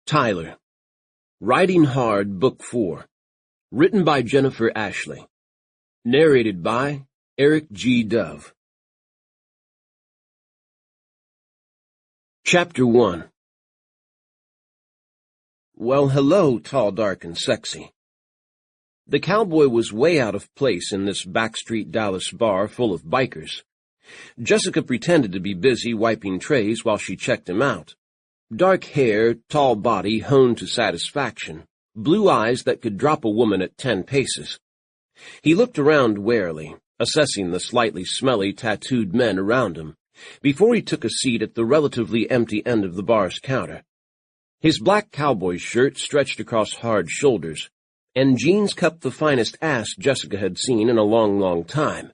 Tyler. Riding Hard, Book 4. Written by Jennifer Ashley. Narrated by Eric G. Dove. Chapter 1. Well, hello, tall, dark, and sexy. The cowboy was way out of place in this backstreet Dallas bar full of bikers. Jessica pretended to be busy wiping trays while she checked him out. Dark hair, tall body honed to satisfaction, blue eyes that could drop a woman at 10 paces. He looked around warily, assessing the slightly smelly, tattooed men around him, before he took a seat at the relatively empty end of the bar's counter. His black cowboy shirt stretched across hard shoulders, and jeans cupped the finest ass Jessica had seen in a long, long time.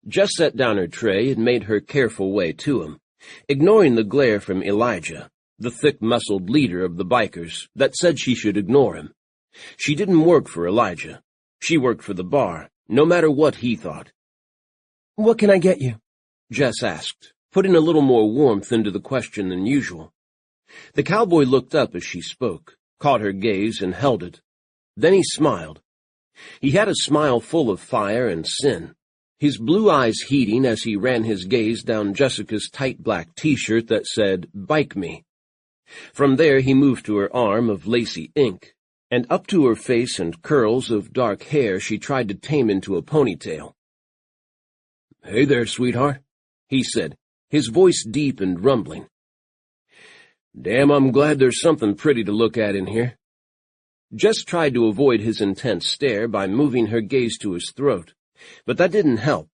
Jess set down her tray and made her careful way to him, ignoring the glare from Elijah, the thick-muscled leader of the bikers, that said she should ignore him. She didn't work for Elijah. She worked for the bar, no matter what he thought. "What can I get you?" Jess asked, putting a little more warmth into the question than usual. The cowboy looked up as she spoke, caught her gaze, and held it. Then he smiled. He had a smile full of fire and sin, his blue eyes heating as he ran his gaze down Jessica's tight black T-shirt that said, "Bike me." From there he moved to her arm of lacy ink, and up to her face and curls of dark hair she tried to tame into a ponytail. "Hey there, sweetheart," he said, his voice deep and rumbling. "Damn, I'm glad there's something pretty to look at in here." Jess tried to avoid his intense stare by moving her gaze to his throat, but that didn't help.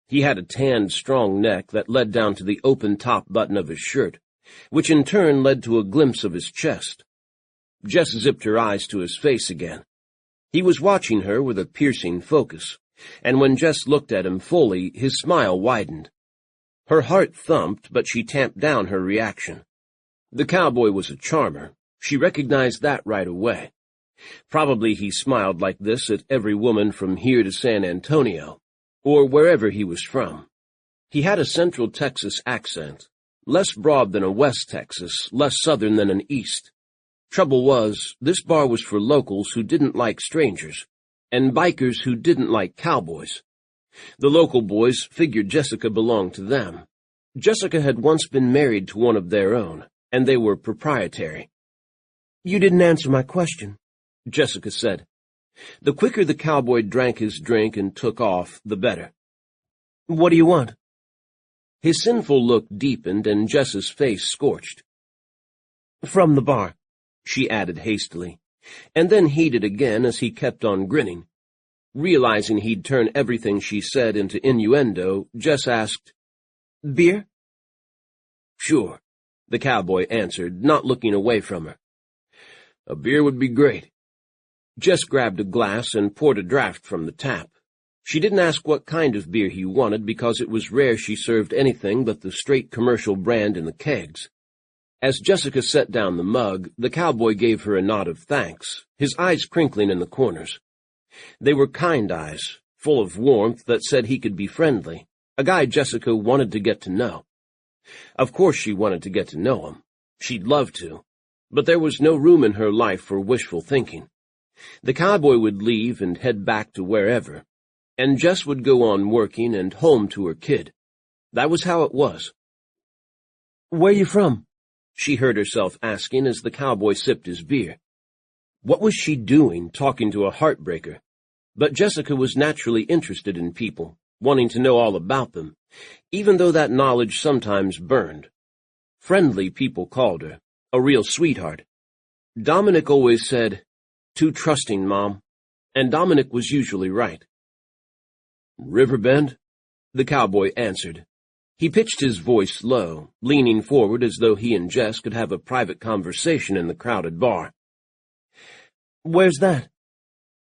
He had a tanned, strong neck that led down to the open top button of his shirt, which in turn led to a glimpse of his chest. Jess zipped her eyes to his face again. He was watching her with a piercing focus, and when Jess looked at him fully, his smile widened. Her heart thumped, but she tamped down her reaction. The cowboy was a charmer. She recognized that right away. Probably he smiled like this at every woman from here to San Antonio, or wherever he was from. He had a Central Texas accent, less broad than a West Texas, less Southern than an East. Trouble was, this bar was for locals who didn't like strangers, and bikers who didn't like cowboys. The local boys figured Jessica belonged to them. Jessica had once been married to one of their own, and they were proprietary. "You didn't answer my question," Jessica said. The quicker the cowboy drank his drink and took off, the better. "What do you want?" His sinful look deepened and Jess's face scorched. "From the bar," she added hastily, and then heated again as he kept on grinning. Realizing he'd turn everything she said into innuendo, Jess asked, "Beer?" "Sure," the cowboy answered, not looking away from her. "A beer would be great." Jess grabbed a glass and poured a draft from the tap. She didn't ask what kind of beer he wanted because it was rare she served anything but the straight commercial brand in the kegs. As Jessica set down the mug, the cowboy gave her a nod of thanks, his eyes crinkling in the corners. They were kind eyes, full of warmth that said he could be friendly, a guy Jessica wanted to get to know. Of course she wanted to get to know him. She'd love to, but there was no room in her life for wishful thinking. The cowboy would leave and head back to wherever, and Jess would go on working and home to her kid. That was how it was. "Where you from?" she heard herself asking as the cowboy sipped his beer. What was she doing talking to a heartbreaker? But Jessica was naturally interested in people, wanting to know all about them, even though that knowledge sometimes burned. Friendly people called her, a real sweetheart. Dominic always said, "Too trusting, Mom," and Dominic was usually right. "Riverbend?" the cowboy answered. He pitched his voice low, leaning forward as though he and Jess could have a private conversation in the crowded bar. "Where's that?"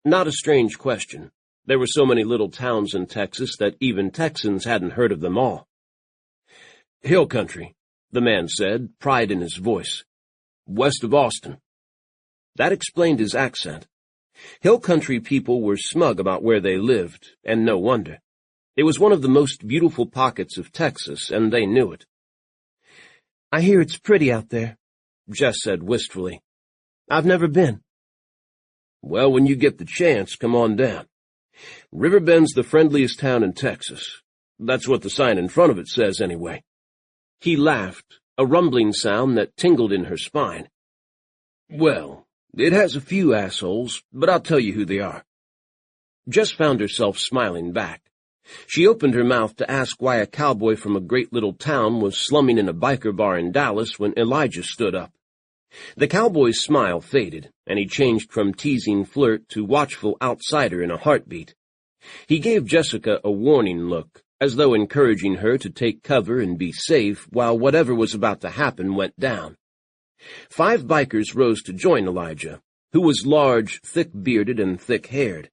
Not a strange question. There were so many little towns in Texas that even Texans hadn't heard of them all. "Hill country," the man said, pride in his voice. "West of Austin." That explained his accent. Hill country people were smug about where they lived, and no wonder. It was one of the most beautiful pockets of Texas, and they knew it. "I hear it's pretty out there," Jess said wistfully. I've never been. Well, when you get the chance, come on down. Riverbend's the friendliest town in Texas. That's what the sign in front of it says, anyway. He laughed, a rumbling sound that tingled in her spine. Well, it has a few assholes, but I'll tell you who they are. Jess found herself smiling back. She opened her mouth to ask why a cowboy from a great little town was slumming in a biker bar in Dallas when Elijah stood up. The cowboy's smile faded, and he changed from teasing flirt to watchful outsider in a heartbeat. He gave Jessica a warning look, as though encouraging her to take cover and be safe while whatever was about to happen went down. 5 bikers rose to join Elijah, who was large, thick-bearded, and thick-haired.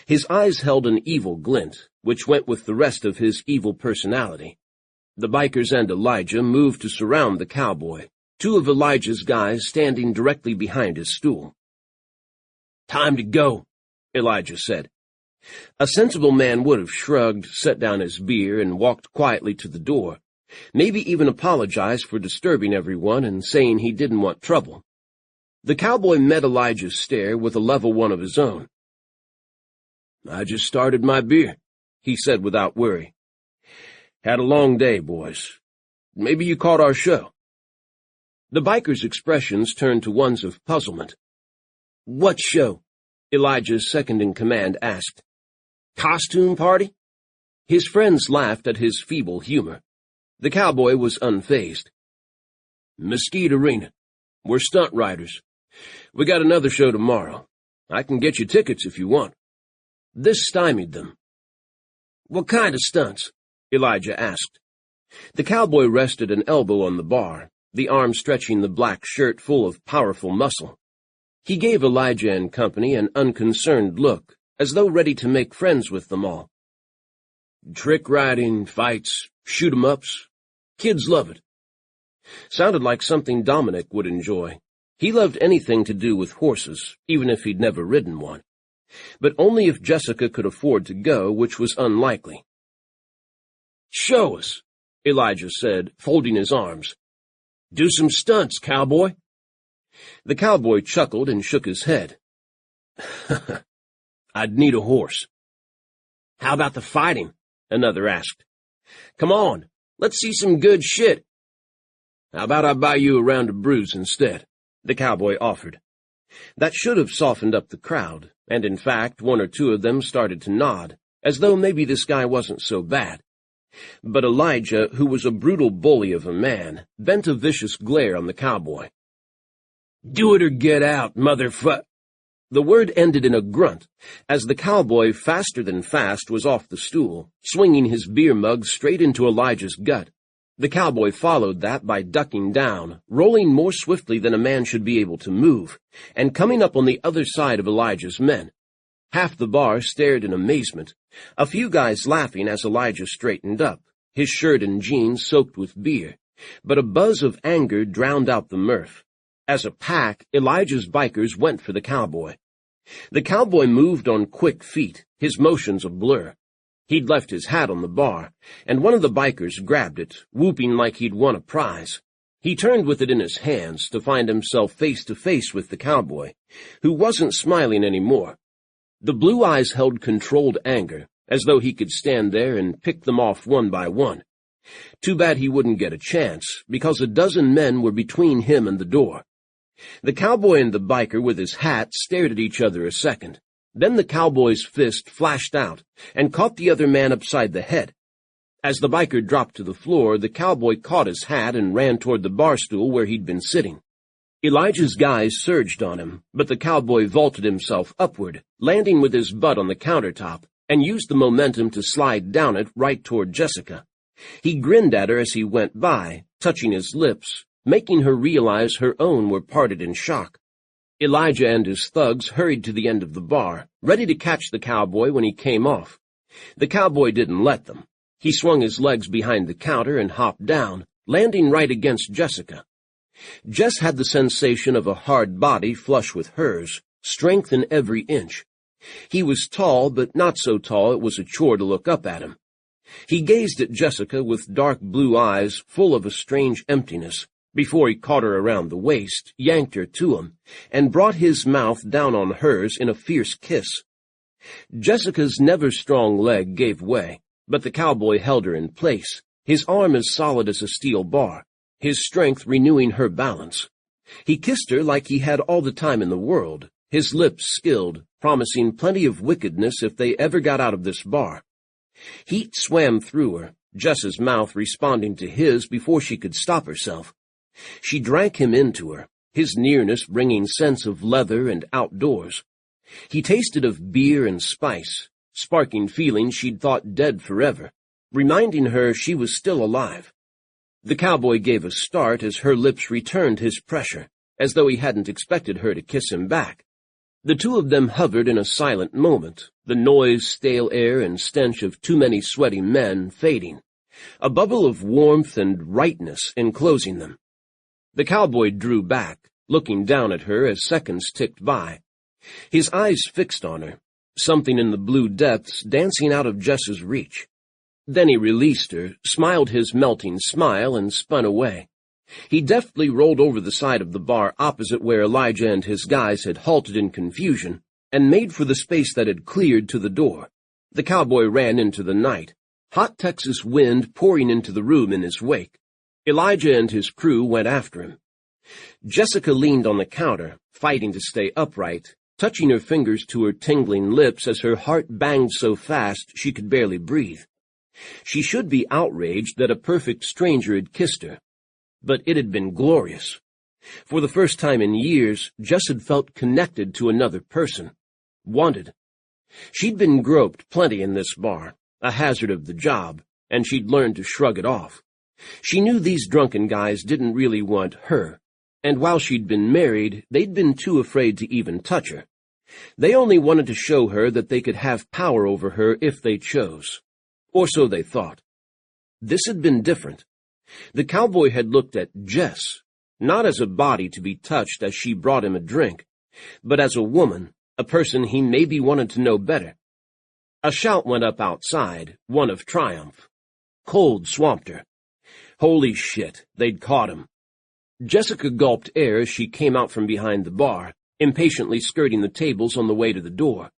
His eyes held an evil glint, which went with the rest of his evil personality. The bikers and Elijah moved to surround the cowboy, 2 of Elijah's guys standing directly behind his stool. "Time to go," Elijah said. A sensible man would have shrugged, set down his beer, and walked quietly to the door, maybe even apologized for disturbing everyone and saying he didn't want trouble. The cowboy met Elijah's stare with a level one of his own. "I just started my beer," he said without worry. "Had a long day, boys. Maybe you caught our show." The bikers' expressions turned to ones of puzzlement. "What show?" Elijah's second-in-command asked. "Costume party?" His friends laughed at his feeble humor. The cowboy was unfazed. "Mesquite Arena. We're stunt riders. We got another show tomorrow. I can get you tickets if you want." This stymied them. "What kind of stunts?" Elijah asked. The cowboy rested an elbow on the bar, the arm stretching the black shirt full of powerful muscle. He gave Elijah and company an unconcerned look, as though ready to make friends with them all. "Trick riding, fights, shoot-'em-ups. Kids love it." Sounded like something Dominic would enjoy. He loved anything to do with horses, even if he'd never ridden one. But only if Jessica could afford to go, which was unlikely. "Show us," Elijah said, folding his arms. "Do some stunts, cowboy." The cowboy chuckled and shook his head. "I'd need a horse." "How about the fighting?" another asked. "Come on, let's see some good shit." "How about I buy you a round of brews instead?" the cowboy offered. That should have softened up the crowd, and in fact 1 or 2 of them started to nod, as though maybe this guy wasn't so bad. But Elijah, who was a brutal bully of a man, bent a vicious glare on the cowboy. "Do it or get out, motherfuck." The word ended in a grunt, as the cowboy, faster than fast, was off the stool, swinging his beer mug straight into Elijah's gut. The cowboy followed that by ducking down, rolling more swiftly than a man should be able to move, and coming up on the other side of Elijah's men. Half the bar stared in amazement, a few guys laughing as Elijah straightened up, his shirt and jeans soaked with beer, but a buzz of anger drowned out the mirth. As a pack, Elijah's bikers went for the cowboy. The cowboy moved on quick feet, his motions a blur. He'd left his hat on the bar, and one of the bikers grabbed it, whooping like he'd won a prize. He turned with it in his hands to find himself face to face with the cowboy, who wasn't smiling anymore. The blue eyes held controlled anger, as though he could stand there and pick them off one by one. Too bad he wouldn't get a chance, because a dozen men were between him and the door. The cowboy and the biker with his hat stared at each other a second. Then the cowboy's fist flashed out and caught the other man upside the head. As the biker dropped to the floor, the cowboy caught his hat and ran toward the bar stool where he'd been sitting. Elijah's guys surged on him, but the cowboy vaulted himself upward, landing with his butt on the countertop, and used the momentum to slide down it right toward Jessica. He grinned at her as he went by, touching his lips, making her realize her own were parted in shock. Elijah and his thugs hurried to the end of the bar, ready to catch the cowboy when he came off. The cowboy didn't let them. He swung his legs behind the counter and hopped down, landing right against Jessica. Jess had the sensation of a hard body flush with hers, strength in every inch. He was tall, but not so tall it was a chore to look up at him. He gazed at Jessica with dark blue eyes full of a strange emptiness, Before he caught her around the waist, yanked her to him, and brought his mouth down on hers in a fierce kiss. Jessica's never-strong leg gave way, but the cowboy held her in place, his arm as solid as a steel bar, his strength renewing her balance. He kissed her like he had all the time in the world, his lips skilled, promising plenty of wickedness if they ever got out of this bar. Heat swam through her, Jess's mouth responding to his before she could stop herself. She drank him into her, his nearness bringing sense of leather and outdoors. He tasted of beer and spice, sparking feelings she'd thought dead forever, reminding her she was still alive. The cowboy gave a start as her lips returned his pressure, as though he hadn't expected her to kiss him back. The two of them hovered in a silent moment, the noise, stale air, and stench of too many sweaty men fading, a bubble of warmth and rightness enclosing them. The cowboy drew back, looking down at her as seconds ticked by, his eyes fixed on her, something in the blue depths dancing out of Jess's reach. Then he released her, smiled his melting smile, and spun away. He deftly rolled over the side of the bar opposite where Elijah and his guys had halted in confusion, and made for the space that had cleared to the door. The cowboy ran into the night, hot Texas wind pouring into the room in his wake. Elijah and his crew went after him. Jessica leaned on the counter, fighting to stay upright, touching her fingers to her tingling lips as her heart banged so fast she could barely breathe. She should be outraged that a perfect stranger had kissed her, but it had been glorious. For the first time in years, Jess had felt connected to another person, wanted. She'd been groped plenty in this bar, a hazard of the job, and she'd learned to shrug it off. She knew these drunken guys didn't really want her, and while she'd been married, they'd been too afraid to even touch her. They only wanted to show her that they could have power over her if they chose. Or so they thought. This had been different. The cowboy had looked at Jess, not as a body to be touched as she brought him a drink, but as a woman, a person he maybe wanted to know better. A shout went up outside, one of triumph. Cold swamped her. Holy shit, they'd caught him. Jessica gulped air as she came out from behind the bar, impatiently skirting the tables on the way to the door.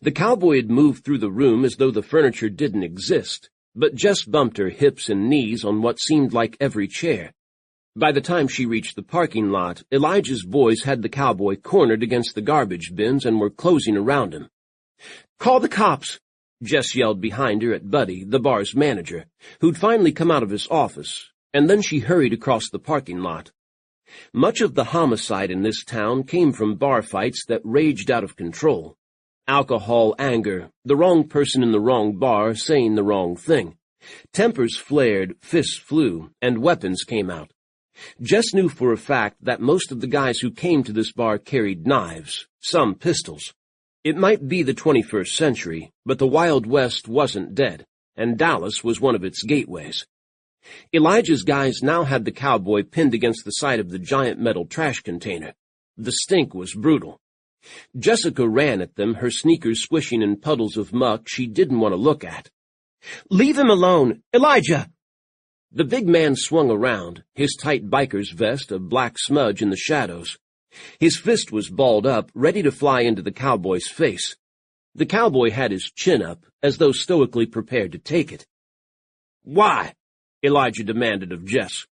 The cowboy had moved through the room as though the furniture didn't exist, but Jess bumped her hips and knees on what seemed like every chair. By the time she reached the parking lot, Elijah's boys had the cowboy cornered against the garbage bins and were closing around him. "Call the cops!" Jess yelled behind her at Buddy, the bar's manager, who'd finally come out of his office, and then she hurried across the parking lot. Much of the homicide in this town came from bar fights that raged out of control. Alcohol, anger, the wrong person in the wrong bar saying the wrong thing. Tempers flared, fists flew, and weapons came out. Jess knew for a fact that most of the guys who came to this bar carried knives, some pistols. It might be the 21st century, but the Wild West wasn't dead, and Dallas was one of its gateways. Elijah's guys now had the cowboy pinned against the side of the giant metal trash container. The stink was brutal. Jessica ran at them, her sneakers squishing in puddles of muck she didn't want to look at. "Leave him alone! Elijah!" The big man swung around, his tight biker's vest a black smudge in the shadows. His fist was balled up, ready to fly into the cowboy's face. The cowboy had his chin up, as though stoically prepared to take it. "Why?" Elijah demanded of Jess.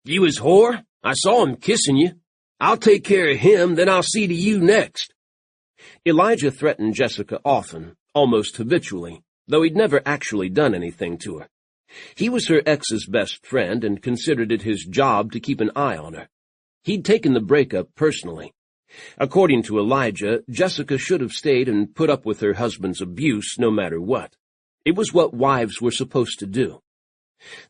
"You his whore? I saw him kissing you. I'll take care of him, then I'll see to you next." Elijah threatened Jessica often, almost habitually, though he'd never actually done anything to her. He was her ex's best friend and considered it his job to keep an eye on her. He'd taken the breakup personally. According to Elijah, Jessica should have stayed and put up with her husband's abuse no matter what. It was what wives were supposed to do.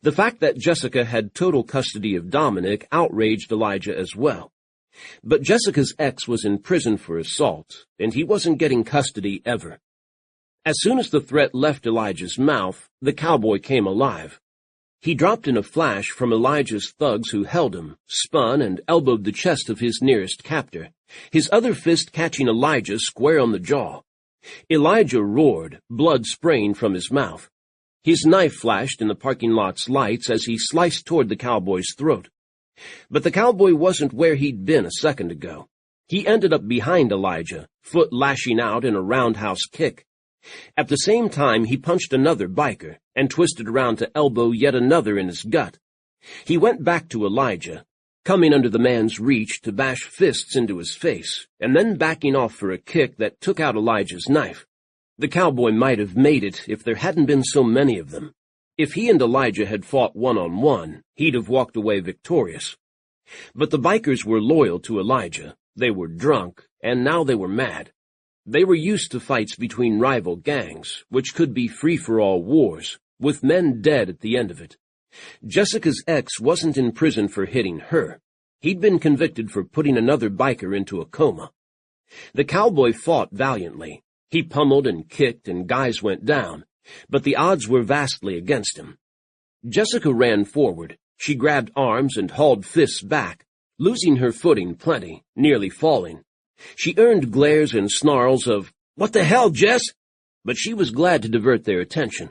The fact that Jessica had total custody of Dominic outraged Elijah as well. But Jessica's ex was in prison for assault, and he wasn't getting custody ever. As soon as the threat left Elijah's mouth, the cowboy came alive. He dropped in a flash from Elijah's thugs who held him, spun, and elbowed the chest of his nearest captor, his other fist catching Elijah square on the jaw. Elijah roared, blood spraying from his mouth. His knife flashed in the parking lot's lights as he sliced toward the cowboy's throat. But the cowboy wasn't where he'd been a second ago. He ended up behind Elijah, foot lashing out in a roundhouse kick. At the same time, he punched another biker and twisted around to elbow yet another in his gut. He went back to Elijah, coming under the man's reach to bash fists into his face, and then backing off for a kick that took out Elijah's knife. The cowboy might have made it if there hadn't been so many of them. If he and Elijah had fought one-on-one, he'd have walked away victorious. But the bikers were loyal to Elijah. They were drunk, and now they were mad. They were used to fights between rival gangs, which could be free-for-all wars, with men dead at the end of it. Jessica's ex wasn't in prison for hitting her. He'd been convicted for putting another biker into a coma. The cowboy fought valiantly. He pummeled and kicked, and guys went down, but the odds were vastly against him. Jessica ran forward. She grabbed arms and hauled fists back, losing her footing plenty, nearly falling. She earned glares and snarls of, "What the hell, Jess?" But she was glad to divert their attention.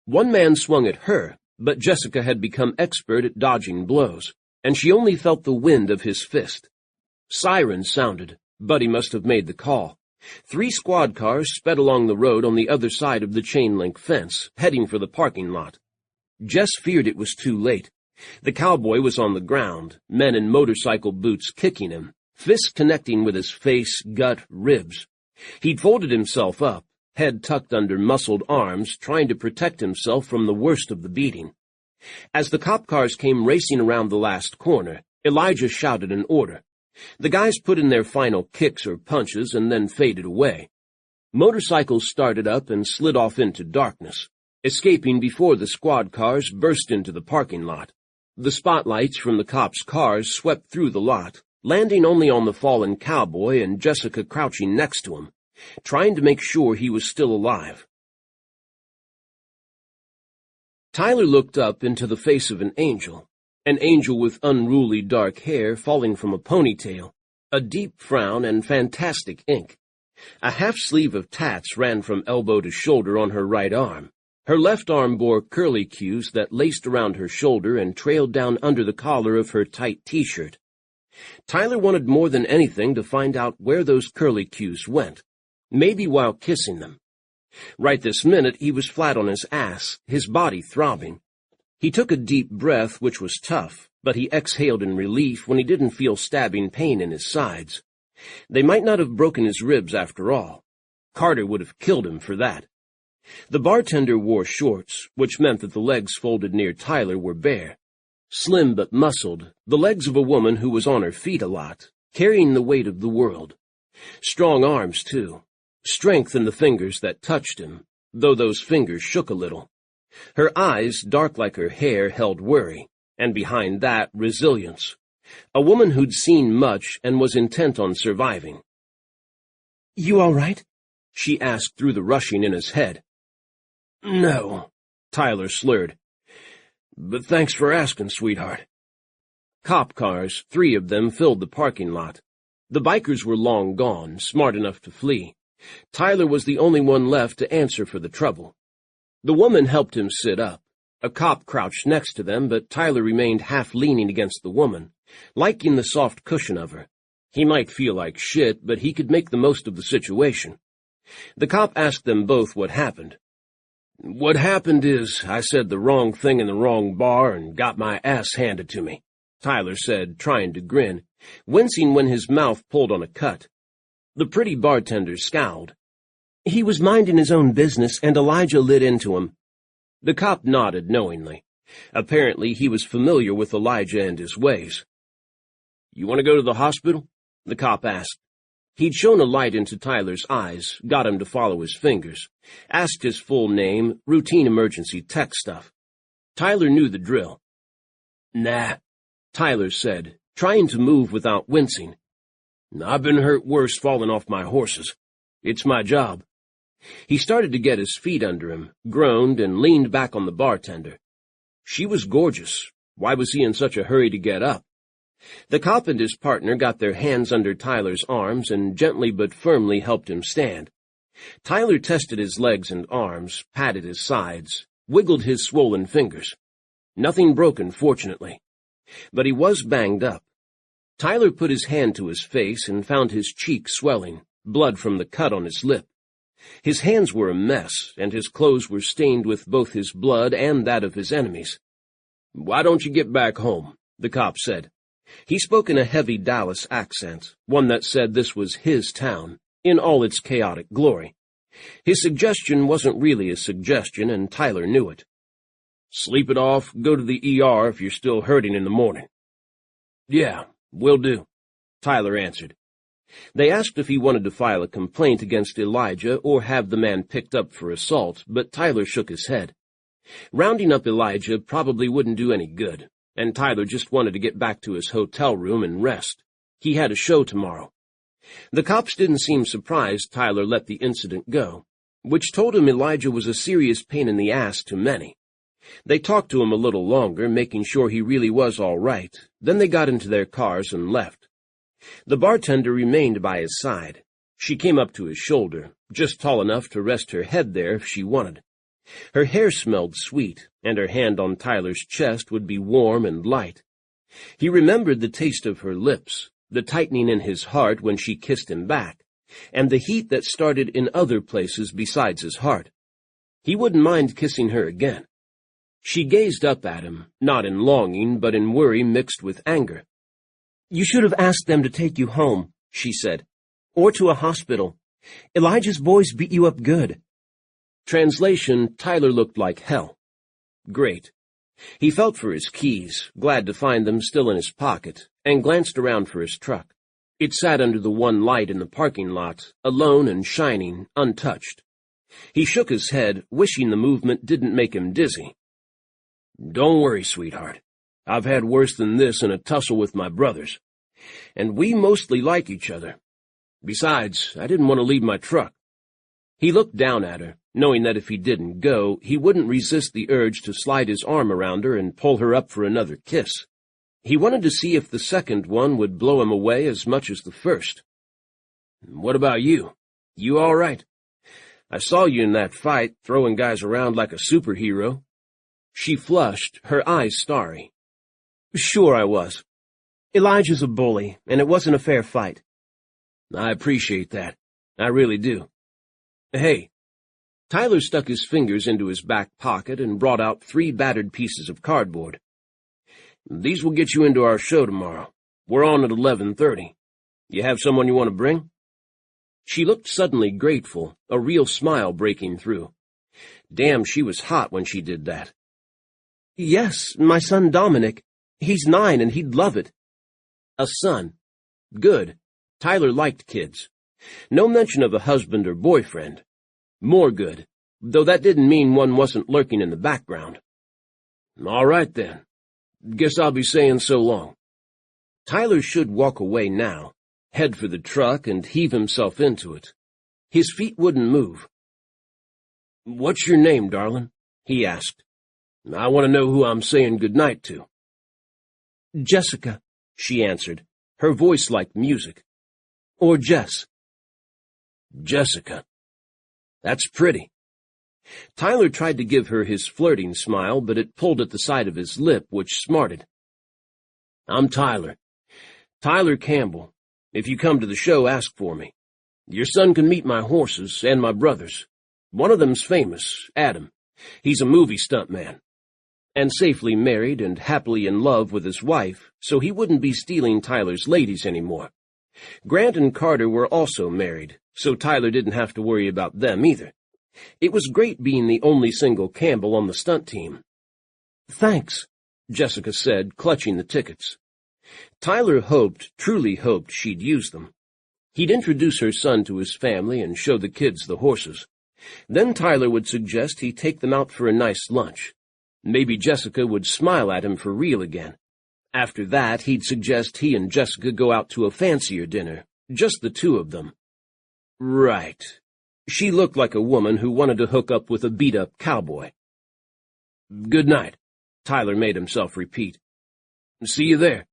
One man swung at her, but Jessica had become expert at dodging blows, and she only felt the wind of his fist. Sirens sounded. Buddy must have made the call. 3 squad cars sped along the road on the other side of the chain-link fence, heading for the parking lot. Jess feared it was too late. The cowboy was on the ground, men in motorcycle boots kicking him, fists connecting with his face, gut, ribs. He'd folded himself up, head tucked under muscled arms, trying to protect himself from the worst of the beating. As the cop cars came racing around the last corner, Elijah shouted an order. The guys put in their final kicks or punches and then faded away. Motorcycles started up and slid off into darkness, escaping before the squad cars burst into the parking lot. The spotlights from the cops' cars swept through the lot, landing only on the fallen cowboy and Jessica crouching next to him, trying to make sure he was still alive. Tyler looked up into the face of an angel with unruly dark hair falling from a ponytail, a deep frown, and fantastic ink. A half-sleeve of tats ran from elbow to shoulder on her right arm. Her left arm bore curlicues that laced around her shoulder and trailed down under the collar of her tight T-shirt. Tyler wanted more than anything to find out where those curlicues went, maybe while kissing them. Right this minute, he was flat on his ass, his body throbbing. He took a deep breath, which was tough, but he exhaled in relief when he didn't feel stabbing pain in his sides. They might not have broken his ribs after all. Carter would have killed him for that. The bartender wore shorts, which meant that the legs folded near Tyler were bare. Slim but muscled, the legs of a woman who was on her feet a lot, carrying the weight of the world. Strong arms, too. Strength in the fingers that touched him, though those fingers shook a little. Her eyes, dark like her hair, held worry, and behind that, resilience. A woman who'd seen much and was intent on surviving. "You all right?" she asked through the rushing in his head. "No," Tyler slurred. "But thanks for asking, sweetheart." Cop cars, 3 of them, filled the parking lot. The bikers were long gone, smart enough to flee. Tyler was the only one left to answer for the trouble. The woman helped him sit up. A cop crouched next to them, but Tyler remained half leaning against the woman, liking the soft cushion of her. He might feel like shit, but he could make the most of the situation. The cop asked them both what happened. "What happened is I said the wrong thing in the wrong bar and got my ass handed to me," Tyler said, trying to grin, wincing when his mouth pulled on a cut. The pretty bartender scowled. "He was minding his own business, and Elijah lit into him." The cop nodded knowingly. Apparently he was familiar with Elijah and his ways. "You want to go to the hospital?" the cop asked. He'd shown a light into Tyler's eyes, got him to follow his fingers, asked his full name, routine emergency tech stuff. Tyler knew the drill. "Nah," Tyler said, trying to move without wincing. "I've been hurt worse falling off my horses. It's my job." He started to get his feet under him, groaned, and leaned back on the bartender. She was gorgeous. Why was he in such a hurry to get up? The cop and his partner got their hands under Tyler's arms and gently but firmly helped him stand. Tyler tested his legs and arms, patted his sides, wiggled his swollen fingers. Nothing broken, fortunately. But he was banged up. Tyler put his hand to his face and found his cheek swelling, blood from the cut on his lip. His hands were a mess, and his clothes were stained with both his blood and that of his enemies. "Why don't you get back home?" the cop said. He spoke in a heavy Dallas accent, one that said this was his town, in all its chaotic glory. His suggestion wasn't really a suggestion, and Tyler knew it. "Sleep it off, go to the ER if you're still hurting in the morning." "Yeah, will do," Tyler answered. They asked if he wanted to file a complaint against Elijah or have the man picked up for assault, but Tyler shook his head. Rounding up Elijah probably wouldn't do any good, and Tyler just wanted to get back to his hotel room and rest. He had a show tomorrow. The cops didn't seem surprised Tyler let the incident go, which told him Elijah was a serious pain in the ass to many. They talked to him a little longer, making sure he really was all right. Then they got into their cars and left. The bartender remained by his side. She came up to his shoulder, just tall enough to rest her head there if she wanted. Her hair smelled sweet, and her hand on Tyler's chest would be warm and light. He remembered the taste of her lips, the tightening in his heart when she kissed him back, and the heat that started in other places besides his heart. He wouldn't mind kissing her again. She gazed up at him, not in longing, but in worry mixed with anger. "You should have asked them to take you home," she said, "or to a hospital. Elijah's boys beat you up good." Translation, Tyler looked like hell. Great. He felt for his keys, glad to find them still in his pocket, and glanced around for his truck. It sat under the one light in the parking lot, alone and shining, untouched. He shook his head, wishing the movement didn't make him dizzy. "Don't worry, sweetheart. I've had worse than this in a tussle with my brothers, and we mostly like each other. Besides, I didn't want to leave my truck." He looked down at her, knowing that if he didn't go, he wouldn't resist the urge to slide his arm around her and pull her up for another kiss. He wanted to see if the second one would blow him away as much as the first. "What about you? You all right? I saw you in that fight, throwing guys around like a superhero." She flushed, her eyes starry. "Sure I was. Elijah's a bully, and it wasn't a fair fight." "I appreciate that. I really do. Hey." Tyler stuck his fingers into his back pocket and brought out 3 battered pieces of cardboard. "These will get you into our show tomorrow. We're on at 11:30. You have someone you want to bring?" She looked suddenly grateful, a real smile breaking through. Damn, she was hot when she did that. "Yes, my son Dominic. He's 9 and he'd love it." A son. Good. Tyler liked kids. No mention of a husband or boyfriend. More good, though that didn't mean one wasn't lurking in the background. "All right, then. Guess I'll be saying so long." Tyler should walk away now, head for the truck and heave himself into it. His feet wouldn't move. "What's your name, darling?" he asked. "I want to know who I'm saying goodnight to." "Jessica," she answered, her voice like music. "Or Jess." "Jessica. That's pretty." Tyler tried to give her his flirting smile, but it pulled at the side of his lip, which smarted. "I'm Tyler. Tyler Campbell. If you come to the show, ask for me. Your son can meet my horses and my brothers. One of them's famous, Adam. He's a movie stuntman. And safely married and happily in love with his wife, so he wouldn't be stealing Tyler's ladies anymore. Grant and Carter were also married, so Tyler didn't have to worry about them either. It was great being the only single Campbell on the stunt team. "Thanks," Jessica said, clutching the tickets. Tyler truly hoped she'd use them. He'd introduce her son to his family and show the kids the horses. Then Tyler would suggest he take them out for a nice lunch. Maybe Jessica would smile at him for real again. After that, he'd suggest he and Jessica go out to a fancier dinner, just the two of them. Right. She looked like a woman who wanted to hook up with a beat-up cowboy. "Good night," Tyler made himself repeat. "See you there."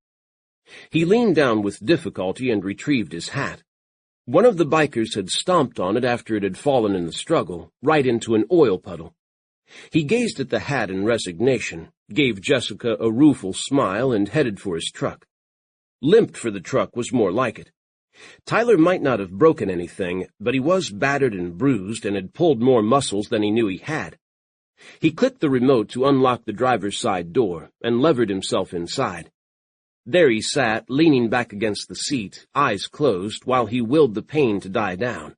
He leaned down with difficulty and retrieved his hat. One of the bikers had stomped on it after it had fallen in the struggle, right into an oil puddle. He gazed at the hat in resignation, gave Jessica a rueful smile, and headed for his truck. Limped for the truck was more like it. Tyler might not have broken anything, but he was battered and bruised and had pulled more muscles than he knew he had. He clicked the remote to unlock the driver's side door and levered himself inside. There he sat, leaning back against the seat, eyes closed, while he willed the pain to die down.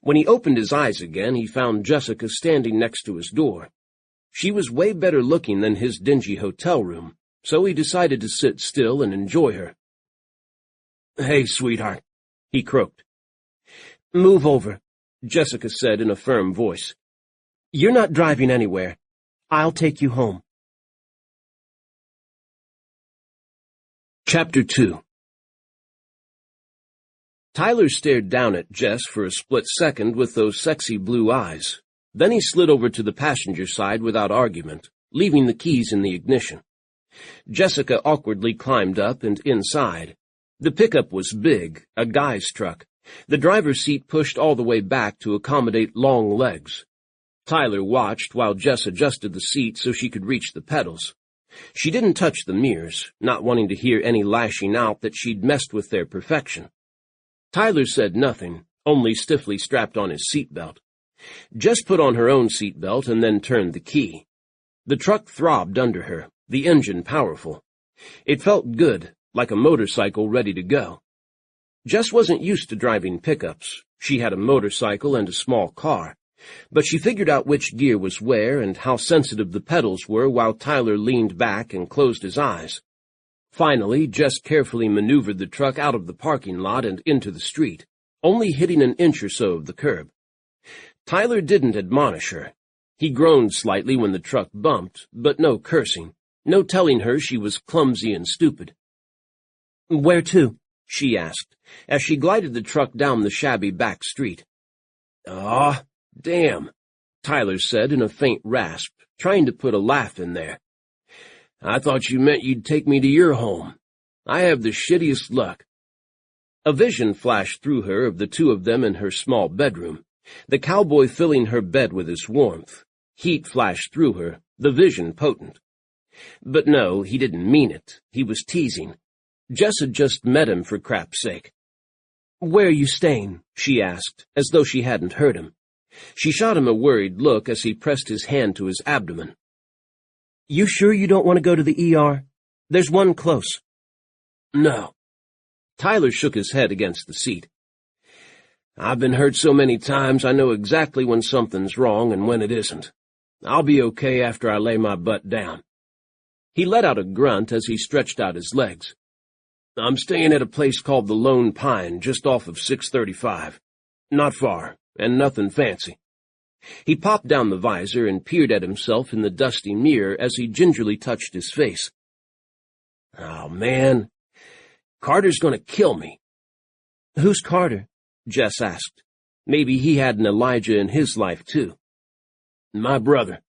When he opened his eyes again, he found Jessica standing next to his door. She was way better looking than his dingy hotel room, so he decided to sit still and enjoy her. "Hey, sweetheart," he croaked. "Move over," Jessica said in a firm voice. "You're not driving anywhere. I'll take you home." Chapter 2. Tyler stared down at Jess for a split second with those sexy blue eyes. Then he slid over to the passenger side without argument, leaving the keys in the ignition. Jessica awkwardly climbed up and inside. The pickup was big, a guy's truck. The driver's seat pushed all the way back to accommodate long legs. Tyler watched while Jess adjusted the seat so she could reach the pedals. She didn't touch the mirrors, not wanting to hear any lashing out that she'd messed with their perfection. Tyler said nothing, only stiffly strapped on his seatbelt. Jess put on her own seatbelt and then turned the key. The truck throbbed under her, the engine powerful. It felt good, like a motorcycle ready to go. Jess wasn't used to driving pickups. She had a motorcycle and a small car, but she figured out which gear was where and how sensitive the pedals were while Tyler leaned back and closed his eyes. Finally, Jess carefully maneuvered the truck out of the parking lot and into the street, only hitting an inch or so of the curb. Tyler didn't admonish her. He groaned slightly when the truck bumped, but no cursing, no telling her she was clumsy and stupid. "Where to?" she asked, as she glided the truck down the shabby back street. "Aw, damn," Tyler said in a faint rasp, trying to put a laugh in there. "I thought you meant you'd take me to your home. I have the shittiest luck." A vision flashed through her of the two of them in her small bedroom, the cowboy filling her bed with his warmth. Heat flashed through her, the vision potent. But no, he didn't mean it. He was teasing. Jess had just met him for crap's sake. "Where are you staying?" she asked, as though she hadn't heard him. She shot him a worried look as he pressed his hand to his abdomen. "You sure you don't want to go to the ER? There's one close." "No." Tyler shook his head against the seat. "I've been hurt so many times I know exactly when something's wrong and when it isn't. I'll be okay after I lay my butt down." He let out a grunt as he stretched out his legs. "I'm staying at a place called the Lone Pine, just off of 635. Not far, and nothing fancy." He popped down the visor and peered at himself in the dusty mirror as he gingerly touched his face. "Oh, man. Carter's gonna kill me." "Who's Carter?" Jess asked. Maybe he had an Elijah in his life, too. "My brother.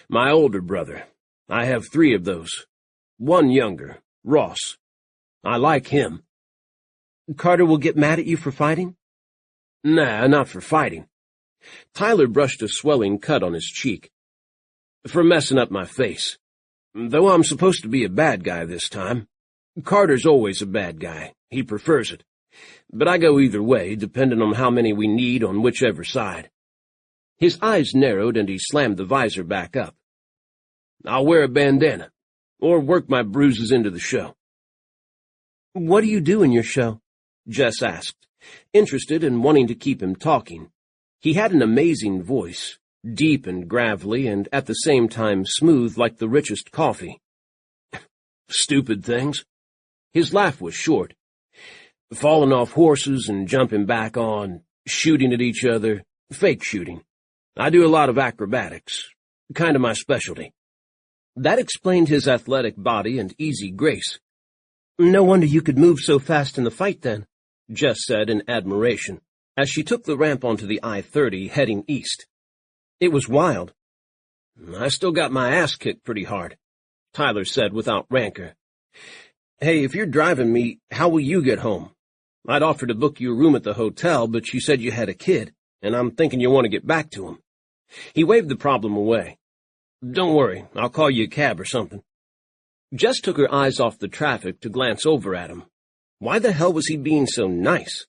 My older brother. I have 3 of those. One younger, Ross. I like him." "Carter will get mad at you for fighting?" "Nah, not for fighting." Tyler brushed a swelling cut on his cheek. "For messing up my face. Though I'm supposed to be a bad guy this time. Carter's always a bad guy. He prefers it. But I go either way, depending on how many we need on whichever side." His eyes narrowed and he slammed the visor back up. "I'll wear a bandana, or work my bruises into the show." "What do you do in your show?" Jess asked, interested and wanting to keep him talking. He had an amazing voice, deep and gravelly and at the same time smooth like the richest coffee. "Stupid things." His laugh was short. "Falling off horses and jumping back on, shooting at each other, fake shooting. I do a lot of acrobatics, kind of my specialty." That explained his athletic body and easy grace. "No wonder you could move so fast in the fight, then," Jess said in admiration, as she took the ramp onto the I-30 heading east. "It was wild." "I still got my ass kicked pretty hard," Tyler said without rancor. "Hey, if you're driving me, how will you get home? I'd offer to book you a room at the hotel, but you said you had a kid, and I'm thinking you want to get back to him." He waved the problem away. Don't worry, I'll call you a cab or something. Jess took her eyes off the traffic to glance over at him. Why the hell was he being so nice?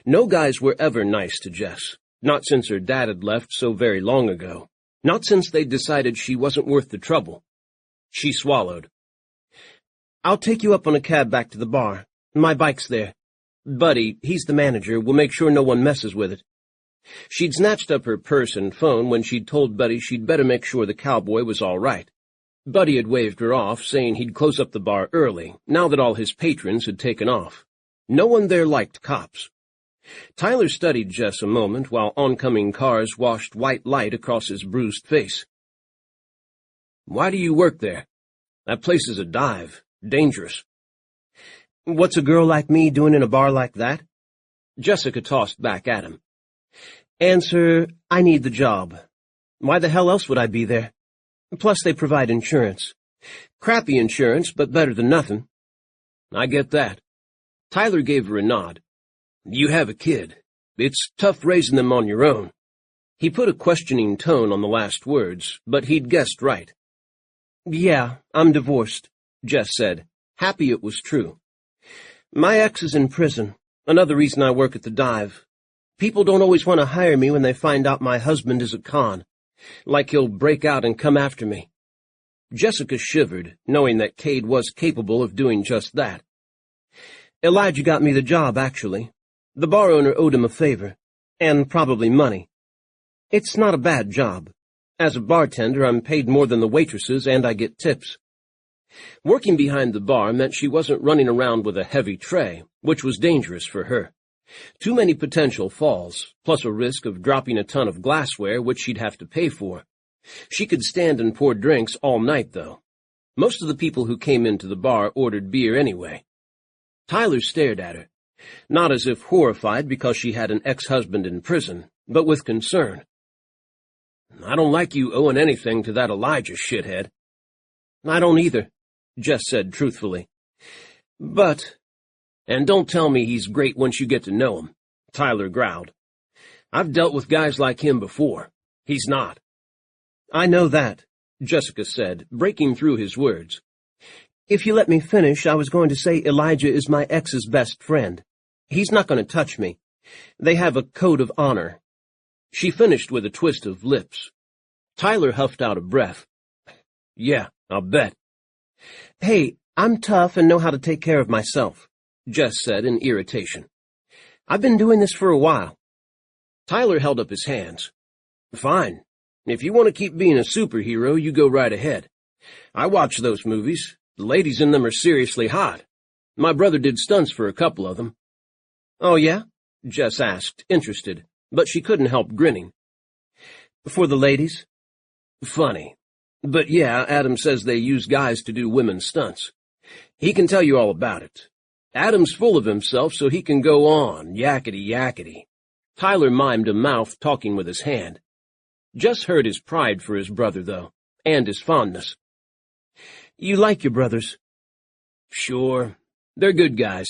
No guys were ever nice to Jess, not since her dad had left so very long ago, not since they'd decided she wasn't worth the trouble. She swallowed. I'll take you up on a cab back to the bar. My bike's there. Buddy, he's the manager, will make sure no one messes with it. She'd snatched up her purse and phone when she'd told Buddy she'd better make sure the cowboy was all right. Buddy had waved her off, saying he'd close up the bar early, now that all his patrons had taken off. No one there liked cops. Tyler studied Jess a moment while oncoming cars washed white light across his bruised face. Why do you work there? That place is a dive. Dangerous. What's a girl like me doing in a bar like that? Jessica tossed back at him. Answer, I need the job. Why the hell else would I be there? Plus they provide insurance. Crappy insurance, but better than nothing. I get that. Tyler gave her a nod. You have a kid. It's tough raising them on your own. He put a questioning tone on the last words, but he'd guessed right. Yeah, I'm divorced, Jess said, happy it was true. My ex is in prison, another reason I work at the dive. People don't always want to hire me when they find out my husband is a con, like he'll break out and come after me. Jessica shivered, knowing that Cade was capable of doing just that. Elijah got me the job, actually. The bar owner owed him a favor, and probably money. It's not a bad job. As a bartender, I'm paid more than the waitresses, and I get tips. Working behind the bar meant she wasn't running around with a heavy tray, which was dangerous for her. Too many potential falls, plus a risk of dropping a ton of glassware, which she'd have to pay for. She could stand and pour drinks all night, though. Most of the people who came into the bar ordered beer anyway. Tyler stared at her, not as if horrified because she had an ex-husband in prison, but with concern. I don't like you owing anything to that Elijah shithead. I don't either, Jess said truthfully. But, and don't tell me he's great once you get to know him, Tyler growled. I've dealt with guys like him before. He's not. I know that, Jessica said, breaking through his words. If you let me finish, I was going to say Elijah is my ex's best friend. He's not going to touch me. They have a code of honor. She finished with a twist of lips. Tyler huffed out a breath. Yeah, I'll bet. Hey, I'm tough and know how to take care of myself, Jess said in irritation. I've been doing this for a while. Tyler held up his hands. Fine. If you want to keep being a superhero, you go right ahead. I watch those movies. The ladies in them are seriously hot. My brother did stunts for a couple of them. Oh, yeah? Jess asked, interested, but she couldn't help grinning. For the ladies? Funny. But yeah, Adam says they use guys to do women's stunts. He can tell you all about it. Adam's full of himself, so he can go on, yakety-yakety. Tyler mimed a mouth talking with his hand. Jess heard his pride for his brother, though, and his fondness. You like your brothers? Sure. They're good guys.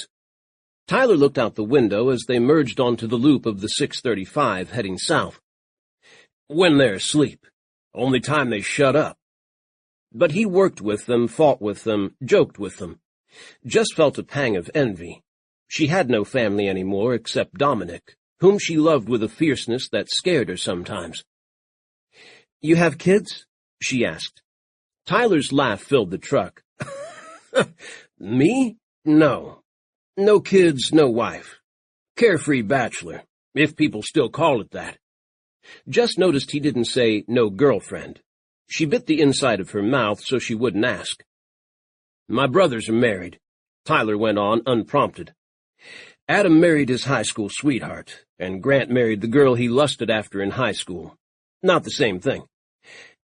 Tyler looked out the window as they merged onto the loop of the 635 heading south. When they're asleep. Only time they shut up. But he worked with them, fought with them, joked with them. Jess felt a pang of envy. She had no family anymore except Dominic, whom she loved with a fierceness that scared her sometimes. You have kids? She asked. Tyler's laugh filled the truck. Me? No. No kids, no wife. Carefree bachelor, if people still call it that. Jess noticed he didn't say no girlfriend. She bit the inside of her mouth so she wouldn't ask. My brothers are married, Tyler went on unprompted. Adam married his high school sweetheart, and Grant married the girl he lusted after in high school. Not the same thing.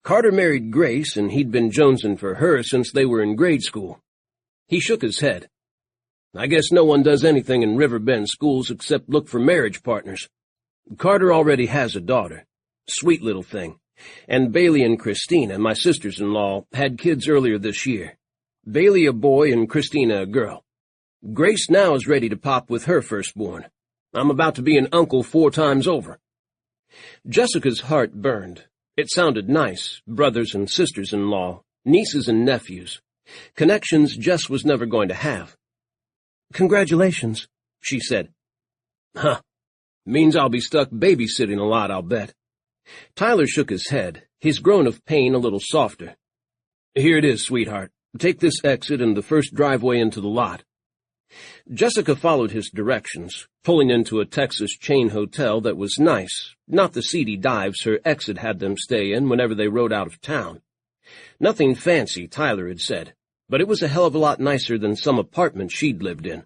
Carter married Grace, and he'd been jonesing for her since they were in grade school. He shook his head. I guess no one does anything in Riverbend schools except look for marriage partners. Carter already has a daughter. Sweet little thing. And Bailey and Christina, my sisters-in-law, had kids earlier this year. Bailey a boy and Christina a girl. Grace now is ready to pop with her firstborn. I'm about to be an uncle 4 times over. Jessica's heart burned. It sounded nice, brothers and sisters-in-law, nieces and nephews. Connections Jess was never going to have. "Congratulations," she said. "Huh. Means I'll be stuck babysitting a lot, I'll bet." Tyler shook his head, his groan of pain a little softer. "Here it is, sweetheart. Take this exit and the first driveway into the lot." Jessica followed his directions, pulling into a Texas chain hotel that was nice, not the seedy dives her ex had had them stay in whenever they rode out of town. Nothing fancy, Tyler had said, but it was a hell of a lot nicer than some apartment she'd lived in.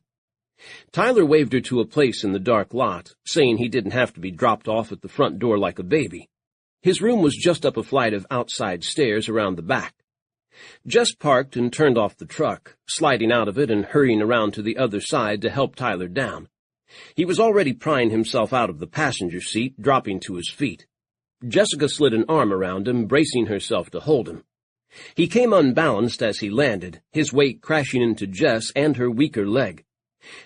Tyler waved her to a place in the dark lot, saying he didn't have to be dropped off at the front door like a baby. His room was just up a flight of outside stairs around the back. Jess parked and turned off the truck, sliding out of it and hurrying around to the other side to help Tyler down. He was already prying himself out of the passenger seat, dropping to his feet. Jessica slid an arm around him, bracing herself to hold him. He came unbalanced as he landed, his weight crashing into Jess and her weaker leg.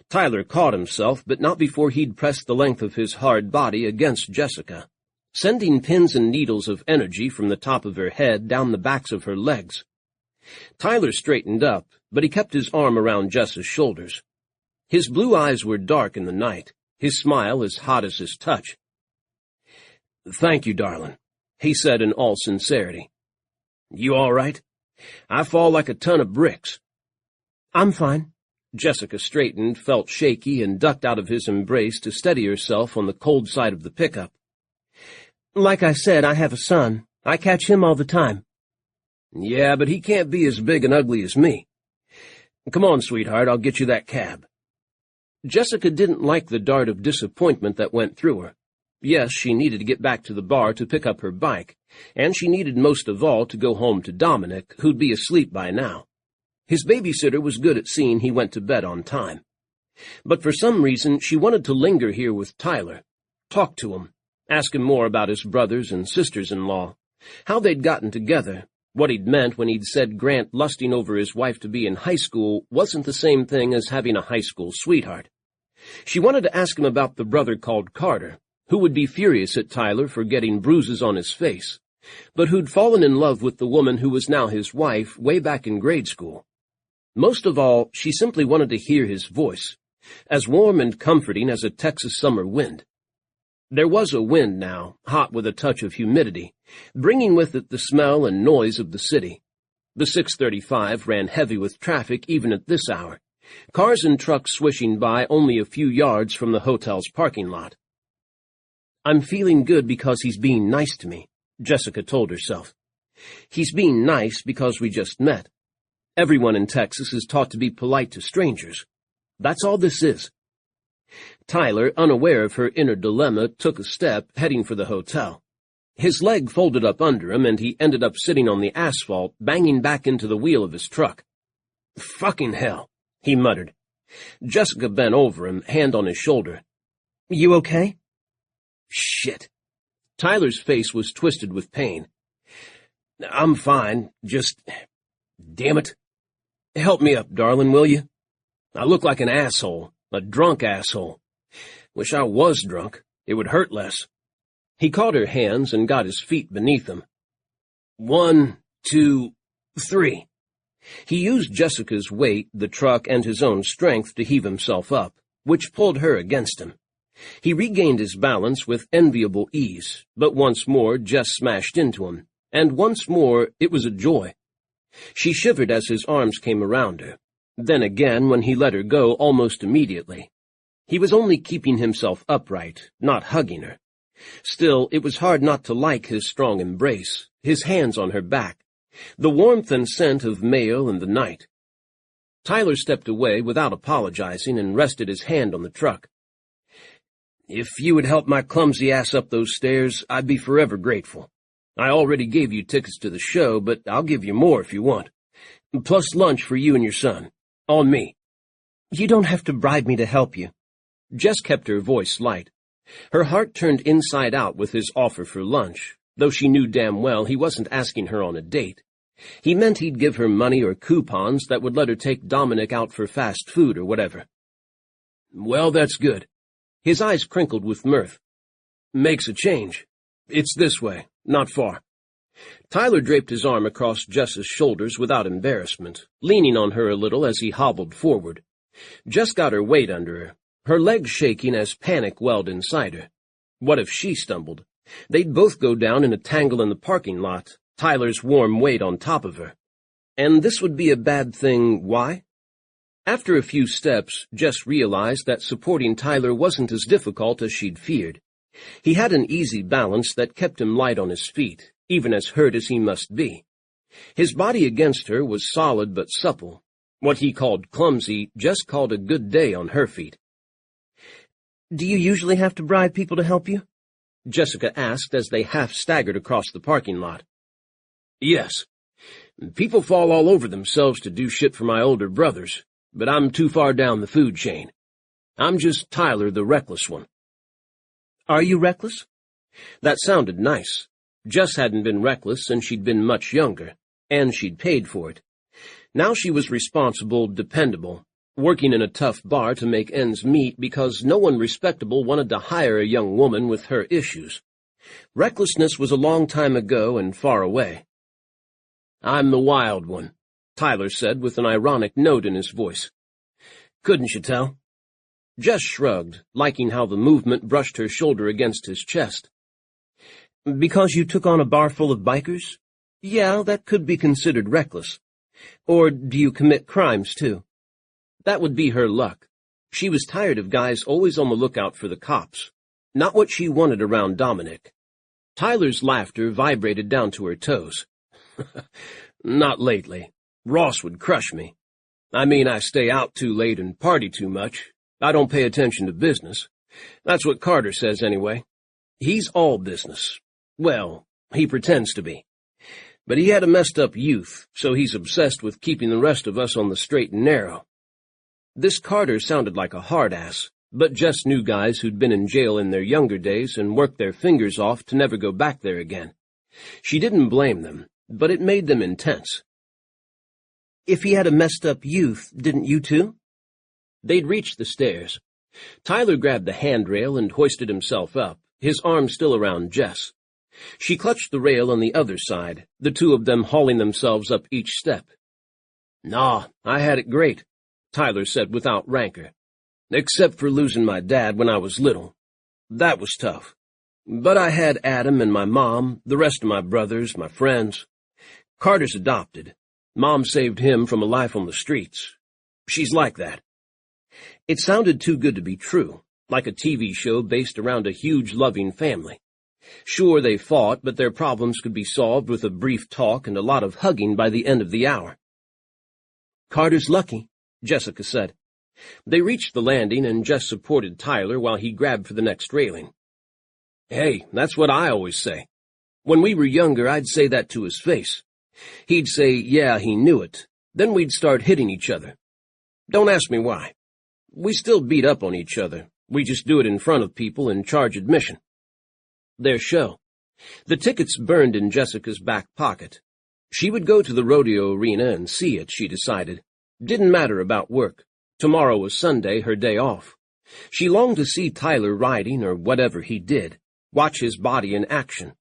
Tyler caught himself, but not before he'd pressed the length of his hard body against Jessica, sending pins and needles of energy from the top of her head down the backs of her legs. Tyler straightened up, but he kept his arm around Jess's shoulders. His blue eyes were dark in the night, his smile as hot as his touch. "Thank you, darling," he said in all sincerity. "You all right? I fall like a ton of bricks." "I'm fine." Jessica straightened, felt shaky, and ducked out of his embrace to steady herself on the cold side of the pickup. "Like I said, I have a son. I catch him all the time." "Yeah, but he can't be as big and ugly as me. Come on, sweetheart, I'll get you that cab." Jessica didn't like the dart of disappointment that went through her. Yes, she needed to get back to the bar to pick up her bike, and she needed most of all to go home to Dominic, who'd be asleep by now. His babysitter was good at seeing he went to bed on time. But for some reason, she wanted to linger here with Tyler, talk to him, ask him more about his brothers and sisters-in-law, how they'd gotten together, what he'd meant when he'd said Grant lusting over his wife to be in high school wasn't the same thing as having a high school sweetheart. She wanted to ask him about the brother called Carter, who would be furious at Tyler for getting bruises on his face, but who'd fallen in love with the woman who was now his wife way back in grade school. Most of all, she simply wanted to hear his voice, as warm and comforting as a Texas summer wind. There was a wind now, hot with a touch of humidity, bringing with it the smell and noise of the city. The 635 ran heavy with traffic even at this hour, cars and trucks swishing by only a few yards from the hotel's parking lot. "I'm feeling good because he's being nice to me," Jessica told herself. "He's being nice because we just met. Everyone in Texas is taught to be polite to strangers. That's all this is." Tyler, unaware of her inner dilemma, took a step, heading for the hotel. His leg folded up under him, and he ended up sitting on the asphalt, banging back into the wheel of his truck. "Fucking hell," he muttered. Jessica bent over him, hand on his shoulder. "You okay?" "Shit." Tyler's face was twisted with pain. "I'm fine, just... damn it. Help me up, darling, will you? I look like an asshole, a drunk asshole. Wish I was drunk. It would hurt less." He caught her hands and got his feet beneath him. 1, 2, 3. He used Jessica's weight, the truck, and his own strength to heave himself up, which pulled her against him. He regained his balance with enviable ease, but once more Jess smashed into him, and once more it was a joy. She shivered as his arms came around her, then again when he let her go almost immediately. He was only keeping himself upright, not hugging her. Still, it was hard not to like his strong embrace, his hands on her back, the warmth and scent of mail and the night. Tyler stepped away without apologizing and rested his hand on the truck. "If you would help my clumsy ass up those stairs, I'd be forever grateful. I already gave you tickets to the show, but I'll give you more if you want. Plus lunch for you and your son. On me." "You don't have to bribe me to help you." Jess kept her voice light. Her heart turned inside out with his offer for lunch, though she knew damn well he wasn't asking her on a date. He meant he'd give her money or coupons that would let her take Dominic out for fast food or whatever. "Well, that's good." His eyes crinkled with mirth. "Makes a change. It's this way, not far." Tyler draped his arm across Jess's shoulders without embarrassment, leaning on her a little as he hobbled forward. Jess got her weight under her legs shaking as panic welled inside her. What if she stumbled? They'd both go down in a tangle in the parking lot, Tyler's warm weight on top of her. And this would be a bad thing. Why? After a few steps, Jess realized that supporting Tyler wasn't as difficult as she'd feared. He had an easy balance that kept him light on his feet, even as hurt as he must be. His body against her was solid but supple. What he called clumsy, Jess called a good day on her feet. "Do you usually have to bribe people to help you?" Jessica asked as they half-staggered across the parking lot. "Yes. People fall all over themselves to do shit for my older brothers, but I'm too far down the food chain. I'm just Tyler, the reckless one." "Are you reckless?" That sounded nice. Jess hadn't been reckless since she'd been much younger, and she'd paid for it. Now she was responsible, dependable, working in a tough bar to make ends meet because no one respectable wanted to hire a young woman with her issues. Recklessness was a long time ago and far away. "I'm the wild one," Tyler said with an ironic note in his voice. "Couldn't you tell?" Jess shrugged, liking how the movement brushed her shoulder against his chest. "Because you took on a bar full of bikers? Yeah, that could be considered reckless. Or do you commit crimes, too?" That would be her luck. She was tired of guys always on the lookout for the cops. Not what she wanted around Dominic. Tyler's laughter vibrated down to her toes. "Not lately. Ross would crush me. I mean, I stay out too late and party too much. I don't pay attention to business. That's what Carter says anyway. He's all business. Well, he pretends to be. But he had a messed-up youth, so he's obsessed with keeping the rest of us on the straight and narrow." This Carter sounded like a hard-ass, but Jess knew guys who'd been in jail in their younger days and worked their fingers off to never go back there again. She didn't blame them, but it made them intense. "If he had a messed-up youth, didn't you too?" They'd reached the stairs. Tyler grabbed the handrail and hoisted himself up, his arm still around Jess. She clutched the rail on the other side, the two of them hauling themselves up each step. "Nah, I had it great," Tyler said without rancor. "Except for losing my dad when I was little. That was tough. But I had Adam and my mom, the rest of my brothers, my friends. Carter's adopted. Mom saved him from a life on the streets. She's like that." It sounded too good to be true, like a TV show based around a huge loving family. Sure, they fought, but their problems could be solved with a brief talk and a lot of hugging by the end of the hour. "Carter's lucky," Jessica said. They reached the landing, and Jess supported Tyler while he grabbed for the next railing. "Hey, that's what I always say. When we were younger, I'd say that to his face. He'd say, yeah, he knew it. Then we'd start hitting each other. Don't ask me why. We still beat up on each other. We just do it in front of people and charge admission." Their show. The tickets burned in Jessica's back pocket. She would go to the rodeo arena and see it, she decided. Didn't matter about work. Tomorrow was Sunday, her day off. She longed to see Tyler riding, or whatever he did, watch his body in action.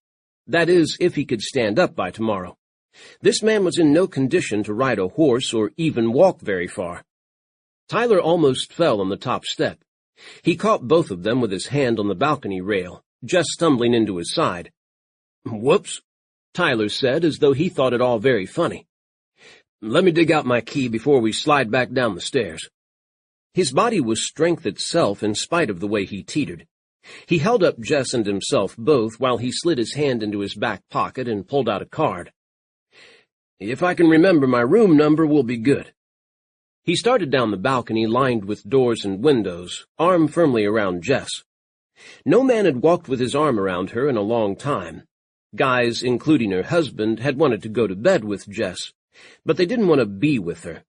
That is, if he could stand up by tomorrow. This man was in no condition to ride a horse or even walk very far. Tyler almost fell on the top step. He caught both of them with his hand on the balcony rail, just stumbling into his side. "Whoops," Tyler said, as though he thought it all very funny. "Let me dig out my key before we slide back down the stairs." His body was strength itself in spite of the way he teetered. He held up Jess and himself both while he slid his hand into his back pocket and pulled out a card. "If I can remember my room number, we'll be good." He started down the balcony lined with doors and windows, arm firmly around Jess. No man had walked with his arm around her in a long time. Guys, including her husband, had wanted to go to bed with Jess, but they didn't want to be with her.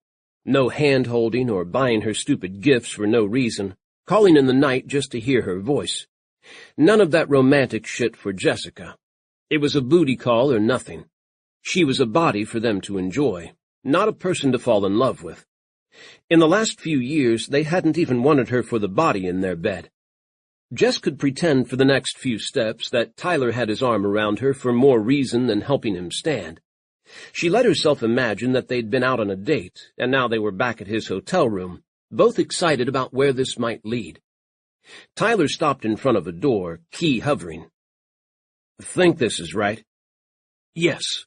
No hand-holding or buying her stupid gifts for no reason, calling in the night just to hear her voice. None of that romantic shit for Jessica. It was a booty call or nothing. She was a body for them to enjoy, not a person to fall in love with. In the last few years, they hadn't even wanted her for the body in their bed. Jess could pretend for the next few steps that Tyler had his arm around her for more reason than helping him stand. She let herself imagine that they'd been out on a date, and now they were back at his hotel room, both excited about where this might lead. Tyler stopped in front of a door, key hovering. "Think this is right?" "Yes."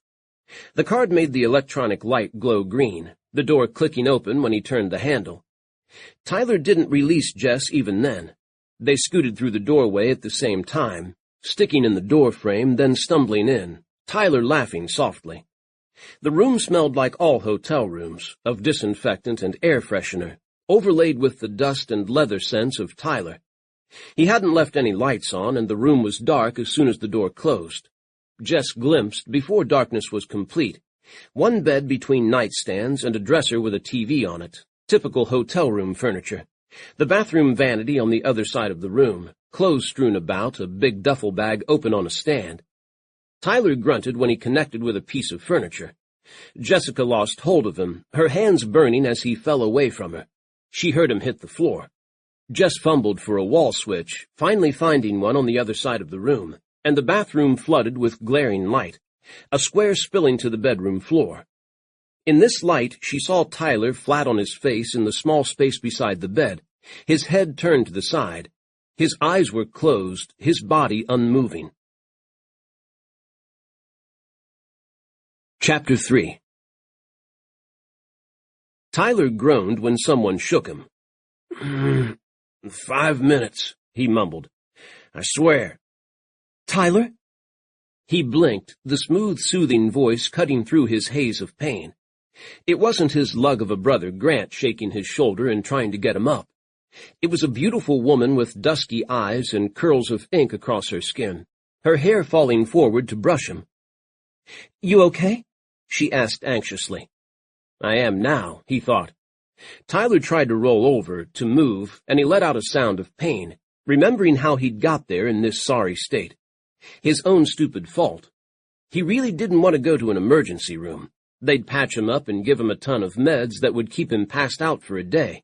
The card made the electronic light glow green, the door clicking open when he turned the handle. Tyler didn't release Jess even then. They scooted through the doorway at the same time, sticking in the door frame, then stumbling in, Tyler laughing softly. The room smelled like all hotel rooms, of disinfectant and air freshener, overlaid with the dust and leather scents of Tyler. He hadn't left any lights on, and the room was dark as soon as the door closed. Jess glimpsed, before darkness was complete, one bed between nightstands and a dresser with a TV on it, typical hotel room furniture. The bathroom vanity on the other side of the room, clothes strewn about, a big duffel bag open on a stand. Tyler grunted when he connected with a piece of furniture. Jessica lost hold of him, her hands burning as he fell away from her. She heard him hit the floor. Jess fumbled for a wall switch, finally finding one on the other side of the room, and the bathroom flooded with glaring light, a square spilling to the bedroom floor. In this light, she saw Tyler flat on his face in the small space beside the bed, his head turned to the side. His eyes were closed, his body unmoving. Chapter 3. Tyler groaned when someone shook him. 5 minutes, he mumbled. "I swear." "Tyler?" He blinked, the smooth, soothing voice cutting through his haze of pain. It wasn't his lug of a brother, Grant, shaking his shoulder and trying to get him up. It was a beautiful woman with dusky eyes and curls of ink across her skin, her hair falling forward to brush him. "You okay?" she asked anxiously. "I am now," he thought. Tyler tried to roll over, to move, and he let out a sound of pain, remembering how he'd got there in this sorry state. His own stupid fault. He really didn't want to go to an emergency room. They'd patch him up and give him a ton of meds that would keep him passed out for a day.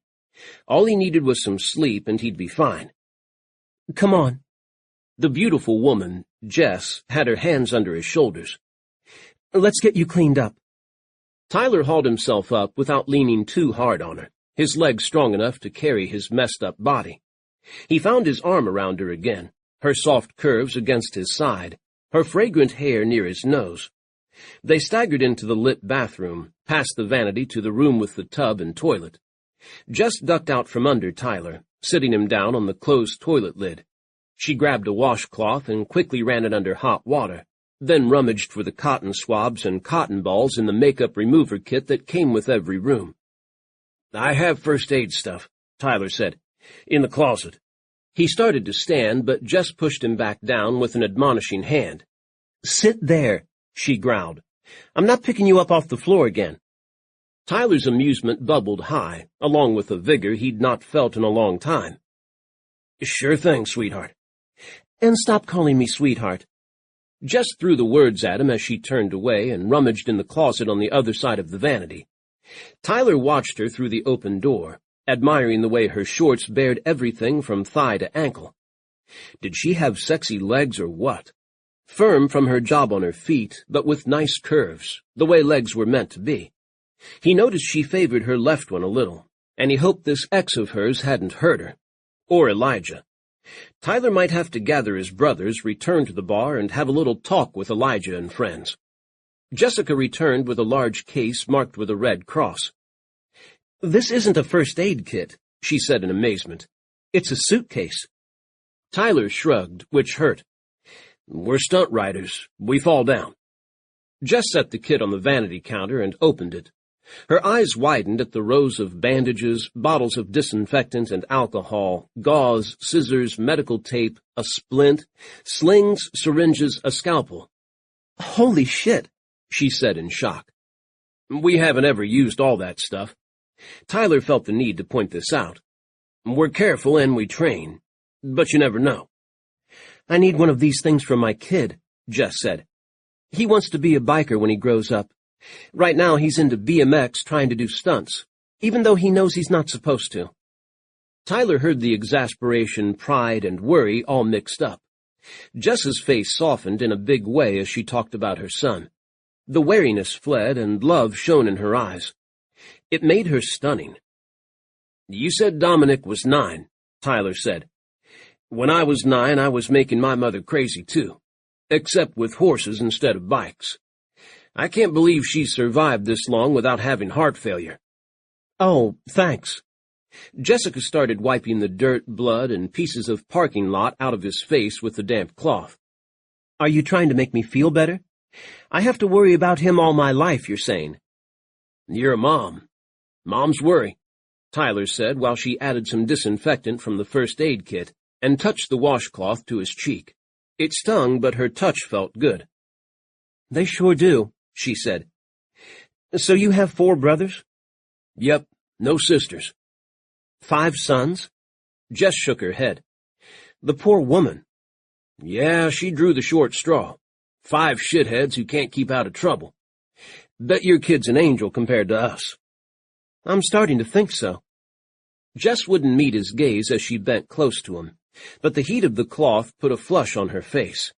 All he needed was some sleep, and he'd be fine. "Come on." The beautiful woman, Jess, had her hands under his shoulders. "Let's get you cleaned up." Tyler hauled himself up without leaning too hard on her, his legs strong enough to carry his messed-up body. He found his arm around her again, her soft curves against his side, her fragrant hair near his nose. They staggered into the lit bathroom, past the vanity to the room with the tub and toilet. Jess ducked out from under Tyler, sitting him down on the closed toilet lid. She grabbed a washcloth and quickly ran it under hot water, then rummaged for the cotton swabs and cotton balls in the makeup remover kit that came with every room. "I have first aid stuff," Tyler said, "in the closet." He started to stand, but Jess pushed him back down with an admonishing hand. "Sit there," she growled. "I'm not picking you up off the floor again." Tyler's amusement bubbled high, along with a vigor he'd not felt in a long time. "Sure thing, sweetheart." "And stop calling me sweetheart." Jess threw the words at him as she turned away and rummaged in the closet on the other side of the vanity. Tyler watched her through the open door, admiring the way her shorts bared everything from thigh to ankle. Did she have sexy legs or what? Firm from her job on her feet, but with nice curves, the way legs were meant to be. He noticed she favored her left one a little, and he hoped this ex of hers hadn't hurt her. Or Elijah. Tyler might have to gather his brothers, return to the bar, and have a little talk with Elijah and friends. Jessica returned with a large case marked with a red cross. "This isn't a first aid kit," she said in amazement. "It's a suitcase." Tyler shrugged, which hurt. "We're stunt riders. We fall down." Jess set the kit on the vanity counter and opened it. Her eyes widened at the rows of bandages, bottles of disinfectant and alcohol, gauze, scissors, medical tape, a splint, slings, syringes, a scalpel. "Holy shit," she said in shock. "We haven't ever used all that stuff." Tyler felt the need to point this out. "We're careful and we train, but you never know." "I need one of these things for my kid," Jess said. "He wants to be a biker when he grows up. Right now he's into BMX trying to do stunts, even though he knows he's not supposed to." Tyler heard the exasperation, pride, and worry all mixed up. Jess's face softened in a big way as she talked about her son. The wariness fled, and love shone in her eyes. It made her stunning. "You said Dominic was 9, Tyler said. "When I was 9, I was making my mother crazy, too, except with horses instead of bikes. I can't believe she's survived this long without having heart failure." "Oh, thanks." Jessica started wiping the dirt, blood, and pieces of parking lot out of his face with the damp cloth. "Are you trying to make me feel better? I have to worry about him all my life, you're saying." "You're a mom. Moms worry," Tyler said while she added some disinfectant from the first aid kit and touched the washcloth to his cheek. It stung, but her touch felt good. "They sure do," she said. "So you have 4 brothers?" "Yep, no sisters." 5 sons? Jess shook her head. "The poor woman." "Yeah, she drew the short straw. 5 shitheads who can't keep out of trouble. Bet your kid's an angel compared to us." "I'm starting to think so." Jess wouldn't meet his gaze as she bent close to him, but the heat of the cloth put a flush on her face.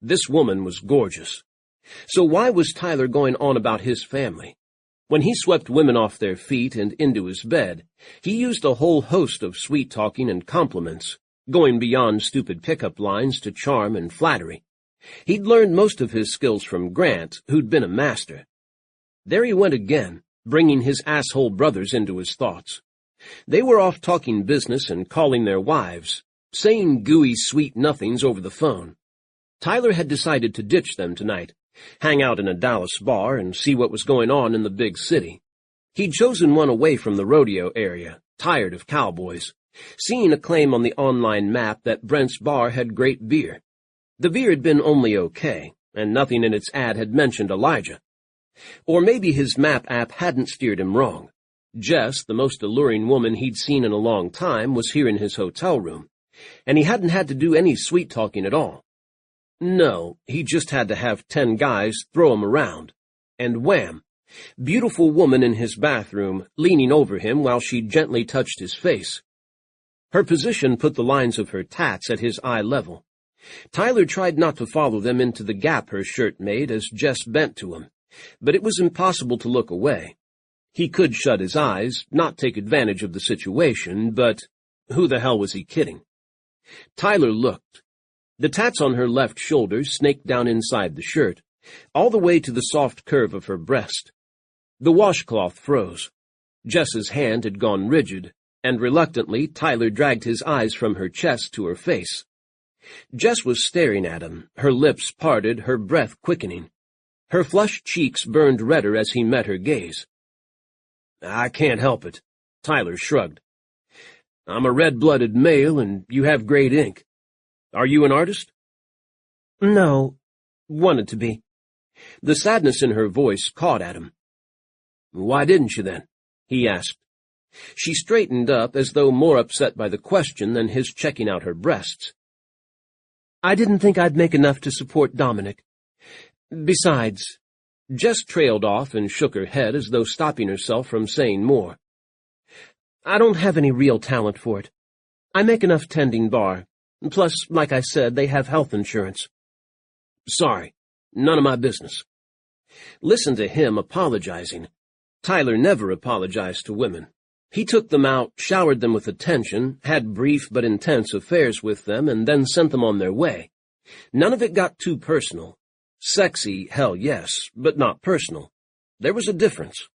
This woman was gorgeous. So why was Tyler going on about his family? When he swept women off their feet and into his bed, he used a whole host of sweet-talking and compliments, going beyond stupid pickup lines to charm and flattery. He'd learned most of his skills from Grant, who'd been a master. There he went again, bringing his asshole brothers into his thoughts. They were off talking business and calling their wives, saying gooey sweet nothings over the phone. Tyler had decided to ditch them tonight, hang out in a Dallas bar and see what was going on in the big city. He'd chosen one away from the rodeo area, tired of cowboys, seeing a claim on the online map that Brent's bar had great beer. The beer had been only okay, and nothing in its ad had mentioned Elijah. Or maybe his map app hadn't steered him wrong. Jess, the most alluring woman he'd seen in a long time, was here in his hotel room, and he hadn't had to do any sweet-talking at all. No, he just had to have 10 guys throw him around. And wham! Beautiful woman in his bathroom, leaning over him while she gently touched his face. Her position put the lines of her tats at his eye level. Tyler tried not to follow them into the gap her shirt made as Jess bent to him, but it was impossible to look away. He could shut his eyes, not take advantage of the situation, but who the hell was he kidding? Tyler looked. The tats on her left shoulder snaked down inside the shirt, all the way to the soft curve of her breast. The washcloth froze. Jess's hand had gone rigid, and reluctantly Tyler dragged his eyes from her chest to her face. Jess was staring at him, her lips parted, her breath quickening. Her flushed cheeks burned redder as he met her gaze. "I can't help it," Tyler shrugged. "I'm a red-blooded male, and you have great ink. Are you an artist?" "No, wanted to be." The sadness in her voice caught at him. "Why didn't you then?" he asked. She straightened up as though more upset by the question than his checking out her breasts. "I didn't think I'd make enough to support Dominic. Besides," Jess trailed off and shook her head as though stopping herself from saying more. "I don't have any real talent for it. I make enough tending bar. Plus, like I said, they have health insurance." "Sorry, none of my business." Listen to him apologizing. Tyler never apologized to women. He took them out, showered them with attention, had brief but intense affairs with them, and then sent them on their way. None of it got too personal. Sexy, hell yes, but not personal. There was a difference.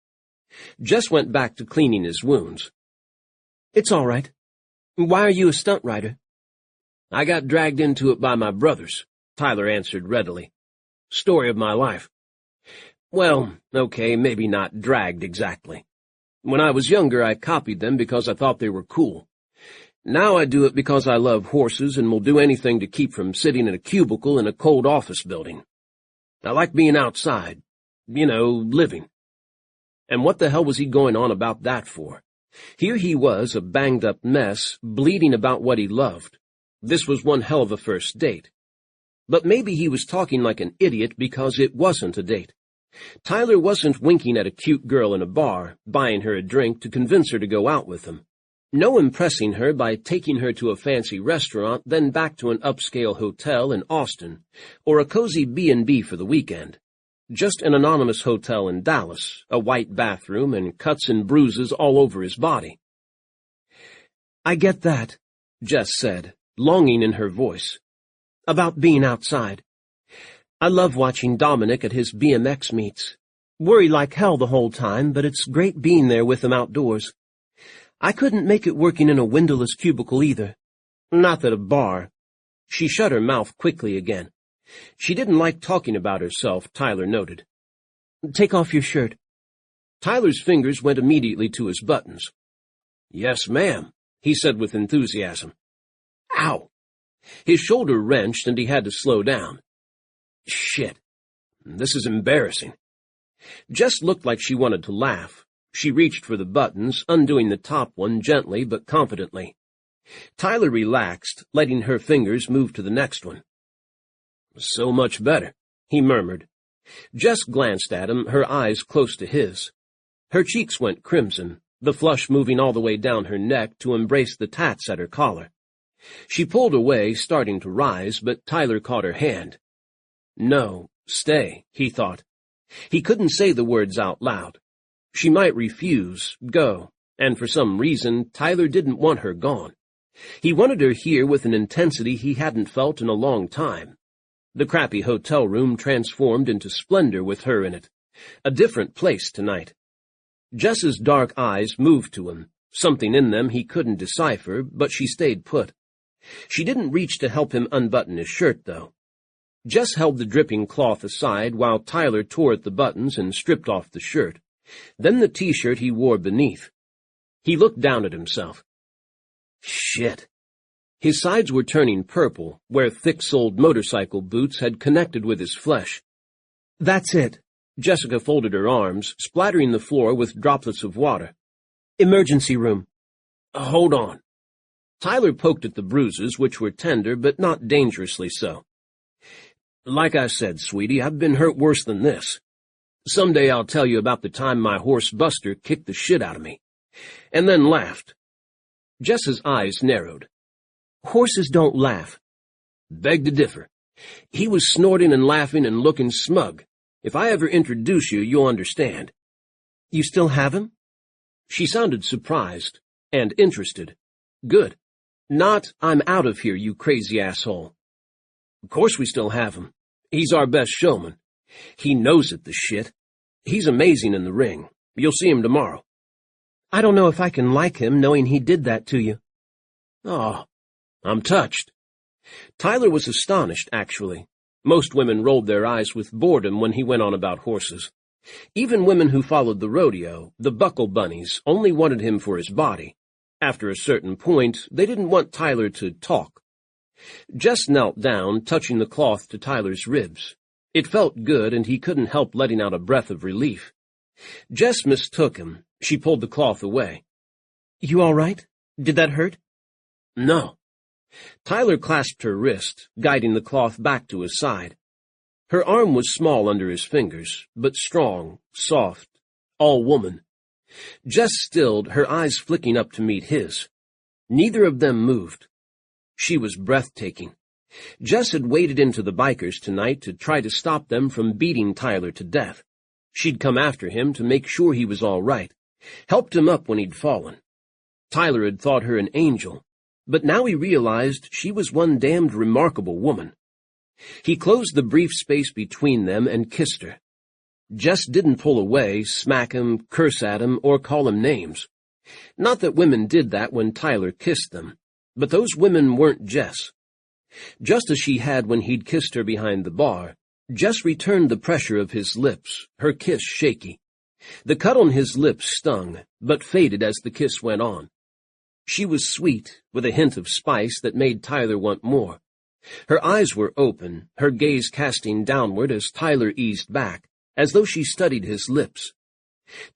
Jess went back to cleaning his wounds. "It's all right. Why are you a stunt rider?" "I got dragged into it by my brothers," Tyler answered readily. "Story of my life. Well, okay, maybe not dragged exactly. When I was younger, I copied them because I thought they were cool. Now I do it because I love horses and will do anything to keep from sitting in a cubicle in a cold office building. I like being outside, living." And what the hell was he going on about that for? Here he was, a banged-up mess, bleeding about what he loved. This was one hell of a first date. But maybe he was talking like an idiot because it wasn't a date. Tyler wasn't winking at a cute girl in a bar, buying her a drink to convince her to go out with him. No impressing her by taking her to a fancy restaurant, then back to an upscale hotel in Austin, or a cozy B&B for the weekend. Just an anonymous hotel in Dallas, a white bathroom, and cuts and bruises all over his body. "I get that," Jess said, longing in her voice. "About being outside. I love watching Dominic at his BMX meets. Worry like hell the whole time, but it's great being there with him outdoors. I couldn't make it working in a windowless cubicle either. Not that a bar." She shut her mouth quickly again. She didn't like talking about herself, Tyler noted. "Take off your shirt." Tyler's fingers went immediately to his buttons. "Yes, ma'am," he said with enthusiasm. Ow! His shoulder wrenched and he had to slow down. Shit. This is embarrassing. Jess looked like she wanted to laugh. She reached for the buttons, undoing the top one gently but confidently. Tyler relaxed, letting her fingers move to the next one. "So much better," he murmured. Jess glanced at him, her eyes close to his. Her cheeks went crimson, the flush moving all the way down her neck to embrace the tats at her collar. She pulled away, starting to rise, but Tyler caught her hand. No, stay, he thought. He couldn't say the words out loud. She might refuse, go, and for some reason, Tyler didn't want her gone. He wanted her here with an intensity he hadn't felt in a long time. The crappy hotel room transformed into splendor with her in it. A different place tonight. Jess's dark eyes moved to him, something in them he couldn't decipher, but she stayed put. She didn't reach to help him unbutton his shirt, though. Jess held the dripping cloth aside while Tyler tore at the buttons and stripped off the shirt, then the t-shirt he wore beneath. He looked down at himself. Shit. His sides were turning purple, where thick-soled motorcycle boots had connected with his flesh. "That's it." Jessica folded her arms, splattering the floor with droplets of water. "Emergency room." "Hold on." Tyler poked at the bruises, which were tender but not dangerously so. "Like I said, sweetie, I've been hurt worse than this. Someday I'll tell you about the time my horse Buster kicked the shit out of me." And then laughed. Jess's eyes narrowed. "Horses don't laugh." "Beg to differ. He was snorting and laughing and looking smug. If I ever introduce you, you'll understand." "You still have him?" She sounded surprised and interested. "Good. Not, 'I'm out of here, you crazy asshole.' Of course we still have him. He's our best showman. He knows it, the shit. He's amazing in the ring. You'll see him tomorrow." "I don't know if I can like him knowing he did that to you." "Oh, I'm touched." Tyler was astonished, actually. Most women rolled their eyes with boredom when he went on about horses. Even women who followed the rodeo, the buckle bunnies, only wanted him for his body. After a certain point, they didn't want Tyler to talk. Jess knelt down, touching the cloth to Tyler's ribs. It felt good, and he couldn't help letting out a breath of relief. Jess mistook him. She pulled the cloth away. "You all right? Did that hurt?" "No." Tyler clasped her wrist, guiding the cloth back to his side. Her arm was small under his fingers, but strong, soft, all woman. Jess stilled, her eyes flicking up to meet his. Neither of them moved. She was breathtaking. Jess had waded into the bikers tonight to try to stop them from beating Tyler to death. She'd come after him to make sure he was all right, helped him up when he'd fallen. Tyler had thought her an angel, but now he realized she was one damned remarkable woman. He closed the brief space between them and kissed her. Jess didn't pull away, smack him, curse at him, or call him names. Not that women did that when Tyler kissed them, but those women weren't Jess. Just as she had when he'd kissed her behind the bar, Jess returned the pressure of his lips, her kiss shaky. The cut on his lips stung, but faded as the kiss went on. She was sweet, with a hint of spice that made Tyler want more. Her eyes were open, her gaze casting downward as Tyler eased back, as though she studied his lips.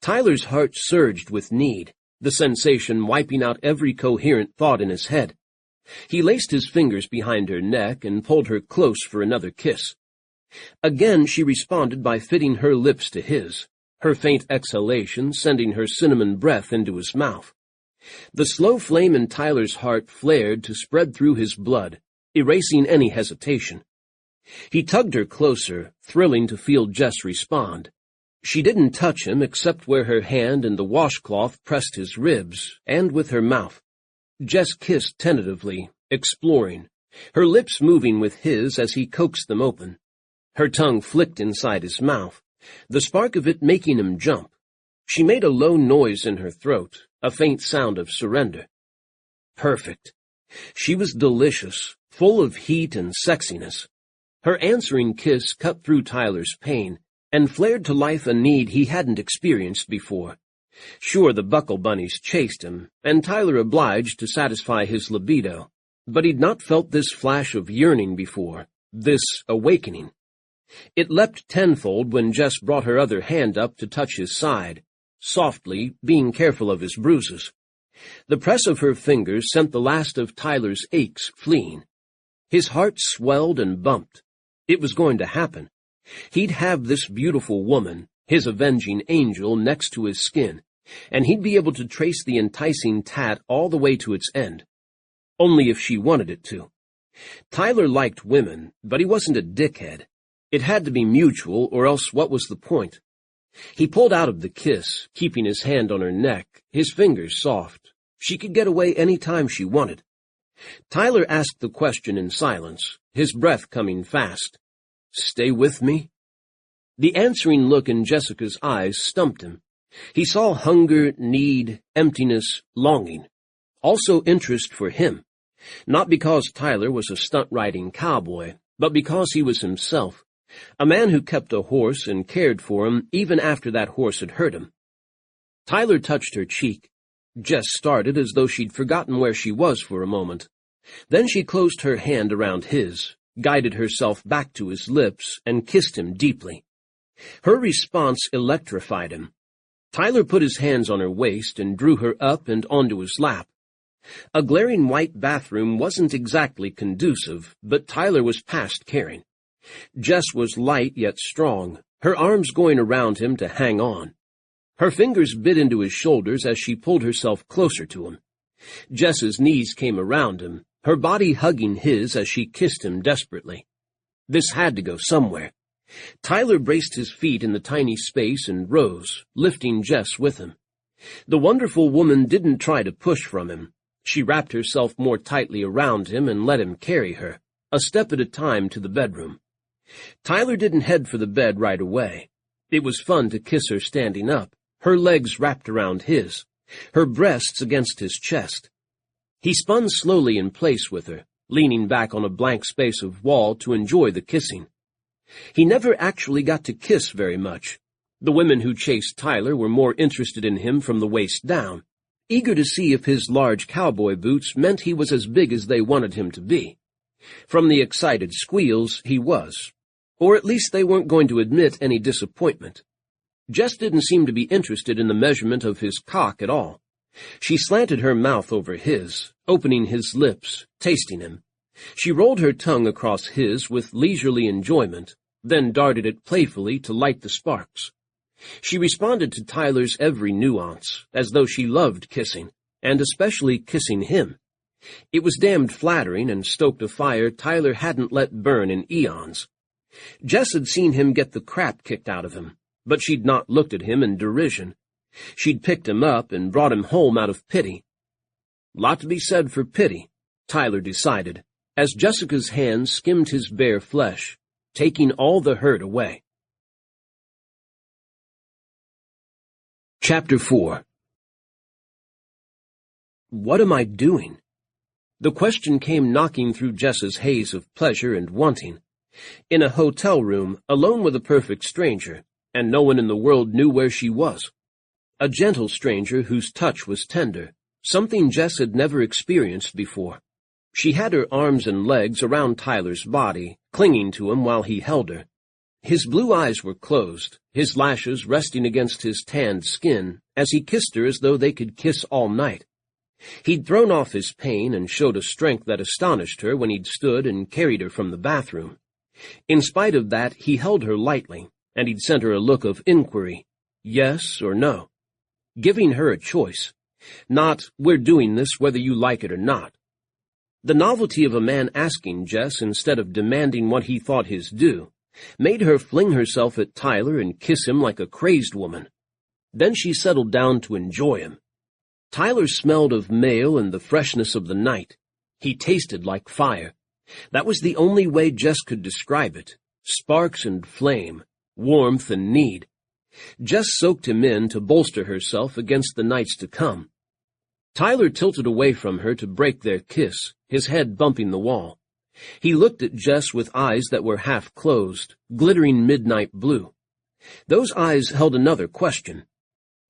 Tyler's heart surged with need, the sensation wiping out every coherent thought in his head. He laced his fingers behind her neck and pulled her close for another kiss. Again she responded by fitting her lips to his, her faint exhalation sending her cinnamon breath into his mouth. The slow flame in Tyler's heart flared to spread through his blood, erasing any hesitation. He tugged her closer, thrilling to feel Jess respond. She didn't touch him except where her hand and the washcloth pressed his ribs, and with her mouth. Jess kissed tentatively, exploring, her lips moving with his as he coaxed them open. Her tongue flicked inside his mouth, the spark of it making him jump. She made a low noise in her throat, a faint sound of surrender. Perfect. She was delicious, full of heat and sexiness. Her answering kiss cut through Tyler's pain and flared to life a need he hadn't experienced before. Sure, the Buckle Bunnies chased him, and Tyler obliged to satisfy his libido, but he'd not felt this flash of yearning before, this awakening. It leapt tenfold when Jess brought her other hand up to touch his side, softly, being careful of his bruises. The press of her fingers sent the last of Tyler's aches fleeing. His heart swelled and bumped. It was going to happen. He'd have this beautiful woman, his avenging angel, next to his skin, and he'd be able to trace the enticing tat all the way to its end. Only if she wanted it to. Tyler liked women, but he wasn't a dickhead. It had to be mutual, or else what was the point? He pulled out of the kiss, keeping his hand on her neck, his fingers soft. She could get away any time she wanted. Tyler asked the question in silence, his breath coming fast. "Stay with me?" The answering look in Jessica's eyes stumped him. He saw hunger, need, emptiness, longing. Also interest for him. Not because Tyler was a stunt-riding cowboy, but because he was himself. A man who kept a horse and cared for him even after that horse had hurt him. Tyler touched her cheek. Jess started as though she'd forgotten where she was for a moment. Then she closed her hand around his, guided herself back to his lips, and kissed him deeply. Her response electrified him. Tyler put his hands on her waist and drew her up and onto his lap. A glaring white bathroom wasn't exactly conducive, but Tyler was past caring. Jess was light yet strong, her arms going around him to hang on. Her fingers bit into his shoulders as she pulled herself closer to him. Jess's knees came around him, her body hugging his as she kissed him desperately. This had to go somewhere. Tyler braced his feet in the tiny space and rose, lifting Jess with him. The wonderful woman didn't try to push from him. She wrapped herself more tightly around him and let him carry her, a step at a time, to the bedroom. Tyler didn't head for the bed right away. It was fun to kiss her standing up, her legs wrapped around his, her breasts against his chest. He spun slowly in place with her, leaning back on a blank space of wall to enjoy the kissing. He never actually got to kiss very much. The women who chased Tyler were more interested in him from the waist down, eager to see if his large cowboy boots meant he was as big as they wanted him to be. From the excited squeals, he was. Or at least they weren't going to admit any disappointment. Jess didn't seem to be interested in the measurement of his cock at all. She slanted her mouth over his, opening his lips, tasting him. She rolled her tongue across his with leisurely enjoyment, then darted it playfully to light the sparks. She responded to Tyler's every nuance, as though she loved kissing, and especially kissing him. It was damned flattering and stoked a fire Tyler hadn't let burn in eons. Jess had seen him get the crap kicked out of him, but she'd not looked at him in derision. She'd picked him up and brought him home out of pity. Lot to be said for pity, Tyler decided, as Jessica's hands skimmed his bare flesh, taking all the hurt away. Chapter 4. What am I doing? The question came knocking through Jess's haze of pleasure and wanting. In a hotel room, alone with a perfect stranger, and no one in the world knew where she was. A gentle stranger whose touch was tender, something Jess had never experienced before. She had her arms and legs around Tyler's body, clinging to him while he held her. His blue eyes were closed, his lashes resting against his tanned skin, as he kissed her as though they could kiss all night. He'd thrown off his pain and showed a strength that astonished her when he'd stood and carried her from the bathroom. In spite of that, he held her lightly, and he'd sent her a look of inquiry, yes or no, giving her a choice. Not, we're doing this whether you like it or not. The novelty of a man asking Jess instead of demanding what he thought his due made her fling herself at Tyler and kiss him like a crazed woman. Then she settled down to enjoy him. Tyler smelled of mail and the freshness of the night. He tasted like fire. That was the only way Jess could describe it. Sparks and flame, warmth and need. Jess soaked him in to bolster herself against the nights to come. Tyler tilted away from her to break their kiss, his head bumping the wall. He looked at Jess with eyes that were half closed, glittering midnight blue. Those eyes held another question.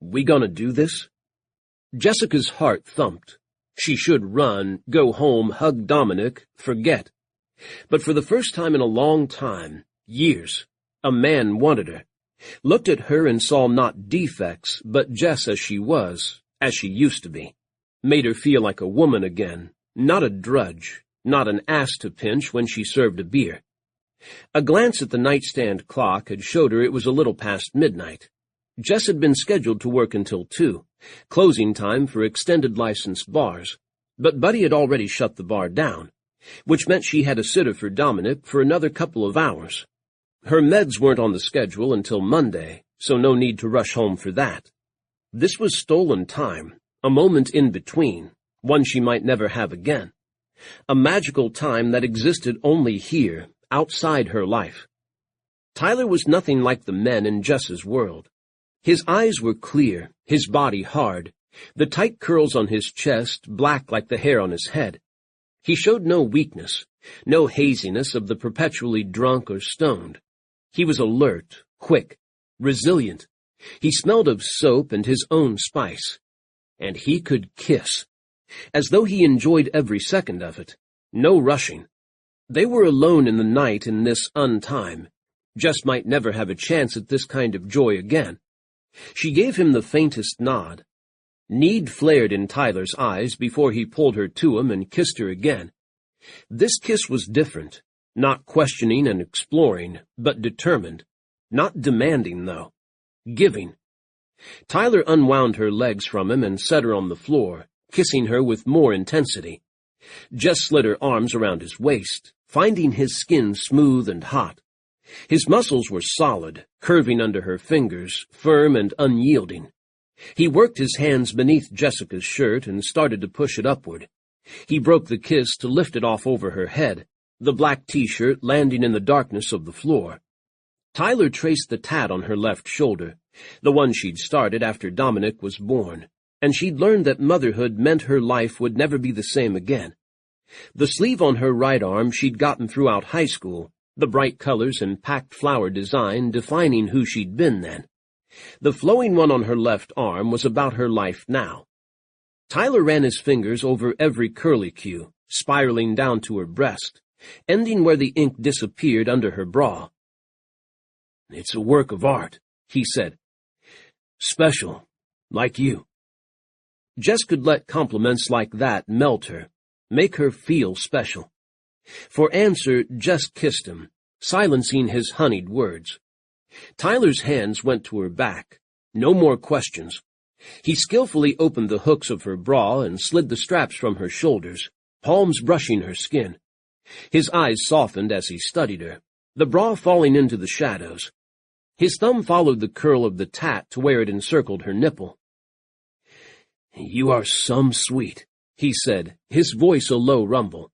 We gonna do this? Jessica's heart thumped. She should run, go home, hug Dominic, forget. But for the first time in a long time, years, a man wanted her, looked at her and saw not defects, but Jess as she was, as she used to be. Made her feel like a woman again, not a drudge, not an ass to pinch when she served a beer. A glance at the nightstand clock had showed her it was a little past midnight. Jess had been scheduled to work until 2, closing time for extended licensed bars, but Buddy had already shut the bar down, which meant she had a sitter for Dominic for another couple of hours. Her meds weren't on the schedule until Monday, so no need to rush home for that. This was stolen time, a moment in between, one she might never have again. A magical time that existed only here, outside her life. Tyler was nothing like the men in Jess's world. His eyes were clear, his body hard, the tight curls on his chest black like the hair on his head. He showed no weakness, no haziness of the perpetually drunk or stoned. He was alert, quick, resilient. He smelled of soap and his own spice. And he could kiss, as though he enjoyed every second of it. No rushing. They were alone in the night in this untime. Jess might never have a chance at this kind of joy again. She gave him the faintest nod. Need flared in Tyler's eyes before he pulled her to him and kissed her again. This kiss was different, not questioning and exploring, but determined. Not demanding, though. Giving. Tyler unwound her legs from him and set her on the floor, kissing her with more intensity. Jess slid her arms around his waist, finding his skin smooth and hot. His muscles were solid, curving under her fingers, firm and unyielding. He worked his hands beneath Jessica's shirt and started to push it upward. He broke the kiss to lift it off over her head, the black t-shirt landing in the darkness of the floor. Tyler traced the tat on her left shoulder, the one she'd started after Dominic was born, and she'd learned that motherhood meant her life would never be the same again. The sleeve on her right arm she'd gotten throughout high school, the bright colors and packed flower design defining who she'd been then. The flowing one on her left arm was about her life now. Tyler ran his fingers over every curlicue, spiraling down to her breast, ending where the ink disappeared under her bra. "It's a work of art," he said. "Special, like you." Jess could let compliments like that melt her, make her feel special. For answer, Jess kissed him, silencing his honeyed words. Tyler's hands went to her back. No more questions. He skillfully opened the hooks of her bra and slid the straps from her shoulders, palms brushing her skin. His eyes softened as he studied her, the bra falling into the shadows. His thumb followed the curl of the tat to where it encircled her nipple. "You are some sweet," he said, his voice a low rumble.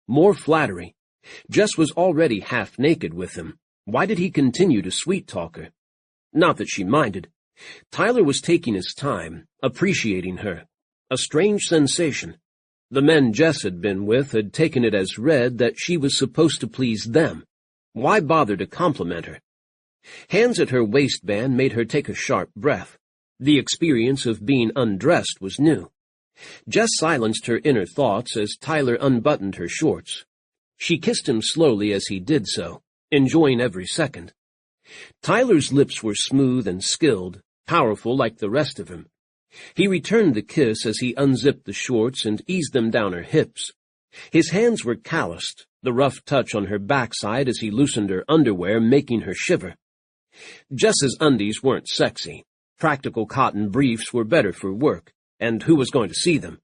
More flattery. Jess was already half naked with him. Why did he continue to sweet-talk her? Not that she minded. Tyler was taking his time, appreciating her. A strange sensation. The men Jess had been with had taken it as read that she was supposed to please them. Why bother to compliment her? Hands at her waistband made her take a sharp breath. The experience of being undressed was new. Jess silenced her inner thoughts as Tyler unbuttoned her shorts. She kissed him slowly as he did so, enjoying every second. Tyler's lips were smooth and skilled, powerful like the rest of him. He returned the kiss as he unzipped the shorts and eased them down her hips. His hands were calloused, the rough touch on her backside as he loosened her underwear making her shiver. Jess's undies weren't sexy. Practical cotton briefs were better for work, and who was going to see them?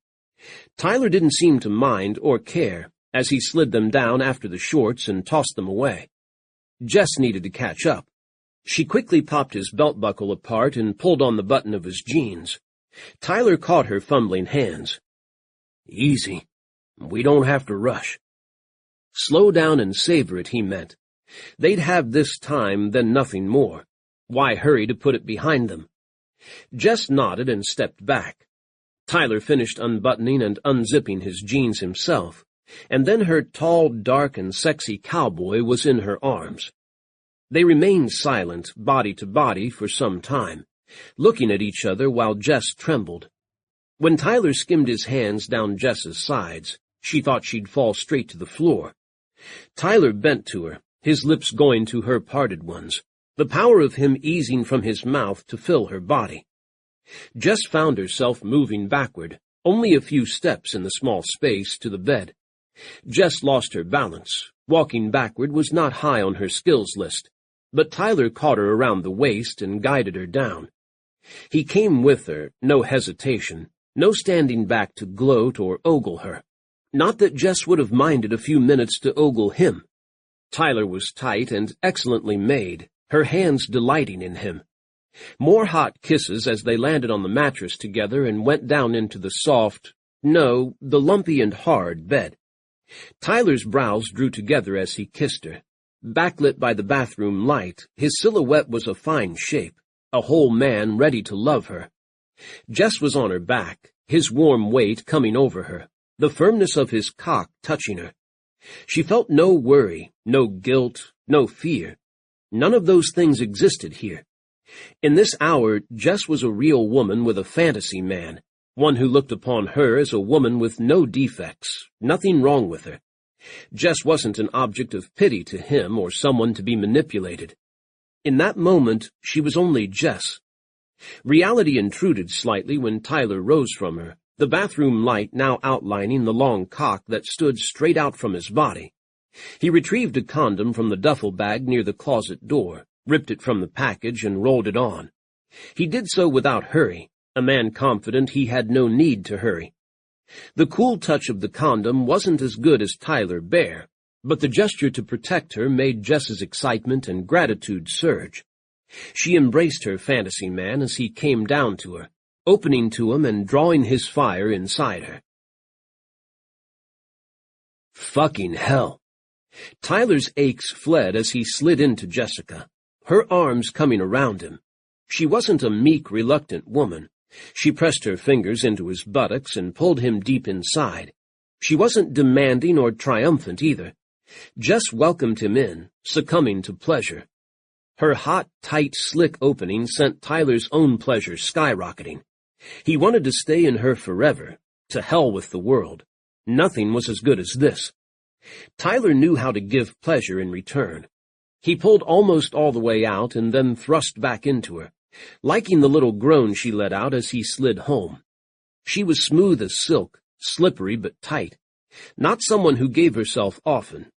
Tyler didn't seem to mind or care as he slid them down after the shorts and tossed them away. Jess needed to catch up. She quickly popped his belt buckle apart and pulled on the button of his jeans. Tyler caught her fumbling hands. "Easy. We don't have to rush." Slow down and savor it, he meant. They'd have this time, then nothing more. Why hurry to put it behind them? Jess nodded and stepped back. Tyler finished unbuttoning and unzipping his jeans himself, and then her tall, dark, and sexy cowboy was in her arms. They remained silent, body to body, for some time, looking at each other while Jess trembled. When Tyler skimmed his hands down Jess's sides, she thought she'd fall straight to the floor. Tyler bent to her, his lips going to her parted ones, the power of him easing from his mouth to fill her body. Jess found herself moving backward, only a few steps in the small space to the bed. Jess lost her balance. Walking backward was not high on her skills list, but Tyler caught her around the waist and guided her down. He came with her, no hesitation, no standing back to gloat or ogle her. Not that Jess would have minded a few minutes to ogle him. Tyler was tight and excellently made, her hands delighting in him. More hot kisses as they landed on the mattress together and went down into the the lumpy and hard bed. Tyler's brows drew together as he kissed her. Backlit by the bathroom light, his silhouette was a fine shape, a whole man ready to love her. Jess was on her back, his warm weight coming over her, the firmness of his cock touching her. She felt no worry, no guilt, no fear. None of those things existed here. In this hour, Jess was a real woman with a fantasy man, one who looked upon her as a woman with no defects, nothing wrong with her. Jess wasn't an object of pity to him or someone to be manipulated. In that moment, she was only Jess. Reality intruded slightly when Tyler rose from her, the bathroom light now outlining the long cock that stood straight out from his body. He retrieved a condom from the duffel bag near the closet door, ripped it from the package, and rolled it on. He did so without hurry, a man confident he had no need to hurry. The cool touch of the condom wasn't as good as Tyler bare, but the gesture to protect her made Jess's excitement and gratitude surge. She embraced her fantasy man as he came down to her, opening to him and drawing his fire inside her. Fucking hell. Tyler's aches fled as he slid into Jessica, her arms coming around him. She wasn't a meek, reluctant woman. She pressed her fingers into his buttocks and pulled him deep inside. She wasn't demanding or triumphant either. Jess welcomed him in, succumbing to pleasure. Her hot, tight, slick opening sent Tyler's own pleasure skyrocketing. He wanted to stay in her forever. To hell with the world. Nothing was as good as this. Tyler knew how to give pleasure in return. He pulled almost all the way out and then thrust back into her, liking the little groan she let out as he slid home. She was smooth as silk, slippery but tight. Not someone who gave herself often.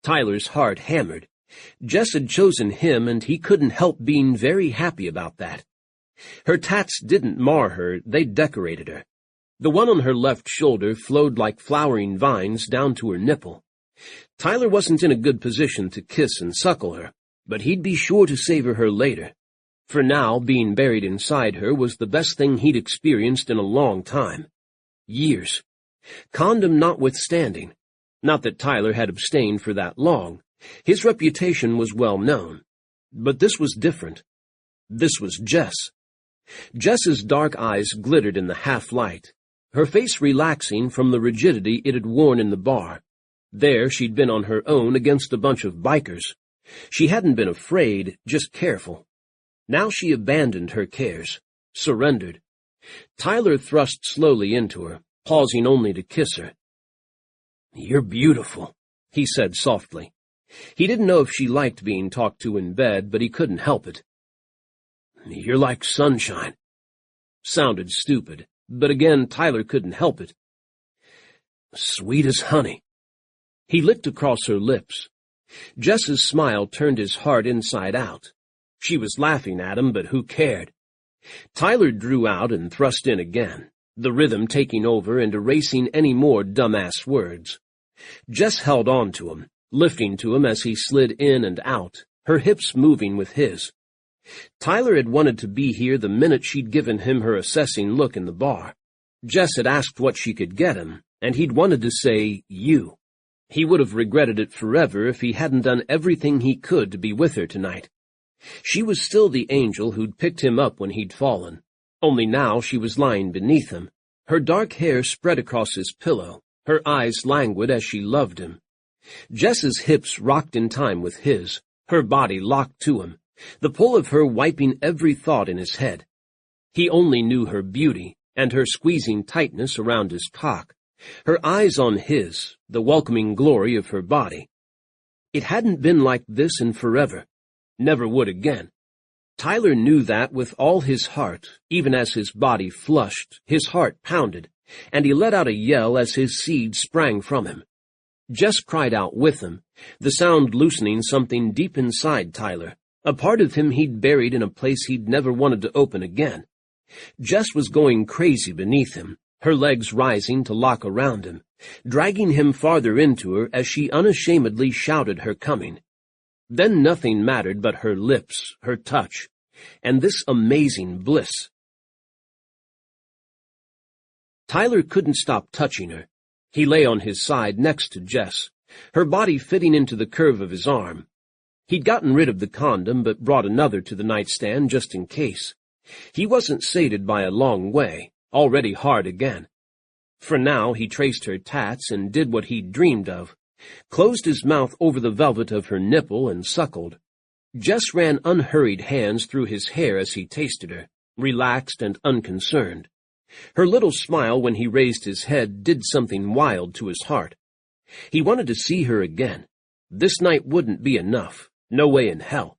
Tyler's heart hammered. Jess had chosen him, and he couldn't help being very happy about that. Her tats didn't mar her, they decorated her. The one on her left shoulder flowed like flowering vines down to her nipple. Tyler wasn't in a good position to kiss and suckle her, but he'd be sure to savor her later. For now, being buried inside her was the best thing he'd experienced in a long time. Years. Condom notwithstanding. Not that Tyler had abstained for that long. His reputation was well known. But this was different. This was Jess. Jess's dark eyes glittered in the half-light, her face relaxing from the rigidity it had worn in the bar. There she'd been on her own against a bunch of bikers. She hadn't been afraid, just careful. Now she abandoned her cares, surrendered. Tyler thrust slowly into her, pausing only to kiss her. "You're beautiful," he said softly. He didn't know if she liked being talked to in bed, but he couldn't help it. "You're like sunshine." Sounded stupid, but again Tyler couldn't help it. "Sweet as honey." He licked across her lips. Jess's smile turned his heart inside out. She was laughing at him, but who cared? Tyler drew out and thrust in again, the rhythm taking over and erasing any more dumbass words. Jess held on to him, lifting to him as he slid in and out, her hips moving with his. Tyler had wanted to be here the minute she'd given him her assessing look in the bar. Jess had asked what she could get him, and he'd wanted to say, you. He would have regretted it forever if he hadn't done everything he could to be with her tonight. She was still the angel who'd picked him up when he'd fallen, only now she was lying beneath him, her dark hair spread across his pillow, her eyes languid as she loved him. Jess's hips rocked in time with his, her body locked to him, the pull of her wiping every thought in his head. He only knew her beauty and her squeezing tightness around his cock, her eyes on his, the welcoming glory of her body. It hadn't been like this in forever, never would again. Tyler knew that with all his heart, even as his body flushed, his heart pounded, and he let out a yell as his seed sprang from him. Jess cried out with him, the sound loosening something deep inside Tyler, a part of him he'd buried in a place he'd never wanted to open again. Jess was going crazy beneath him, her legs rising to lock around him, dragging him farther into her as she unashamedly shouted her coming. Then nothing mattered but her lips, her touch, and this amazing bliss. Tyler couldn't stop touching her. He lay on his side next to Jess, her body fitting into the curve of his arm. He'd gotten rid of the condom but brought another to the nightstand just in case. He wasn't sated by a long way, already hard again. For now he traced her tats and did what he'd dreamed of, closed his mouth over the velvet of her nipple and suckled. Jess ran unhurried hands through his hair as he tasted her, relaxed and unconcerned. Her little smile when he raised his head did something wild to his heart. He wanted to see her again. This night wouldn't be enough, no way in hell.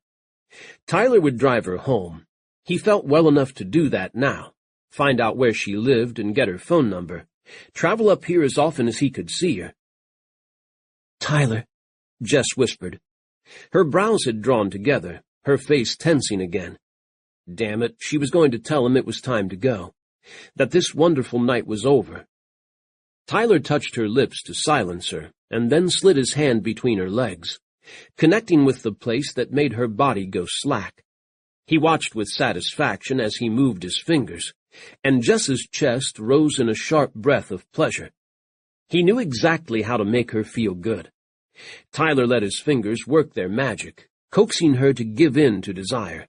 Tyler would drive her home. He felt well enough to do that now, find out where she lived and get her phone number, travel up here as often as he could see her. "Tyler," Jess whispered. Her brows had drawn together, her face tensing again. Damn it, she was going to tell him it was time to go, that this wonderful night was over. Tyler touched her lips to silence her, and then slid his hand between her legs, connecting with the place that made her body go slack. He watched with satisfaction as he moved his fingers, and Jess's chest rose in a sharp breath of pleasure. He knew exactly how to make her feel good. Tyler let his fingers work their magic, coaxing her to give in to desire.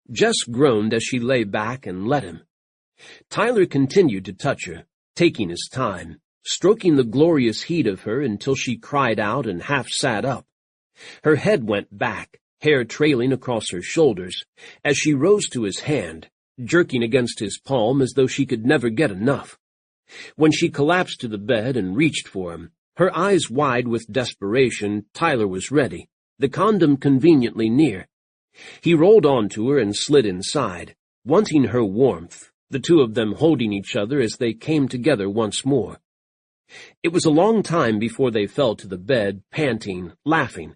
Jess groaned as she lay back and let him. Tyler continued to touch her, taking his time, stroking the glorious heat of her until she cried out and half sat up. Her head went back, hair trailing across her shoulders, as she rose to his hand, jerking against his palm as though she could never get enough. When she collapsed to the bed and reached for him, her eyes wide with desperation, Tyler was ready, the condom conveniently near. He rolled onto her and slid inside, wanting her warmth, the two of them holding each other as they came together once more. It was a long time before they fell to the bed, panting, laughing.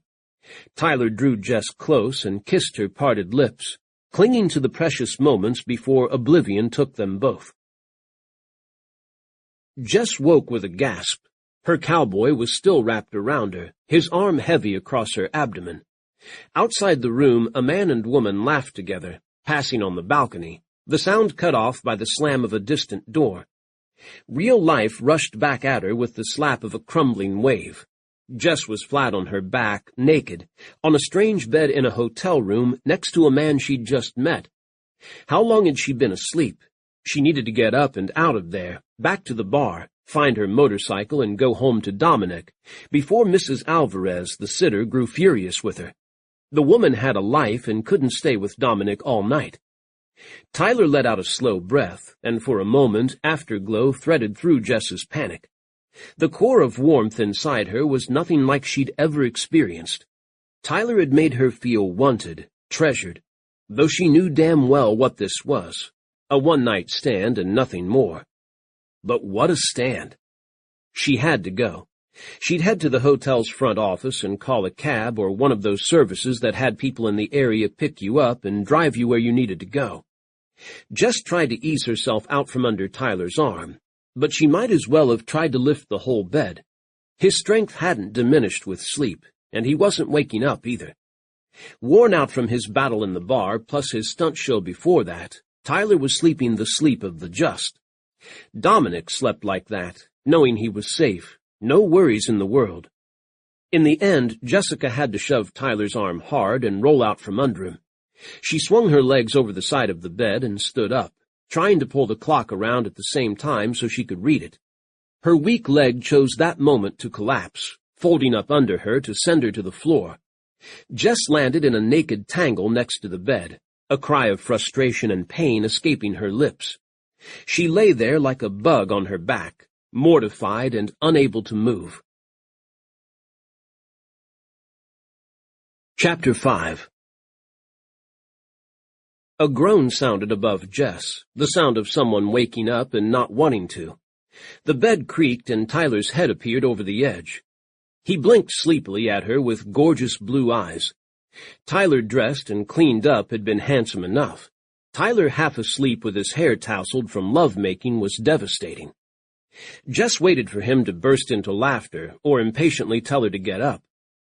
Tyler drew Jess close and kissed her parted lips, clinging to the precious moments before oblivion took them both. Jess woke with a gasp. Her cowboy was still wrapped around her, his arm heavy across her abdomen. Outside the room, a man and woman laughed together, passing on the balcony, the sound cut off by the slam of a distant door. Real life rushed back at her with the slap of a crumbling wave. Jess was flat on her back, naked, on a strange bed in a hotel room next to a man she'd just met. How long had she been asleep? She needed to get up and out of there, back to the bar, find her motorcycle and go home to Dominic, before Mrs. Alvarez, the sitter, grew furious with her. The woman had a life and couldn't stay with Dominic all night. Tyler let out a slow breath, and for a moment afterglow threaded through Jess's panic. The core of warmth inside her was nothing like she'd ever experienced. Tyler had made her feel wanted, treasured, though she knew damn well what this was, a one-night stand and nothing more. But what a stand! She had to go. She'd head to the hotel's front office and call a cab or one of those services that had people in the area pick you up and drive you where you needed to go. Jess tried to ease herself out from under Tyler's arm, but she might as well have tried to lift the whole bed. His strength hadn't diminished with sleep, and he wasn't waking up either. Worn out from his battle in the bar, plus his stunt show before that, Tyler was sleeping the sleep of the just. Dominic slept like that, knowing he was safe, no worries in the world. In the end, Jessica had to shove Tyler's arm hard and roll out from under him. She swung her legs over the side of the bed and stood up, trying to pull the clock around at the same time so she could read it. Her weak leg chose that moment to collapse, folding up under her to send her to the floor. Jess landed in a naked tangle next to the bed, a cry of frustration and pain escaping her lips. She lay there like a bug on her back, mortified and unable to move. Chapter 5. A groan sounded above Jess, the sound of someone waking up and not wanting to. The bed creaked and Tyler's head appeared over the edge. He blinked sleepily at her with gorgeous blue eyes. Tyler, dressed and cleaned up, had been handsome enough. Tyler, half asleep with his hair tousled from love-making, was devastating. Jess waited for him to burst into laughter or impatiently tell her to get up.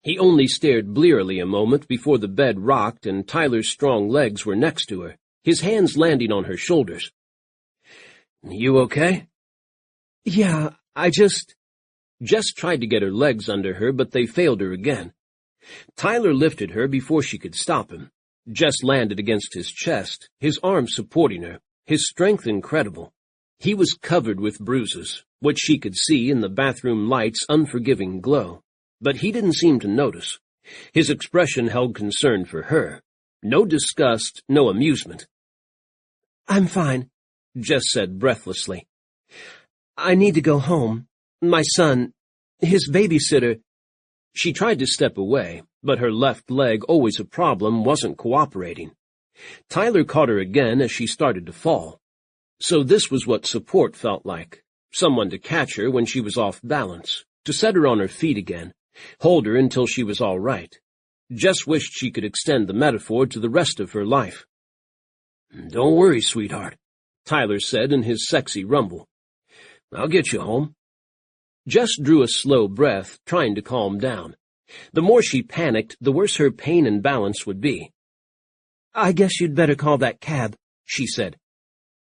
He only stared blearily a moment before the bed rocked and Tyler's strong legs were next to her, his hands landing on her shoulders. "You okay?" "Yeah, Jess tried to get her legs under her, but they failed her again. Tyler lifted her before she could stop him. Jess landed against his chest, his arms supporting her, his strength incredible. He was covered with bruises, which she could see in the bathroom light's unforgiving glow. But he didn't seem to notice. His expression held concern for her. No disgust, no amusement. "I'm fine," Jess said breathlessly. "I need to go home. My son, his babysitter—" She tried to step away, but her left leg, always a problem, wasn't cooperating. Tyler caught her again as she started to fall. So this was what support felt like. Someone to catch her when she was off balance, to set her on her feet again, hold her until she was all right. Jess wished she could extend the metaphor to the rest of her life. "Don't worry, sweetheart," Tyler said in his sexy rumble. "I'll get you home." Jess drew a slow breath, trying to calm down. The more she panicked, the worse her pain and balance would be. "I guess you'd better call that cab," she said.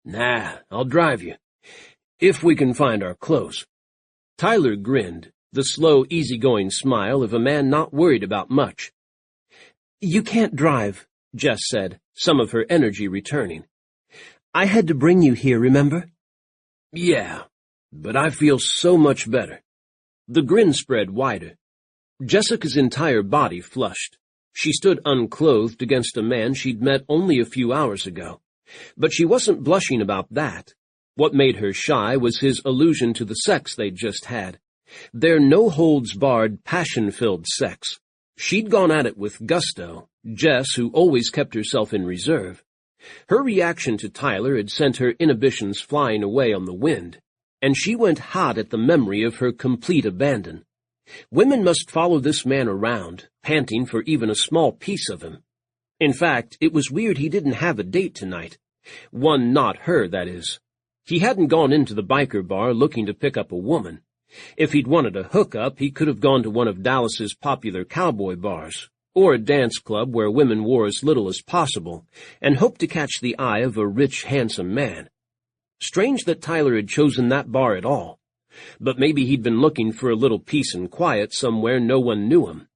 "Nah, I'll drive you. If we can find our clothes." Tyler grinned, the slow, easygoing smile of a man not worried about much. "You can't drive," Jess said, some of her energy returning. "I had to bring you here, remember?" "Yeah, but I feel so much better." The grin spread wider. Jessica's entire body flushed. She stood unclothed against a man she'd met only a few hours ago. But she wasn't blushing about that. What made her shy was his allusion to the sex they'd just had. Their no-holds-barred, passion-filled sex. She'd gone at it with gusto, Jess, who always kept herself in reserve. Her reaction to Tyler had sent her inhibitions flying away on the wind, and she went hot at the memory of her complete abandon. Women must follow this man around, panting for even a small piece of him. In fact, it was weird he didn't have a date tonight. One not her, that is. He hadn't gone into the biker bar looking to pick up a woman. If he'd wanted a hookup, he could have gone to one of Dallas's popular cowboy bars, or a dance club where women wore as little as possible, and hoped to catch the eye of a rich, handsome man. Strange that Tyler had chosen that bar at all. But maybe he'd been looking for a little peace and quiet somewhere no one knew him.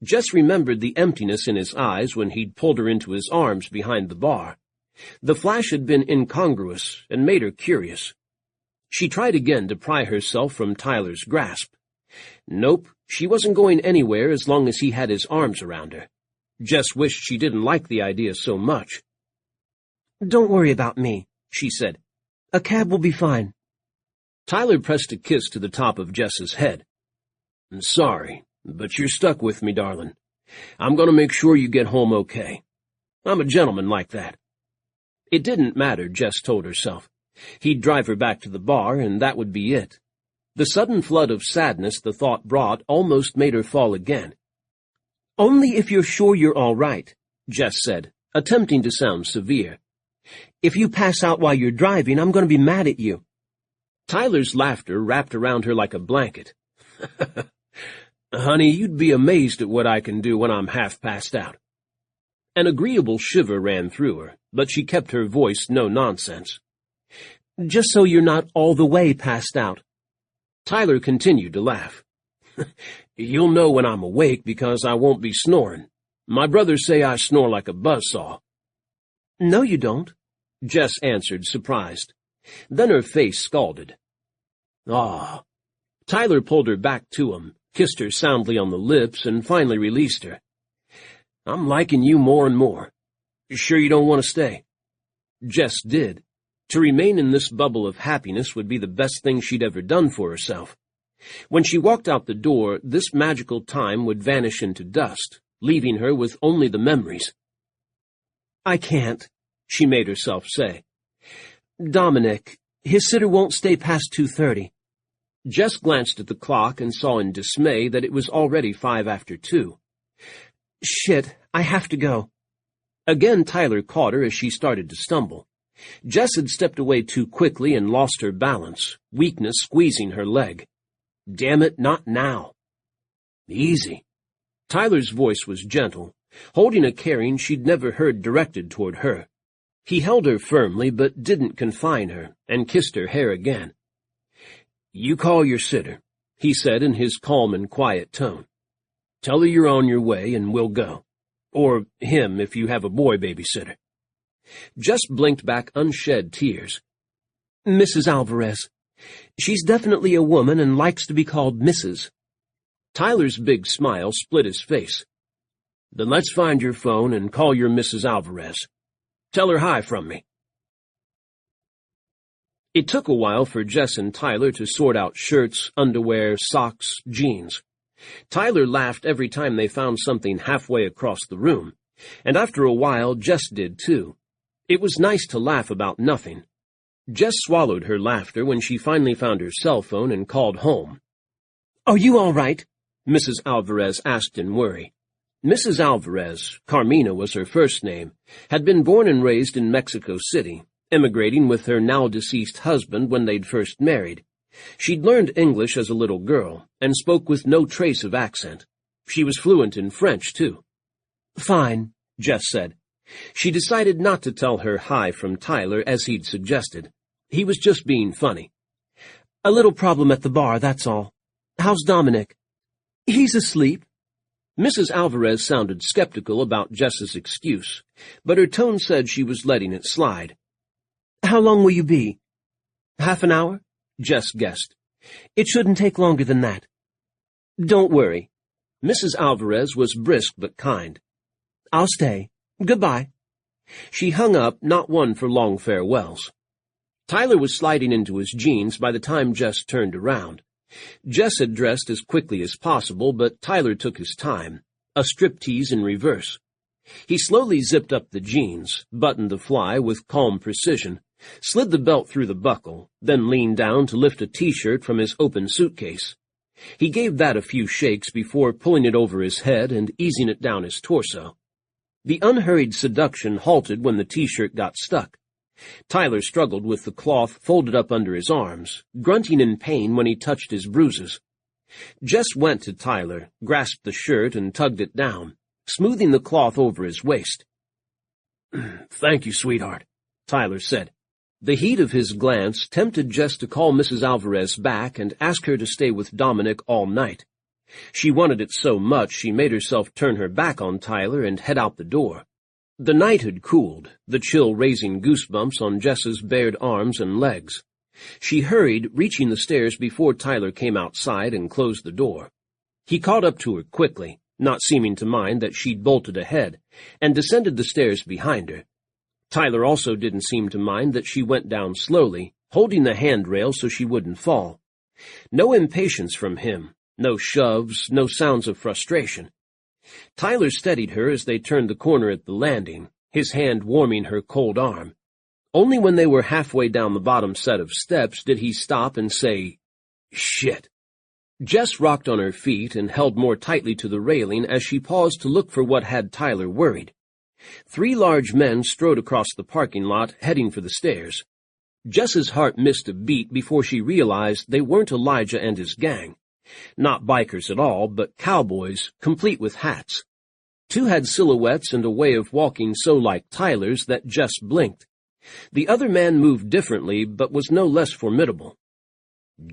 Jess remembered the emptiness in his eyes when he'd pulled her into his arms behind the bar. The flash had been incongruous and made her curious. She tried again to pry herself from Tyler's grasp. Nope, she wasn't going anywhere as long as he had his arms around her. Jess wished she didn't like the idea so much. "Don't worry about me," she said. "A cab will be fine." Tyler pressed a kiss to the top of Jess's head. "I'm sorry, but you're stuck with me, darling. I'm going to make sure you get home okay. I'm a gentleman like that." It didn't matter, Jess told herself. He'd drive her back to the bar, and that would be it. The sudden flood of sadness the thought brought almost made her fall again. "Only if you're sure you're all right," Jess said, attempting to sound severe. If you pass out while you're driving, I'm going to be mad at you." Tyler's laughter wrapped around her like a blanket. "Honey, you'd be amazed at what I can do when I'm half passed out." An agreeable shiver ran through her, but she kept her voice no nonsense. "Just so you're not all the way passed out." Tyler continued to laugh. "You'll know when I'm awake because I won't be snoring. My brothers say I snore like a buzzsaw." "No, you don't," Jess answered, surprised. Then her face scalded. "Ah." Tyler pulled her back to him, kissed her soundly on the lips, and finally released her. "I'm liking you more and more. You sure you don't want to stay?" Jess did. To remain in this bubble of happiness would be the best thing she'd ever done for herself. When she walked out the door, this magical time would vanish into dust, leaving her with only the memories. "I can't," she made herself say. "Dominic, his sitter won't stay past 2:30. Jess glanced at the clock and saw in dismay that it was already 5 after 2. "Shit, I have to go." Again Tyler caught her as she started to stumble. Jess had stepped away too quickly and lost her balance, weakness squeezing her leg. "Damn it, not now." "Easy." Tyler's voice was gentle, holding a caring she'd never heard directed toward her. He held her firmly but didn't confine her, and kissed her hair again. "You call your sitter," he said in his calm and quiet tone. "Tell her you're on your way and we'll go. Or him if you have a boy babysitter." Jess blinked back unshed tears. "Mrs. Alvarez. She's definitely a woman and likes to be called Mrs." Tyler's big smile split his face. "Then let's find your phone and call your Mrs. Alvarez. Tell her hi from me." It took a while for Jess and Tyler to sort out shirts, underwear, socks, jeans. Tyler laughed every time they found something halfway across the room, and after a while Jess did too. It was nice to laugh about nothing. Jess swallowed her laughter when she finally found her cell phone and called home. "Are you all right?" Mrs. Alvarez asked in worry. Mrs. Alvarez, Carmina was her first name, had been born and raised in Mexico City, emigrating with her now-deceased husband when they'd first married. She'd learned English as a little girl and spoke with no trace of accent. She was fluent in French, too. "Fine," Jess said. She decided not to tell her hi from Tyler as he'd suggested. He was just being funny. "A little problem at the bar, that's all. How's Dominic?" "He's asleep." Mrs. Alvarez sounded skeptical about Jess's excuse, but her tone said she was letting it slide. "How long will you be?" "Half an hour?" Jess guessed. "It shouldn't take longer than that." "Don't worry." Mrs. Alvarez was brisk but kind. "I'll stay. Goodbye." She hung up, not one for long farewells. Tyler was sliding into his jeans by the time Jess turned around. Jess had dressed as quickly as possible, but Tyler took his time, a striptease in reverse. He slowly zipped up the jeans, buttoned the fly with calm precision, slid the belt through the buckle, then leaned down to lift a T-shirt from his open suitcase. He gave that a few shakes before pulling it over his head and easing it down his torso. The unhurried seduction halted when the T-shirt got stuck. Tyler struggled with the cloth folded up under his arms, grunting in pain when he touched his bruises. Jess went to Tyler, grasped the shirt, and tugged it down, smoothing the cloth over his waist. "Thank you, sweetheart," Tyler said. The heat of his glance tempted Jess to call Mrs. Alvarez back and ask her to stay with Dominic all night. She wanted it so much she made herself turn her back on Tyler and head out the door. The night had cooled, the chill raising goosebumps on Jess's bared arms and legs. She hurried, reaching the stairs before Tyler came outside and closed the door. He caught up to her quickly, not seeming to mind that she'd bolted ahead, and descended the stairs behind her. Tyler also didn't seem to mind that she went down slowly, holding the handrail so she wouldn't fall. No impatience from him, no shoves, no sounds of frustration. Tyler steadied her as they turned the corner at the landing, his hand warming her cold arm. Only when they were halfway down the bottom set of steps did he stop and say, "Shit." Jess rocked on her feet and held more tightly to the railing as she paused to look for what had Tyler worried. 3 large men strode across the parking lot, heading for the stairs. Jess's heart missed a beat before she realized they weren't Elijah and his gang. Not bikers at all, but cowboys, complete with hats. 2 had silhouettes and a way of walking so like Tyler's that Jess blinked. The other man moved differently, but was no less formidable.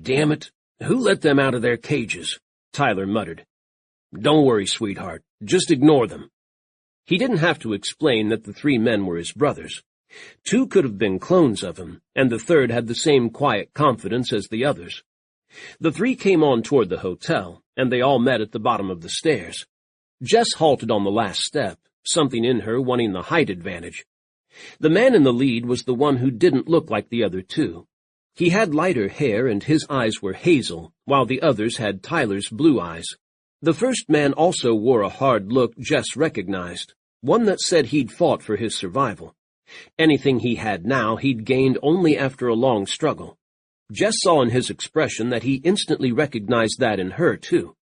"Damn it, who let them out of their cages?" Tyler muttered. "Don't worry, sweetheart. Just ignore them." He didn't have to explain that the 3 men were his brothers. 2 could have been clones of him, and the third had the same quiet confidence as the others. The 3 came on toward the hotel, and they all met at the bottom of the stairs. Jess halted on the last step, something in her wanting the height advantage. The man in the lead was the one who didn't look like the other 2. He had lighter hair and his eyes were hazel, while the others had Tyler's blue eyes. The first man also wore a hard look Jess recognized, one that said he'd fought for his survival. Anything he had now he'd gained only after a long struggle. Jess saw in his expression that he instantly recognized that in her, too.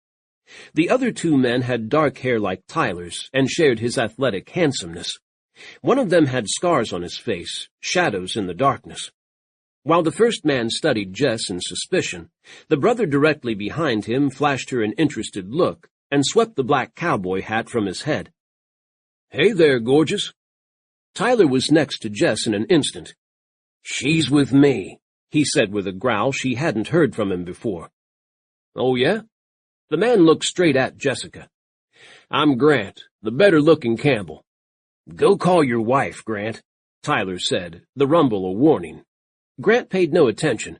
The other 2 men had dark hair like Tyler's and shared his athletic handsomeness. One of them had scars on his face, shadows in the darkness. While the first man studied Jess in suspicion, the brother directly behind him flashed her an interested look and swept the black cowboy hat from his head. "Hey there, gorgeous." Tyler was next to Jess in an instant. "She's with me," he said with a growl she hadn't heard from him before. "Oh, yeah?" The man looked straight at Jessica. "I'm Grant, the better-looking Campbell." "Go call your wife, Grant," Tyler said, the rumble a warning. Grant paid no attention.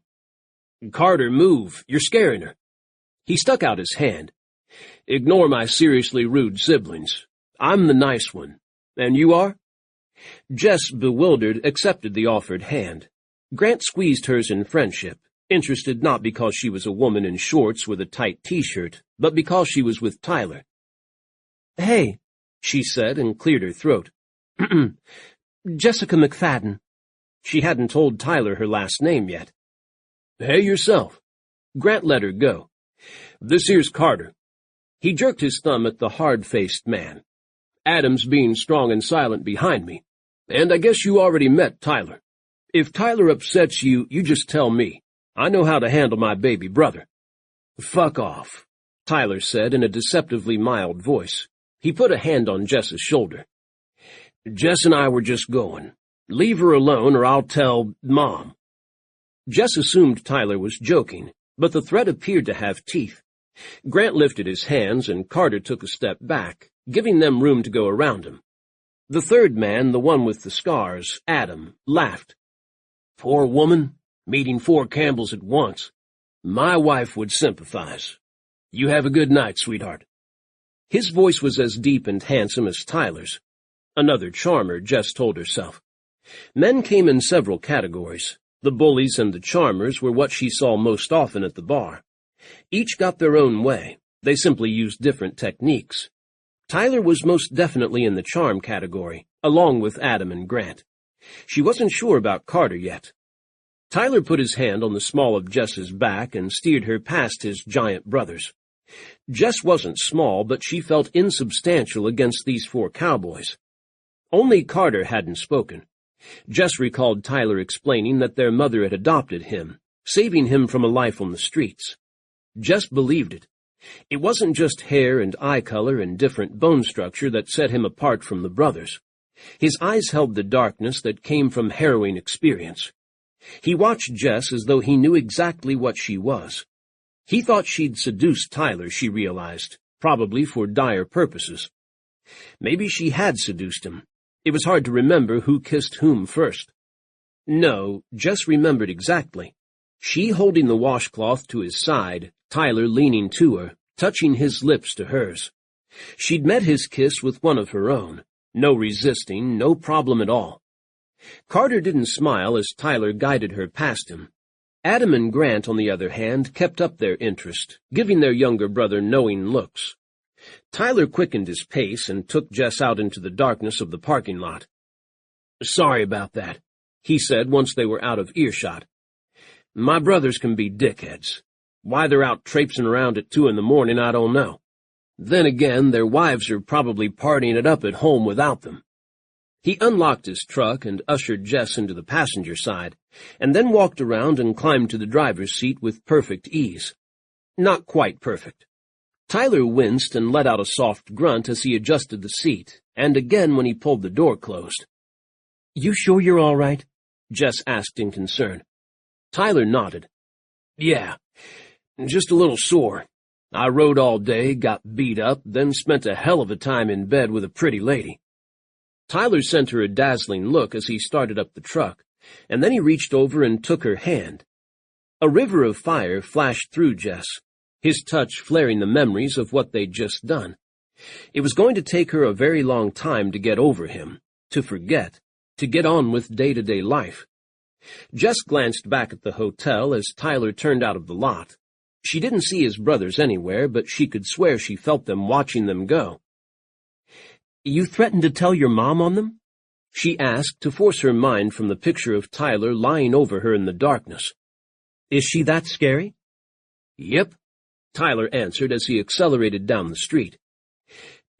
"Carter, move. You're scaring her." He stuck out his hand. "Ignore my seriously rude siblings. I'm the nice one. And you are?" Jess, bewildered, accepted the offered hand. Grant squeezed hers in friendship, interested not because she was a woman in shorts with a tight t-shirt, but because she was with Tyler. "Hey," she said and cleared her throat. "Jessica McFadden." She hadn't told Tyler her last name yet. "Hey yourself." Grant let her go. "This here's Carter." He jerked his thumb at the hard-faced man. "Adam's being strong and silent behind me. And I guess you already met Tyler. If Tyler upsets you, you just tell me. I know how to handle my baby brother." "Fuck off," Tyler said in a deceptively mild voice. He put a hand on Jess's shoulder. "Jess and I were just going. Leave her alone or I'll tell Mom." Jess assumed Tyler was joking, but the threat appeared to have teeth. Grant lifted his hands and Carter took a step back, giving them room to go around him. The third man, the one with the scars, Adam, laughed. "Poor woman, meeting 4 Campbells at once. My wife would sympathize. You have a good night, sweetheart." His voice was as deep and handsome as Tyler's. Another charmer, Jess told herself. Men came in several categories. The bullies and the charmers were what she saw most often at the bar. Each got their own way. They simply used different techniques. Tyler was most definitely in the charm category, along with Adam and Grant. She wasn't sure about Carter yet. Tyler put his hand on the small of Jess's back and steered her past his giant brothers. Jess wasn't small, but she felt insubstantial against these 4 cowboys. Only Carter hadn't spoken. Jess recalled Tyler explaining that their mother had adopted him, saving him from a life on the streets. Jess believed it. It wasn't just hair and eye color and different bone structure that set him apart from the brothers. His eyes held the darkness that came from harrowing experience. He watched Jess as though he knew exactly what she was. He thought she'd seduced Tyler, she realized, probably for dire purposes. Maybe she had seduced him. It was hard to remember who kissed whom first. No, Jess remembered exactly. She holding the washcloth to his side, Tyler leaning to her, touching his lips to hers. She'd met his kiss with one of her own. No resisting, no problem at all. Carter didn't smile as Tyler guided her past him. Adam and Grant, on the other hand, kept up their interest, giving their younger brother knowing looks. Tyler quickened his pace and took Jess out into the darkness of the parking lot. "Sorry about that," he said once they were out of earshot. "My brothers can be dickheads. Why they're out traipsing around at 2 in the morning, I don't know. Then again, their wives are probably partying it up at home without them. He unlocked his truck and ushered Jess into the passenger side, and then walked around and climbed to the driver's seat with perfect ease. Not quite perfect. Tyler winced and let out a soft grunt as he adjusted the seat, and again when he pulled the door closed. "You sure you're all right?" Jess asked in concern. Tyler nodded. "Yeah, just a little sore. I rode all day, got beat up, then spent a hell of a time in bed with a pretty lady." Tyler sent her a dazzling look as he started up the truck, and then he reached over and took her hand. A river of fire flashed through Jess, his touch flaring the memories of what they'd just done. It was going to take her a very long time to get over him, to forget, to get on with day-to-day life. Jess glanced back at the hotel as Tyler turned out of the lot. She didn't see his brothers anywhere, but she could swear she felt them watching them go. "You threatened to tell your mom on them?" she asked to force her mind from the picture of Tyler lying over her in the darkness. "Is she that scary?" "Yep," Tyler answered as he accelerated down the street.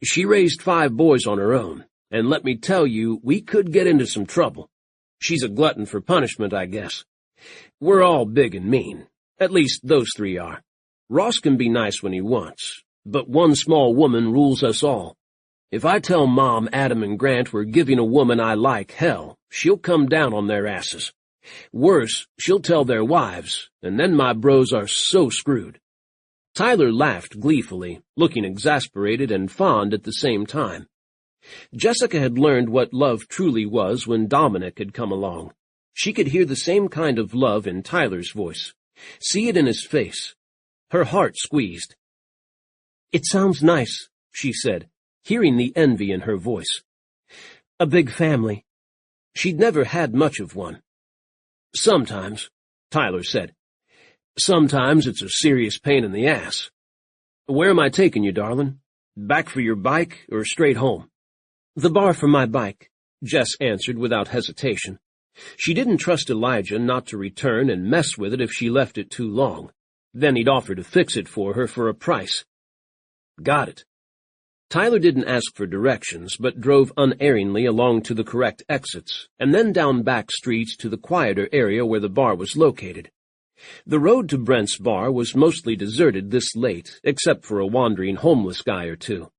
"She raised 5 boys on her own, and let me tell you, we could get into some trouble. She's a glutton for punishment, I guess. We're all big and mean. At least those 3 are. Ross can be nice when he wants, but one small woman rules us all. If I tell Mom, Adam, and Grant we're giving a woman I like hell, she'll come down on their asses. Worse, she'll tell their wives, and then my bros are so screwed." Tyler laughed gleefully, looking exasperated and fond at the same time. Jessica had learned what love truly was when Dominic had come along. She could hear the same kind of love in Tyler's voice, see it in his face. Her heart squeezed. "It sounds nice," she said, hearing the envy in her voice. "A big family." She'd never had much of one. "Sometimes," Tyler said. "Sometimes it's a serious pain in the ass. Where am I taking you, darling? Back for your bike or straight home?" "The bar for my bike," Jess answered without hesitation. She didn't trust Elijah not to return and mess with it if she left it too long. Then he'd offer to fix it for her for a price. "Got it." Tyler didn't ask for directions, but drove unerringly along to the correct exits, and then down back streets to the quieter area where the bar was located. The road to Brent's bar was mostly deserted this late, except for a wandering homeless guy or two.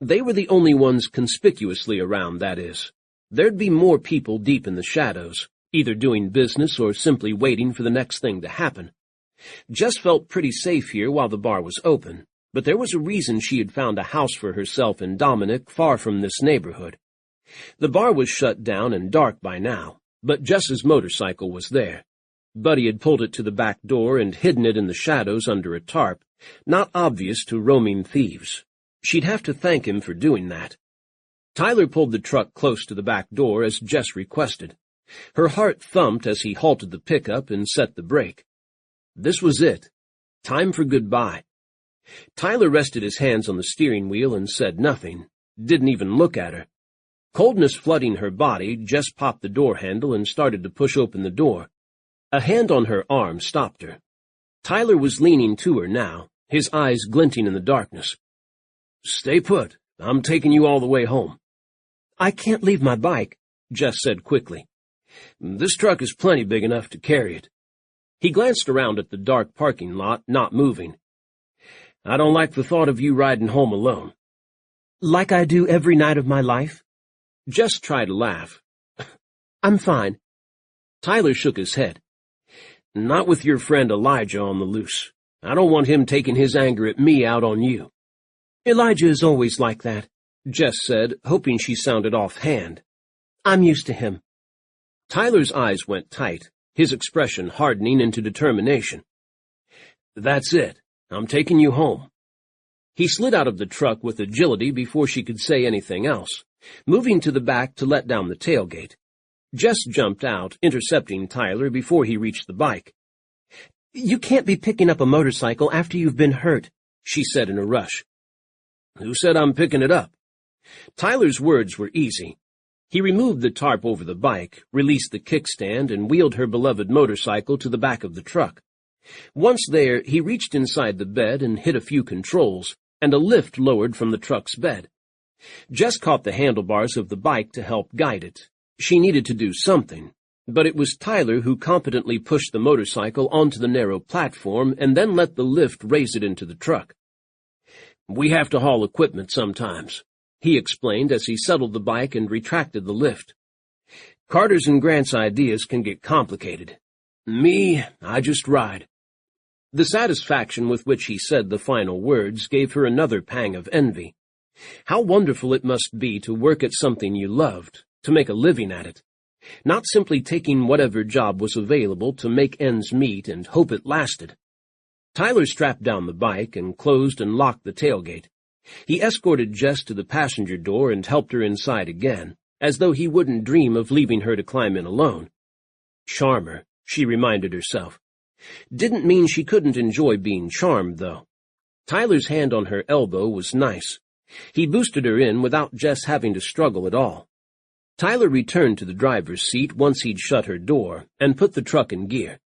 They were the only ones conspicuously around, that is. There'd be more people deep in the shadows, either doing business or simply waiting for the next thing to happen. Jess felt pretty safe here while the bar was open, but there was a reason she had found a house for herself and Dominic far from this neighborhood. The bar was shut down and dark by now, but Jess's motorcycle was there. Buddy had pulled it to the back door and hidden it in the shadows under a tarp, not obvious to roaming thieves. She'd have to thank him for doing that. Tyler pulled the truck close to the back door as Jess requested. Her heart thumped as he halted the pickup and set the brake. This was it. Time for goodbye. Tyler rested his hands on the steering wheel and said nothing, didn't even look at her. Coldness flooding her body, Jess popped the door handle and started to push open the door. A hand on her arm stopped her. Tyler was leaning to her now, his eyes glinting in the darkness. "Stay put. I'm taking you all the way home." "I can't leave my bike," Jess said quickly. "This truck is plenty big enough to carry it." He glanced around at the dark parking lot, not moving. "I don't like the thought of you riding home alone." "Like I do every night of my life?" Jess tried to laugh. "I'm fine." Tyler shook his head. "Not with your friend Elijah on the loose. I don't want him taking his anger at me out on you." "Elijah is always like that," Jess said, hoping she sounded offhand. "I'm used to him." Tyler's eyes went tight, his expression hardening into determination. "That's it. I'm taking you home." He slid out of the truck with agility before she could say anything else, moving to the back to let down the tailgate. Jess jumped out, intercepting Tyler before he reached the bike. "You can't be picking up a motorcycle after you've been hurt," she said in a rush. "Who said I'm picking it up?" Tyler's words were easy. He removed the tarp over the bike, released the kickstand, and wheeled her beloved motorcycle to the back of the truck. Once there, he reached inside the bed and hit a few controls, and a lift lowered from the truck's bed. Jess caught the handlebars of the bike to help guide it. She needed to do something, but it was Tyler who competently pushed the motorcycle onto the narrow platform and then let the lift raise it into the truck. "We have to haul equipment sometimes," he explained as he settled the bike and retracted the lift. "Carter's and Grant's ideas can get complicated. Me, I just ride." The satisfaction with which he said the final words gave her another pang of envy. How wonderful it must be to work at something you loved, to make a living at it, not simply taking whatever job was available to make ends meet and hope it lasted. Tyler strapped down the bike and closed and locked the tailgate. He escorted Jess to the passenger door and helped her inside again, as though he wouldn't dream of leaving her to climb in alone. Charmer, she reminded herself. Didn't mean she couldn't enjoy being charmed, though. Tyler's hand on her elbow was nice. He boosted her in without Jess having to struggle at all. Tyler returned to the driver's seat once he'd shut her door and put the truck in gear.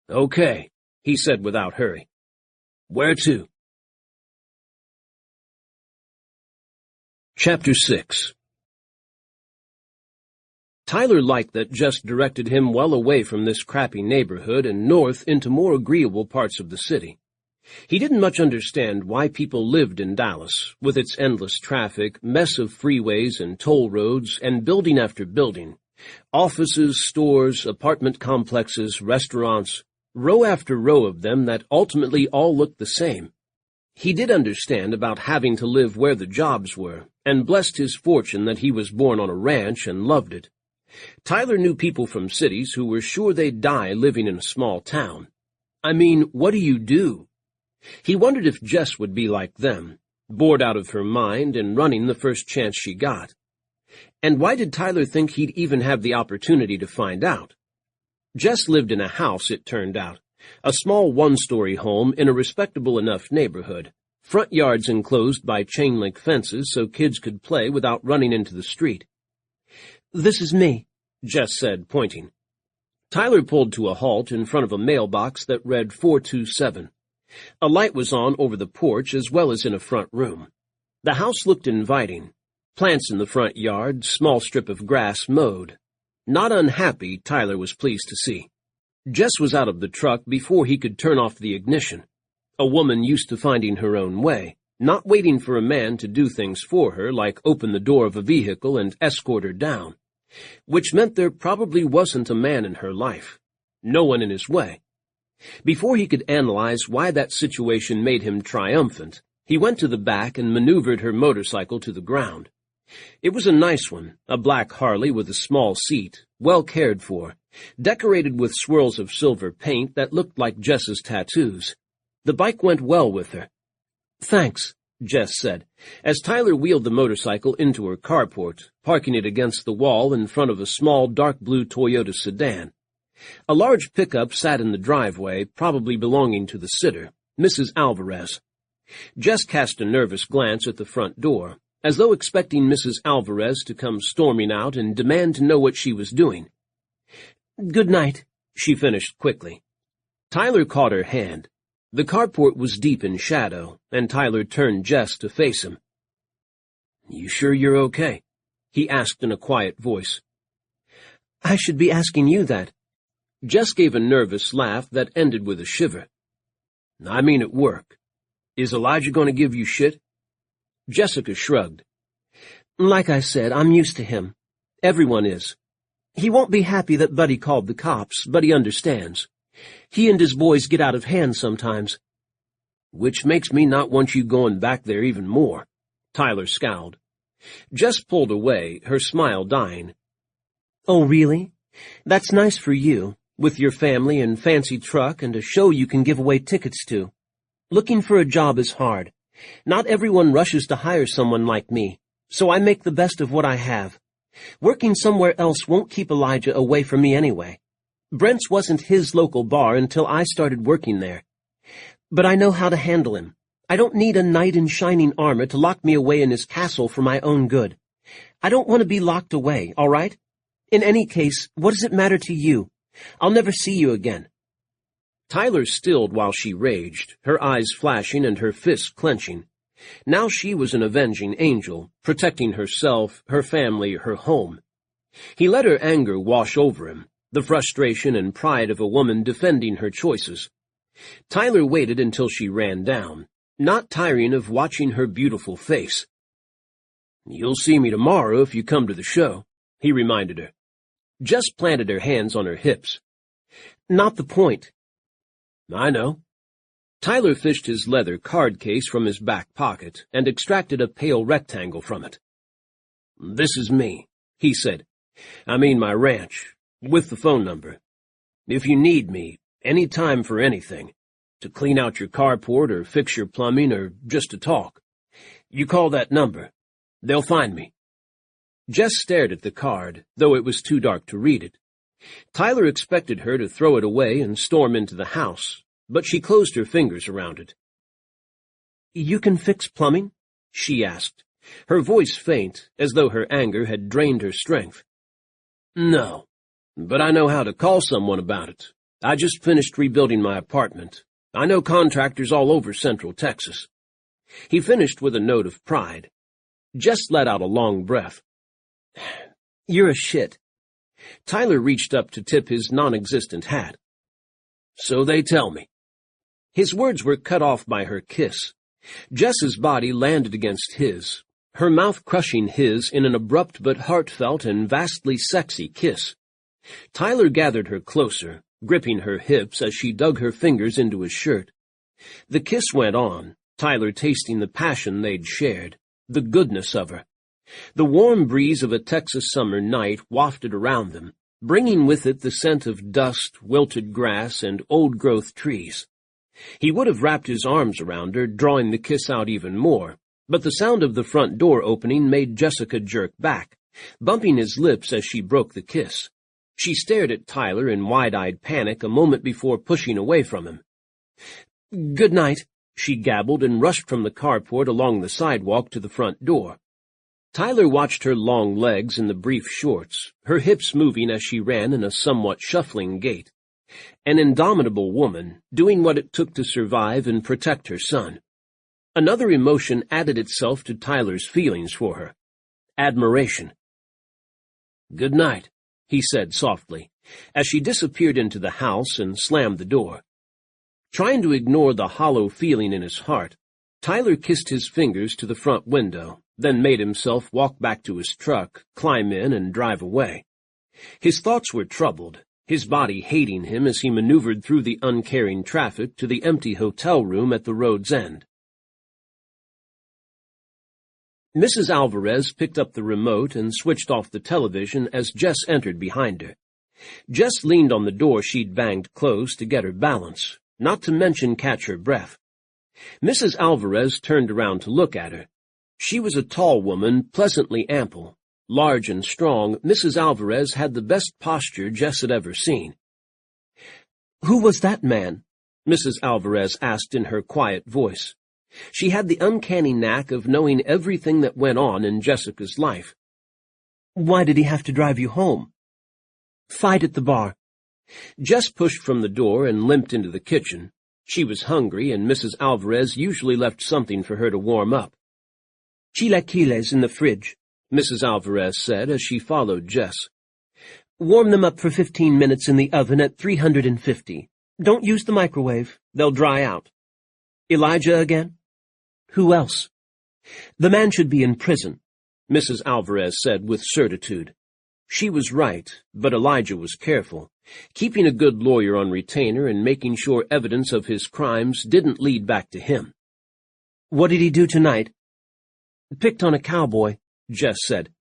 "Okay," he said without hurry. "Where to?" Chapter 6. Tyler liked that Jess directed him well away from this crappy neighborhood and north into more agreeable parts of the city. He didn't much understand why people lived in Dallas, with its endless traffic, mess of freeways and toll roads, and building after building. Offices, stores, apartment complexes, restaurants, row after row of them that ultimately all looked the same. He did understand about having to live where the jobs were, and blessed his fortune that he was born on a ranch and loved it. Tyler knew people from cities who were sure they'd die living in a small town. I mean, what do you do? He wondered if Jess would be like them, bored out of her mind and running the first chance she got. And why did Tyler think he'd even have the opportunity to find out? Jess lived in a house, it turned out, a small one-story home in a respectable enough neighborhood, front yards enclosed by chain-link fences so kids could play without running into the street. "This is me," Jess said, pointing. Tyler pulled to a halt in front of a mailbox that read 427. A light was on over the porch as well as in a front room. The house looked inviting. Plants in the front yard, small strip of grass mowed. Not unhappy, Tyler was pleased to see. Jess was out of the truck before he could turn off the ignition. A woman used to finding her own way, not waiting for a man to do things for her like open the door of a vehicle and escort her down. Which meant there probably wasn't a man in her life. No one in his way. Before he could analyze why that situation made him triumphant, he went to the back and maneuvered her motorcycle to the ground. It was a nice one, a black Harley with a small seat, well cared for, decorated with swirls of silver paint that looked like Jess's tattoos. The bike went well with her. "Thanks," Jess said, as Tyler wheeled the motorcycle into her carport, parking it against the wall in front of a small dark blue Toyota sedan. A large pickup sat in the driveway, probably belonging to the sitter, Mrs. Alvarez. Jess cast a nervous glance at the front door, as though expecting Mrs. Alvarez to come storming out and demand to know what she was doing. "Good night," she finished quickly. Tyler caught her hand. The carport was deep in shadow, and Tyler turned Jess to face him. "You sure you're okay?" he asked in a quiet voice. "I should be asking you that." Jess gave a nervous laugh that ended with a shiver. "I mean at work. Is Elijah going to give you shit?" Jessica shrugged. "Like I said, I'm used to him. Everyone is. He won't be happy that Buddy called the cops, but he understands. He and his boys get out of hand sometimes." "Which makes me not want you going back there even more," Tyler scowled. Jess pulled away, her smile dying. "Oh, really? That's nice for you, with your family and fancy truck and a show you can give away tickets to. Looking for a job is hard. Not everyone rushes to hire someone like me, so I make the best of what I have. Working somewhere else won't keep Elijah away from me anyway. Brent's wasn't his local bar until I started working there. But I know how to handle him. I don't need a knight in shining armor to lock me away in his castle for my own good. I don't want to be locked away, all right? In any case, what does it matter to you? I'll never see you again." Tyler stilled while she raged, her eyes flashing and her fists clenching. Now she was an avenging angel, protecting herself, her family, her home. He let her anger wash over him, the frustration and pride of a woman defending her choices. Tyler waited until she ran down, not tiring of watching her beautiful face. "You'll see me tomorrow if you come to the show," he reminded her. Jess planted her hands on her hips. "Not the point." "I know." Tyler fished his leather card case from his back pocket and extracted a pale rectangle from it. "This is me," he said. "I mean my ranch, with the phone number. If you need me, any time for anything, to clean out your carport or fix your plumbing or just to talk, you call that number. They'll find me." Jess stared at the card, though it was too dark to read it. Tyler expected her to throw it away and storm into the house, but she closed her fingers around it. "You can fix plumbing?" she asked, her voice faint, as though her anger had drained her strength. "No, but I know how to call someone about it. I just finished rebuilding my apartment. I know contractors all over Central Texas." He finished with a note of pride. Jess let out a long breath. "You're a shit." Tyler reached up to tip his non-existent hat. "So they tell me." His words were cut off by her kiss. Jess's body landed against his, her mouth crushing his in an abrupt but heartfelt and vastly sexy kiss. Tyler gathered her closer, gripping her hips as she dug her fingers into his shirt. The kiss went on, Tyler tasting the passion they'd shared, the goodness of her. The warm breeze of a Texas summer night wafted around them, bringing with it the scent of dust, wilted grass, and old-growth trees. He would have wrapped his arms around her, drawing the kiss out even more, but the sound of the front door opening made Jessica jerk back, bumping his lips as she broke the kiss. She stared at Tyler in wide-eyed panic a moment before pushing away from him. "Good night," she gabbled and rushed from the carport along the sidewalk to the front door. Tyler watched her long legs in the brief shorts, her hips moving as she ran in a somewhat shuffling gait. An indomitable woman, doing what it took to survive and protect her son. Another emotion added itself to Tyler's feelings for her. Admiration. "Good night," he said softly, as she disappeared into the house and slammed the door. Trying to ignore the hollow feeling in his heart, Tyler kissed his fingers to the front window, then made himself walk back to his truck, climb in, and drive away. His thoughts were troubled, his body hating him as he maneuvered through the uncaring traffic to the empty hotel room at the road's end. Mrs. Alvarez picked up the remote and switched off the television as Jess entered behind her. Jess leaned on the door she'd banged closed to get her balance, not to mention catch her breath. Mrs. Alvarez turned around to look at her. She was a tall woman, pleasantly ample. Large and strong, Mrs. Alvarez had the best posture Jess had ever seen. "Who was that man?" Mrs. Alvarez asked in her quiet voice. She had the uncanny knack of knowing everything that went on in Jessica's life. "Why did he have to drive you home?" "Fight at the bar." Jess pushed from the door and limped into the kitchen. She was hungry, and Mrs. Alvarez usually left something for her to warm up. "Chilaquiles in the fridge," Mrs. Alvarez said as she followed Jess. "Warm them up for 15 minutes in the oven at 350. Don't use the microwave. They'll dry out." "Elijah again?" "Who else?" "The man should be in prison," Mrs. Alvarez said with certitude. She was right, but Elijah was careful, keeping a good lawyer on retainer and making sure evidence of his crimes didn't lead back to him. "What did he do tonight?" "Picked on a cowboy," Jess said.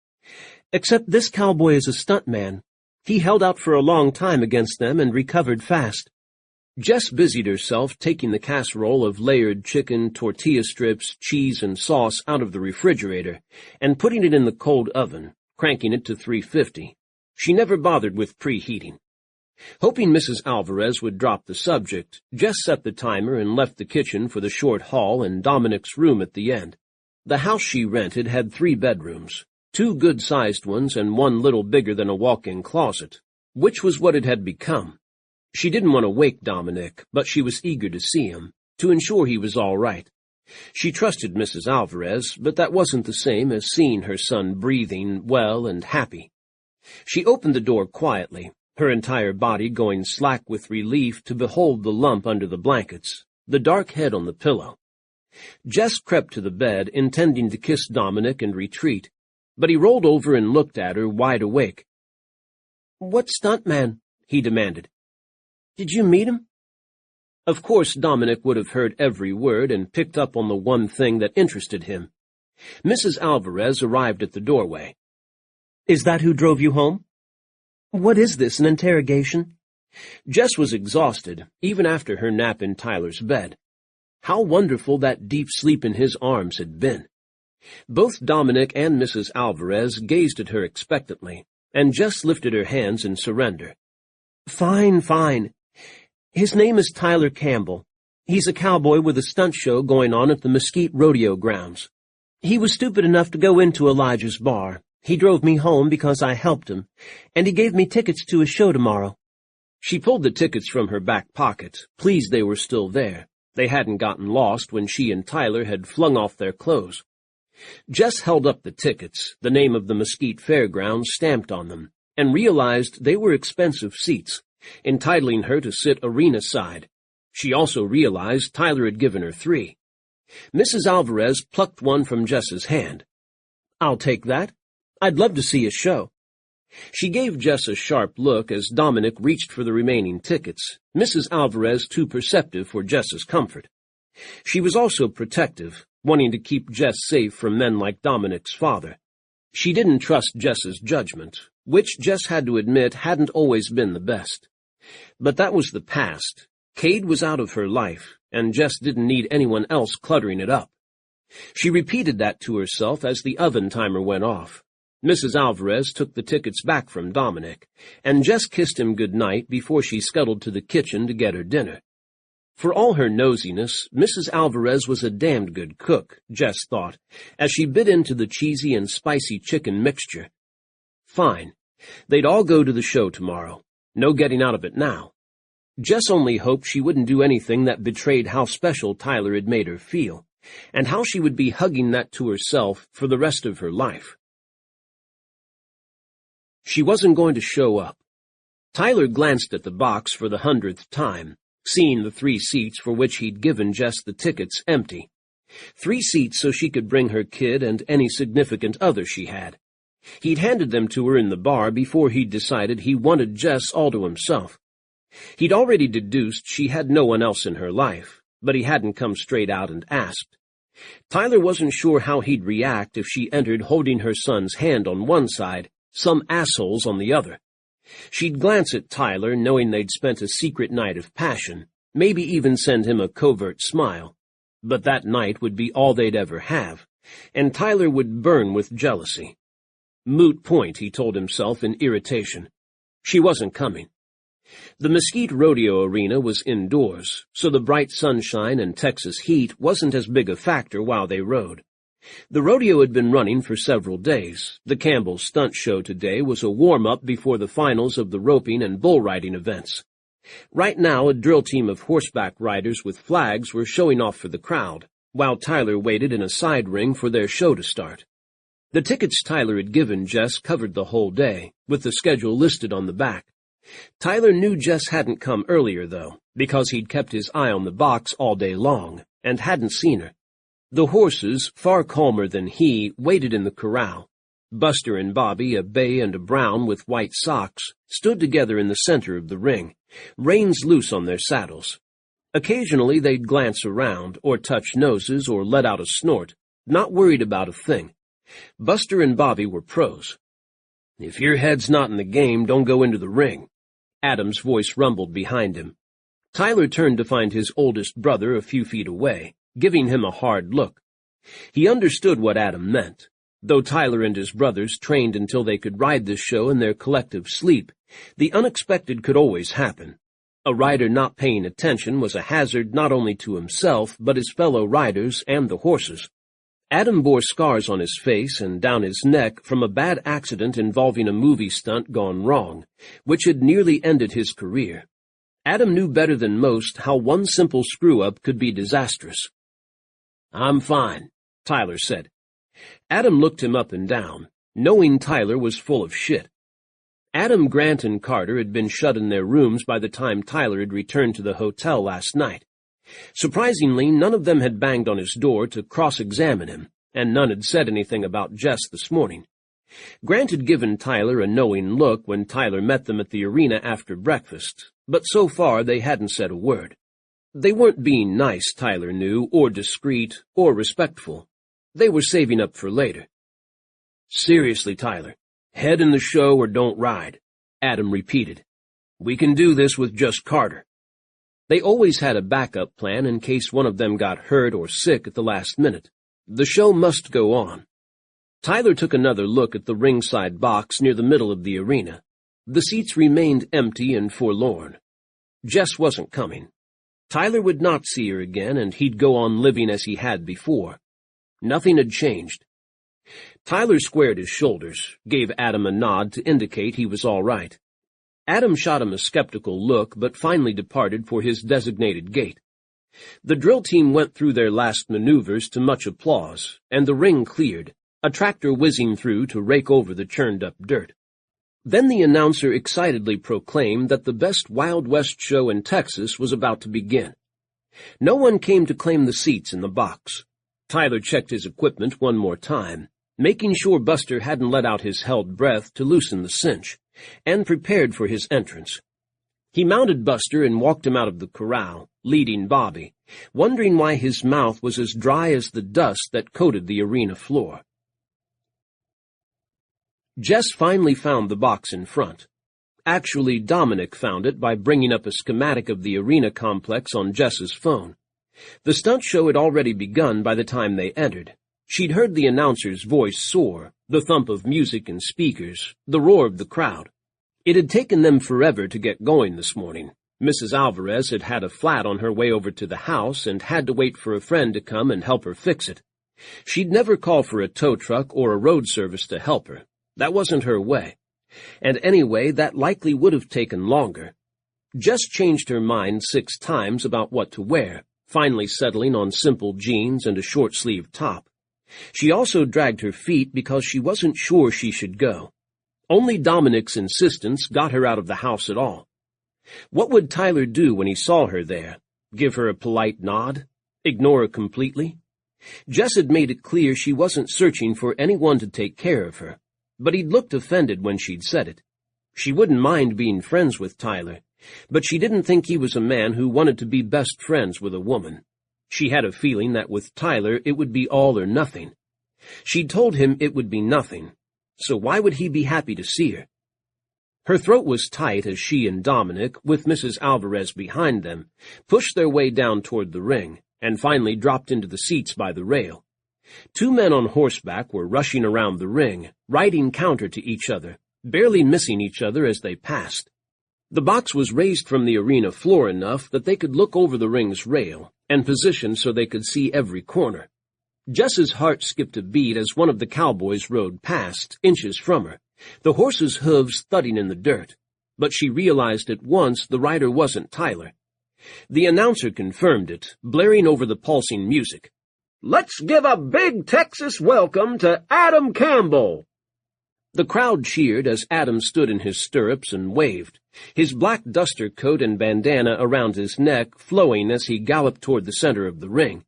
"Except this cowboy is a stuntman. He held out for a long time against them and recovered fast." Jess busied herself taking the casserole of layered chicken, tortilla strips, cheese, and sauce out of the refrigerator and putting it in the cold oven, cranking it to 350. She never bothered with preheating. Hoping Mrs. Alvarez would drop the subject, Jess set the timer and left the kitchen for the short hall and Dominic's room at the end. The house she rented had 3 bedrooms, 2 good-sized ones and 1 little bigger than a walk-in closet, which was what it had become. She didn't want to wake Dominic, but she was eager to see him, to ensure he was all right. She trusted Mrs. Alvarez, but that wasn't the same as seeing her son breathing well and happy. She opened the door quietly, her entire body going slack with relief to behold the lump under the blankets, the dark head on the pillow. Jess crept to the bed, intending to kiss Dominic and retreat, but he rolled over and looked at her wide awake. "What stuntman?" he demanded. "Did you meet him?" Of course Dominic would have heard every word and picked up on the one thing that interested him. Mrs. Alvarez arrived at the doorway. "Is that who drove you home?" "What is this, an interrogation?" Jess was exhausted, even after her nap in Tyler's bed. How wonderful that deep sleep in his arms had been. Both Dominic and Mrs. Alvarez gazed at her expectantly, and Jess lifted her hands in surrender. "Fine, fine. His name is Tyler Campbell. He's a cowboy with a stunt show going on at the Mesquite Rodeo grounds. He was stupid enough to go into Elijah's bar. He drove me home because I helped him, and he gave me tickets to his show tomorrow." She pulled the tickets from her back pocket, pleased they were still there. They hadn't gotten lost when she and Tyler had flung off their clothes. Jess held up the tickets, the name of the Mesquite Fairgrounds stamped on them, and realized they were expensive seats, entitling her to sit arena side. She also realized Tyler had given her 3. Mrs. Alvarez plucked one from Jess's hand. "I'll take that. I'd love to see a show." She gave Jess a sharp look as Dominic reached for the remaining tickets, Mrs. Alvarez too perceptive for Jess's comfort. She was also protective, wanting to keep Jess safe from men like Dominic's father. She didn't trust Jess's judgment, which Jess had to admit hadn't always been the best. But that was the past. Cade was out of her life, and Jess didn't need anyone else cluttering it up. She repeated that to herself as the oven timer went off. Mrs. Alvarez took the tickets back from Dominic, and Jess kissed him good night before she scuttled to the kitchen to get her dinner. For all her nosiness, Mrs. Alvarez was a damned good cook, Jess thought, as she bit into the cheesy and spicy chicken mixture. Fine. They'd all go to the show tomorrow. No getting out of it now. Jess only hoped she wouldn't do anything that betrayed how special Tyler had made her feel, and how she would be hugging that to herself for the rest of her life. She wasn't going to show up. Tyler glanced at the box for the 100th time, seeing the 3 seats for which he'd given Jess the tickets empty. 3 seats so she could bring her kid and any significant other she had. He'd handed them to her in the bar before he'd decided he wanted Jess all to himself. He'd already deduced she had no one else in her life, but he hadn't come straight out and asked. Tyler wasn't sure how he'd react if she entered holding her son's hand on one side, some assholes on the other. She'd glance at Tyler, knowing they'd spent a secret night of passion, maybe even send him a covert smile. But that night would be all they'd ever have, and Tyler would burn with jealousy. Moot point, he told himself in irritation. She wasn't coming. The Mesquite Rodeo Arena was indoors, so the bright sunshine and Texas heat wasn't as big a factor while they rode. The rodeo had been running for several days. The Campbell stunt show today was a warm-up before the finals of the roping and bull riding events. Right now, a drill team of horseback riders with flags were showing off for the crowd, while Tyler waited in a side ring for their show to start. The tickets Tyler had given Jess covered the whole day, with the schedule listed on the back. Tyler knew Jess hadn't come earlier, though, because he'd kept his eye on the box all day long, and hadn't seen her. The horses, far calmer than he, waited in the corral. Buster and Bobby, a bay and a brown with white socks, stood together in the center of the ring, reins loose on their saddles. Occasionally they'd glance around, or touch noses, or let out a snort, not worried about a thing. Buster and Bobby were pros. "If your head's not in the game, don't go into the ring." Adam's voice rumbled behind him. Tyler turned to find his oldest brother a few feet away, giving him a hard look. He understood what Adam meant. Though Tyler and his brothers trained until they could ride this show in their collective sleep, the unexpected could always happen. A rider not paying attention was a hazard not only to himself, but his fellow riders and the horses. Adam bore scars on his face and down his neck from a bad accident involving a movie stunt gone wrong, which had nearly ended his career. Adam knew better than most how one simple screw-up could be disastrous. "I'm fine," Tyler said. Adam looked him up and down, knowing Tyler was full of shit. Adam, Grant, and Carter had been shut in their rooms by the time Tyler had returned to the hotel last night. Surprisingly, none of them had banged on his door to cross-examine him, and none had said anything about Jess this morning. Grant had given Tyler a knowing look when Tyler met them at the arena after breakfast, but so far they hadn't said a word. They weren't being nice, Tyler knew, or discreet, or respectful. They were saving up for later. "Seriously, Tyler, head in the show or don't ride," Adam repeated. "We can do this with just Carter." They always had a backup plan in case one of them got hurt or sick at the last minute. The show must go on. Tyler took another look at the ringside box near the middle of the arena. The seats remained empty and forlorn. Jess wasn't coming. Tyler would not see her again, and he'd go on living as he had before. Nothing had changed. Tyler squared his shoulders, gave Adam a nod to indicate he was all right. Adam shot him a skeptical look, but finally departed for his designated gate. The drill team went through their last maneuvers to much applause, and the ring cleared, a tractor whizzing through to rake over the churned-up dirt. Then the announcer excitedly proclaimed that the best Wild West show in Texas was about to begin. No one came to claim the seats in the box. Tyler checked his equipment one more time, making sure Buster hadn't let out his held breath to loosen the cinch, and prepared for his entrance. He mounted Buster and walked him out of the corral, leading Bobby, wondering why his mouth was as dry as the dust that coated the arena floor. Jess finally found the box in front. Actually, Dominic found it by bringing up a schematic of the arena complex on Jess's phone. The stunt show had already begun by the time they entered. She'd heard the announcer's voice soar, the thump of music and speakers, the roar of the crowd. It had taken them forever to get going this morning. Mrs. Alvarez had had a flat on her way over to the house and had to wait for a friend to come and help her fix it. She'd never call for a tow truck or a road service to help her. That wasn't her way. And anyway, that likely would have taken longer. Jess changed her mind 6 times about what to wear, finally settling on simple jeans and a short-sleeved top. She also dragged her feet because she wasn't sure she should go. Only Dominic's insistence got her out of the house at all. What would Tyler do when he saw her there? Give her a polite nod? Ignore her completely? Jess had made it clear she wasn't searching for anyone to take care of her, but he'd looked offended when she'd said it. She wouldn't mind being friends with Tyler, but she didn't think he was a man who wanted to be best friends with a woman. She had a feeling that with Tyler it would be all or nothing. She'd told him it would be nothing, so why would he be happy to see her? Her throat was tight as she and Dominic, with Mrs. Alvarez behind them, pushed their way down toward the ring, and finally dropped into the seats by the rail. 2 men on horseback were rushing around the ring, riding counter to each other, barely missing each other as they passed. The box was raised from the arena floor enough that they could look over the ring's rail, and positioned so they could see every corner. Jess's heart skipped a beat as one of the cowboys rode past, inches from her, the horse's hooves thudding in the dirt, but she realized at once the rider wasn't Tyler. The announcer confirmed it, blaring over the pulsing music. "Let's give a big Texas welcome to Adam Campbell." The crowd cheered as Adam stood in his stirrups and waved, his black duster coat and bandana around his neck flowing as he galloped toward the center of the ring.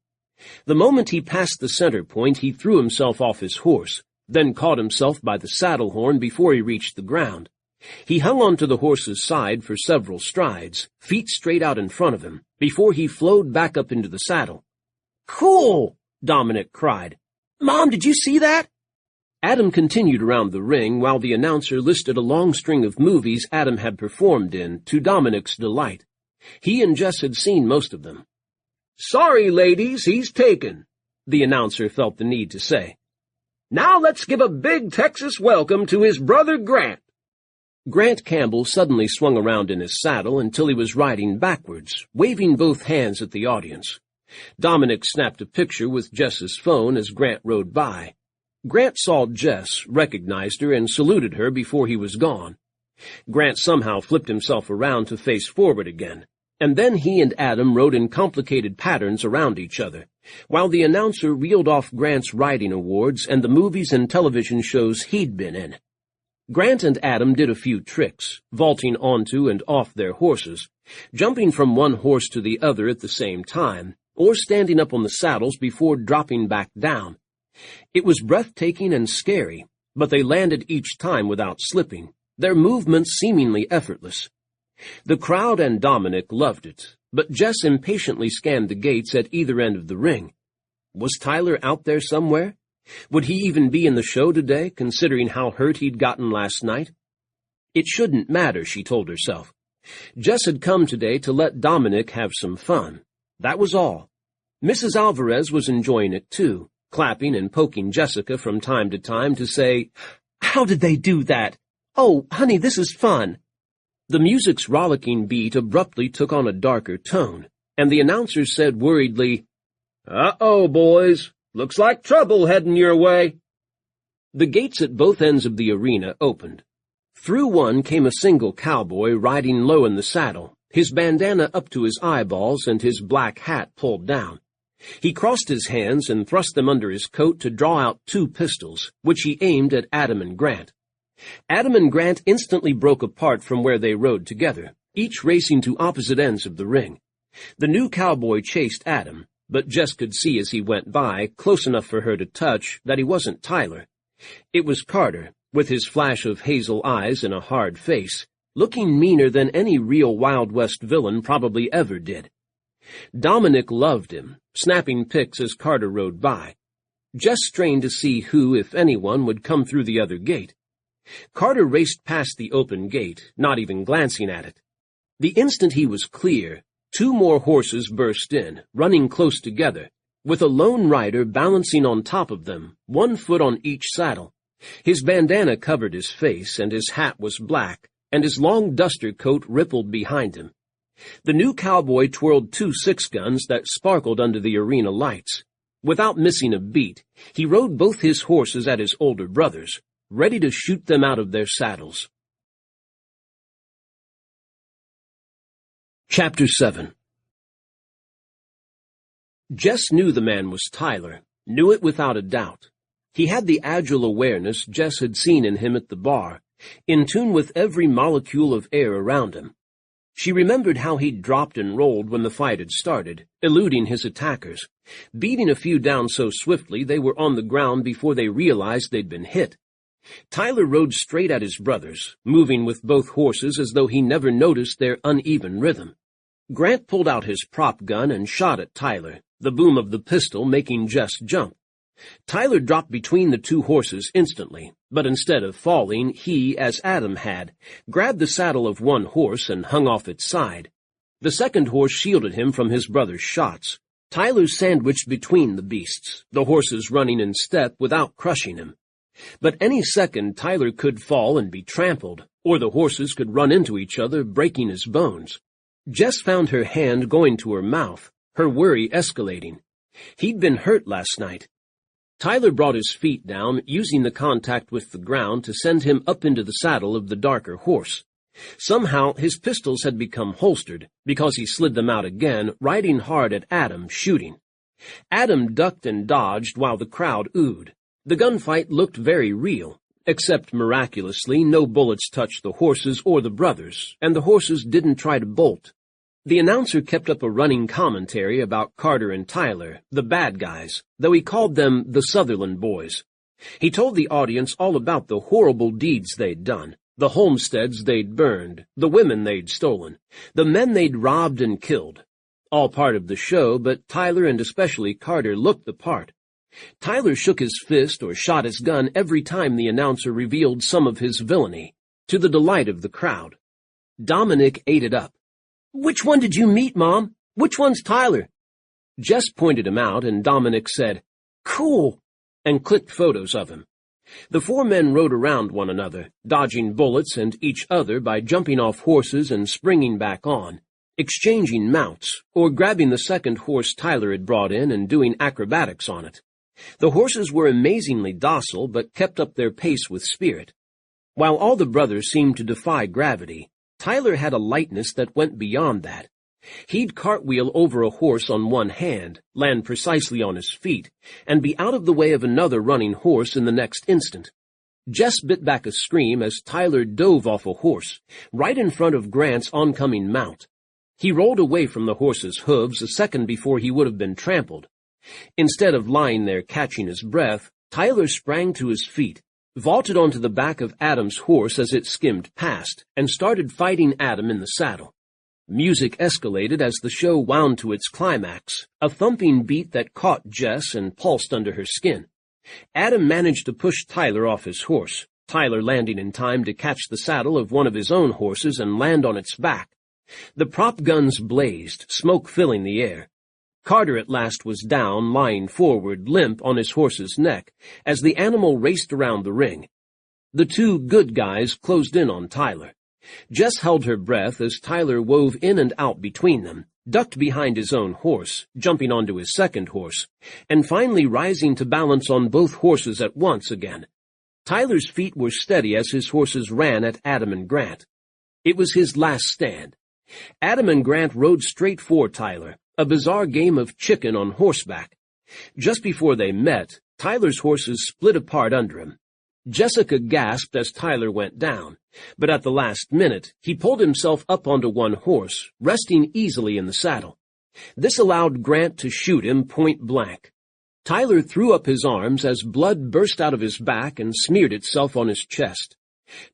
The moment he passed the center point, he threw himself off his horse, then caught himself by the saddle horn before he reached the ground. He hung onto the horse's side for several strides, feet straight out in front of him, before he flowed back up into the saddle. "Cool!" Dominic cried. "Mom, did you see that?" Adam continued around the ring while the announcer listed a long string of movies Adam had performed in, to Dominic's delight. He and Jess had seen most of them. "Sorry, ladies, he's taken," the announcer felt the need to say. "Now let's give a big Texas welcome to his brother Grant." Grant Campbell suddenly swung around in his saddle until he was riding backwards, waving both hands at the audience. Dominic snapped a picture with Jess's phone as Grant rode by. Grant saw Jess, recognized her, and saluted her before he was gone. Grant somehow flipped himself around to face forward again, and then he and Adam rode in complicated patterns around each other, while the announcer reeled off Grant's riding awards and the movies and television shows he'd been in. Grant and Adam did a few tricks, vaulting onto and off their horses, jumping from one horse to the other at the same time, or standing up on the saddles before dropping back down. It was breathtaking and scary, but they landed each time without slipping, their movements seemingly effortless. The crowd and Dominic loved it, but Jess impatiently scanned the gates at either end of the ring. Was Tyler out there somewhere? Would he even be in the show today, considering how hurt he'd gotten last night? It shouldn't matter, she told herself. Jess had come today to let Dominic have some fun. That was all. Mrs. Alvarez was enjoying it too, clapping and poking Jessica from time to time to say, "How did they do that? Oh, honey, this is fun." The music's rollicking beat abruptly took on a darker tone, and the announcer said worriedly, "Uh-oh, boys. Looks like trouble heading your way." The gates at both ends of the arena opened. Through one came a single cowboy riding low in the saddle, his bandana up to his eyeballs and his black hat pulled down. He crossed his hands and thrust them under his coat to draw out 2 pistols, which he aimed at Adam and Grant. Adam and Grant instantly broke apart from where they rode together, each racing to opposite ends of the ring. The new cowboy chased Adam, but Jess could see as he went by, close enough for her to touch, that he wasn't Tyler. It was Carter, with his flash of hazel eyes and a hard face, looking meaner than any real Wild West villain probably ever did. Dominic loved him, snapping pics as Carter rode by. Jess strained to see who, if anyone, would come through the other gate. Carter raced past the open gate, not even glancing at it. The instant he was clear, 2 more horses burst in, running close together, with a lone rider balancing on top of them, 1 foot on each saddle. His bandana covered his face, and his hat was black, and his long duster coat rippled behind him. The new cowboy twirled 2 6-guns that sparkled under the arena lights. Without missing a beat, he rode both his horses at his older brothers, ready to shoot them out of their saddles. Chapter 7. Jess knew the man was Tyler, knew it without a doubt. He had the agile awareness Jess had seen in him at the bar, in tune with every molecule of air around him. She remembered how he'd dropped and rolled when the fight had started, eluding his attackers, beating a few down so swiftly they were on the ground before they realized they'd been hit. Tyler rode straight at his brothers, moving with both horses as though he never noticed their uneven rhythm. Grant pulled out his prop gun and shot at Tyler, the boom of the pistol making Jess jump. Tyler dropped between the 2 horses instantly, but instead of falling, he, as Adam had, grabbed the saddle of one horse and hung off its side. The second horse shielded him from his brother's shots. Tyler sandwiched between the beasts, the horses running in step without crushing him. But any second Tyler could fall and be trampled, or the horses could run into each other, breaking his bones. Jess found her hand going to her mouth, her worry escalating. He'd been hurt last night. Tyler brought his feet down, using the contact with the ground to send him up into the saddle of the darker horse. Somehow his pistols had become holstered, because he slid them out again, riding hard at Adam, shooting. Adam ducked and dodged while the crowd oohed. The gunfight looked very real, except miraculously no bullets touched the horses or the brothers, and the horses didn't try to bolt. The announcer kept up a running commentary about Carter and Tyler, the bad guys, though he called them the Sutherland boys. He told the audience all about the horrible deeds they'd done, the homesteads they'd burned, the women they'd stolen, the men they'd robbed and killed. All part of the show, but Tyler and especially Carter looked the part. Tyler shook his fist or shot his gun every time the announcer revealed some of his villainy, to the delight of the crowd. Dominic ate it up. "Which one did you meet, Mom? Which one's Tyler?" Jess pointed him out, and Dominic said, "Cool," and clicked photos of him. The 4 men rode around one another, dodging bullets and each other by jumping off horses and springing back on, exchanging mounts, or grabbing the second horse Tyler had brought in and doing acrobatics on it. The horses were amazingly docile, but kept up their pace with spirit. While all the brothers seemed to defy gravity, Tyler had a lightness that went beyond that, He'd cartwheel over a horse on one hand, land precisely on his feet, and be out of the way of another running horse in the next instant. Jess bit back a scream as Tyler dove off a horse, right in front of Grant's oncoming mount. He rolled away from the horse's hooves a second before he would have been trampled. Instead of lying there catching his breath, Tyler sprang to his feet, vaulted onto the back of Adam's horse as it skimmed past, and started fighting Adam in the saddle. Music escalated as the show wound to its climax, a thumping beat that caught Jess and pulsed under her skin. Adam managed to push Tyler off his horse, Tyler landing in time to catch the saddle of one of his own horses and land on its back. The prop guns blazed, smoke filling the air. Carter at last was down, lying forward, limp on his horse's neck, as the animal raced around the ring. The two good guys closed in on Tyler. Jess held her breath as Tyler wove in and out between them, ducked behind his own horse, jumping onto his second horse, and finally rising to balance on both horses at once again. Tyler's feet were steady as his horses ran at Adam and Grant. It was his last stand. Adam and Grant rode straight for Tyler, a bizarre game of chicken on horseback. Just before they met, Tyler's horses split apart under him. Jessica gasped as Tyler went down, but at the last minute, he pulled himself up onto one horse, resting easily in the saddle. This allowed Grant to shoot him point blank. Tyler threw up his arms as blood burst out of his back and smeared itself on his chest.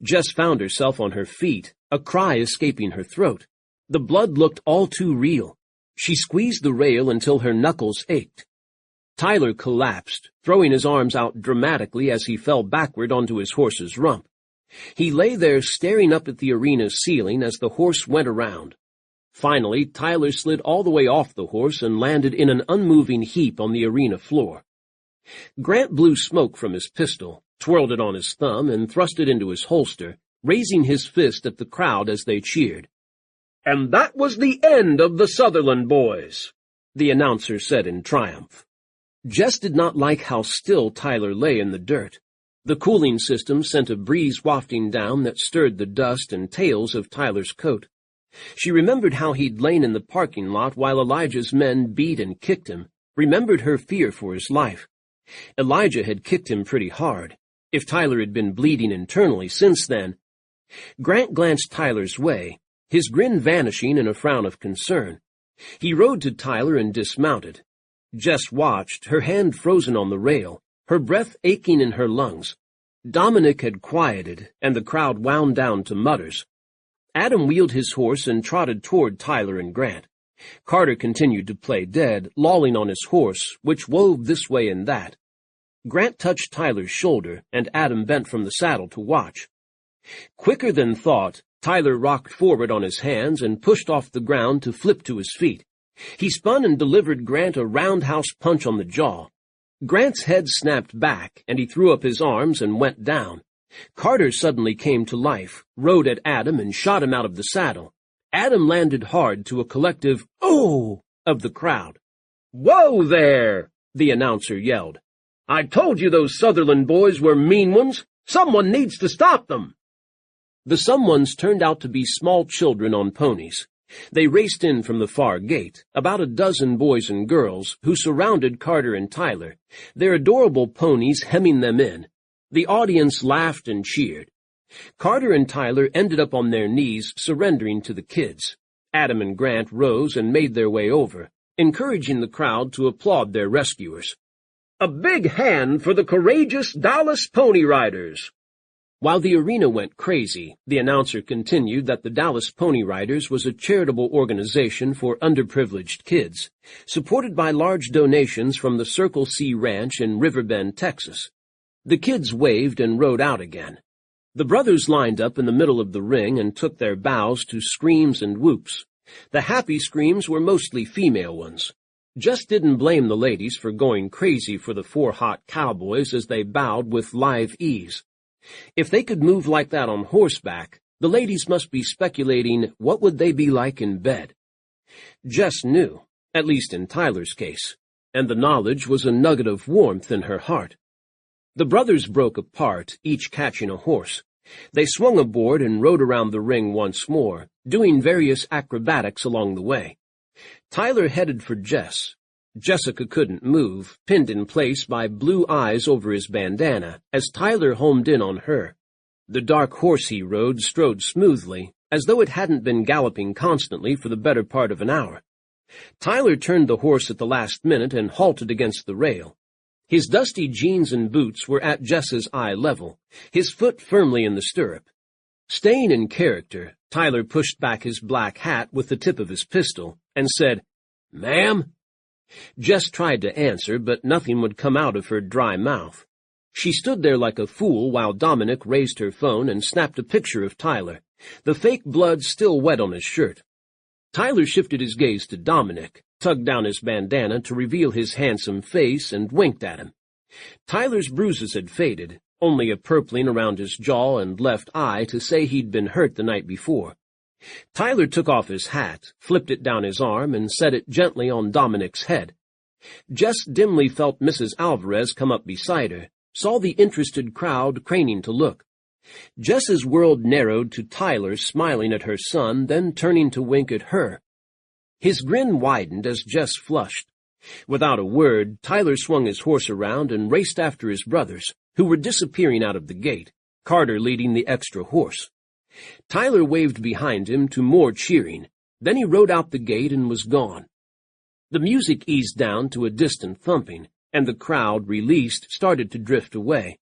Jess found herself on her feet, a cry escaping her throat. The blood looked all too real. She squeezed the rail until her knuckles ached. Tyler collapsed, throwing his arms out dramatically as he fell backward onto his horse's rump. He lay there staring up at the arena's ceiling as the horse went around. Finally, Tyler slid all the way off the horse and landed in an unmoving heap on the arena floor. Grant blew smoke from his pistol, twirled it on his thumb, and thrust it into his holster, raising his fist at the crowd as they cheered. "And that was the end of the Sutherland boys," the announcer said in triumph. Jess did not like how still Tyler lay in the dirt. The cooling system sent a breeze wafting down that stirred the dust and tails of Tyler's coat. She remembered how he'd lain in the parking lot while Elijah's men beat and kicked him, remembered her fear for his life. Elijah had kicked him pretty hard. If Tyler had been bleeding internally since then. Grant glanced Tyler's way, his grin vanishing in a frown of concern. He rode to Tyler and dismounted. Jess watched, her hand frozen on the rail, her breath aching in her lungs. Dominic had quieted, and the crowd wound down to mutters. Adam wheeled his horse and trotted toward Tyler and Grant. Carter continued to play dead, lolling on his horse, which wove this way and that. Grant touched Tyler's shoulder, and Adam bent from the saddle to watch. Quicker than thought, Tyler rocked forward on his hands and pushed off the ground to flip to his feet. He spun and delivered Grant a roundhouse punch on the jaw. Grant's head snapped back, and he threw up his arms and went down. Carter suddenly came to life, rode at Adam and shot him out of the saddle. Adam landed hard to a collective "Oh!" of the crowd. "Whoa there!" the announcer yelled. "I told you those Sutherland boys were mean ones. Someone needs to stop them." The someones turned out to be small children on ponies. They raced in from the far gate, about a dozen boys and girls, who surrounded Carter and Tyler, their adorable ponies hemming them in. The audience laughed and cheered. Carter and Tyler ended up on their knees, surrendering to the kids. Adam and Grant rose and made their way over, encouraging the crowd to applaud their rescuers. "A big hand for the courageous Dallas Pony Riders." While the arena went crazy, the announcer continued that the Dallas Pony Riders was a charitable organization for underprivileged kids, supported by large donations from the Circle C Ranch in Riverbend, Texas. The kids waved and rode out again. The brothers lined up in the middle of the ring and took their bows to screams and whoops. The happy screams were mostly female ones. Jess didn't blame the ladies for going crazy for the four hot cowboys as they bowed with lithe ease. If they could move like that on horseback, the ladies must be speculating what would they be like in bed. Jess knew, at least in Tyler's case, and the knowledge was a nugget of warmth in her heart. The brothers broke apart, each catching a horse. They swung aboard and rode around the ring once more, doing various acrobatics along the way. Tyler headed for Jess. Jessica couldn't move, pinned in place by blue eyes over his bandana, as Tyler homed in on her. The dark horse he rode strode smoothly, as though it hadn't been galloping constantly for the better part of an hour. Tyler turned the horse at the last minute and halted against the rail. His dusty jeans and boots were at Jess's eye level, his foot firmly in the stirrup. Staying in character, Tyler pushed back his black hat with the tip of his pistol and said, "Ma'am?" Jess tried to answer, but nothing would come out of her dry mouth. She stood there like a fool while Dominic raised her phone and snapped a picture of Tyler, the fake blood still wet on his shirt. Tyler shifted his gaze to Dominic, tugged down his bandana to reveal his handsome face, and winked at him. Tyler's bruises had faded, only a purpling around his jaw and left eye to say he'd been hurt the night before. Tyler took off his hat, flipped it down his arm, and set it gently on Dominic's head. Jess dimly felt Mrs. Alvarez come up beside her, saw the interested crowd craning to look. Jess's world narrowed to Tyler smiling at her son, then turning to wink at her. His grin widened as Jess flushed. Without a word, Tyler swung his horse around and raced after his brothers, who were disappearing out of the gate, Carter leading the extra horse. Tyler waved behind him to more cheering. Then he rode out the gate and was gone. The music eased down to a distant thumping, and the crowd, released, started to drift away,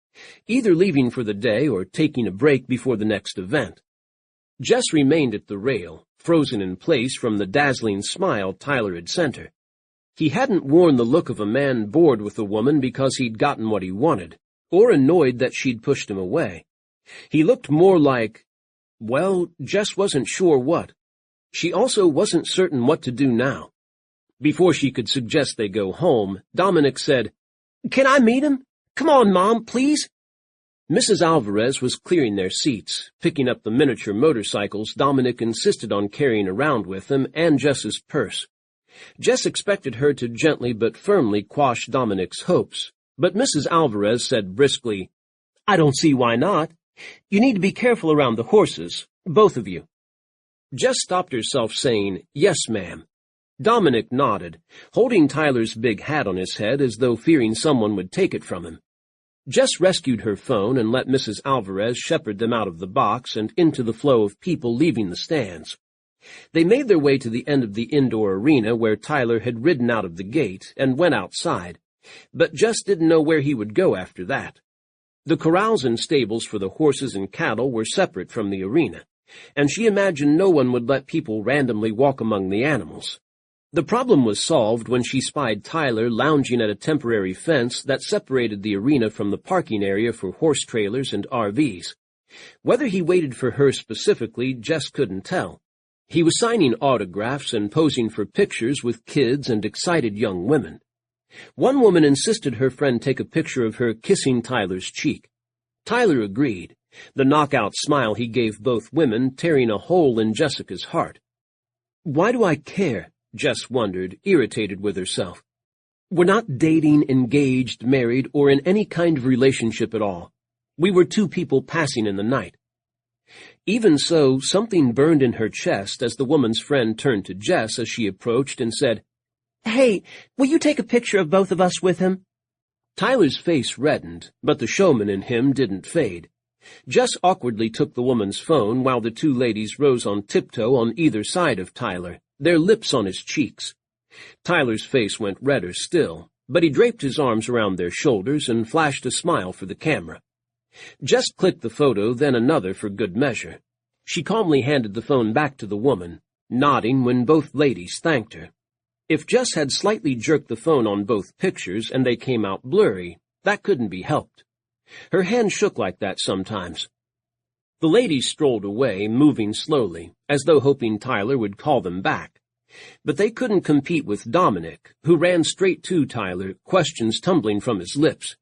either leaving for the day or taking a break before the next event. Jess remained at the rail, frozen in place from the dazzling smile Tyler had sent her. He hadn't worn the look of a man bored with a woman because he'd gotten what he wanted, or annoyed that she'd pushed him away. He looked more like, well, Jess wasn't sure what. She also wasn't certain what to do now. Before she could suggest they go home, Dominic said, "Can I meet him? Come on, Mom, please." Mrs. Alvarez was clearing their seats, picking up the miniature motorcycles Dominic insisted on carrying around with him and Jess's purse. Jess expected her to gently but firmly quash Dominic's hopes, but Mrs. Alvarez said briskly, "I don't see why not. You need to be careful around the horses, both of you." Jess stopped herself saying, "Yes, ma'am." Dominic nodded, holding Tyler's big hat on his head as though fearing someone would take it from him. Jess rescued her phone and let Mrs. Alvarez shepherd them out of the box and into the flow of people leaving the stands. They made their way to the end of the indoor arena where Tyler had ridden out of the gate and went outside, but Jess didn't know where he would go after that. The corrals and stables for the horses and cattle were separate from the arena, and she imagined no one would let people randomly walk among the animals. The problem was solved when she spied Tyler lounging at a temporary fence that separated the arena from the parking area for horse trailers and RVs. Whether he waited for her specifically, Jess couldn't tell. He was signing autographs and posing for pictures with kids and excited young women. One woman insisted her friend take a picture of her kissing Tyler's cheek. Tyler agreed, the knockout smile he gave both women tearing a hole in Jessica's heart. "Why do I care?" Jess wondered, irritated with herself. "We're not dating, engaged, married, or in any kind of relationship at all. We were two people passing in the night." Even so, something burned in her chest as the woman's friend turned to Jess as she approached and said, "Hey, will you take a picture of both of us with him?" Tyler's face reddened, but the showman in him didn't fade. Jess awkwardly took the woman's phone while the two ladies rose on tiptoe on either side of Tyler, their lips on his cheeks. Tyler's face went redder still, but he draped his arms around their shoulders and flashed a smile for the camera. Jess clicked the photo, then another for good measure. She calmly handed the phone back to the woman, nodding when both ladies thanked her. If Jess had slightly jerked the phone on both pictures and they came out blurry, that couldn't be helped. Her hand shook like that sometimes. The ladies strolled away, moving slowly, as though hoping Tyler would call them back. But they couldn't compete with Dominic, who ran straight to Tyler, questions tumbling from his lips.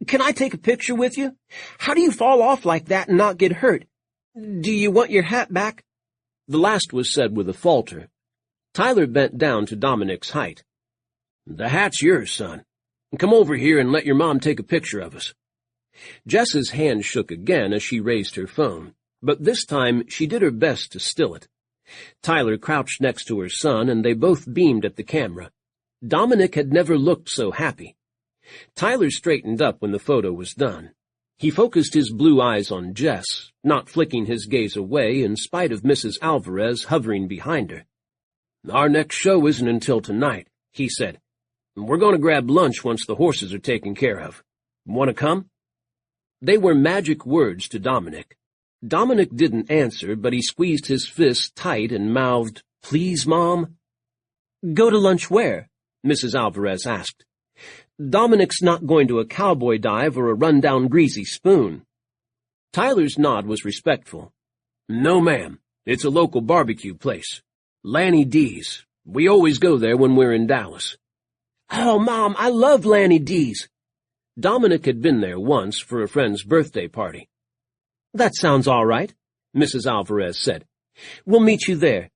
"Can I take a picture with you? How do you fall off like that and not get hurt? Do you want your hat back?" The last was said with a falter. Tyler bent down to Dominic's height. "The hat's yours, son. Come over here and let your mom take a picture of us." Jess's hand shook again as she raised her phone, but this time she did her best to still it. Tyler crouched next to her son, and they both beamed at the camera. Dominic had never looked so happy. Tyler straightened up when the photo was done. He focused his blue eyes on Jess, not flicking his gaze away in spite of Mrs. Alvarez hovering behind her. "Our next show isn't until tonight," he said. "We're going to grab lunch once the horses are taken care of. Want to come?" They were magic words to Dominic. Dominic didn't answer, but he squeezed his fists tight and mouthed, "Please, Mom." "Go to lunch where?" Mrs. Alvarez asked. "Dominic's not going to a cowboy dive or a run-down greasy spoon." Tyler's nod was respectful. "No, ma'am. It's a local barbecue place. Lanny D's. We always go there when we're in Dallas." "Oh, Mom, I love Lanny D's." Dominic had been there once for a friend's birthday party. "That sounds all right," Mrs. Alvarez said. "We'll meet you there."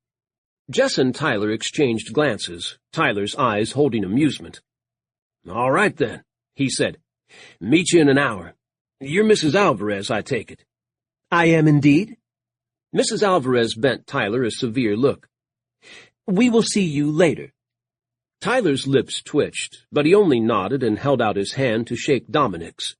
Jess and Tyler exchanged glances, Tyler's eyes holding amusement. "All right, then," he said. "Meet you in an hour. You're Mrs. Alvarez, I take it." "I am indeed." Mrs. Alvarez bent Tyler a severe look. "We will see you later." Tyler's lips twitched, but he only nodded and held out his hand to shake Dominic's.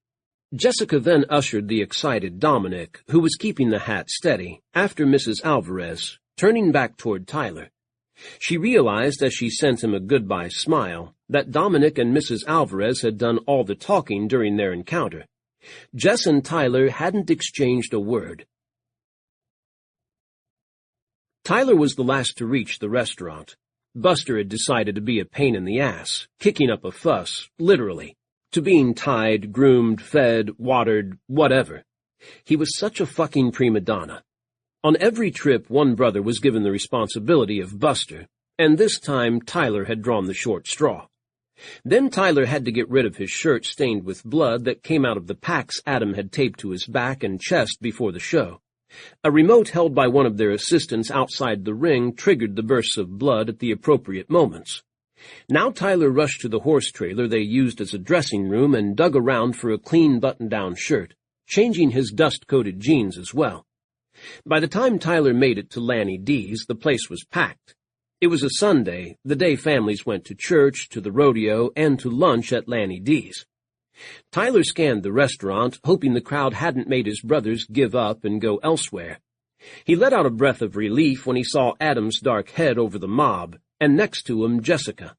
Jessica then ushered the excited Dominic, who was keeping the hat steady, after Mrs. Alvarez, turning back toward Tyler. She realized as she sent him a goodbye smile that Dominic and Mrs. Alvarez had done all the talking during their encounter. Jess and Tyler hadn't exchanged a word. Tyler was the last to reach the restaurant. Buster had decided to be a pain in the ass, kicking up a fuss, literally, to being tied, groomed, fed, watered, whatever. He was such a fucking prima donna. On every trip, one brother was given the responsibility of Buster, and this time Tyler had drawn the short straw. Then Tyler had to get rid of his shirt stained with blood that came out of the packs Adam had taped to his back and chest before the show. A remote held by one of their assistants outside the ring triggered the bursts of blood at the appropriate moments. Now Tyler rushed to the horse trailer they used as a dressing room and dug around for a clean button-down shirt, changing his dust-coated jeans as well. By the time Tyler made it to Lanny D's, the place was packed. It was a Sunday, the day families went to church, to the rodeo, and to lunch at Lanny D's. Tyler scanned the restaurant, hoping the crowd hadn't made his brothers give up and go elsewhere. He let out a breath of relief when he saw Adam's dark head over the mob, and next to him Jessica.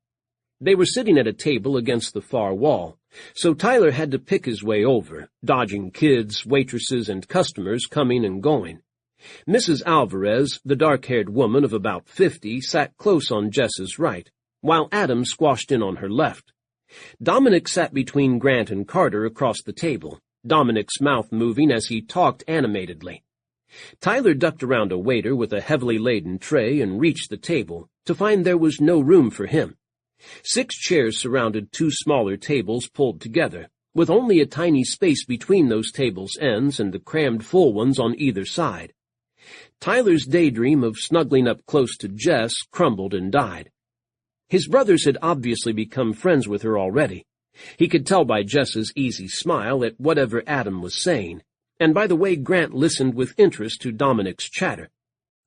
They were sitting at a table against the far wall, so Tyler had to pick his way over, dodging kids, waitresses, and customers coming and going. Mrs. Alvarez, the dark-haired woman of about 50, sat close on Jess's right, while Adam squashed in on her left. Dominic sat between Grant and Carter across the table, Dominic's mouth moving as he talked animatedly. Tyler ducked around a waiter with a heavily laden tray and reached the table, to find there was no room for him. 6 chairs surrounded 2 smaller tables pulled together, with only a tiny space between those tables' ends and the crammed full ones on either side. Tyler's daydream of snuggling up close to Jess crumbled and died. His brothers had obviously become friends with her already. He could tell by Jess's easy smile at whatever Adam was saying, and by the way Grant listened with interest to Dominic's chatter.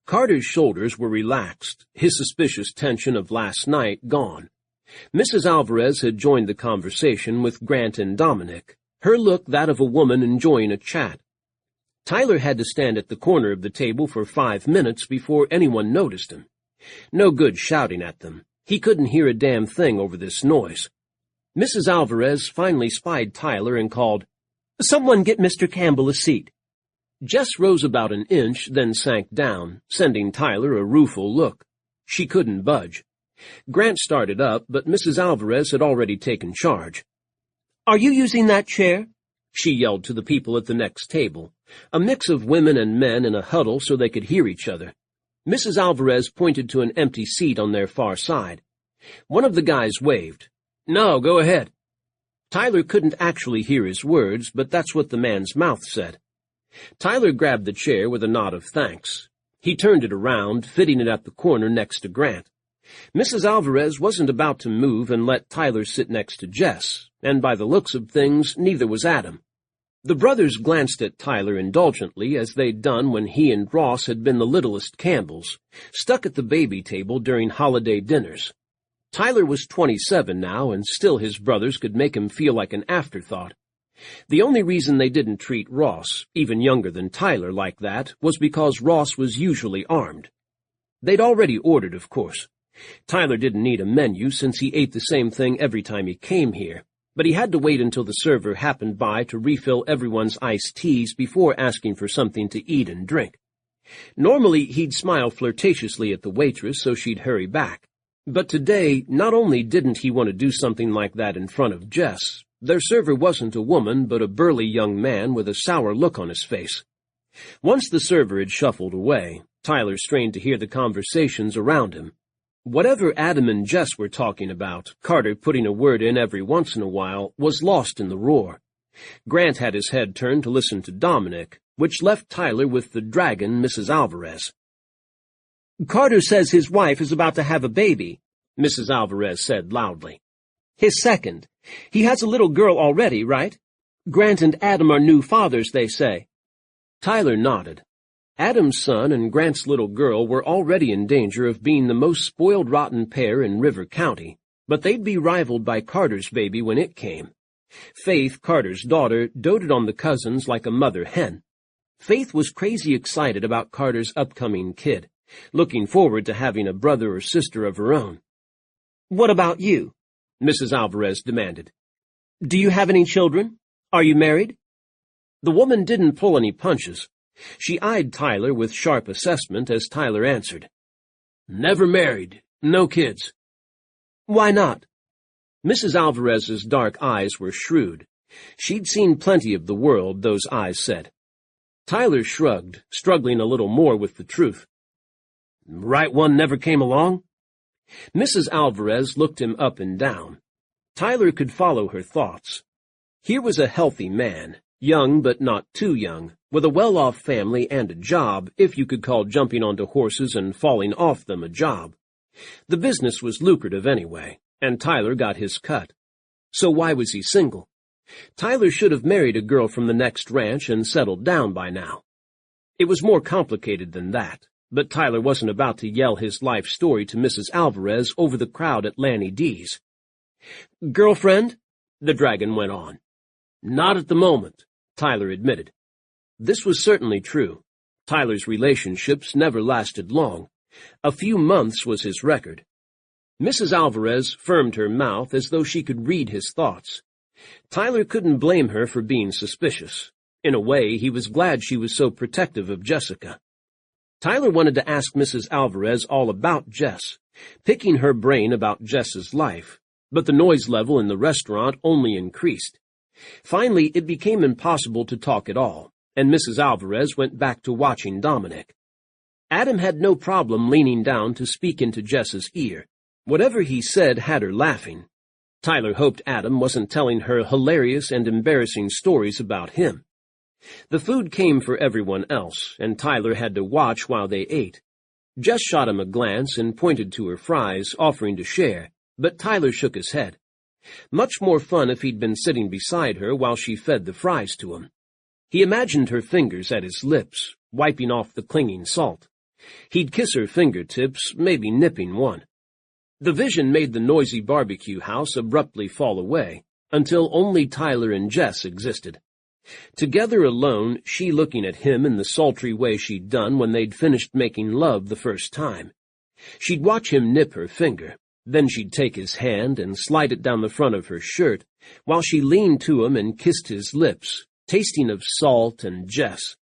Carter's shoulders were relaxed, his suspicious tension of last night gone. Mrs. Alvarez had joined the conversation with Grant and Dominic, her look that of a woman enjoying a chat. Tyler had to stand at the corner of the table for 5 minutes before anyone noticed him. No good shouting at them. He couldn't hear a damn thing over this noise. Mrs. Alvarez finally spied Tyler and called, "Someone get Mr. Campbell a seat." Jess rose about an inch, then sank down, sending Tyler a rueful look. She couldn't budge. Grant started up, but Mrs. Alvarez had already taken charge. "Are you using that chair?" she yelled to the people at the next table, a mix of women and men in a huddle so they could hear each other. Mrs. Alvarez pointed to an empty seat on their far side. One of the guys waved. "No, go ahead." Tyler couldn't actually hear his words, but that's what the man's mouth said. Tyler grabbed the chair with a nod of thanks. He turned it around, fitting it at the corner next to Grant. Mrs. Alvarez wasn't about to move and let Tyler sit next to Jess, and by the looks of things, neither was Adam. The brothers glanced at Tyler indulgently as they'd done when he and Ross had been the littlest Campbells, stuck at the baby table during holiday dinners. Tyler was 27 now, and still his brothers could make him feel like an afterthought. The only reason they didn't treat Ross, even younger than Tyler, like that was because Ross was usually armed. They'd already ordered, of course. Tyler didn't need a menu since he ate the same thing every time he came here, but he had to wait until the server happened by to refill everyone's iced teas before asking for something to eat and drink. Normally, he'd smile flirtatiously at the waitress so she'd hurry back. But today, not only didn't he want to do something like that in front of Jess, their server wasn't a woman but a burly young man with a sour look on his face. Once the server had shuffled away, Tyler strained to hear the conversations around him. Whatever Adam and Jess were talking about, Carter putting a word in every once in a while, was lost in the roar. Grant had his head turned to listen to Dominic, which left Tyler with the dragon, Mrs. Alvarez. "Carter says his wife is about to have a baby," Mrs. Alvarez said loudly. "His second. He has a little girl already, right? Grant and Adam are new fathers, they say." Tyler nodded. Adam's son and Grant's little girl were already in danger of being the most spoiled rotten pair in River County, but they'd be rivaled by Carter's baby when it came. Faith, Carter's daughter, doted on the cousins like a mother hen. Faith was crazy excited about Carter's upcoming kid, looking forward to having a brother or sister of her own. "What about you?" Mrs. Alvarez demanded. "Do you have any children? Are you married?" The woman didn't pull any punches. She eyed Tyler with sharp assessment as Tyler answered. "Never married. No kids." "Why not?" Mrs. Alvarez's dark eyes were shrewd. She'd seen plenty of the world, those eyes said. Tyler shrugged, struggling a little more with the truth. "Right one never came along?" Mrs. Alvarez looked him up and down. Tyler could follow her thoughts. Here was a healthy man, young but not too young, with a well-off family and a job, if you could call jumping onto horses and falling off them a job. The business was lucrative anyway, and Tyler got his cut. So why was he single? Tyler should have married a girl from the next ranch and settled down by now. It was more complicated than that, but Tyler wasn't about to yell his life story to Mrs. Alvarez over the crowd at Lanny D's. "Girlfriend?" the dragon went on. "Not at the moment," Tyler admitted. This was certainly true. Tyler's relationships never lasted long. A few months was his record. Mrs. Alvarez firmed her mouth as though she could read his thoughts. Tyler couldn't blame her for being suspicious. In a way, he was glad she was so protective of Jessica. Tyler wanted to ask Mrs. Alvarez all about Jess, picking her brain about Jess's life, but the noise level in the restaurant only increased. Finally, it became impossible to talk at all, and Mrs. Alvarez went back to watching Dominic. Adam had no problem leaning down to speak into Jess's ear. Whatever he said had her laughing. Tyler hoped Adam wasn't telling her hilarious and embarrassing stories about him. The food came for everyone else, and Tyler had to watch while they ate. Jess shot him a glance and pointed to her fries, offering to share, but Tyler shook his head. Much more fun if he'd been sitting beside her while she fed the fries to him. He imagined her fingers at his lips, wiping off the clinging salt. He'd kiss her fingertips, maybe nipping one. The vision made the noisy barbecue house abruptly fall away, until only Tyler and Jess existed. Together alone, she looking at him in the sultry way she'd done when they'd finished making love the first time. She'd watch him nip her finger, then she'd take his hand and slide it down the front of her shirt, while she leaned to him and kissed his lips, tasting of salt and Jess.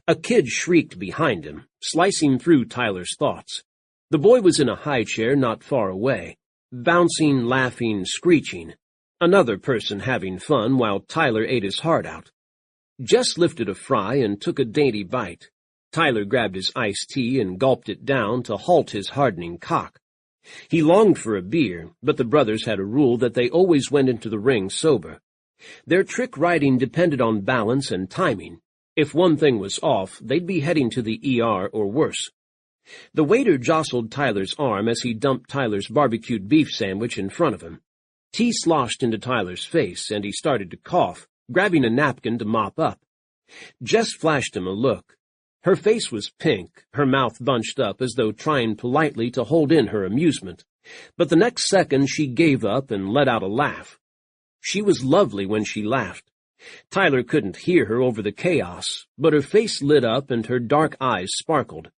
A kid shrieked behind him, slicing through Tyler's thoughts. The boy was in a high chair not far away, bouncing, laughing, screeching. Another person having fun while Tyler ate his heart out. Jess lifted a fry and took a dainty bite. Tyler grabbed his iced tea and gulped it down to halt his hardening cock. He longed for a beer, but the brothers had a rule that they always went into the ring sober. Their trick riding depended on balance and timing. If one thing was off, they'd be heading to the ER or worse. The waiter jostled Tyler's arm as he dumped Tyler's barbecued beef sandwich in front of him. Tea sloshed into Tyler's face, and he started to cough, grabbing a napkin to mop up. Jess flashed him a look. Her face was pink, her mouth bunched up as though trying politely to hold in her amusement. But the next second she gave up and let out a laugh. She was lovely when she laughed. Tyler couldn't hear her over the chaos, but her face lit up and her dark eyes sparkled.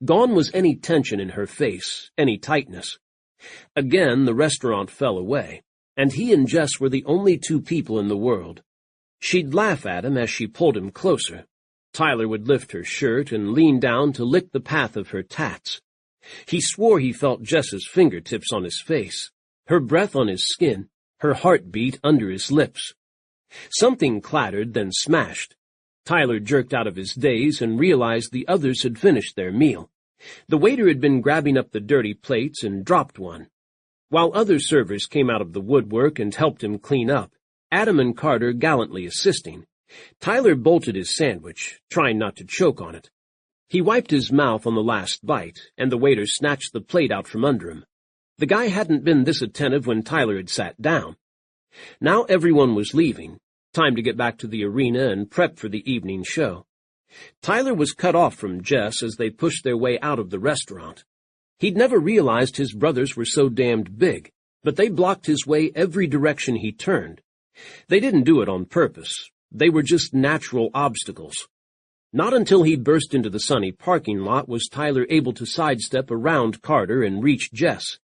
Gone was any tension in her face, any tightness. Again the restaurant fell away, and he and Jess were the only two people in the world. She'd laugh at him as she pulled him closer. Tyler would lift her shirt and lean down to lick the path of her tats. He swore he felt Jess's fingertips on his face, her breath on his skin, her heartbeat under his lips. Something clattered, then smashed. Tyler jerked out of his daze and realized the others had finished their meal. The waiter had been grabbing up the dirty plates and dropped one. While other servers came out of the woodwork and helped him clean up, Adam and Carter gallantly assisting, Tyler bolted his sandwich, trying not to choke on it. He wiped his mouth on the last bite, and the waiter snatched the plate out from under him. The guy hadn't been this attentive when Tyler had sat down. Now everyone was leaving. Time to get back to the arena and prep for the evening show. Tyler was cut off from Jess as they pushed their way out of the restaurant. He'd never realized his brothers were so damned big, but they blocked his way every direction he turned. They didn't do it on purpose. They were just natural obstacles. Not until he burst into the sunny parking lot was Tyler able to sidestep around Carter and reach Jess.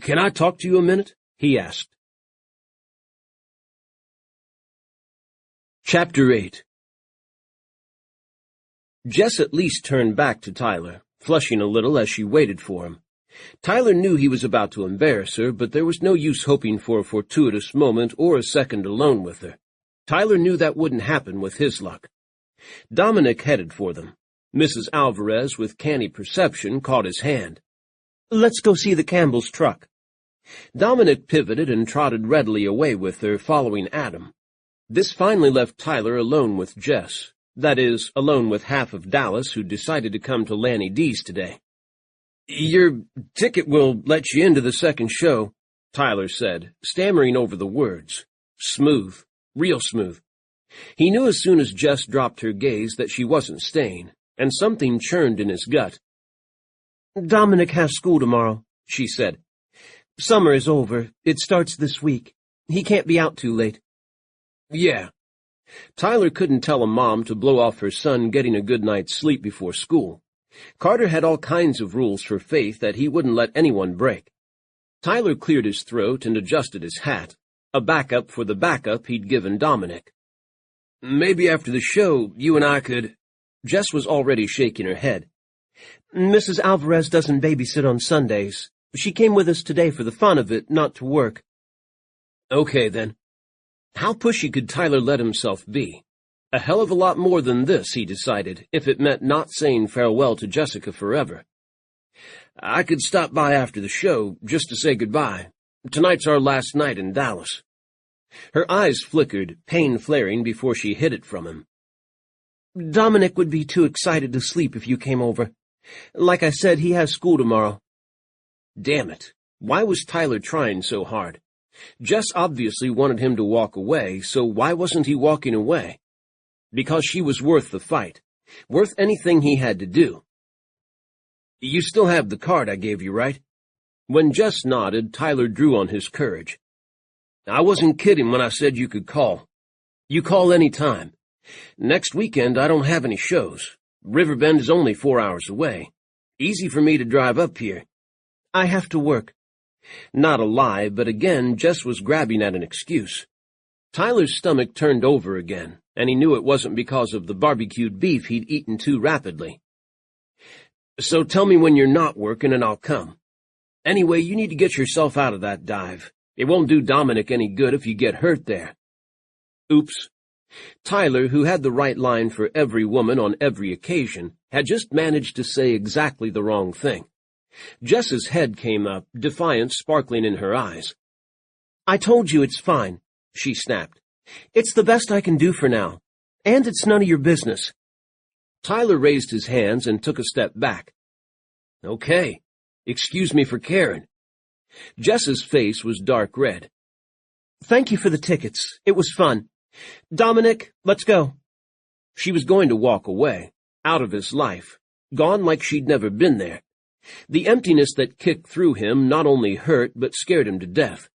"Can I talk to you a minute?" he asked. Chapter 8. Jess at least turned back to Tyler, flushing a little as she waited for him. Tyler knew he was about to embarrass her, but there was no use hoping for a fortuitous moment or a second alone with her. Tyler knew that wouldn't happen with his luck. Dominic headed for them. Mrs. Alvarez, with canny perception, caught his hand. "Let's go see the Campbell's truck." Dominic pivoted and trotted readily away with her, following Adam. This finally left Tyler alone with Jess. That is, alone with half of Dallas who decided to come to Lanny D's today. "Your ticket will let you into the second show," Tyler said, stammering over the words. Smooth. Real smooth. He knew as soon as Jess dropped her gaze that she wasn't staying, and something churned in his gut. "Dominic has school tomorrow," she said. "Summer is over. It starts this week. He can't be out too late." "Yeah." Tyler couldn't tell a mom to blow off her son getting a good night's sleep before school. Carter had all kinds of rules for Faith that he wouldn't let anyone break. Tyler cleared his throat and adjusted his hat, a backup for the backup he'd given Dominic. "Maybe after the show, you and I could—" Jess was already shaking her head. "Mrs. Alvarez doesn't babysit on Sundays. She came with us today for the fun of it, not to work." "Okay, then." How pushy could Tyler let himself be? A hell of a lot more than this, he decided, if it meant not saying farewell to Jessica forever. "I could stop by after the show, just to say goodbye. Tonight's our last night in Dallas." Her eyes flickered, pain flaring before she hid it from him. "Dominic would be too excited to sleep if you came over. Like I said, he has school tomorrow." Damn it. Why was Tyler trying so hard? Jess obviously wanted him to walk away, so why wasn't he walking away? Because she was worth the fight, worth anything he had to do. "You still have the card I gave you, right?" When Jess nodded, Tyler drew on his courage. "I wasn't kidding when I said you could call. You call any time. Next weekend I don't have any shows. Riverbend is only 4 hours away. Easy for me to drive up here." "I have to work." Not a lie, but again Jess was grabbing at an excuse. Tyler's stomach turned over again, and he knew it wasn't because of the barbecued beef he'd eaten too rapidly. "So tell me when you're not working and I'll come. Anyway, you need to get yourself out of that dive. It won't do Dominic any good if you get hurt there." Oops. Tyler, who had the right line for every woman on every occasion, had just managed to say exactly the wrong thing. Jess's head came up, defiance sparkling in her eyes. "I told you it's fine," she snapped. "It's the best I can do for now. And it's none of your business." Tyler raised his hands and took a step back. "Okay. Excuse me for caring." Jess's face was dark red. "Thank you for the tickets. It was fun. "Dominic, let's go." She was going to walk away, out of his life, gone like she'd never been there. The emptiness that kicked through him not only hurt but scared him to death.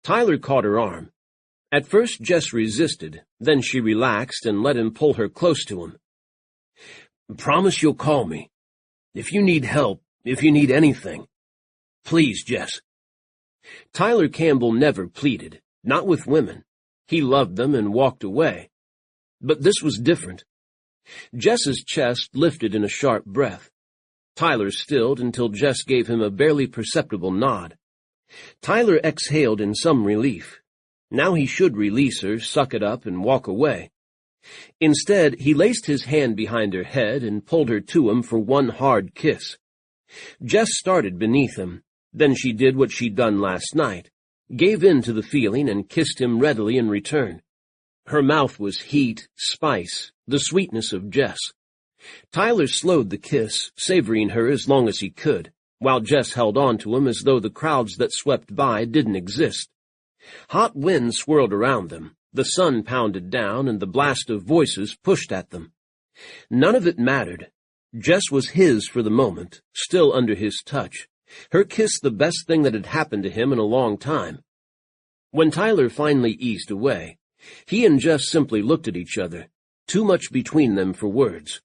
Tyler caught her arm. At first Jess resisted, then she relaxed and let him pull her close to him. "Promise you'll call me. If you need help, if you need anything. Please, Jess." Tyler Campbell never pleaded, not with women. He loved them and walked away. But this was different. Jess's chest lifted in a sharp breath. Tyler stilled until Jess gave him a barely perceptible nod. Tyler exhaled in some relief. Now he should release her, suck it up, and walk away. Instead, he laced his hand behind her head and pulled her to him for one hard kiss. Jess started beneath him. Then she did what she'd done last night, gave in to the feeling and kissed him readily in return. Her mouth was heat, spice, the sweetness of Jess. Tyler slowed the kiss, savoring her as long as he could, while Jess held on to him as though the crowds that swept by didn't exist. Hot wind swirled around them, the sun pounded down, and the blast of voices pushed at them. None of it mattered. Jess was his for the moment, still under his touch. Her kiss the best thing that had happened to him in a long time. When Tyler finally eased away, he and Jess simply looked at each other, too much between them for words.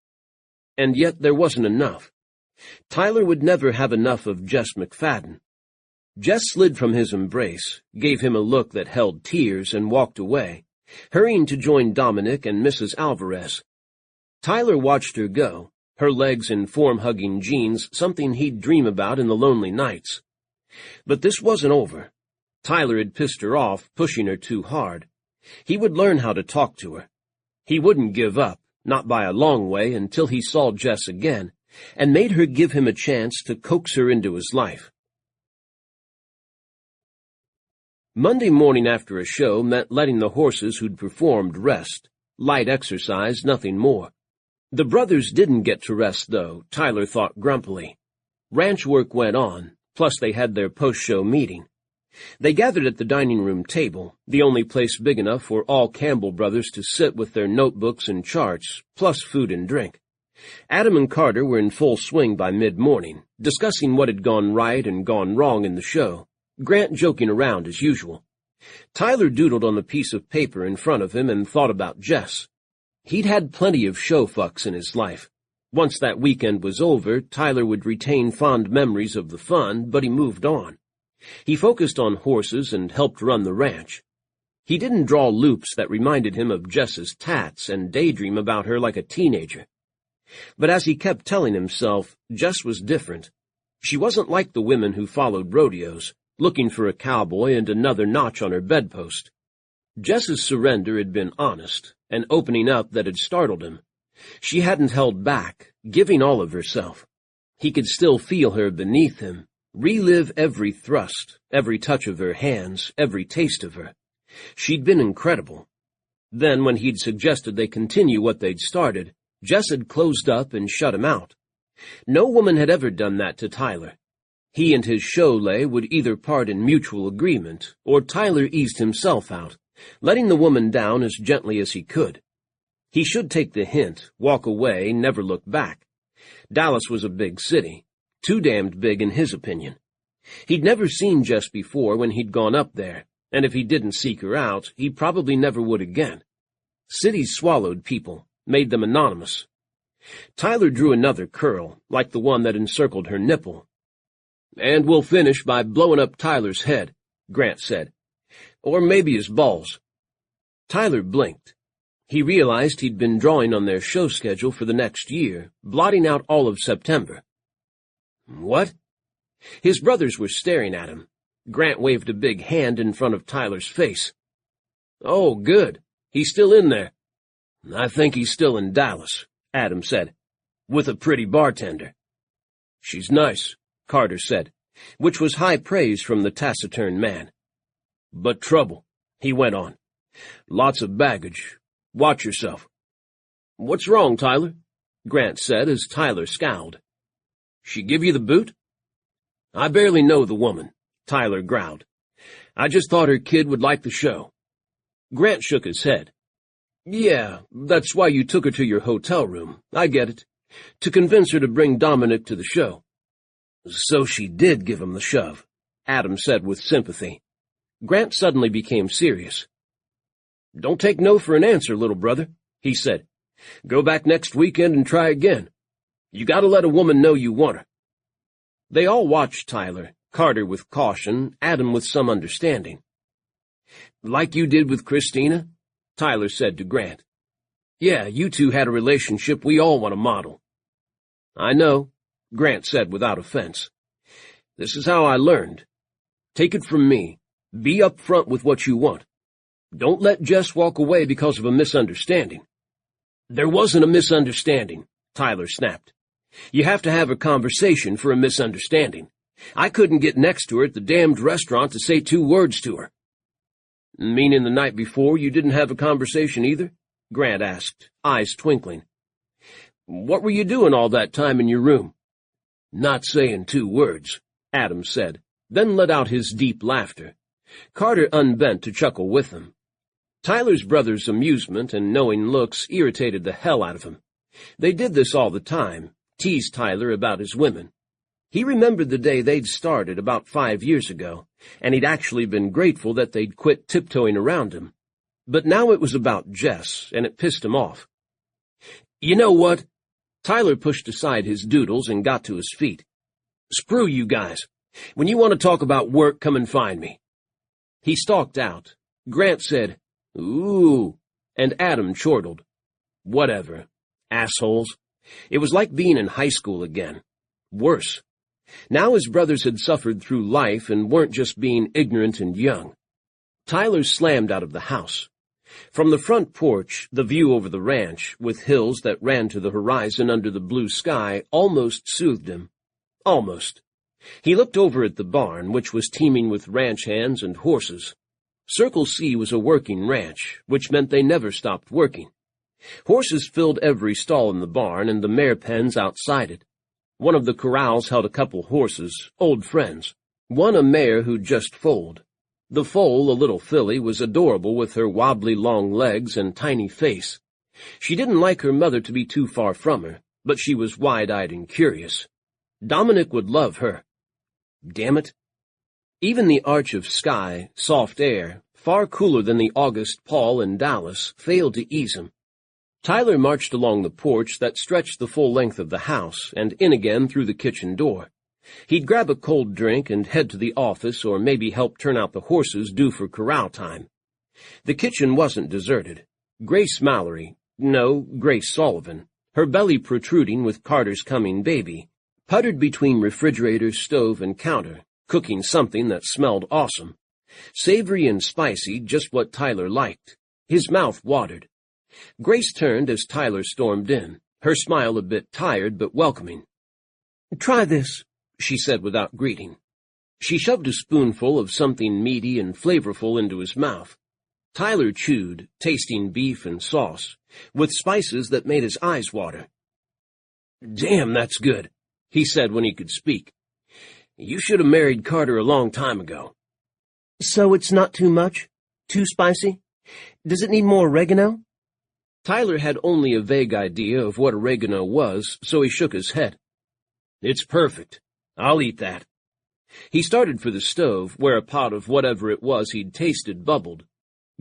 And yet there wasn't enough. Tyler would never have enough of Jess McFadden. Jess slid from his embrace, gave him a look that held tears, and walked away, hurrying to join Dominic and Mrs. Alvarez. Tyler watched her go, her legs in form-hugging jeans, something he'd dream about in the lonely nights. But this wasn't over. Tyler had pissed her off, pushing her too hard. He would learn how to talk to her. He wouldn't give up, not by a long way, until he saw Jess again, and made her give him a chance to coax her into his life. Monday morning after a show meant letting the horses who'd performed rest. Light exercise, nothing more. The brothers didn't get to rest, though, Tyler thought grumpily. Ranch work went on, plus they had their post-show meeting. They gathered at the dining room table, the only place big enough for all Campbell brothers to sit with their notebooks and charts, plus food and drink. Adam and Carter were in full swing by mid-morning, discussing what had gone right and gone wrong in the show, Grant joking around as usual. Tyler doodled on the piece of paper in front of him and thought about Jess. He'd had plenty of show fucks in his life. Once that weekend was over, Tyler would retain fond memories of the fun, but he moved on. He focused on horses and helped run the ranch. He didn't draw loops that reminded him of Jess's tats and daydream about her like a teenager. But as he kept telling himself, Jess was different. She wasn't like the women who followed rodeos, looking for a cowboy and another notch on her bedpost. Jess's surrender had been honest, an opening up that had startled him. She hadn't held back, giving all of herself. He could still feel her beneath him, relive every thrust, every touch of her hands, every taste of her. She'd been incredible. Then, when he'd suggested they continue what they'd started, Jess had closed up and shut him out. No woman had ever done that to Tyler. He and his show-lay would either part in mutual agreement, or Tyler eased himself out, letting the woman down as gently as he could. He should take the hint, walk away, never look back. Dallas was a big city, too damned big in his opinion. He'd never seen Jess before when he'd gone up there, and if he didn't seek her out, he probably never would again. Cities swallowed people, made them anonymous. Tyler drew another curl, like the one that encircled her nipple. "And we'll finish by blowing up Tyler's head," Grant said. "Or maybe his balls." Tyler blinked. He realized he'd been drawing on their show schedule for the next year, blotting out all of September. "What?" His brothers were staring at him. Grant waved a big hand in front of Tyler's face. "Oh, good. He's still in there." "I think he's still in Dallas," Adam said, "with a pretty bartender." "She's nice," Carter said, which was high praise from the taciturn man. "But trouble," he went on. "Lots of baggage. Watch yourself." "What's wrong, Tyler?" Grant said as Tyler scowled. "She give you the boot?" "I barely know the woman," Tyler growled. "I just thought her kid would like the show." Grant shook his head. Yeah, that's why you took her to your hotel room. I get it. To convince her to bring Dominic to the show. So she did give him the shove, Adam said with sympathy. Grant suddenly became serious. Don't take no for an answer, little brother, he said. Go back next weekend and try again. You gotta let a woman know you want her. They all watched Tyler, Carter with caution, Adam with some understanding. Like you did with Christina? Tyler said to Grant. Yeah, you two had a relationship we all want to model. I know, Grant said without offense. This is how I learned. Take it from me. Be upfront with what you want. Don't let Jess walk away because of a misunderstanding. There wasn't a misunderstanding, Tyler snapped. You have to have a conversation for a misunderstanding. I couldn't get next to her at the damned restaurant to say 2 words to her. Meaning the night before you didn't have a conversation either? Grant asked, eyes twinkling. What were you doing all that time in your room? Not saying 2 words, Adam said, then let out his deep laughter. Carter unbent to chuckle with him. Tyler's brother's amusement and knowing looks irritated the hell out of him. They did this all the time, teased Tyler about his women. He remembered the day they'd started about 5 years ago, and he'd actually been grateful that they'd quit tiptoeing around him. But now it was about Jess, and it pissed him off. You know what? Tyler pushed aside his doodles and got to his feet. Screw you guys. When you want to talk about work, come and find me. He stalked out. Grant said, Ooh, and Adam chortled. Whatever. Assholes. It was like being in high school again. Worse. Now his brothers had suffered through life and weren't just being ignorant and young. Tyler slammed out of the house. From the front porch, the view over the ranch, with hills that ran to the horizon under the blue sky, almost soothed him. Almost. He looked over at the barn, which was teeming with ranch hands and horses. Circle C was a working ranch, which meant they never stopped working. Horses filled every stall in the barn and the mare pens outside it. One of the corrals held a couple horses, old friends. One a mare who'd just foaled. The foal, a little filly, was adorable with her wobbly long legs and tiny face. She didn't like her mother to be too far from her, but she was wide-eyed and curious. Dominic would love her. Damn it. Even the arch of sky, soft air, far cooler than the August Paul in Dallas, failed to ease him. Tyler marched along the porch that stretched the full length of the house and in again through the kitchen door. He'd grab a cold drink and head to the office or maybe help turn out the horses due for corral time. The kitchen wasn't deserted. Grace Sullivan, her belly protruding with Carter's coming baby, puttered between refrigerator, stove, and counter, cooking something that smelled awesome. Savory and spicy, just what Tyler liked. His mouth watered. Grace turned as Tyler stormed in, her smile a bit tired but welcoming. Try this, she said without greeting. She shoved a spoonful of something meaty and flavorful into his mouth. Tyler chewed, tasting beef and sauce, with spices that made his eyes water. Damn, that's good, he said when he could speak. You should have married Carter a long time ago. So it's not too much? Too spicy? Does it need more oregano? Tyler had only a vague idea of what oregano was, so he shook his head. It's perfect. I'll eat that. He started for the stove, where a pot of whatever it was he'd tasted bubbled.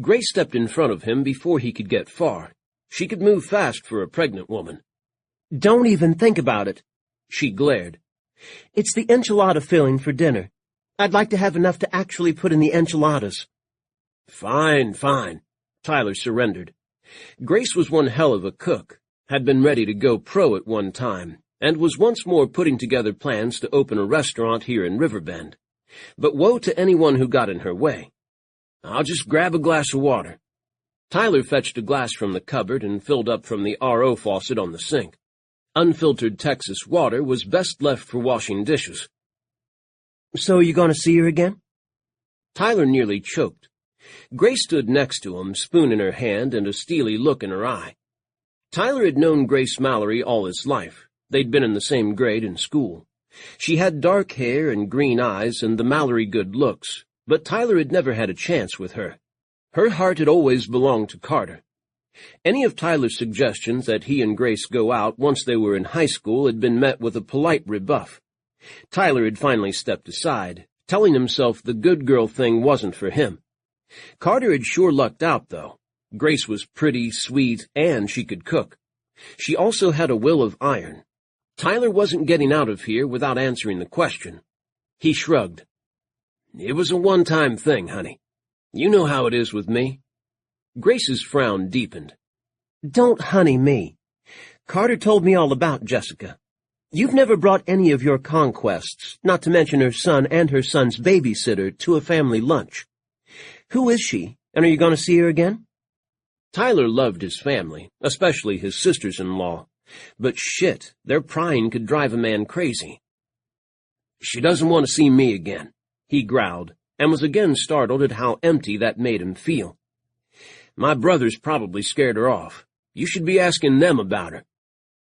Grace stepped in front of him before he could get far. She could move fast for a pregnant woman. Don't even think about it, she glared. It's the enchilada filling for dinner. I'd like to have enough to actually put in the enchiladas. Fine, Tyler surrendered. Grace was one hell of a cook, had been ready to go pro at one time, and was once more putting together plans to open a restaurant here in Riverbend. But woe to anyone who got in her way. I'll just grab a glass of water. Tyler fetched a glass from the cupboard and filled up from the RO faucet on the sink. Unfiltered Texas water was best left for washing dishes. So are you going to see her again? Tyler nearly choked. Grace stood next to him, spoon in her hand and a steely look in her eye. Tyler had known Grace Mallory all his life. They'd been in the same grade in school. She had dark hair and green eyes and the Mallory good looks, but Tyler had never had a chance with her. Her heart had always belonged to Carter. Any of Tyler's suggestions that he and Grace go out once they were in high school had been met with a polite rebuff. Tyler had finally stepped aside, telling himself the good girl thing wasn't for him. Carter had sure lucked out, though. Grace was pretty, sweet, and she could cook. She also had a will of iron. Tyler wasn't getting out of here without answering the question. He shrugged. It was a one-time thing, honey. You know how it is with me. Grace's frown deepened. Don't honey me. Carter told me all about Jessica. You've never brought any of your conquests, not to mention her son and her son's babysitter, to a family lunch. Who is she, and are you going to see her again? Tyler loved his family, especially his sisters-in-law. But shit, their prying could drive a man crazy. She doesn't want to see me again, he growled, and was again startled at how empty that made him feel. My brothers probably scared her off. You should be asking them about her.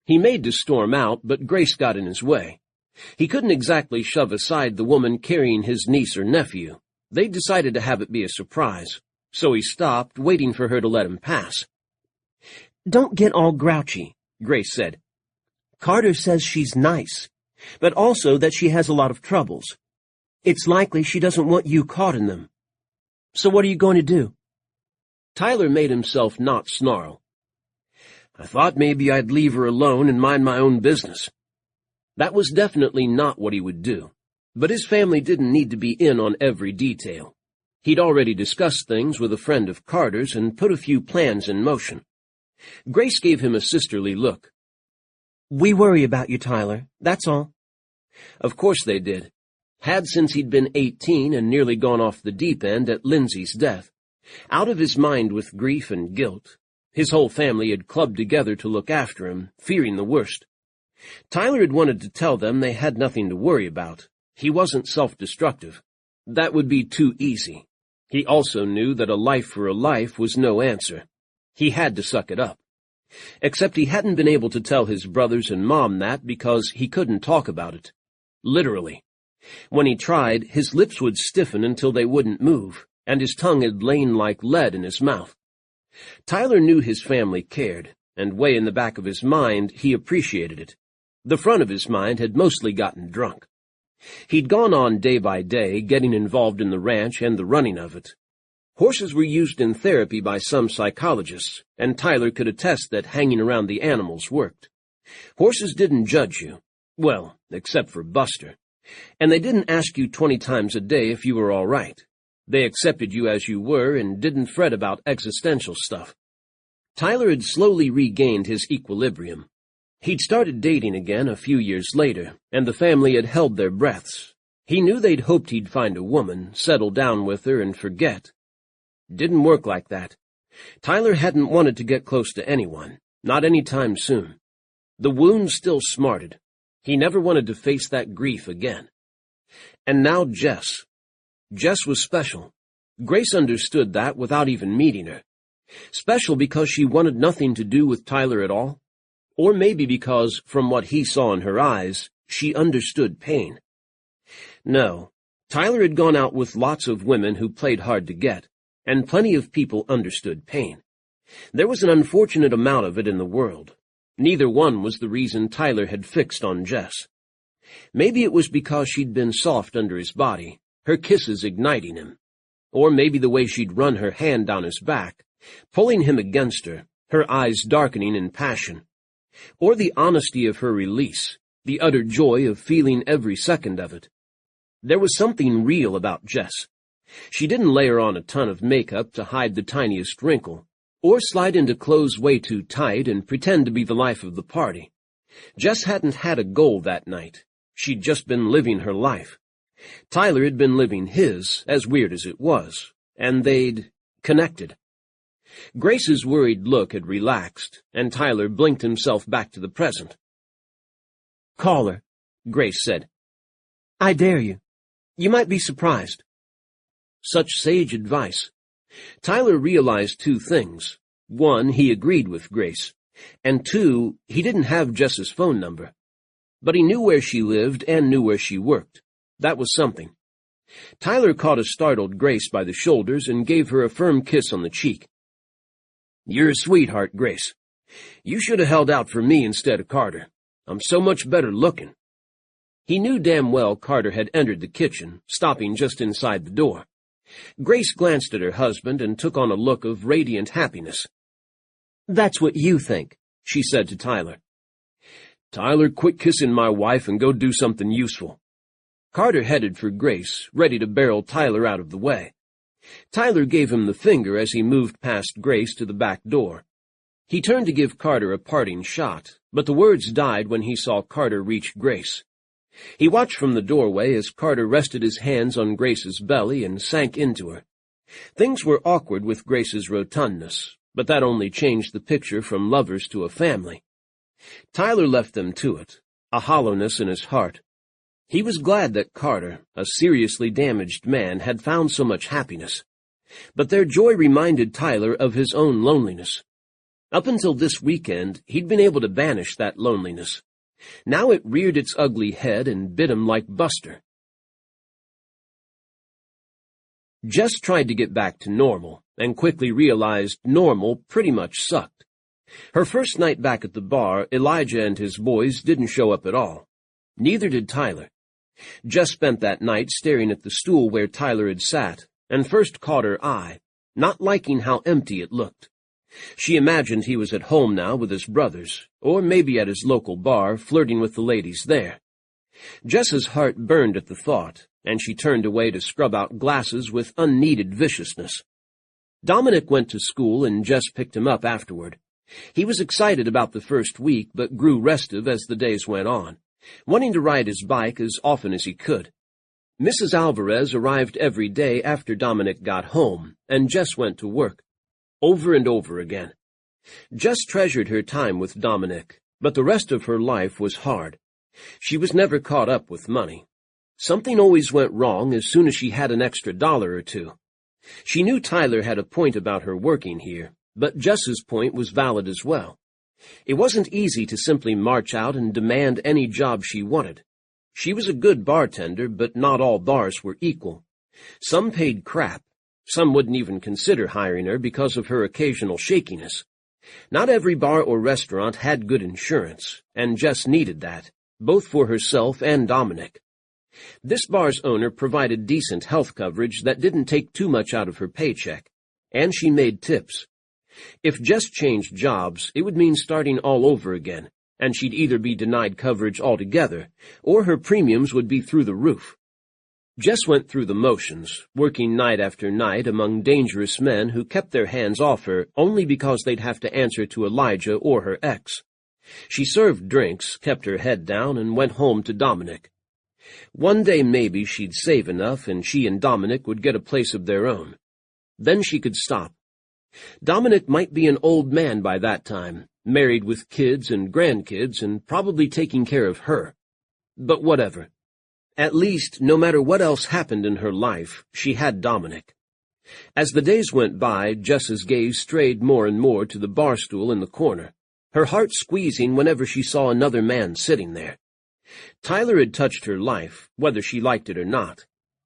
He made to storm out, but Grace got in his way. He couldn't exactly shove aside the woman carrying his niece or nephew. They decided to have it be a surprise, so he stopped, waiting for her to let him pass. Don't get all grouchy, Grace said. Carter says she's nice, but also that she has a lot of troubles. It's likely she doesn't want you caught in them. So what are you going to do? Tyler made himself not snarl. I thought maybe I'd leave her alone and mind my own business. That was definitely not what he would do, but his family didn't need to be in on every detail. He'd already discussed things with a friend of Carter's and put a few plans in motion. Grace gave him a sisterly look. We worry about you, Tyler, that's all. Of course they did. Had since he'd been 18 and nearly gone off the deep end at Lindsay's death. Out of his mind with grief and guilt, his whole family had clubbed together to look after him, fearing the worst. Tyler had wanted to tell them they had nothing to worry about. He wasn't self-destructive. That would be too easy. He also knew that a life for a life was no answer. He had to suck it up. Except he hadn't been able to tell his brothers and Mom that because he couldn't talk about it. Literally. When he tried, his lips would stiffen until they wouldn't move, and his tongue had lain like lead in his mouth. Tyler knew his family cared, and way in the back of his mind he appreciated it. The front of his mind had mostly gotten drunk. He'd gone on day by day, getting involved in the ranch and the running of it. Horses were used in therapy by some psychologists, and Tyler could attest that hanging around the animals worked. Horses didn't judge you. Well, except for Buster. And they didn't ask you 20 times a day if you were all right. They accepted you as you were and didn't fret about existential stuff. Tyler had slowly regained his equilibrium. He'd started dating again a few years later, and the family had held their breaths. He knew they'd hoped he'd find a woman, settle down with her, and forget. Didn't work like that. Tyler hadn't wanted to get close to anyone, not any time soon. The wound still smarted. He never wanted to face that grief again. And now Jess. Jess was special. Grace understood that without even meeting her. Special because she wanted nothing to do with Tyler at all? Or maybe because, from what he saw in her eyes, she understood pain. No, Tyler had gone out with lots of women who played hard to get, and plenty of people understood pain. There was an unfortunate amount of it in the world. Neither one was the reason Tyler had fixed on Jess. Maybe it was because she'd been soft under his body, her kisses igniting him. Or maybe the way she'd run her hand down his back, pulling him against her, her eyes darkening in passion. Or the honesty of her release, the utter joy of feeling every second of it. There was something real about Jess. She didn't layer on a ton of makeup to hide the tiniest wrinkle, or slide into clothes way too tight and pretend to be the life of the party. Jess hadn't had a goal that night. She'd just been living her life. Tyler had been living his, as weird as it was, and they'd connected. Grace's worried look had relaxed, and Tyler blinked himself back to the present. Call her, Grace said. I dare you. You might be surprised. Such sage advice. Tyler realized two things. One, he agreed with Grace, and two, he didn't have Jess's phone number. But he knew where she lived and knew where she worked. That was something. Tyler caught a startled Grace by the shoulders and gave her a firm kiss on the cheek. You're a sweetheart, Grace. You should have held out for me instead of Carter. I'm so much better looking." He knew damn well Carter had entered the kitchen, stopping just inside the door. Grace glanced at her husband and took on a look of radiant happiness. "That's what you think," she said to Tyler. "Tyler, quit kissing my wife and go do something useful." Carter headed for Grace, ready to barrel Tyler out of the way. Tyler gave him the finger as he moved past Grace to the back door. He turned to give Carter a parting shot, but the words died when he saw Carter reach Grace. He watched from the doorway as Carter rested his hands on Grace's belly and sank into her. Things were awkward with Grace's rotundness, but that only changed the picture from lovers to a family. Tyler left them to it, a hollowness in his heart. He was glad that Carter, a seriously damaged man, had found so much happiness. But their joy reminded Tyler of his own loneliness. Up until this weekend, he'd been able to banish that loneliness. Now it reared its ugly head and bit him like Buster. Jess tried to get back to normal, and quickly realized normal pretty much sucked. Her first night back at the bar, Elijah and his boys didn't show up at all. Neither did Tyler. Jess spent that night staring at the stool where Tyler had sat, and first caught her eye, not liking how empty it looked. She imagined he was at home now with his brothers, or maybe at his local bar, flirting with the ladies there. Jess's heart burned at the thought, and she turned away to scrub out glasses with unneeded viciousness. Dominic went to school, and Jess picked him up afterward. He was excited about the first week, but grew restive as the days went on, wanting to ride his bike as often as he could. Mrs. Alvarez arrived every day after Dominic got home, and Jess went to work. Over and over again. Jess treasured her time with Dominic, but the rest of her life was hard. She was never caught up with money. Something always went wrong as soon as she had an extra $1 or $2. She knew Tyler had a point about her working here, but Jess's point was valid as well. It wasn't easy to simply march out and demand any job she wanted. She was a good bartender, but not all bars were equal. Some paid crap. Some wouldn't even consider hiring her because of her occasional shakiness. Not every bar or restaurant had good insurance, and Jess needed that, both for herself and Dominic. This bar's owner provided decent health coverage that didn't take too much out of her paycheck, and she made tips. If Jess changed jobs, it would mean starting all over again, and she'd either be denied coverage altogether, or her premiums would be through the roof. Jess went through the motions, working night after night among dangerous men who kept their hands off her only because they'd have to answer to Elijah or her ex. She served drinks, kept her head down, and went home to Dominic. One day maybe she'd save enough and she and Dominic would get a place of their own. Then she could stop. Dominic might be an old man by that time, married with kids and grandkids and probably taking care of her. But whatever. At least, no matter what else happened in her life, she had Dominic. As the days went by, Jess's gaze strayed more and more to the bar stool in the corner, her heart squeezing whenever she saw another man sitting there. Tyler had touched her life, whether she liked it or not.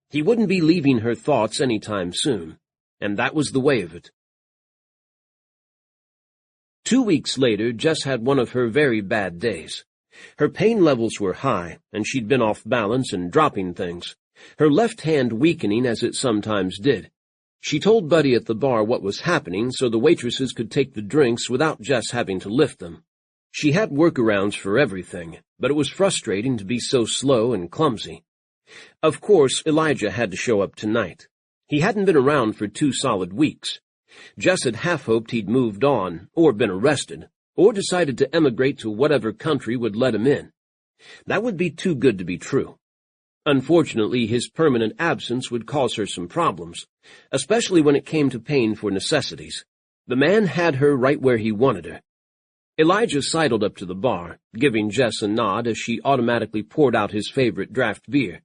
He wouldn't be leaving her thoughts any time soon, and that was the way of it. 2 weeks later, Jess had one of her very bad days. Her pain levels were high, and she'd been off balance and dropping things, her left hand weakening as it sometimes did. She told Buddy at the bar what was happening so the waitresses could take the drinks without Jess having to lift them. She had workarounds for everything, but it was frustrating to be so slow and clumsy. Of course, Elijah had to show up tonight. He hadn't been around for 2 solid weeks. Jess had half hoped he'd moved on, or been arrested, or decided to emigrate to whatever country would let him in. That would be too good to be true. Unfortunately, his permanent absence would cause her some problems, especially when it came to paying for necessities. The man had her right where he wanted her. Elijah sidled up to the bar, giving Jess a nod as she automatically poured out his favorite draft beer.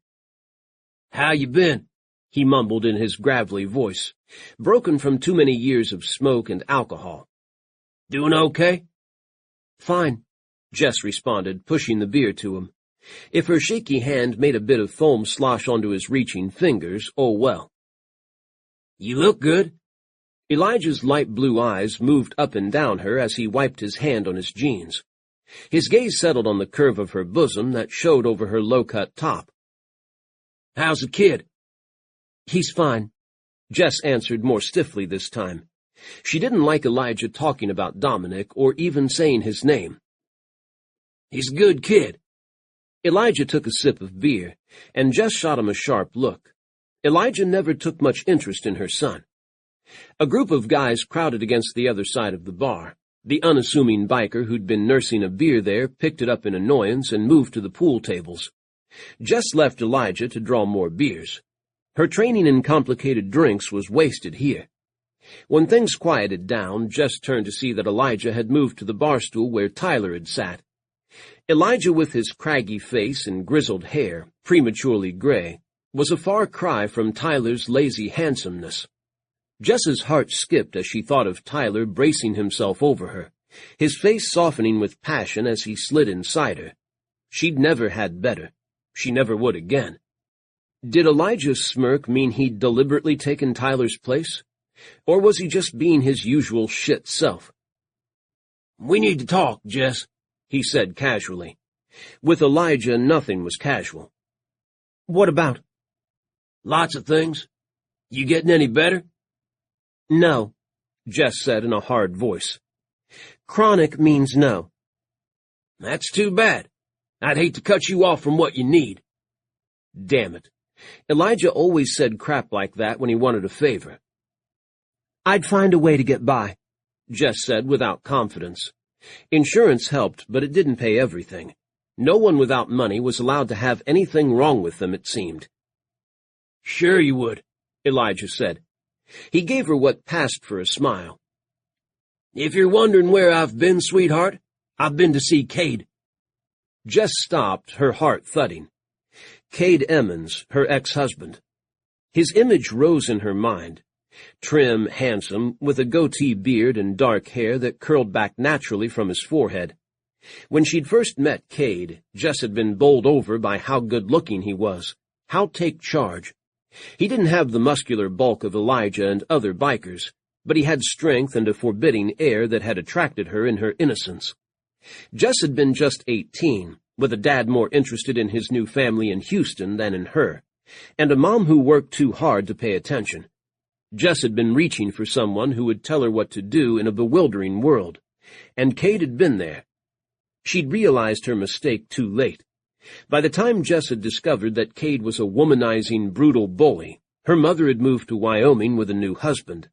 "How you been?" he mumbled in his gravelly voice, broken from too many years of smoke and alcohol. "Doing okay?" "Fine," Jess responded, pushing the beer to him. If her shaky hand made a bit of foam slosh onto his reaching fingers, oh well. "You look good." Elijah's light blue eyes moved up and down her as he wiped his hand on his jeans. His gaze settled on the curve of her bosom that showed over her low-cut top. "How's the kid?" "He's fine," Jess answered more stiffly this time. She didn't like Elijah talking about Dominic or even saying his name. "He's a good kid." Elijah took a sip of beer, and Jess shot him a sharp look. Elijah never took much interest in her son. A group of guys crowded against the other side of the bar. The unassuming biker who'd been nursing a beer there picked it up in annoyance and moved to the pool tables. Jess left Elijah to draw more beers. Her training in complicated drinks was wasted here. When things quieted down, Jess turned to see that Elijah had moved to the bar stool where Tyler had sat. Elijah, with his craggy face and grizzled hair, prematurely gray, was a far cry from Tyler's lazy handsomeness. Jess's heart skipped as she thought of Tyler bracing himself over her, his face softening with passion as he slid inside her. She'd never had better. She never would again. Did Elijah's smirk mean he'd deliberately taken Tyler's place? Or was he just being his usual shit self? "We need to talk, Jess," he said casually. With Elijah, nothing was casual. "What about?" "Lots of things. You getting any better?" "No," Jess said in a hard voice. "Chronic means no." "That's too bad. I'd hate to cut you off from what you need." Damn it. Elijah always said crap like that when he wanted a favor. "I'd find a way to get by," Jess said without confidence. Insurance helped, but it didn't pay everything. No one without money was allowed to have anything wrong with them, it seemed. "Sure you would," Elijah said. He gave her what passed for a smile. "If you're wondering where I've been, sweetheart, I've been to see Cade." Jess stopped, her heart thudding. Cade Emmons, her ex-husband. His image rose in her mind. Trim, handsome, with a goatee beard and dark hair that curled back naturally from his forehead. When she'd first met Cade, Jess had been bowled over by how good-looking he was, how take charge. He didn't have the muscular bulk of Elijah and other bikers, but he had strength and a forbidding air that had attracted her in her innocence. Jess had been just 18, with a dad more interested in his new family in Houston than in her, and a mom who worked too hard to pay attention. Jess had been reaching for someone who would tell her what to do in a bewildering world, and Cade had been there. She'd realized her mistake too late. By the time Jess had discovered that Cade was a womanizing, brutal bully, her mother had moved to Wyoming with a new husband,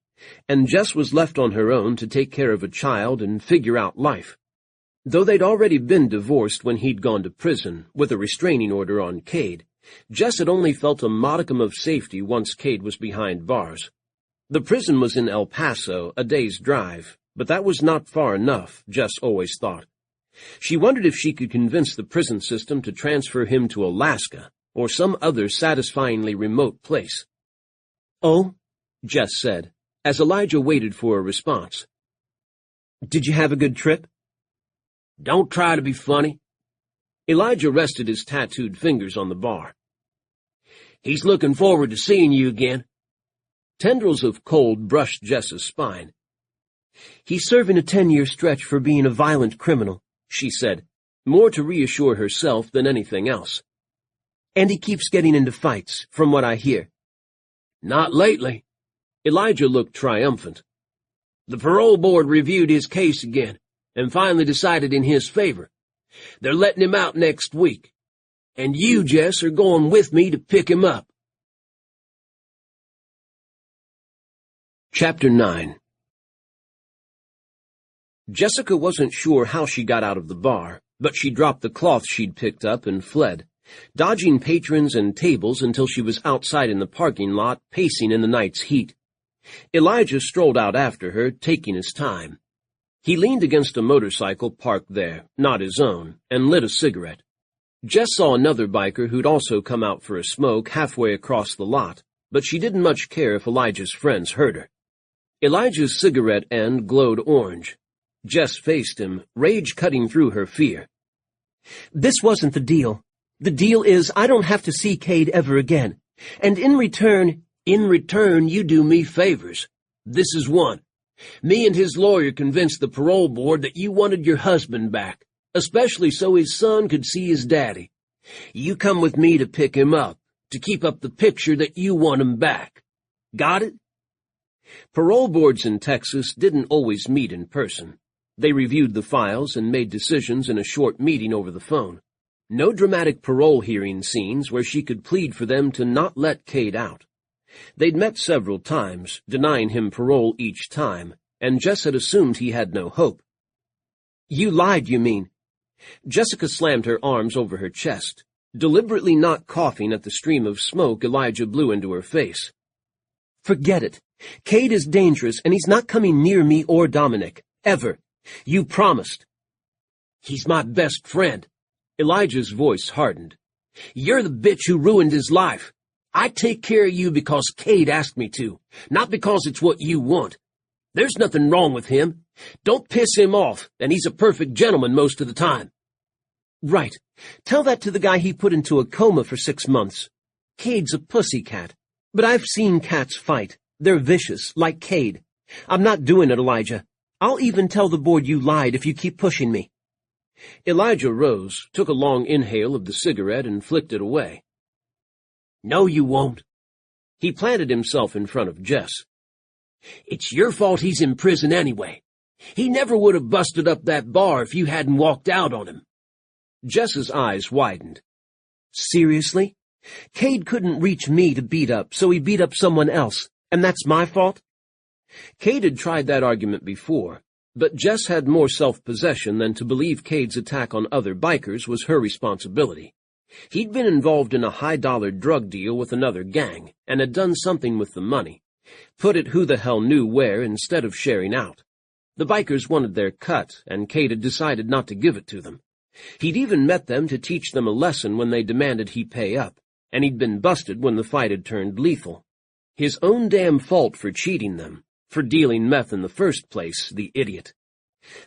and Jess was left on her own to take care of a child and figure out life. Though they'd already been divorced when he'd gone to prison, with a restraining order on Cade, Jess had only felt a modicum of safety once Cade was behind bars. The prison was in El Paso, a day's drive, but that was not far enough, Jess always thought. She wondered if she could convince the prison system to transfer him to Alaska or some other satisfyingly remote place. "Oh?" Jess said, as Elijah waited for a response. "Did you have a good trip?" "Don't try to be funny." Elijah rested his tattooed fingers on the bar. "He's looking forward to seeing you again." Tendrils of cold brushed Jess's spine. "He's serving a 10-year stretch for being a violent criminal," she said, more to reassure herself than anything else. "And he keeps getting into fights, from what I hear." "Not lately." Elijah looked triumphant. "The parole board reviewed his case again and finally decided in his favor. They're letting him out next week. And you, Jess, are going with me to pick him up." Chapter 9. Jessica wasn't sure how she got out of the bar, but she dropped the cloth she'd picked up and fled, dodging patrons and tables until she was outside in the parking lot, pacing in the night's heat. Elijah strolled out after her, taking his time. He leaned against a motorcycle parked there, not his own, and lit a cigarette. Jess saw another biker who'd also come out for a smoke halfway across the lot, but she didn't much care if Elijah's friends heard her. Elijah's cigarette end glowed orange. Jess faced him, rage cutting through her fear. "This wasn't the deal. The deal is I don't have to see Cade ever again. And in return, you do me favors," This is one. Me and his lawyer convinced the parole board that you wanted your husband back, especially so his son could see his daddy. You come with me to pick him up, to keep up the picture that you want him back. Got it? Parole boards in Texas didn't always meet in person. They reviewed the files and made decisions in a short meeting over the phone. No dramatic parole hearing scenes where she could plead for them to not let Cade out. They'd met several times, denying him parole each time, and Jess had assumed he had no hope. You lied, you mean? Jessica slammed her arms over her chest, deliberately not coughing at the stream of smoke Elijah blew into her face. Forget it. Cade is dangerous, and he's not coming near me or Dominic. Ever. You promised. He's my best friend. Elijah's voice hardened. You're the bitch who ruined his life. I take care of you because Cade asked me to, not because it's what you want. There's nothing wrong with him. Don't piss him off, and he's a perfect gentleman most of the time. Right. Tell that to the guy he put into a coma for 6 months. Cade's a pussycat. But I've seen cats fight. They're vicious, like Cade. I'm not doing it, Elijah. I'll even tell the board you lied if you keep pushing me. Elijah rose, took a long inhale of the cigarette, and flicked it away. No, you won't. He planted himself in front of Jess. It's your fault he's in prison anyway. He never would have busted up that bar if you hadn't walked out on him. Jess's eyes widened. Seriously? Cade couldn't reach me to beat up, so he beat up someone else, and that's my fault? Cade had tried that argument before, but Jess had more self-possession than to believe Cade's attack on other bikers was her responsibility. He'd been involved in a high-dollar drug deal with another gang, and had done something with the money. Put it who the hell knew where instead of sharing out. The bikers wanted their cut, and Cade had decided not to give it to them. He'd even met them to teach them a lesson when they demanded he pay up, and he'd been busted when the fight had turned lethal. His own damn fault for cheating them, for dealing meth in the first place, the idiot.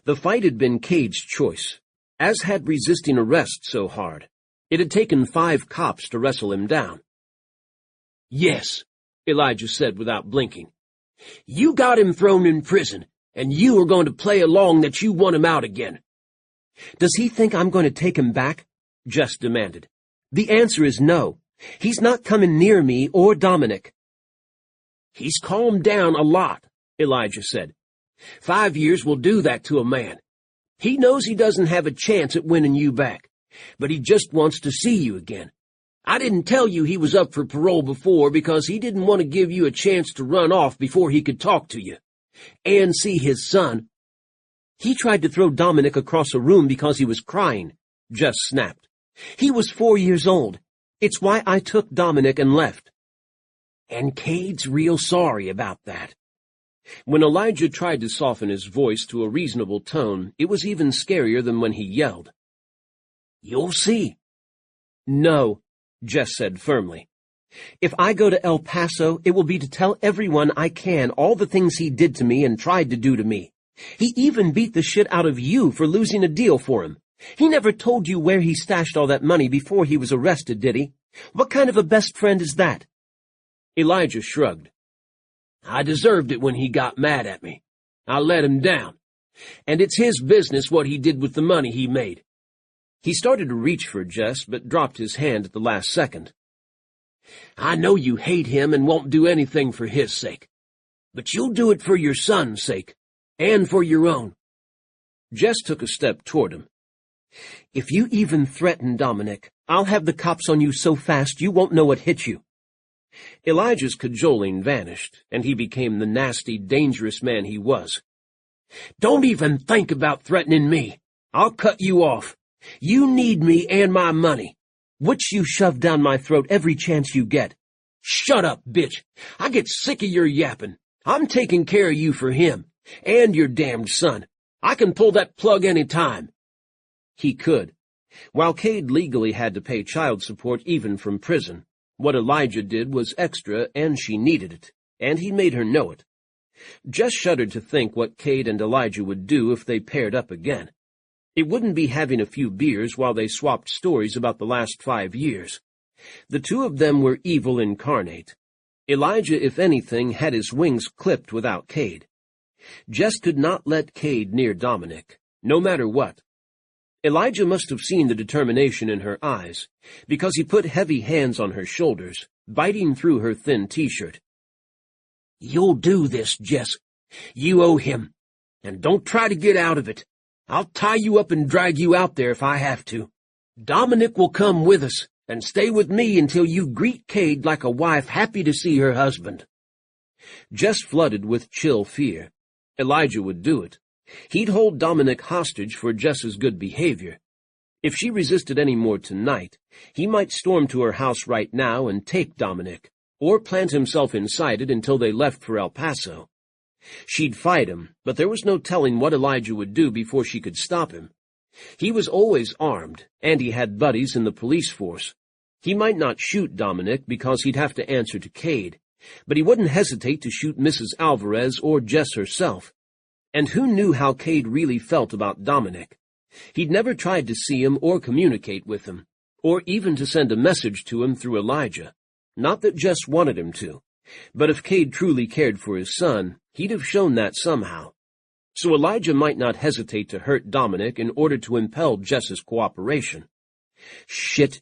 The fight had been Cade's choice, as had resisting arrest so hard. It had taken 5 cops to wrestle him down. Yes, Elijah said without blinking. You got him thrown in prison, and you are going to play along that you want him out again. Does he think I'm going to take him back? Jess demanded. The answer is no. He's not coming near me or Dominic. He's calmed down a lot, Elijah said. 5 years will do that to a man. He knows he doesn't have a chance at winning you back, but he just wants to see you again. I didn't tell you he was up for parole before because he didn't want to give you a chance to run off before he could talk to you. And see his son. He tried to throw Dominic across a room because he was crying, Jess snapped. He was 4 years old. It's why I took Dominic and left. And Cade's real sorry about that. When Elijah tried to soften his voice to a reasonable tone, it was even scarier than when he yelled. You'll see. No, Jess said firmly. If I go to El Paso, it will be to tell everyone I can all the things he did to me and tried to do to me. He even beat the shit out of you for losing a deal for him. He never told you where he stashed all that money before he was arrested, did he? What kind of a best friend is that? Elijah shrugged. I deserved it when he got mad at me. I let him down. And it's his business what he did with the money he made. He started to reach for Jess, but dropped his hand at the last second. I know you hate him and won't do anything for his sake. But you'll do it for your son's sake, and for your own. Jess took a step toward him. If you even threaten Dominic, I'll have the cops on you so fast you won't know what hit you. Elijah's cajoling vanished, and he became the nasty, dangerous man he was. Don't even think about threatening me. I'll cut you off. You need me and my money, which you shove down my throat every chance you get. Shut up, bitch. I get sick of your yapping. I'm taking care of you for him, and your damned son. I can pull that plug any time. He could. While Cade legally had to pay child support even from prison, what Elijah did was extra and she needed it, and he made her know it. Jess shuddered to think what Cade and Elijah would do if they paired up again. It wouldn't be having a few beers while they swapped stories about the last 5 years. The two of them were evil incarnate. Elijah, if anything, had his wings clipped without Cade. Jess could not let Cade near Dominic, no matter what. Elijah must have seen the determination in her eyes, because he put heavy hands on her shoulders, biting through her thin t-shirt. "You'll do this, Jess. You owe him. And don't try to get out of it. I'll tie you up and drag you out there if I have to. Dominic will come with us, and stay with me until you greet Cade like a wife happy to see her husband." Jess flooded with chill fear. Elijah would do it. He'd hold Dominic hostage for Jess's good behavior. If she resisted any more tonight, he might storm to her house right now and take Dominic, or plant himself inside it until they left for El Paso. She'd fight him, but there was no telling what Elijah would do before she could stop him. He was always armed, and he had buddies in the police force. He might not shoot Dominic because he'd have to answer to Cade, but he wouldn't hesitate to shoot Mrs. Alvarez or Jess herself. And who knew how Cade really felt about Dominic? He'd never tried to see him or communicate with him, or even to send a message to him through Elijah. Not that Jess wanted him to, but if Cade truly cared for his son, he'd have shown that somehow. So Elijah might not hesitate to hurt Dominic in order to impel Jess's cooperation. Shit.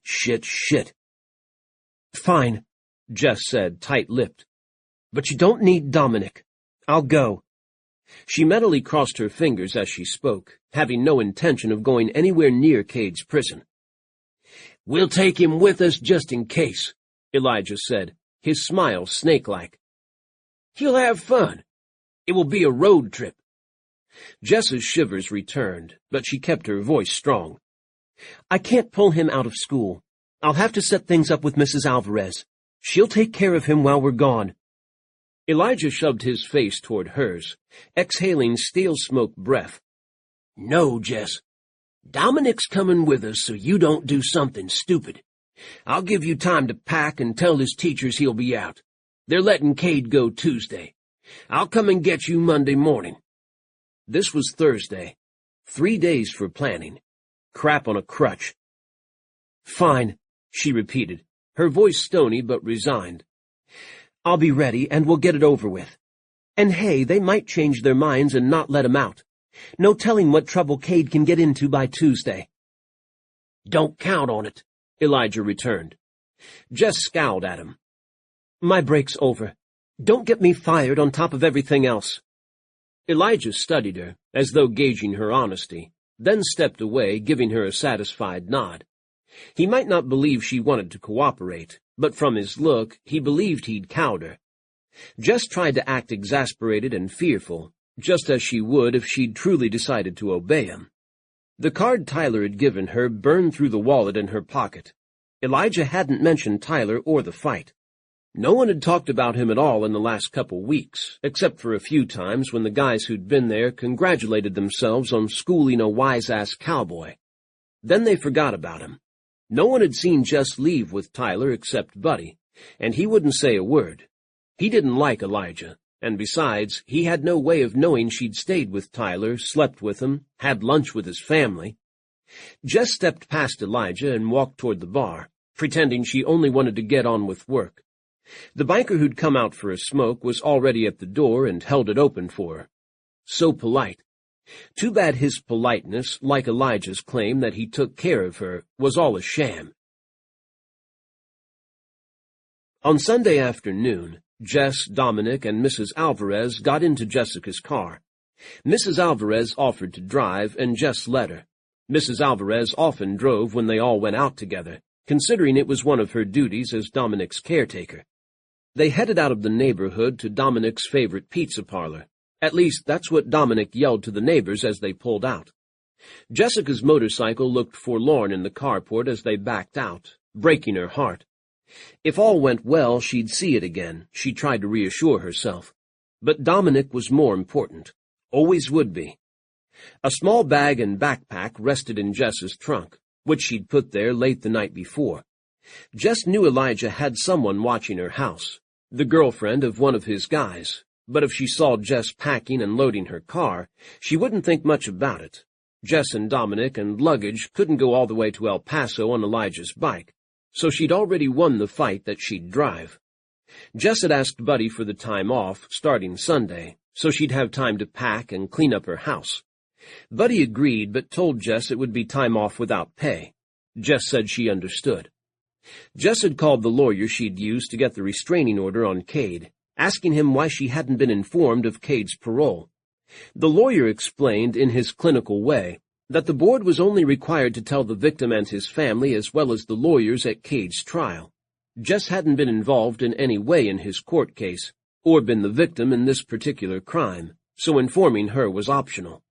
"Fine," Jess said, tight-lipped. "But you don't need Dominic. I'll go." She mentally crossed her fingers as she spoke, having no intention of going anywhere near Cade's prison. "We'll take him with us just in case," Elijah said, his smile snake-like. "He'll have fun. It will be a road trip." Jess's shivers returned, but she kept her voice strong. "I can't pull him out of school. I'll have to set things up with Mrs. Alvarez. She'll take care of him while we're gone." Elijah shoved his face toward hers, exhaling stale-smoke breath. "No, Jess. Dominic's coming with us so you don't do something stupid. I'll give you time to pack and tell his teachers he'll be out. They're letting Cade go Tuesday. I'll come and get you Monday morning." This was Thursday. 3 days for planning. Crap on a crutch. "Fine," she repeated, her voice stony but resigned. "I'll be ready, and we'll get it over with. And hey, they might change their minds and not let him out. No telling what trouble Cade can get into by Tuesday." "Don't count on it," Elijah returned. Jess scowled at him. "My break's over. Don't get me fired on top of everything else." Elijah studied her, as though gauging her honesty, then stepped away, giving her a satisfied nod. He might not believe she wanted to cooperate, but from his look, he believed he'd cowed her. Jess tried to act exasperated and fearful, just as she would if she'd truly decided to obey him. The card Tyler had given her burned through the wallet in her pocket. Elijah hadn't mentioned Tyler or the fight. No one had talked about him at all in the last couple weeks, except for a few times when the guys who'd been there congratulated themselves on schooling a wise-ass cowboy. Then they forgot about him. No one had seen Jess leave with Tyler except Buddy, and he wouldn't say a word. He didn't like Elijah, and besides, he had no way of knowing she'd stayed with Tyler, slept with him, had lunch with his family. Jess stepped past Elijah and walked toward the bar, pretending she only wanted to get on with work. The biker who'd come out for a smoke was already at the door and held it open for her. So polite. Too bad his politeness, like Elijah's claim that he took care of her, was all a sham. On Sunday afternoon, Jess, Dominic, and Mrs. Alvarez got into Jessica's car. Mrs. Alvarez offered to drive, and Jess let her. Mrs. Alvarez often drove when they all went out together, considering it was one of her duties as Dominic's caretaker. They headed out of the neighborhood to Dominic's favorite pizza parlor. At least, that's what Dominic yelled to the neighbors as they pulled out. Jessica's motorcycle looked forlorn in the carport as they backed out, breaking her heart. If all went well, she'd see it again, she tried to reassure herself. But Dominic was more important. Always would be. A small bag and backpack rested in Jess's trunk, which she'd put there late the night before. Jess knew Elijah had someone watching her house, the girlfriend of one of his guys, but if she saw Jess packing and loading her car, she wouldn't think much about it. Jess and Dominic and luggage couldn't go all the way to El Paso on Elijah's bike, so she'd already won the fight that she'd drive. Jess had asked Buddy for the time off, starting Sunday, so she'd have time to pack and clean up her house. Buddy agreed, but told Jess it would be time off without pay. Jess said she understood. Jess had called the lawyer she'd used to get the restraining order on Cade, asking him why she hadn't been informed of Cade's parole. The lawyer explained in his clinical way that the board was only required to tell the victim and his family as well as the lawyers at Cade's trial. Jess hadn't been involved in any way in his court case, or been the victim in this particular crime, so informing her was optional.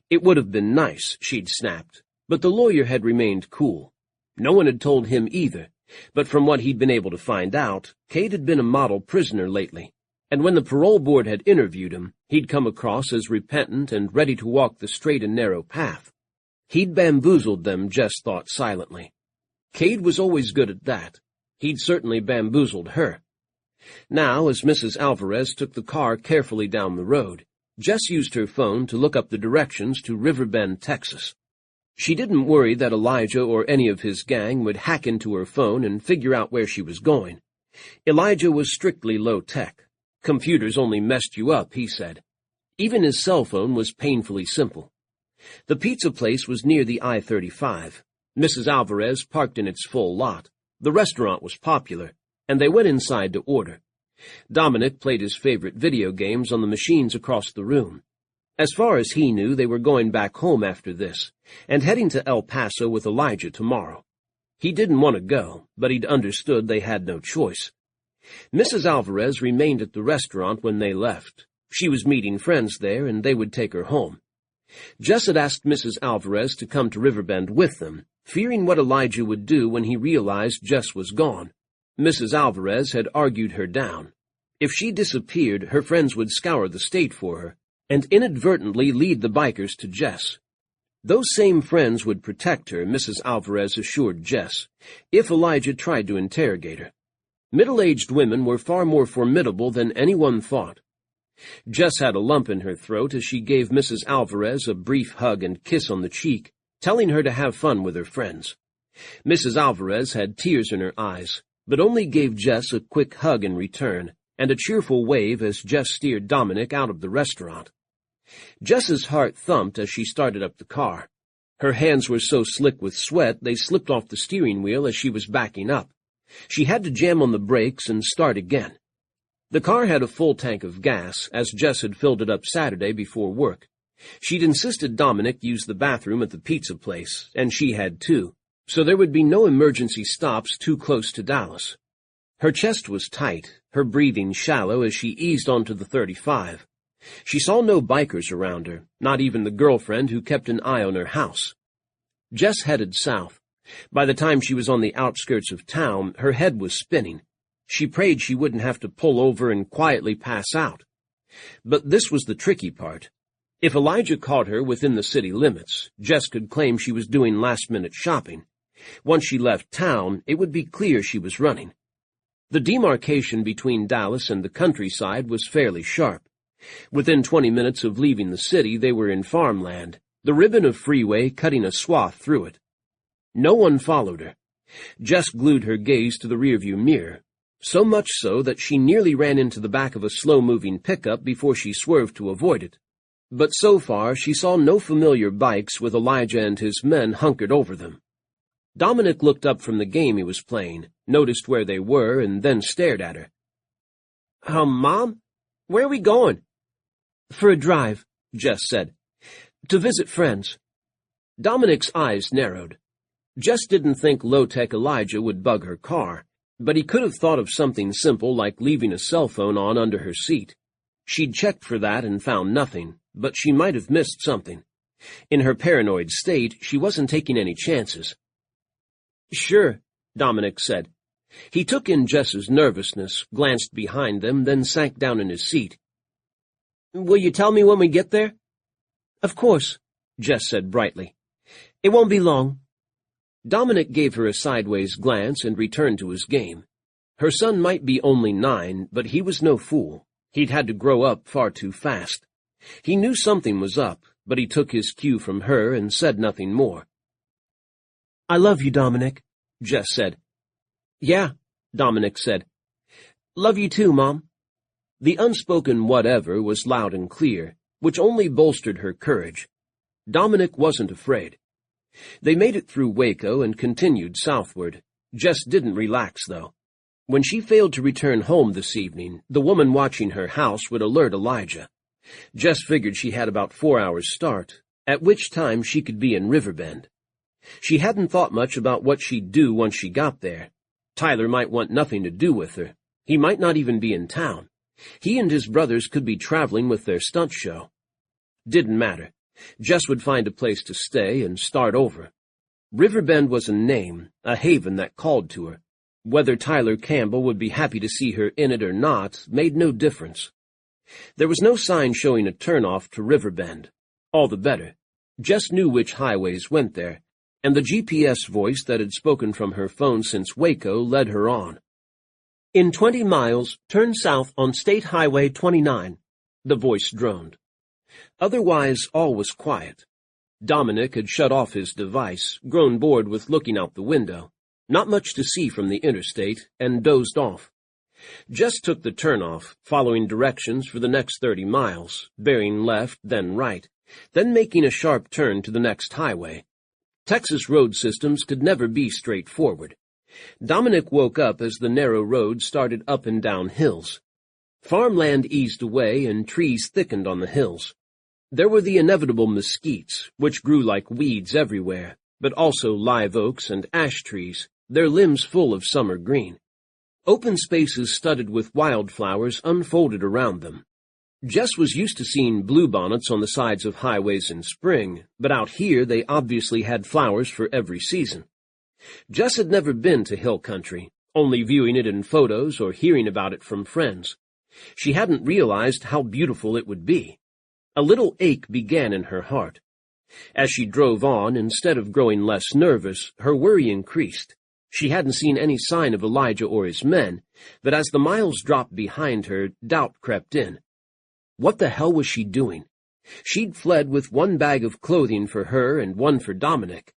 It would have been nice, she'd snapped, but the lawyer had remained cool. No one had told him either, but from what he'd been able to find out, Cade had been a model prisoner lately, and when the parole board had interviewed him, he'd come across as repentant and ready to walk the straight and narrow path. He'd bamboozled them, Jess thought silently. Cade was always good at that. He'd certainly bamboozled her. Now, as Mrs. Alvarez took the car carefully down the road, Jess used her phone to look up the directions to Riverbend, Texas. She didn't worry that Elijah or any of his gang would hack into her phone and figure out where she was going. Elijah was strictly low-tech. Computers only messed you up, he said. Even his cell phone was painfully simple. The pizza place was near the I-35. Mrs. Alvarez parked in its full lot. The restaurant was popular, and they went inside to order. Dominic played his favorite video games on the machines across the room. As far as he knew, they were going back home after this, and heading to El Paso with Elijah tomorrow. He didn't want to go, but he'd understood they had no choice. Mrs. Alvarez remained at the restaurant when they left. She was meeting friends there, and they would take her home. Jess had asked Mrs. Alvarez to come to Riverbend with them, fearing what Elijah would do when he realized Jess was gone. Mrs. Alvarez had argued her down. If she disappeared, her friends would scour the state for her, and inadvertently lead the bikers to Jess. Those same friends would protect her, Mrs. Alvarez assured Jess, if Elijah tried to interrogate her. Middle-aged women were far more formidable than anyone thought. Jess had a lump in her throat as she gave Mrs. Alvarez a brief hug and kiss on the cheek, telling her to have fun with her friends. Mrs. Alvarez had tears in her eyes, but only gave Jess a quick hug in return, and a cheerful wave as Jess steered Dominic out of the restaurant. Jess's heart thumped as she started up the car. Her hands were so slick with sweat they slipped off the steering wheel as she was backing up. She had to jam on the brakes and start again. The car had a full tank of gas, as Jess had filled it up Saturday before work. She'd insisted Dominic use the bathroom at the pizza place, and she had too, so there would be no emergency stops too close to Dallas. Her chest was tight, her breathing shallow as she eased onto the 35. She saw no bikers around her, not even the girlfriend who kept an eye on her house. Jess headed south. By the time she was on the outskirts of town, her head was spinning. She prayed she wouldn't have to pull over and quietly pass out. But this was the tricky part. If Elijah caught her within the city limits, Jess could claim she was doing last-minute shopping. Once she left town, it would be clear she was running. The demarcation between Dallas and the countryside was fairly sharp. Within 20 minutes of leaving the city, they were in farmland, the ribbon of freeway cutting a swath through it. No one followed her. Jess glued her gaze to the rearview mirror, so much so that she nearly ran into the back of a slow-moving pickup before she swerved to avoid it. But so far, she saw no familiar bikes with Elijah and his men hunkered over them. Dominic looked up from the game he was playing, noticed where they were, and then stared at her. Mom? Where are we going?" "For a drive," Jess said. "To visit friends." Dominic's eyes narrowed. Jess didn't think low-tech Elijah would bug her car, but he could have thought of something simple like leaving a cell phone on under her seat. She'd checked for that and found nothing, but she might have missed something. In her paranoid state, she wasn't taking any chances. "Sure," Dominic said. He took in Jess's nervousness, glanced behind them, then sank down in his seat. "Will you tell me when we get there?" "Of course," Jess said brightly. "It won't be long." Dominic gave her a sideways glance and returned to his game. Her son might be only 9, but he was no fool. He'd had to grow up far too fast. He knew something was up, but he took his cue from her and said nothing more. "I love you, Dominic," Jess said. "Yeah," Dominic said. Love you too, Mom. The unspoken whatever was loud and clear, which only bolstered her courage. Dominic wasn't afraid. They made it through Waco and continued southward. Jess didn't relax, though. When she failed to return home this evening, the woman watching her house would alert Elijah. Jess figured she had about 4 hours' start, at which time she could be in Riverbend. She hadn't thought much about what she'd do once she got there. Tyler might want nothing to do with her. He might not even be in town. He and his brothers could be traveling with their stunt show. Didn't matter. Jess would find a place to stay and start over. Riverbend was a name, a haven that called to her. Whether Tyler Campbell would be happy to see her in it or not made no difference. There was no sign showing a turnoff to Riverbend. All the better. Jess knew which highways went there, and the GPS voice that had spoken from her phone since Waco led her on. In 20 miles, turn south on State Highway 29, the voice droned. Otherwise, all was quiet. Dominic had shut off his device, grown bored with looking out the window, not much to see from the interstate, and dozed off. Jess took the turnoff, following directions for the next 30 miles, bearing left, then right, then making a sharp turn to the next highway. Texas road systems could never be straightforward. Dominic woke up as the narrow road started up and down hills. Farmland eased away and trees thickened on the hills. There were the inevitable mesquites, which grew like weeds everywhere, but also live oaks and ash trees, their limbs full of summer green. Open spaces studded with wildflowers unfolded around them. Jess was used to seeing bluebonnets on the sides of highways in spring, but out here they obviously had flowers for every season. Jess had never been to hill country, only viewing it in photos or hearing about it from friends. She hadn't realized how beautiful it would be. A little ache began in her heart. As she drove on, instead of growing less nervous, her worry increased. She hadn't seen any sign of Elijah or his men, but as the miles dropped behind her, doubt crept in. What the hell was she doing? She'd fled with one bag of clothing for her and one for Dominic.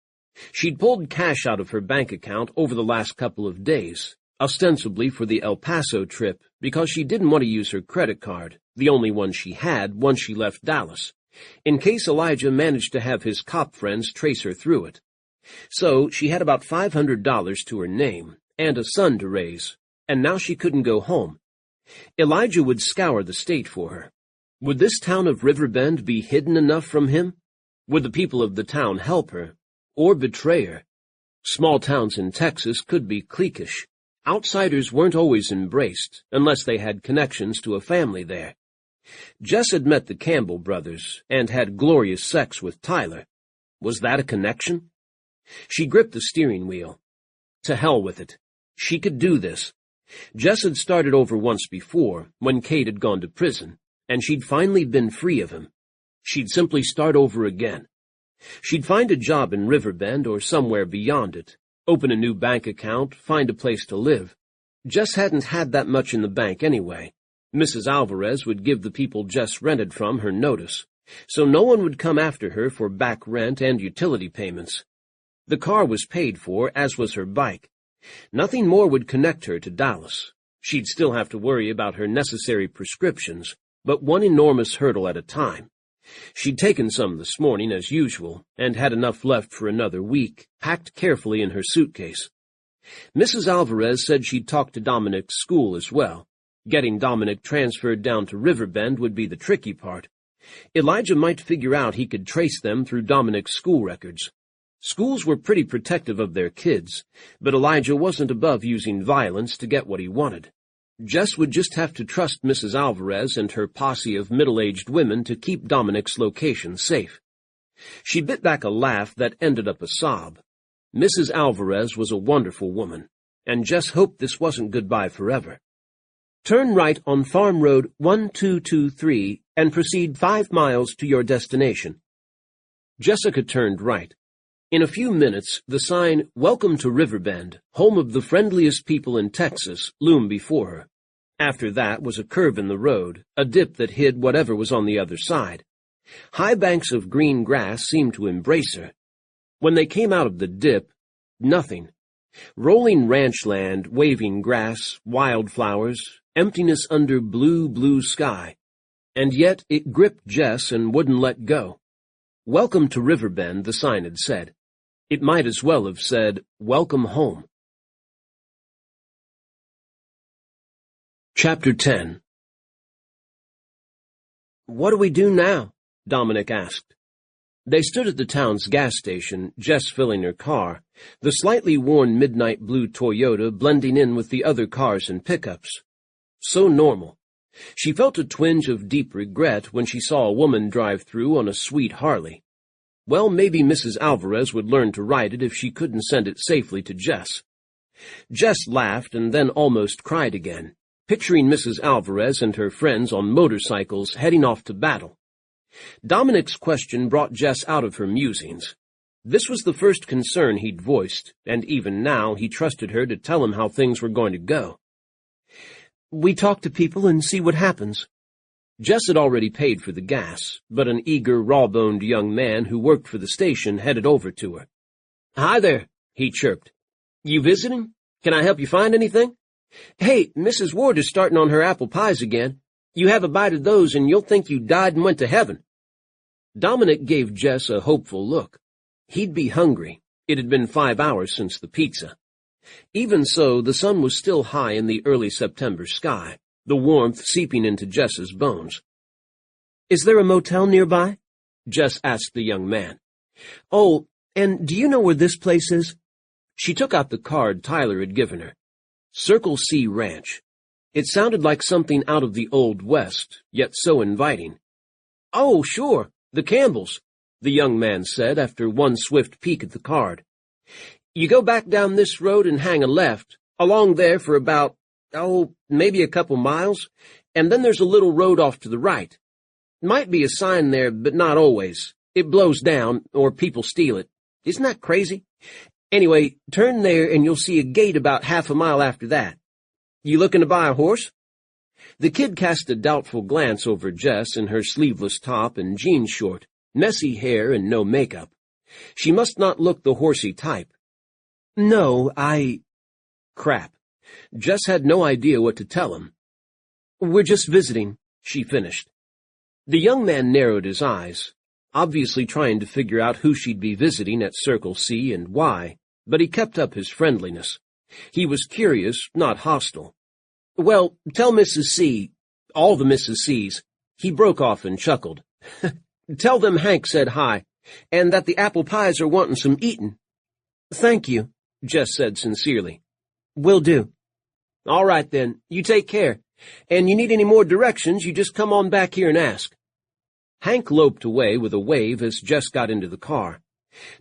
She'd pulled cash out of her bank account over the last couple of days, ostensibly for the El Paso trip, because she didn't want to use her credit card, the only one she had once she left Dallas, in case Elijah managed to have his cop friends trace her through it. So she had about $500 to her name, and a son to raise, and now she couldn't go home. Elijah would scour the state for her. Would this town of Riverbend be hidden enough from him? Would the people of the town help her, or betray her? Small towns in Texas could be cliquish. Outsiders weren't always embraced, unless they had connections to a family there. Jess had met the Campbell brothers, and had glorious sex with Tyler. Was that a connection? She gripped the steering wheel. To hell with it. She could do this. Jess had started over once before, when Kate had gone to prison, and she'd finally been free of him. She'd simply start over again. She'd find a job in Riverbend or somewhere beyond it, open a new bank account, find a place to live. Jess hadn't had that much in the bank anyway. Mrs. Alvarez would give the people Jess rented from her notice, so no one would come after her for back rent and utility payments. The car was paid for, as was her bike. Nothing more would connect her to Dallas. She'd still have to worry about her necessary prescriptions, but one enormous hurdle at a time. She'd taken some this morning as usual, and had enough left for another week, packed carefully in her suitcase. Mrs. Alvarez said she'd talked to Dominic's school as well. Getting Dominic transferred down to Riverbend would be the tricky part. Elijah might figure out he could trace them through Dominic's school records. Schools were pretty protective of their kids, but Elijah wasn't above using violence to get what he wanted. Jess would just have to trust Mrs. Alvarez and her posse of middle-aged women to keep Dominic's location safe. She bit back a laugh that ended up a sob. Mrs. Alvarez was a wonderful woman, and Jess hoped this wasn't goodbye forever. Turn right on Farm Road 1223 and proceed 5 miles to your destination. Jessica turned right. In a few minutes, the sign, "Welcome to Riverbend, home of the friendliest people in Texas," loomed before her. After that was a curve in the road, a dip that hid whatever was on the other side. High banks of green grass seemed to embrace her. When they came out of the dip, nothing. Rolling ranch land, waving grass, wildflowers, emptiness under blue, blue sky, and yet it gripped Jess and wouldn't let go. Welcome to Riverbend, the sign had said. It might as well have said, Welcome home. Chapter 10. What do we do now? Dominic asked. They stood at the town's gas station, Jess filling her car, the slightly worn midnight blue Toyota blending in with the other cars and pickups. So normal. She felt a twinge of deep regret when she saw a woman drive through on a sweet Harley. Well, maybe Mrs. Alvarez would learn to ride it if she couldn't send it safely to Jess. Jess laughed and then almost cried again, picturing Mrs. Alvarez and her friends on motorcycles heading off to battle. Dominic's question brought Jess out of her musings. This was the first concern he'd voiced, and even now he trusted her to tell him how things were going to go. We talk to people and see what happens. Jess had already paid for the gas, but an eager, raw-boned young man who worked for the station headed over to her. Hi there, he chirped. You visiting? Can I help you find anything? Hey, Mrs. Ward is starting on her apple pies again. You have a bite of those and you'll think you died and went to heaven. Dominic gave Jess a hopeful look. He'd be hungry. It had been 5 hours since the pizza. Even so, the sun was still high in the early September sky, the warmth seeping into Jess's bones. Is there a motel nearby? Jess asked the young man. Oh, and do you know where this place is? She took out the card Tyler had given her. Circle C Ranch. It sounded like something out of the Old West, yet so inviting. Oh, sure, the Campbells, the young man said after one swift peek at the card. You go back down this road and hang a left, along there for about, maybe a couple miles, and then there's a little road off to the right. Might be a sign there, but not always. It blows down, or people steal it. Isn't that crazy? Anyway, turn there and you'll see a gate about half a mile after that. You looking to buy a horse? The kid cast a doubtful glance over Jess in her sleeveless top and jeans short, messy hair and no makeup. She must not look the horsey type. No, Crap. Jess had no idea what to tell him. We're just visiting, she finished. The young man narrowed his eyes, obviously trying to figure out who she'd be visiting at Circle C and why, but he kept up his friendliness. He was curious, not hostile. Well, tell Mrs. C, all the Mrs. C's. He broke off and chuckled. Tell them Hank said hi, and that the apple pies are wanting some eatin'. Thank you, Jess said sincerely. Will do. All right then, you take care. And you need any more directions, you just come on back here and ask. Hank loped away with a wave as Jess got into the car.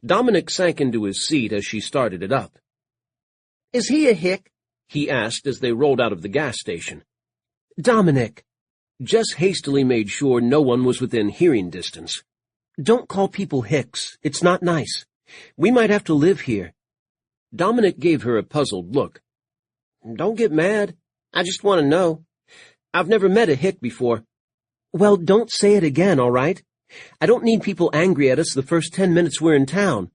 Dominic sank into his seat as she started it up. Is he a hick? He asked as they rolled out of the gas station. Dominic. Jess hastily made sure no one was within hearing distance. Don't call people hicks. It's not nice. We might have to live here. Dominic gave her a puzzled look. Don't get mad. I just want to know. I've never met a hick before. Well, don't say it again, all right? I don't need people angry at us the first 10 minutes we're in town.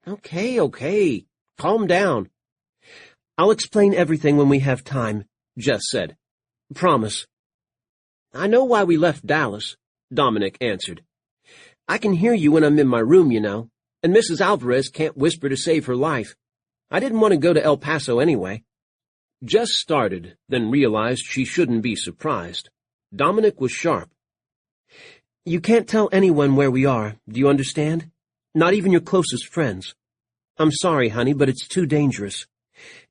Okay. Calm down. I'll explain everything when we have time, Jess said. Promise. I know why we left Dallas, Dominic answered. I can hear you when I'm in my room, you know, and Mrs. Alvarez can't whisper to save her life. I didn't want to go to El Paso anyway. Jess started, then realized she shouldn't be surprised. Dominic was sharp. You can't tell anyone where we are, do you understand? Not even your closest friends. I'm sorry, honey, but it's too dangerous.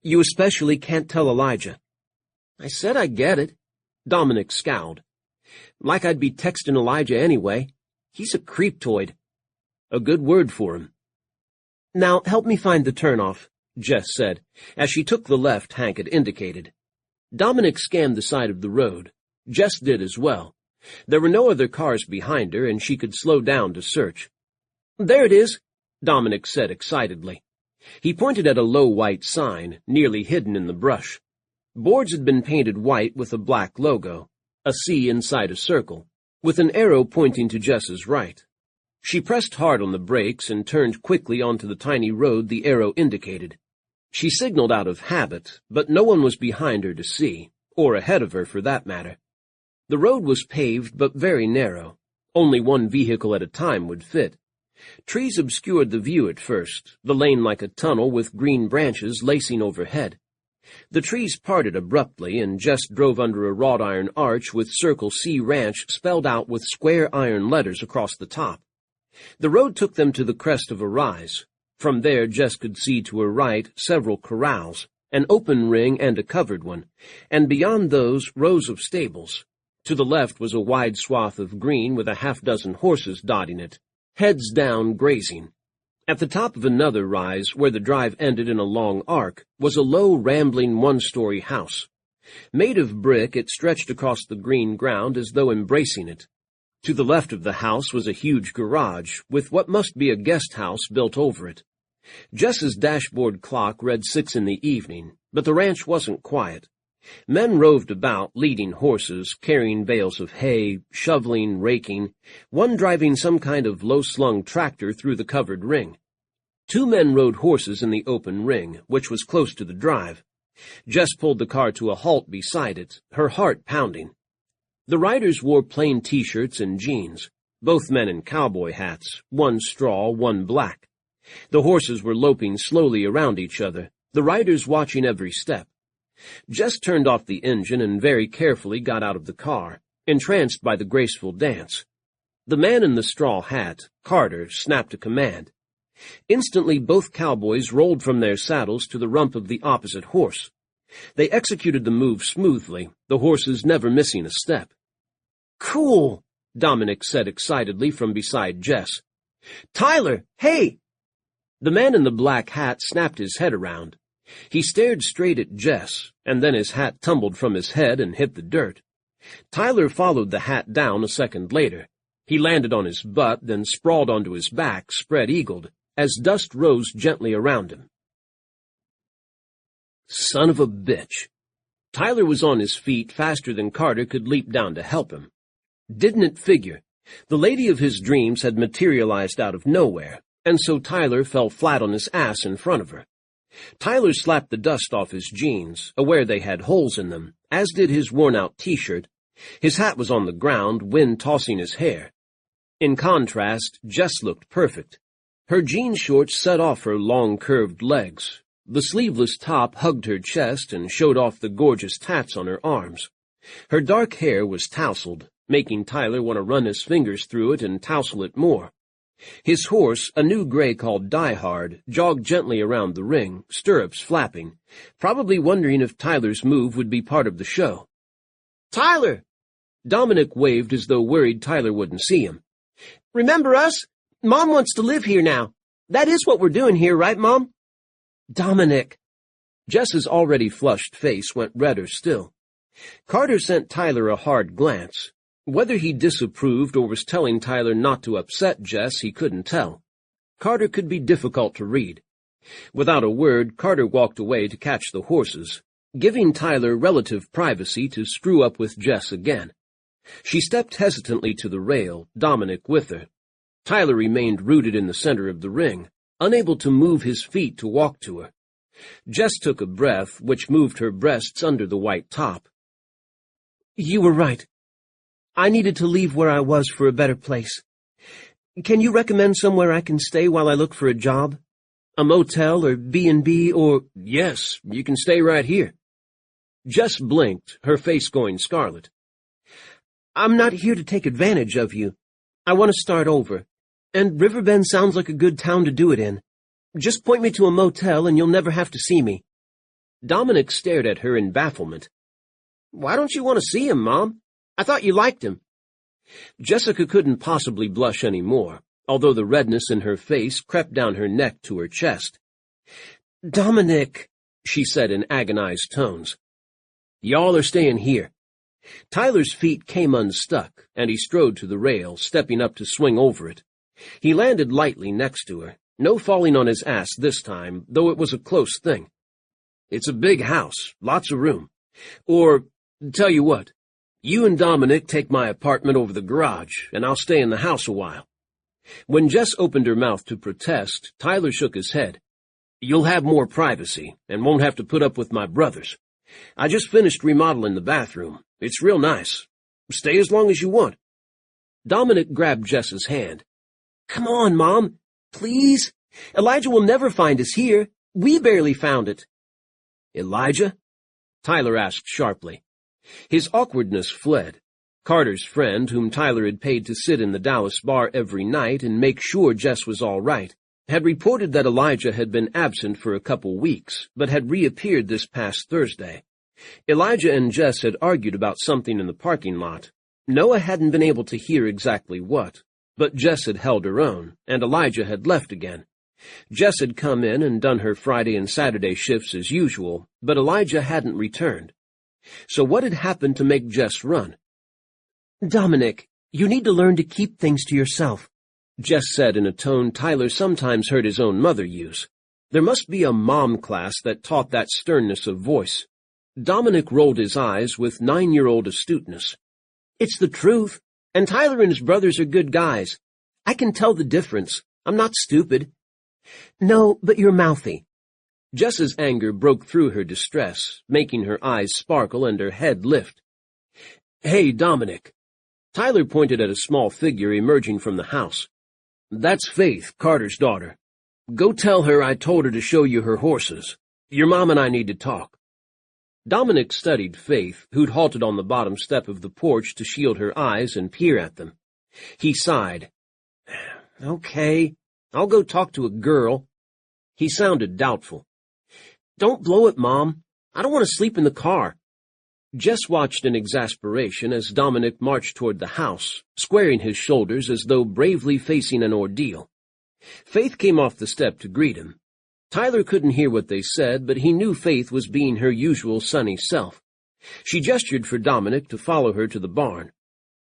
You especially can't tell Elijah. I said I get it. Dominic scowled. Like I'd be texting Elijah anyway. He's a creeptoid. A good word for him. Now help me find the turnoff, Jess said, as she took the left Hank had indicated. Dominic scanned the side of the road. Jess did as well. There were no other cars behind her, and she could slow down to search. There it is, Dominic said excitedly. He pointed at a low white sign, nearly hidden in the brush. Boards had been painted white with a black logo, a C inside a circle, with an arrow pointing to Jess's right. She pressed hard on the brakes and turned quickly onto the tiny road the arrow indicated. She signaled out of habit, but no one was behind her to see, or ahead of her for that matter. The road was paved but very narrow. Only one vehicle at a time would fit. Trees obscured the view at first, the lane like a tunnel with green branches lacing overhead. The trees parted abruptly, and Jess drove under a wrought iron arch with Circle C Ranch spelled out with square iron letters across the top. The road took them to the crest of a rise. From there Jess could see to her right several corrals, an open ring and a covered one, and beyond those rows of stables. To the left was a wide swath of green with a half-dozen horses dotting it, heads down grazing. At the top of another rise, where the drive ended in a long arc, was a low, rambling one-story house. Made of brick, it stretched across the green ground as though embracing it. To the left of the house was a huge garage, with what must be a guest house built over it. Jess's dashboard clock read 6 in the evening, but the ranch wasn't quiet. Men roved about, leading horses, carrying bales of hay, shoveling, raking, one driving some kind of low-slung tractor through the covered ring. 2 men rode horses in the open ring, which was close to the drive. Jess pulled the car to a halt beside it, her heart pounding. The riders wore plain T-shirts and jeans, both men in cowboy hats, one straw, one black. The horses were loping slowly around each other, the riders watching every step. Jess turned off the engine and very carefully got out of the car, entranced by the graceful dance. The man in the straw hat, Carter, snapped a command. Instantly both cowboys rolled from their saddles to the rump of the opposite horse. They executed the move smoothly, the horses never missing a step. "Cool," Dominic said excitedly from beside Jess. "Tyler, hey!" The man in the black hat snapped his head around. He stared straight at Jess, and then his hat tumbled from his head and hit the dirt. Tyler followed the hat down a second later. He landed on his butt, then sprawled onto his back, spread-eagled, as dust rose gently around him. Son of a bitch. Tyler was on his feet faster than Carter could leap down to help him. Didn't it figure? The lady of his dreams had materialized out of nowhere, and so Tyler fell flat on his ass in front of her. Tyler slapped the dust off his jeans, aware they had holes in them, as did his worn-out T-shirt. His hat was on the ground, wind tossing his hair. In contrast, Jess looked perfect. Her jean shorts set off her long, curved legs. The sleeveless top hugged her chest and showed off the gorgeous tats on her arms. Her dark hair was tousled, making Tyler want to run his fingers through it and tousle it more. His horse, a new gray called Die Hard, jogged gently around the ring, stirrups flapping, probably wondering if Tyler's move would be part of the show. "Tyler!" Dominic waved as though worried Tyler wouldn't see him. "Remember us? Mom wants to live here now. That is what we're doing here, right, Mom?" "Dominic!" Jess's already flushed face went redder still. Carter sent Tyler a hard glance. Whether he disapproved or was telling Tyler not to upset Jess, he couldn't tell. Carter could be difficult to read. Without a word, Carter walked away to catch the horses, giving Tyler relative privacy to screw up with Jess again. She stepped hesitantly to the rail, Dominic with her. Tyler remained rooted in the center of the ring, unable to move his feet to walk to her. Jess took a breath, which moved her breasts under the white top. "You were right. I needed to leave where I was for a better place. Can you recommend somewhere I can stay while I look for a job? A motel or B&B or—" "Yes, you can stay right here." Jess blinked, her face going scarlet. "I'm not here to take advantage of you. I want to start over, and Riverbend sounds like a good town to do it in. Just point me to a motel and you'll never have to see me." Dominic stared at her in bafflement. "Why don't you want to see him, Mom? I thought you liked him." Jessica couldn't possibly blush any more, although the redness in her face crept down her neck to her chest. "Dominic," she said in agonized tones. "Y'all are staying here." Tyler's feet came unstuck, and he strode to the rail, stepping up to swing over it. He landed lightly next to her, no falling on his ass this time, though it was a close thing. "It's a big house, lots of room. Or, tell you what, you and Dominic take my apartment over the garage, and I'll stay in the house a while." When Jess opened her mouth to protest, Tyler shook his head. "You'll have more privacy, and won't have to put up with my brothers. I just finished remodeling the bathroom. It's real nice. Stay as long as you want. Dominic grabbed Jess's hand. Come on, Mom. Please? Elijah will never find us here. We barely found it. Elijah? Tyler asked sharply. His awkwardness fled. Carter's friend, whom Tyler had paid to sit in the Dallas bar every night and make sure Jess was all right, had reported that Elijah had been absent for a couple weeks, but had reappeared this past Thursday. Elijah and Jess had argued about something in the parking lot. Noah hadn't been able to hear exactly what, but Jess had held her own, and Elijah had left again. Jess had come in and done her Friday and Saturday shifts as usual, but Elijah hadn't returned. So what had happened to make Jess run? Dominic, you need to learn to keep things to yourself, Jess said in a tone Tyler sometimes heard his own mother use. There must be a mom class that taught that sternness of voice. Dominic rolled his eyes with 9-year-old astuteness. It's the truth, and Tyler and his brothers are good guys. I can tell the difference. I'm not stupid. No, but you're mouthy. Jess's anger broke through her distress, making her eyes sparkle and her head lift. Hey, Dominic. Tyler pointed at a small figure emerging from the house. That's Faith, Carter's daughter. Go tell her I told her to show you her horses. Your mom and I need to talk. Dominic studied Faith, who'd halted on the bottom step of the porch to shield her eyes and peer at them. He sighed. Okay, I'll go talk to a girl. He sounded doubtful. Don't blow it, Mom. I don't want to sleep in the car. Jess watched in exasperation as Dominic marched toward the house, squaring his shoulders as though bravely facing an ordeal. Faith came off the step to greet him. Tyler couldn't hear what they said, but he knew Faith was being her usual sunny self. She gestured for Dominic to follow her to the barn.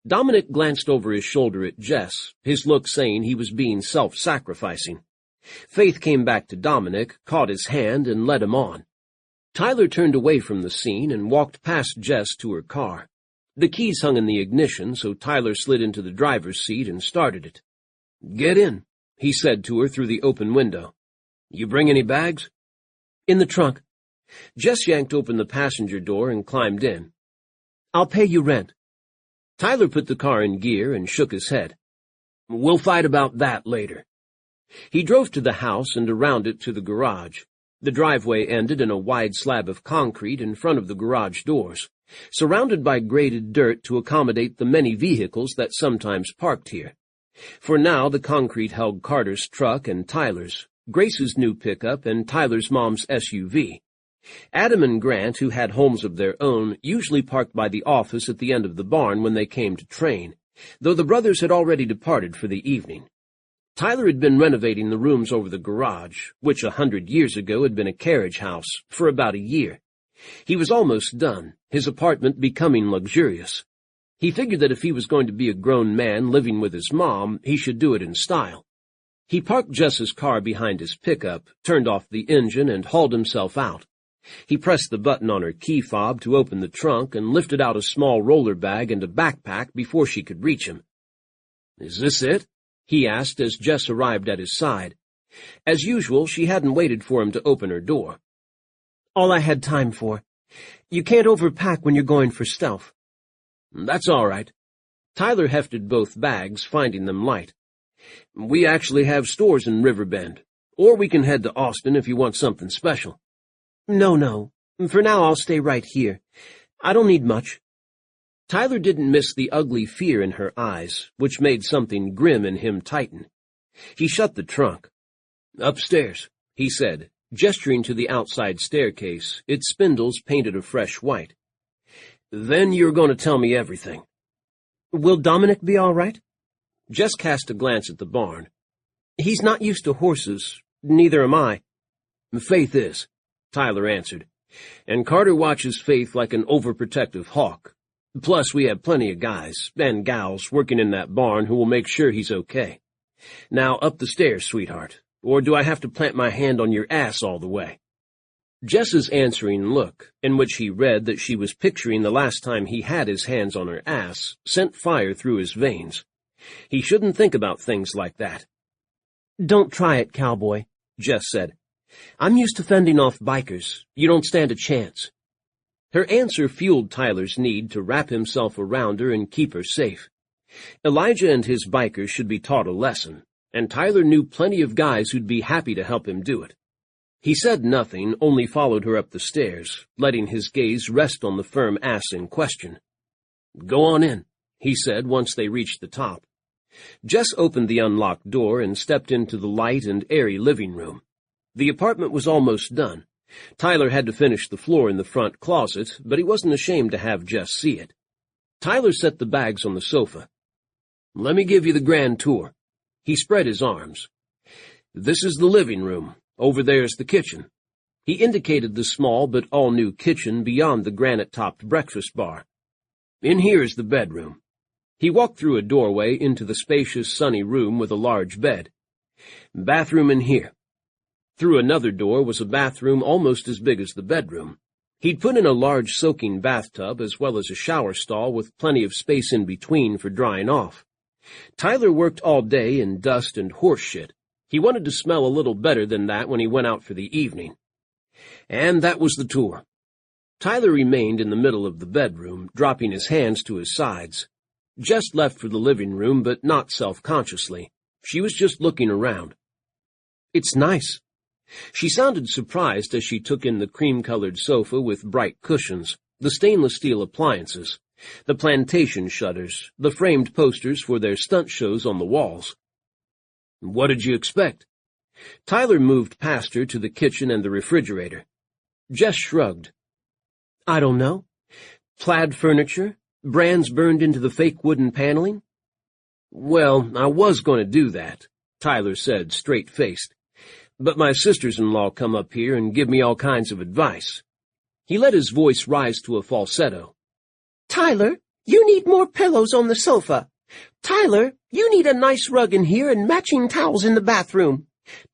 Dominic glanced over his shoulder at Jess, his look saying he was being self-sacrificing. Faith came back to Dominic, caught his hand, and led him on. Tyler turned away from the scene and walked past Jess to her car. The keys hung in the ignition, so Tyler slid into the driver's seat and started it. Get in, he said to her through the open window. You bring any bags? In the trunk. Jess yanked open the passenger door and climbed in. I'll pay you rent. Tyler put the car in gear and shook his head. We'll fight about that later. He drove to the house and around it to the garage. The driveway ended in a wide slab of concrete in front of the garage doors, surrounded by graded dirt to accommodate the many vehicles that sometimes parked here. For now, the concrete held Carter's truck and Tyler's, Grace's new pickup, and Tyler's mom's SUV. Adam and Grant, who had homes of their own, usually parked by the office at the end of the barn when they came to train, though the brothers had already departed for the evening. Tyler had been renovating the rooms over the garage, which 100 years ago had been a carriage house, for about a year. He was almost done, his apartment becoming luxurious. He figured that if he was going to be a grown man living with his mom, he should do it in style. He parked Jess's car behind his pickup, turned off the engine, and hauled himself out. He pressed the button on her key fob to open the trunk and lifted out a small roller bag and a backpack before she could reach him. Is this it? He asked as Jess arrived at his side. As usual, she hadn't waited for him to open her door. All I had time for. You can't overpack when you're going for stealth. That's all right. Tyler hefted both bags, finding them light. We actually have stores in Riverbend, or we can head to Austin if you want something special. No. For now, I'll stay right here. I don't need much. Tyler didn't miss the ugly fear in her eyes, which made something grim in him tighten. He shut the trunk. Upstairs, he said, gesturing to the outside staircase, its spindles painted a fresh white. Then you're going to tell me everything. Will Dominic be all right? Jess cast a glance at the barn. He's not used to horses. Neither am I. Faith is, Tyler answered, and Carter watches Faith like an overprotective hawk. Plus, we have plenty of guys and gals working in that barn who will make sure he's okay. Now, up the stairs, sweetheart, or do I have to plant my hand on your ass all the way? Jess's answering look, in which he read that she was picturing the last time he had his hands on her ass, sent fire through his veins. He shouldn't think about things like that. Don't try it, cowboy, Jess said. I'm used to fending off bikers. You don't stand a chance. Her answer fueled Tyler's need to wrap himself around her and keep her safe. Elijah and his bikers should be taught a lesson, and Tyler knew plenty of guys who'd be happy to help him do it. He said nothing, only followed her up the stairs, letting his gaze rest on the firm ass in question. "Go on in," he said once they reached the top. Jess opened the unlocked door and stepped into the light and airy living room. The apartment was almost done. Tyler had to finish the floor in the front closet, but he wasn't ashamed to have Jess see it. Tyler set the bags on the sofa. "Let me give you the grand tour." He spread his arms. "This is the living room. Over there's the kitchen." He indicated the small but all-new kitchen beyond the granite-topped breakfast bar. "In here is the bedroom." He walked through a doorway into the spacious, sunny room with a large bed. "Bathroom in here." Through another door was a bathroom almost as big as the bedroom. He'd put in a large soaking bathtub as well as a shower stall with plenty of space in between for drying off. Tyler worked all day in dust and horse shit. He wanted to smell a little better than that when he went out for the evening. And that was the tour. Tyler remained in the middle of the bedroom, dropping his hands to his sides. Jess left for the living room, but not self-consciously. She was just looking around. "It's nice." She sounded surprised as she took in the cream-colored sofa with bright cushions, the stainless steel appliances, the plantation shutters, the framed posters for their stunt shows on the walls. "What did you expect?" Tyler moved past her to the kitchen and the refrigerator. Jess shrugged. "I don't know. Plaid furniture? Brands burned into the fake wooden paneling?" "Well, I was going to do that," Tyler said, straight-faced. "But my sisters-in-law come up here and give me all kinds of advice." He let his voice rise to a falsetto. "Tyler, you need more pillows on the sofa. Tyler, you need a nice rug in here and matching towels in the bathroom.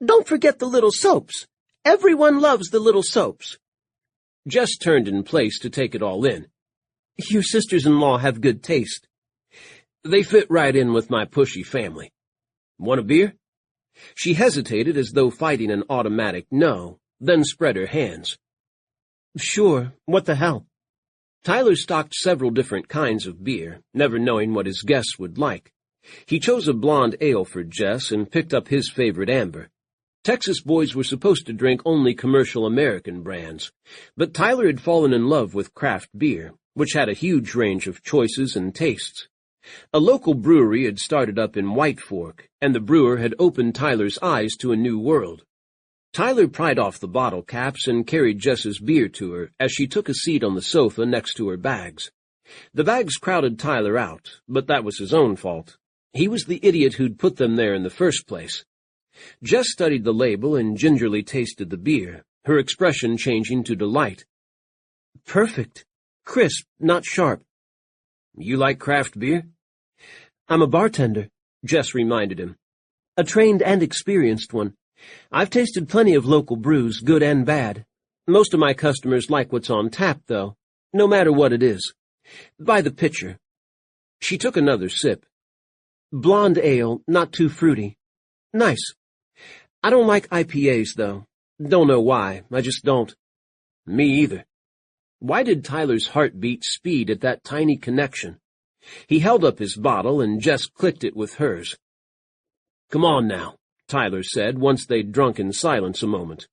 Don't forget the little soaps. Everyone loves the little soaps." Jess turned in place to take it all in. "Your sisters-in-law have good taste." "They fit right in with my pushy family. Want a beer?" She hesitated as though fighting an automatic no, then spread her hands. "Sure, what the hell?" Tyler stocked several different kinds of beer, never knowing what his guests would like. He chose a blonde ale for Jess and picked up his favorite amber. Texas boys were supposed to drink only commercial American brands, but Tyler had fallen in love with craft beer, which had a huge range of choices and tastes. A local brewery had started up in White Fork, and the brewer had opened Tyler's eyes to a new world. Tyler pried off the bottle caps and carried Jess's beer to her as she took a seat on the sofa next to her bags. The bags crowded Tyler out, but that was his own fault. He was the idiot who'd put them there in the first place. Jess studied the label and gingerly tasted the beer, her expression changing to delight. "Perfect. Crisp, not sharp." "You like craft beer?" "I'm a bartender," Jess reminded him. "A trained and experienced one. I've tasted plenty of local brews, good and bad. Most of my customers like what's on tap, though, no matter what it is. By the pitcher." She took another sip. "Blonde ale, not too fruity. Nice. I don't like IPAs, though. Don't know why, I just don't." "Me either." Why did Tyler's heartbeat speed at that tiny connection? He held up his bottle and Jess clicked it with hers. "Come on now," Tyler said once they'd drunk in silence a moment.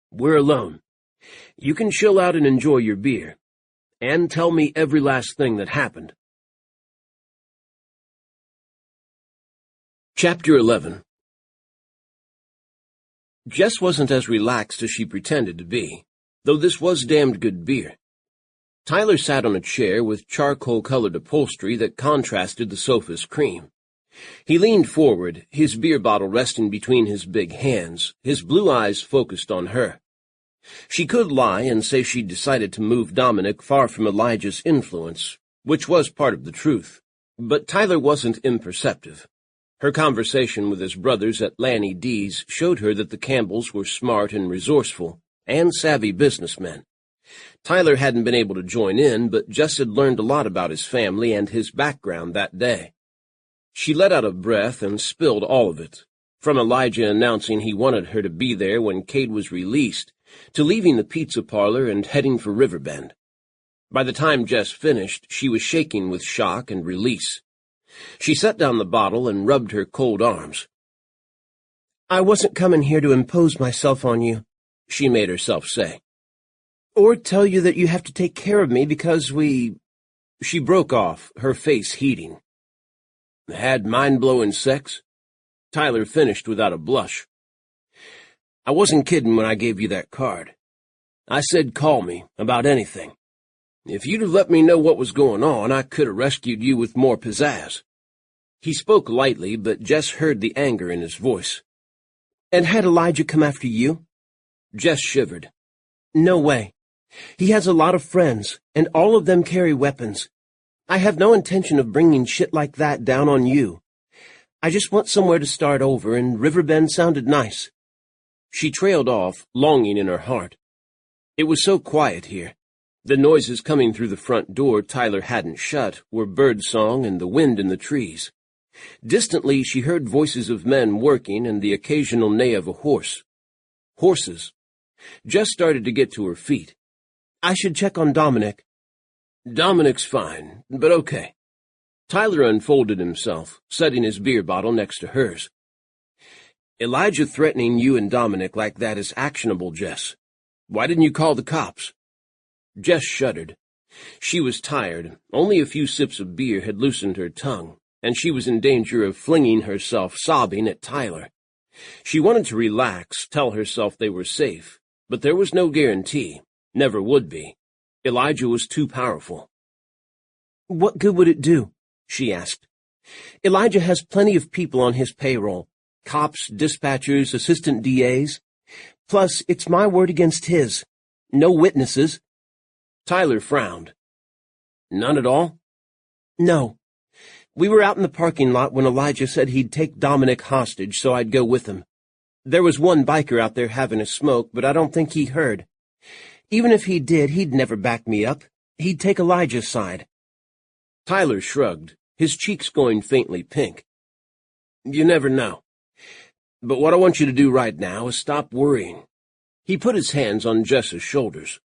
"We're alone. You can chill out and enjoy your beer. And tell me every last thing that happened." Chapter 11. Jess wasn't as relaxed as she pretended to be, though this was damned good beer. Tyler sat on a chair with charcoal-colored upholstery that contrasted the sofa's cream. He leaned forward, his beer bottle resting between his big hands, his blue eyes focused on her. She could lie and say she'd decided to move Dominic far from Elijah's influence, which was part of the truth, but Tyler wasn't imperceptive. Her conversation with his brothers at Lanny D's showed her that the Campbells were smart and resourceful, and savvy businessmen. Tyler hadn't been able to join in, but Jess had learned a lot about his family and his background that day. She let out a breath and spilled all of it, from Elijah announcing he wanted her to be there when Cade was released, to leaving the pizza parlor and heading for Riverbend. By the time Jess finished, she was shaking with shock and release. She set down the bottle and rubbed her cold arms. "I wasn't coming here to impose myself on you," she made herself say. "Or tell you that you have to take care of me because we—" She broke off, her face heating. "Had mind-blowing sex?" Tyler finished without a blush. "I wasn't kidding when I gave you that card. I said call me about anything. If you'd have let me know what was going on, I could have rescued you with more pizzazz." He spoke lightly, but Jess heard the anger in his voice. "And had Elijah come after you?" Jess shivered. "No way. He has a lot of friends, and all of them carry weapons. I have no intention of bringing shit like that down on you. I just want somewhere to start over, and Riverbend sounded nice." She trailed off, longing in her heart. It was so quiet here. The noises coming through the front door Tyler hadn't shut were birdsong and the wind in the trees. Distantly, she heard voices of men working and the occasional neigh of a horse. Horses. Jess started to get to her feet. "I should check on Dominic." "Dominic's fine, but okay." Tyler unfolded himself, setting his beer bottle next to hers. "Elijah threatening you and Dominic like that is actionable, Jess. Why didn't you call the cops?" Jess shuddered. She was tired. Only a few sips of beer had loosened her tongue, and she was in danger of flinging herself sobbing at Tyler. She wanted to relax, tell herself they were safe, but there was no guarantee. Never would be. Elijah was too powerful. "What good would it do?" she asked. "Elijah has plenty of people on his payroll. Cops, dispatchers, assistant DAs. Plus, it's my word against his. No witnesses." Tyler frowned. "None at all?" "No. We were out in the parking lot when Elijah said he'd take Dominic hostage, so I'd go with him. There was one biker out there having a smoke, but I don't think he heard. Even if he did, he'd never back me up. He'd take Elijah's side." Tyler shrugged, his cheeks going faintly pink. "You never know. But what I want you to do right now is stop worrying." He put his hands on Jess's shoulders.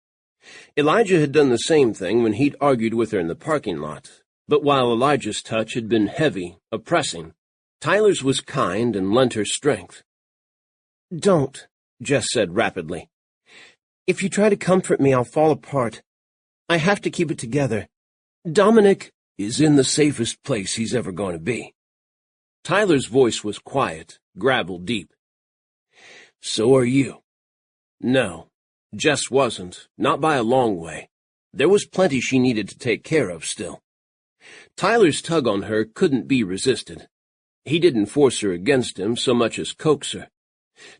Elijah had done the same thing when he'd argued with her in the parking lot, but while Elijah's touch had been heavy, oppressing, Tyler's was kind and lent her strength. "Don't," Jess said rapidly. "If you try to comfort me, I'll fall apart. I have to keep it together. Dominic is in the safest place he's ever going to be." Tyler's voice was quiet, gravel deep. "So are you." No, Jess wasn't, not by a long way. There was plenty she needed to take care of still. Tyler's tug on her couldn't be resisted. He didn't force her against him so much as coax her.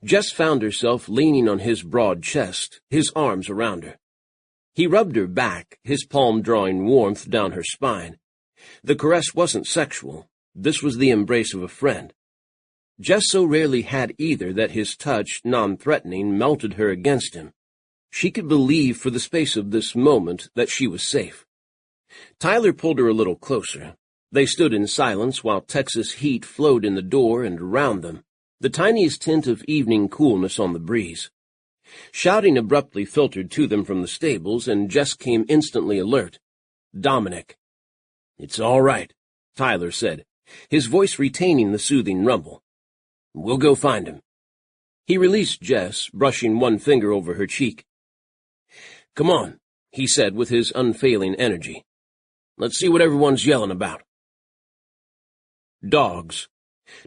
Jess found herself leaning on his broad chest, his arms around her. He rubbed her back, his palm drawing warmth down her spine. The caress wasn't sexual. This was the embrace of a friend. Jess so rarely had either that his touch, non-threatening, melted her against him. She could believe for the space of this moment that she was safe. Tyler pulled her a little closer. They stood in silence while Texas heat flowed in the door and around them, the tiniest hint of evening coolness on the breeze. Shouting abruptly filtered to them from the stables, and Jess came instantly alert. "Dominic." "It's all right," Tyler said, his voice retaining the soothing rumble. "We'll go find him." He released Jess, brushing one finger over her cheek. "Come on," he said with his unfailing energy. "Let's see what everyone's yelling about." Dogs.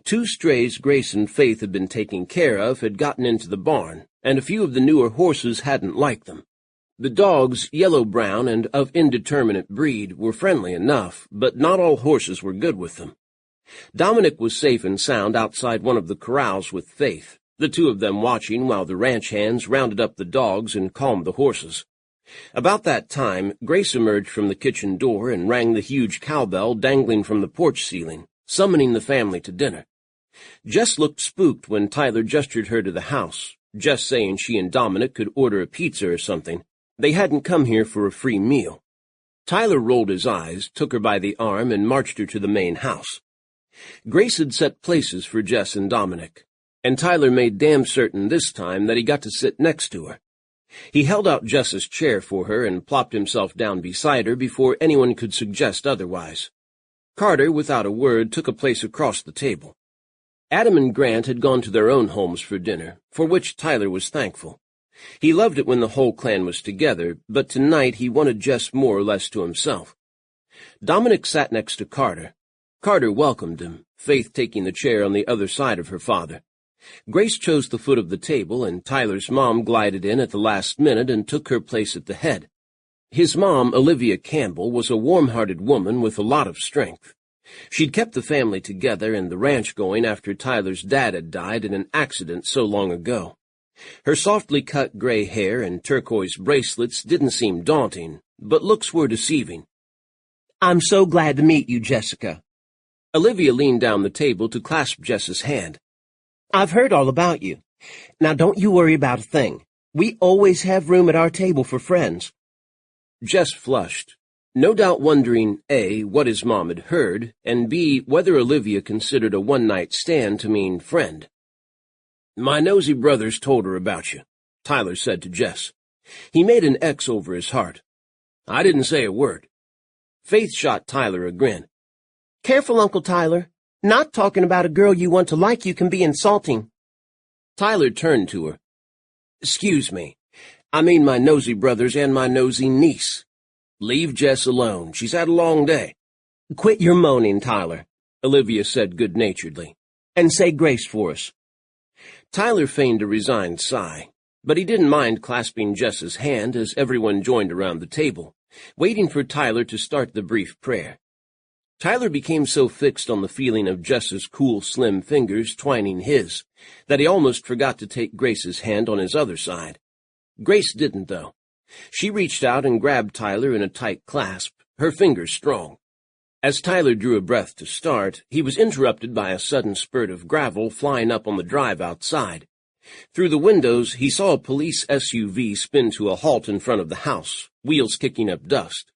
2 strays Grace and Faith had been taking care of had gotten into the barn, and a few of the newer horses hadn't liked them. The dogs, yellow-brown and of indeterminate breed, were friendly enough, but not all horses were good with them. Dominic was safe and sound outside one of the corrals with Faith, the 2 of them watching while the ranch hands rounded up the dogs and calmed the horses. About that time, Grace emerged from the kitchen door and rang the huge cowbell dangling from the porch ceiling, summoning the family to dinner. Jess looked spooked when Tyler gestured her to the house, just saying she and Dominic could order a pizza or something. They hadn't come here for a free meal. Tyler rolled his eyes, took her by the arm, and marched her to the main house. Grace had set places for Jess and Dominic, and Tyler made damn certain this time that he got to sit next to her. He held out Jess's chair for her and plopped himself down beside her before anyone could suggest otherwise. Carter, without a word, took a place across the table. Adam and Grant had gone to their own homes for dinner, for which Tyler was thankful. He loved it when the whole clan was together, but tonight he wanted Jess more or less to himself. Dominic sat next to Carter. Carter welcomed him, Faith taking the chair on the other side of her father. Grace chose the foot of the table, and Tyler's mom glided in at the last minute and took her place at the head. His mom, Olivia Campbell, was a warm-hearted woman with a lot of strength. She'd kept the family together and the ranch going after Tyler's dad had died in an accident so long ago. Her softly cut gray hair and turquoise bracelets didn't seem daunting, but looks were deceiving. "I'm so glad to meet you, Jessica." Olivia leaned down the table to clasp Jess's hand. "I've heard all about you. Now don't you worry about a thing. We always have room at our table for friends." Jess flushed, no doubt wondering, A, what his mom had heard, and B, whether Olivia considered a one-night stand to mean friend. "My nosy brothers told her about you," Tyler said to Jess. He made an X over his heart. "I didn't say a word." Faith shot Tyler a grin. "Careful, Uncle Tyler. Not talking about a girl you want to like you can be insulting." Tyler turned to her. "Excuse me. I mean my nosy brothers and my nosy niece. Leave Jess alone. She's had a long day." "Quit your moaning, Tyler," Olivia said good-naturedly. "And say grace for us." Tyler feigned a resigned sigh, but he didn't mind clasping Jess's hand as everyone joined around the table, waiting for Tyler to start the brief prayer. Tyler became so fixed on the feeling of Jess's cool, slim fingers twining his that he almost forgot to take Grace's hand on his other side. Grace didn't, though. She reached out and grabbed Tyler in a tight clasp, her fingers strong. As Tyler drew a breath to start, he was interrupted by a sudden spurt of gravel flying up on the drive outside. Through the windows, he saw a police SUV spin to a halt in front of the house, wheels kicking up dust.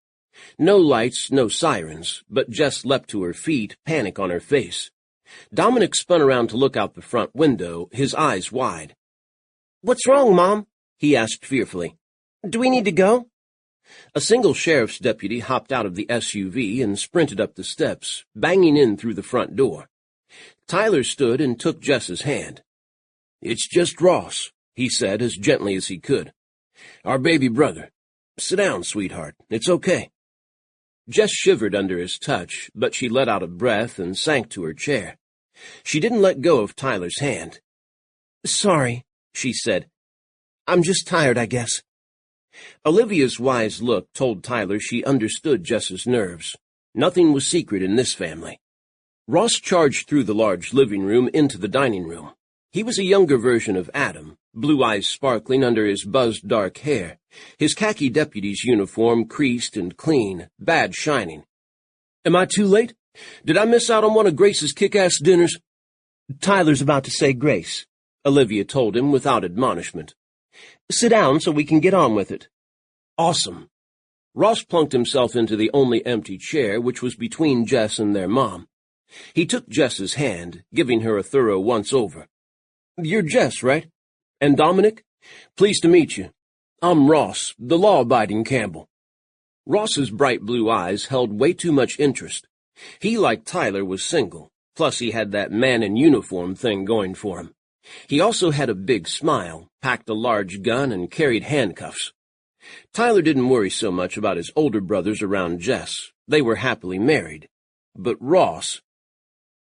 No lights, no sirens, but Jess leapt to her feet, panic on her face. Dominic spun around to look out the front window, his eyes wide. "What's wrong, Mom?" he asked fearfully. "Do we need to go?" A single sheriff's deputy hopped out of the SUV and sprinted up the steps, banging in through the front door. Tyler stood and took Jess's hand. "It's just Ross," he said as gently as he could. "Our baby brother. Sit down, sweetheart. It's okay." Jess shivered under his touch, but she let out a breath and sank to her chair. She didn't let go of Tyler's hand. "Sorry," she said. "I'm just tired, I guess." Olivia's wise look told Tyler she understood Jess's nerves. Nothing was secret in this family. Ross charged through the large living room into the dining room. He was a younger version of Adam, blue eyes sparkling under his buzzed dark hair, his khaki deputy's uniform creased and clean, badge shining. "Am I too late? Did I miss out on one of Grace's kick-ass dinners?" "Tyler's about to say grace," Olivia told him without admonishment. "Sit down so we can get on with it." "Awesome." Ross plunked himself into the only empty chair, which was between Jess and their mom. He took Jess's hand, giving her a thorough once-over. "You're Jess, right? And Dominic? Pleased to meet you. I'm Ross, the law-abiding Campbell." Ross's bright blue eyes held way too much interest. He, like Tyler, was single, plus he had that man-in-uniform thing going for him. He also had a big smile, packed a large gun, and carried handcuffs. Tyler didn't worry so much about his older brothers around Jess. They were happily married. But Ross—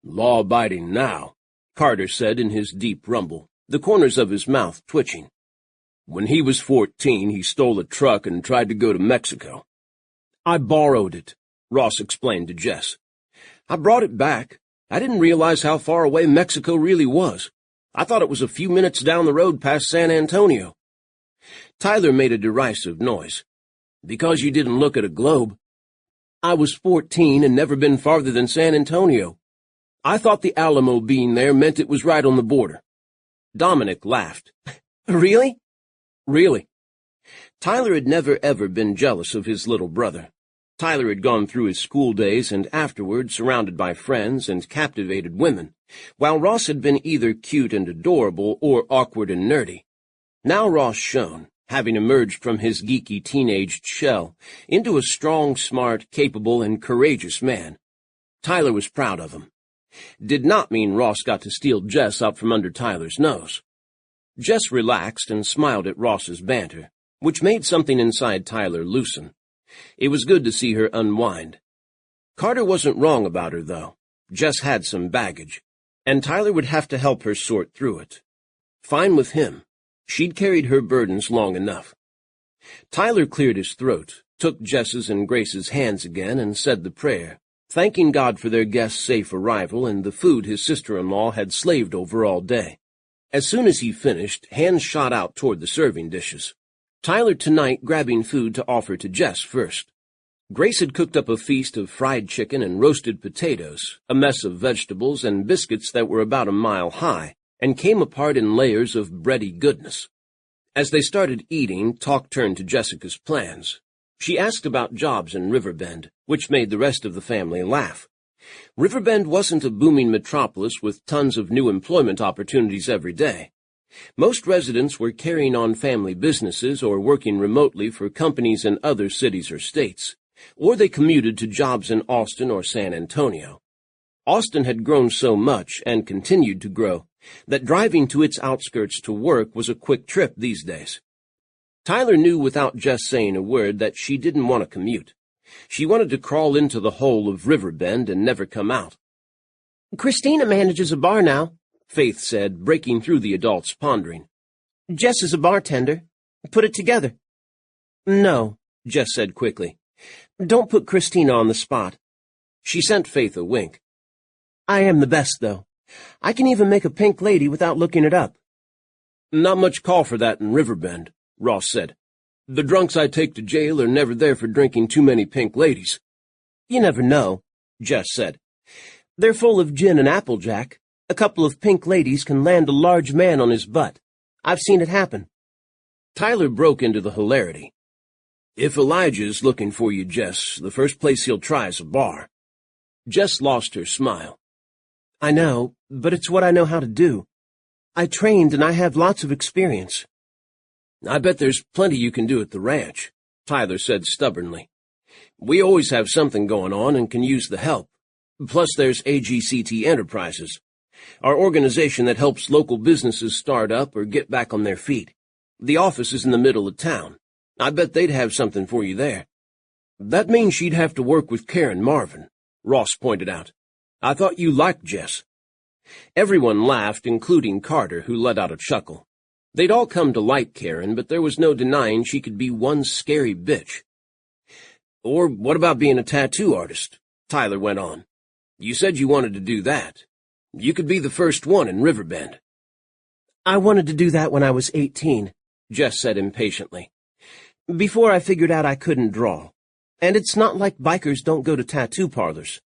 "Law-abiding now," Carter said in his deep rumble, the corners of his mouth twitching. "When he was 14, he stole a truck and tried to go to Mexico. I borrowed it," Ross explained to Jess. "I brought it back. I didn't realize how far away Mexico really was. I thought it was a few minutes down the road past San Antonio." Tyler made a derisive noise. "Because you didn't look at a globe." "I was 14 and never been farther than San Antonio. I thought the Alamo being there meant it was right on the border." Dominic laughed. "Really?" "Really." Tyler had never ever been jealous of his little brother. Tyler had gone through his school days and afterward surrounded by friends and captivated women, while Ross had been either cute and adorable or awkward and nerdy. Now Ross shone, having emerged from his geeky teenaged shell into a strong, smart, capable, and courageous man. Tyler was proud of him. Did not mean Ross got to steal Jess up from under Tyler's nose. Jess relaxed and smiled at Ross's banter, which made something inside Tyler loosen. It was good to see her unwind. Carter wasn't wrong about her, though. Jess had some baggage, and Tyler would have to help her sort through it. Fine with him. She'd carried her burdens long enough. Tyler cleared his throat, took Jess's and Grace's hands again, and said the prayer, thanking God for their guest's safe arrival and the food his sister-in-law had slaved over all day. As soon as he finished, hands shot out toward the serving dishes. Tyler tonight grabbing food to offer to Jess first. Grace had cooked up a feast of fried chicken and roasted potatoes, a mess of vegetables and biscuits that were about a mile high, and came apart in layers of bready goodness. As they started eating, talk turned to Jessica's plans. She asked about jobs in Riverbend, which made the rest of the family laugh. Riverbend wasn't a booming metropolis with tons of new employment opportunities every day. Most residents were carrying on family businesses or working remotely for companies in other cities or states, or they commuted to jobs in Austin or San Antonio. Austin had grown so much, and continued to grow, that driving to its outskirts to work was a quick trip these days. Tyler knew without just saying a word that she didn't want to commute. She wanted to crawl into the hole of Riverbend and never come out. Christina manages a bar now, Faith said, breaking through the adults' pondering. Jess is a bartender. Put it together. No, Jess said quickly. Don't put Christina on the spot. She sent Faith a wink. I am the best, though. I can even make a pink lady without looking it up. Not much call for that in Riverbend, Ross said. The drunks I take to jail are never there for drinking too many pink ladies. You never know, Jess said. They're full of gin and applejack. A couple of pink ladies can land a large man on his butt. I've seen it happen. Tyler broke into the hilarity. If Elijah's looking for you, Jess, the first place he'll try is a bar. Jess lost her smile. I know, but it's what I know how to do. I trained and I have lots of experience. I bet there's plenty you can do at the ranch, Tyler said stubbornly. We always have something going on and can use the help. Plus there's AGCT Enterprises, our organization that helps local businesses start up or get back on their feet. The office is in the middle of town. I bet they'd have something for you there. That means she'd have to work with Karen Marvin, Ross pointed out. I thought you liked Jess. Everyone laughed, including Carter, who let out a chuckle. They'd all come to like Karen, but there was no denying she could be one scary bitch. Or what about being a tattoo artist? Tyler went on. You said you wanted to do that. You could be the first one in Riverbend. I wanted to do that when I was 18, Jess said impatiently. Before I figured out I couldn't draw. And it's not like bikers don't go to tattoo parlors.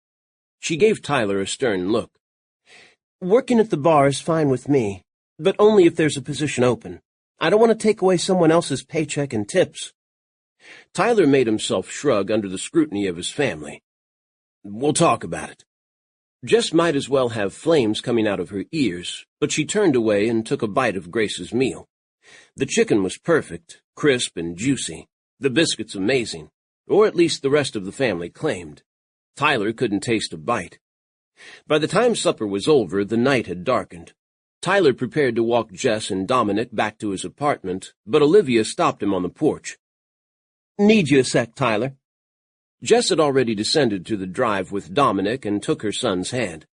She gave Tyler a stern look. Working at the bar is fine with me, but only if there's a position open. I don't want to take away someone else's paycheck and tips. Tyler made himself shrug under the scrutiny of his family. We'll talk about it. Jess might as well have flames coming out of her ears, but she turned away and took a bite of Grace's meal. The chicken was perfect, crisp and juicy, the biscuits amazing, or at least the rest of the family claimed. Tyler couldn't taste a bite. By the time supper was over, the night had darkened. Tyler prepared to walk Jess and Dominic back to his apartment, but Olivia stopped him on the porch. Need you a sec, Tyler. Jess had already descended to the drive with Dominic and took her son's hand.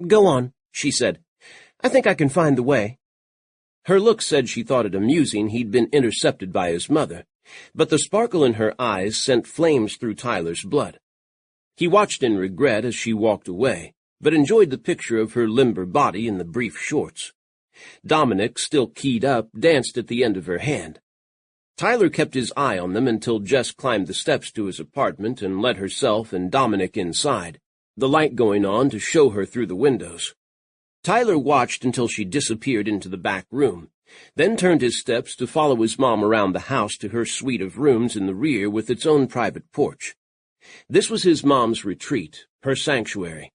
Go on, she said. I think I can find the way. Her look said she thought it amusing he'd been intercepted by his mother, but the sparkle in her eyes sent flames through Tyler's blood. He watched in regret as she walked away, but enjoyed the picture of her limber body in the brief shorts. Dominic, still keyed up, danced at the end of her hand. Tyler kept his eye on them until Jess climbed the steps to his apartment and let herself and Dominic inside, the light going on to show her through the windows. Tyler watched until she disappeared into the back room, then turned his steps to follow his mom around the house to her suite of rooms in the rear with its own private porch. This was his mom's retreat, her sanctuary.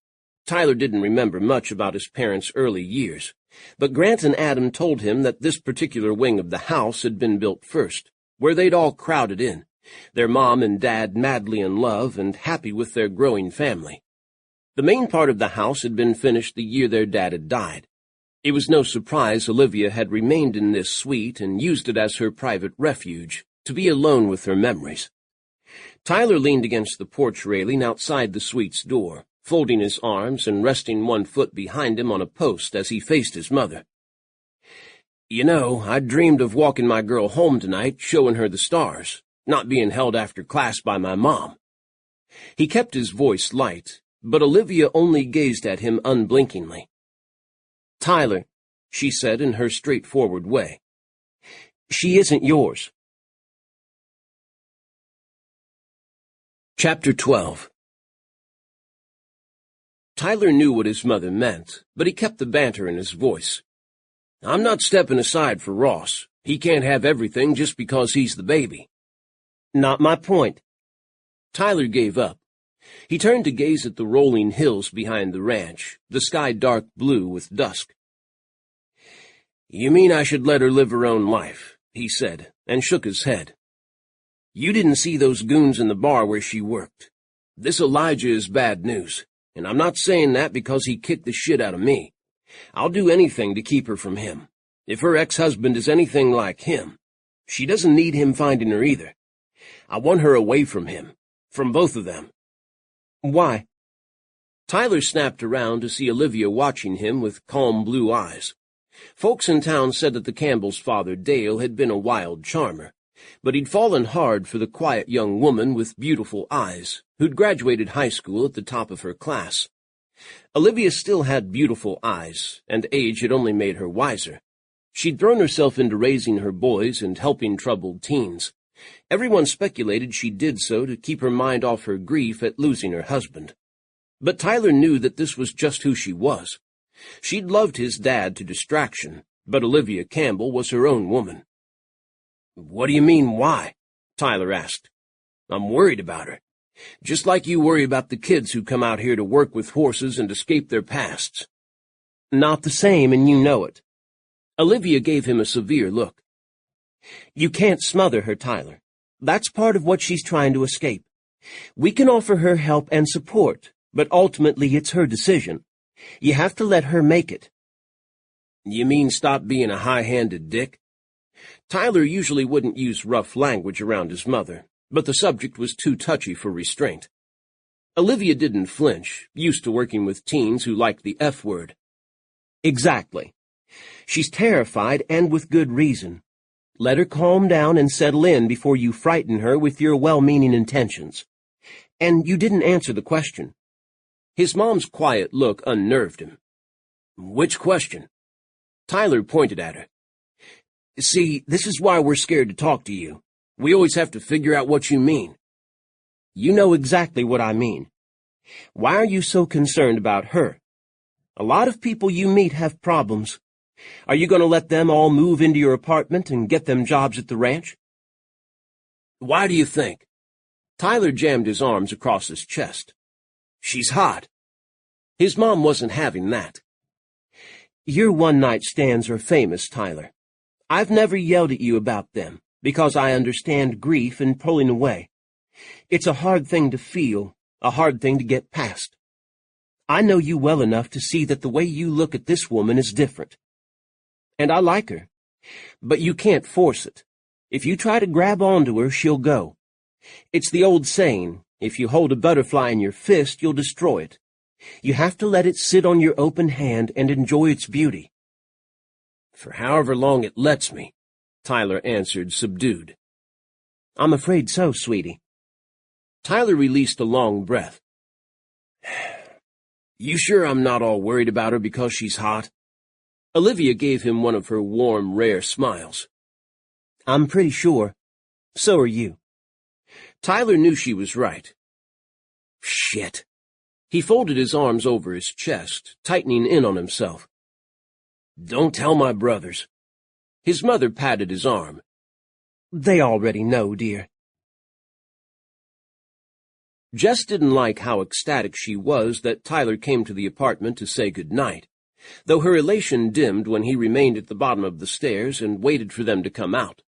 Tyler didn't remember much about his parents' early years, But Grant and Adam told him that this particular wing of the house had been built first, where they'd all crowded in, their mom and dad madly in love and happy with their growing family. The main part of the house had been finished the year their dad had died. It was no surprise Olivia had remained in this suite and used it as her private refuge, to be alone with her memories. Tyler leaned against the porch railing outside the suite's door, folding his arms and resting one foot behind him on a post as he faced his mother. "You know, I dreamed of walking my girl home tonight, showing her the stars, not being held after class by my mom." He kept his voice light, but Olivia only gazed at him unblinkingly. "Tyler," she said in her straightforward way, "she isn't yours." Chapter 12. Tyler knew what his mother meant, but he kept the banter in his voice. "I'm not stepping aside for Ross. He can't have everything just because he's the baby." "Not my point." Tyler gave up. He turned to gaze at the rolling hills behind the ranch, the sky dark blue with dusk. "You mean I should let her live her own life," he said, and shook his head. "You didn't see those goons in the bar where she worked. This Elijah is bad news. And I'm not saying that because he kicked the shit out of me. I'll do anything to keep her from him. If her ex-husband is anything like him, she doesn't need him finding her either. I want her away from him, from both of them." "Why?" Tyler snapped around to see Olivia watching him with calm blue eyes. Folks in town said that the Campbells' father, Dale, had been a wild charmer, but he'd fallen hard for the quiet young woman with beautiful eyes, who'd graduated high school at the top of her class. Olivia still had beautiful eyes, and age had only made her wiser. She'd thrown herself into raising her boys and helping troubled teens. Everyone speculated she did so to keep her mind off her grief at losing her husband. But Tyler knew that this was just who she was. She'd loved his dad to distraction, but Olivia Campbell was her own woman. "What do you mean, why?" Tyler asked. "I'm worried about her. Just like you worry about the kids who come out here to work with horses and escape their pasts." "Not the same, and you know it." Olivia gave him a severe look. "You can't smother her, Tyler. That's part of what she's trying to escape. We can offer her help and support, but ultimately it's her decision. You have to let her make it." "You mean stop being a high-handed dick?" Tyler usually wouldn't use rough language around his mother, but the subject was too touchy for restraint. Olivia didn't flinch, used to working with teens who liked the F word. "Exactly. She's terrified, and with good reason. Let her calm down and settle in before you frighten her with your well-meaning intentions. And you didn't answer the question." His mom's quiet look unnerved him. "Which question?" Tyler pointed at her. "See, this is why we're scared to talk to you. We always have to figure out what you mean." "You know exactly what I mean. Why are you so concerned about her? A lot of people you meet have problems. Are you going to let them all move into your apartment and get them jobs at the ranch?" "Why do you think?" Tyler jammed his arms across his chest. "She's hot." His mom wasn't having that. "Your one-night stands are famous, Tyler. I've never yelled at you about them, because I understand grief and pulling away. It's a hard thing to feel, a hard thing to get past. I know you well enough to see that the way you look at this woman is different. And I like her. But you can't force it. If you try to grab onto her, she'll go. It's the old saying, if you hold a butterfly in your fist, you'll destroy it. You have to let it sit on your open hand and enjoy its beauty." "For however long it lets me," Tyler answered, subdued. "I'm afraid so, sweetie." Tyler released a long breath. "You sure I'm not all worried about her because she's hot?" Olivia gave him one of her warm, rare smiles. "I'm pretty sure. So are you." Tyler knew she was right. Shit. He folded his arms over his chest, tightening in on himself. "Don't tell my brothers." His mother patted his arm. "They already know, dear." Jess didn't like how ecstatic she was that Tyler came to the apartment to say good night, though her elation dimmed when he remained at the bottom of the stairs and waited for them to come out.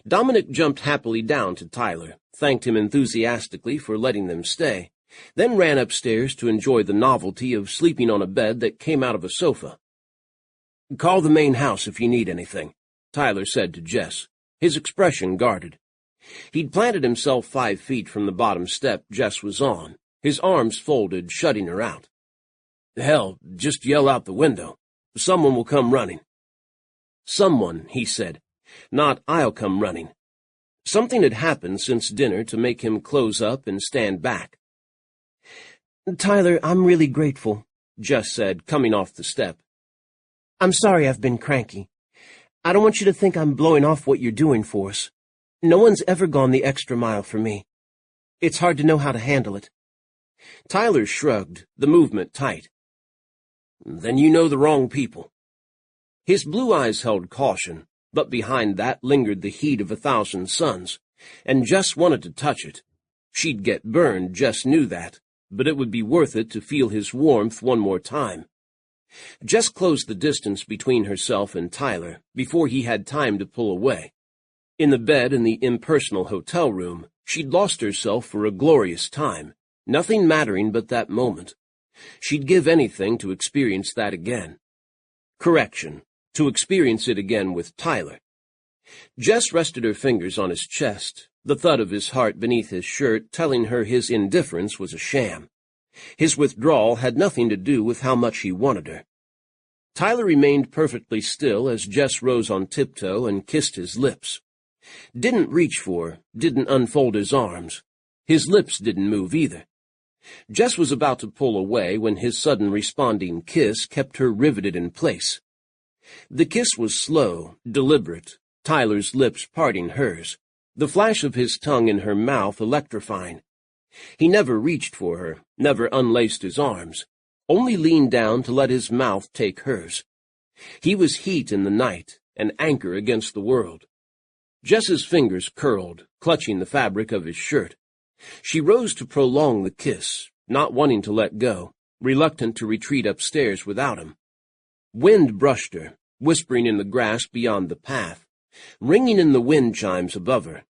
Dominic jumped happily down to Tyler, thanked him enthusiastically for letting them stay, then ran upstairs to enjoy the novelty of sleeping on a bed that came out of a sofa. "Call the main house if you need anything," Tyler said to Jess, his expression guarded. He'd planted himself 5 feet from the bottom step Jess was on, his arms folded, shutting her out. "Hell, just yell out the window. Someone will come running." "Someone," he said, not "I'll come running." Something had happened since dinner to make him close up and stand back. "Tyler, I'm really grateful," Jess said, coming off the step. "I'm sorry I've been cranky. I don't want you to think I'm blowing off what you're doing for us. No one's ever gone the extra mile for me. It's hard to know how to handle it." Tyler shrugged, the movement tight. "Then you know the wrong people." His blue eyes held caution, but behind that lingered the heat of 1,000 suns, and Jess wanted to touch it. She'd get burned, Jess knew that, but it would be worth it to feel his warmth one more time. Jess closed the distance between herself and Tyler before he had time to pull away. In the bed in the impersonal hotel room, she'd lost herself for a glorious time, nothing mattering but that moment. She'd give anything to experience that again. Correction, to experience it again with Tyler. Jess rested her fingers on his chest, the thud of his heart beneath his shirt telling her his indifference was a sham. His withdrawal had nothing to do with how much he wanted her. Tyler remained perfectly still as Jess rose on tiptoe and kissed his lips. Didn't reach for her, didn't unfold his arms. His lips didn't move either. Jess was about to pull away when his sudden responding kiss kept her riveted in place. The kiss was slow, deliberate, Tyler's lips parting hers, the flash of his tongue in her mouth electrifying. He never reached for her, never unlaced his arms, only leaned down to let his mouth take hers. He was heat in the night, an anchor against the world. Jess's fingers curled, clutching the fabric of his shirt. She rose to prolong the kiss, not wanting to let go, reluctant to retreat upstairs without him. Wind brushed her, whispering in the grass beyond the path, ringing in the wind chimes above her.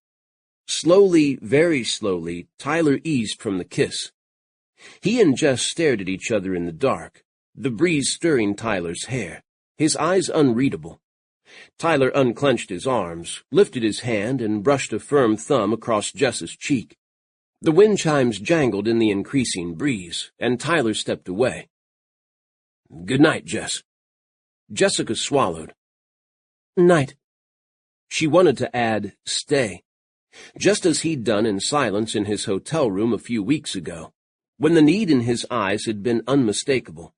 Slowly, very slowly, Tyler eased from the kiss. He and Jess stared at each other in the dark, the breeze stirring Tyler's hair, his eyes unreadable. Tyler unclenched his arms, lifted his hand, and brushed a firm thumb across Jess's cheek. The wind chimes jangled in the increasing breeze, and Tyler stepped away. "Good night, Jess." Jessica swallowed. "Night." She wanted to add, "Stay," just as he'd done in silence in his hotel room a few weeks ago, when the need in his eyes had been unmistakable.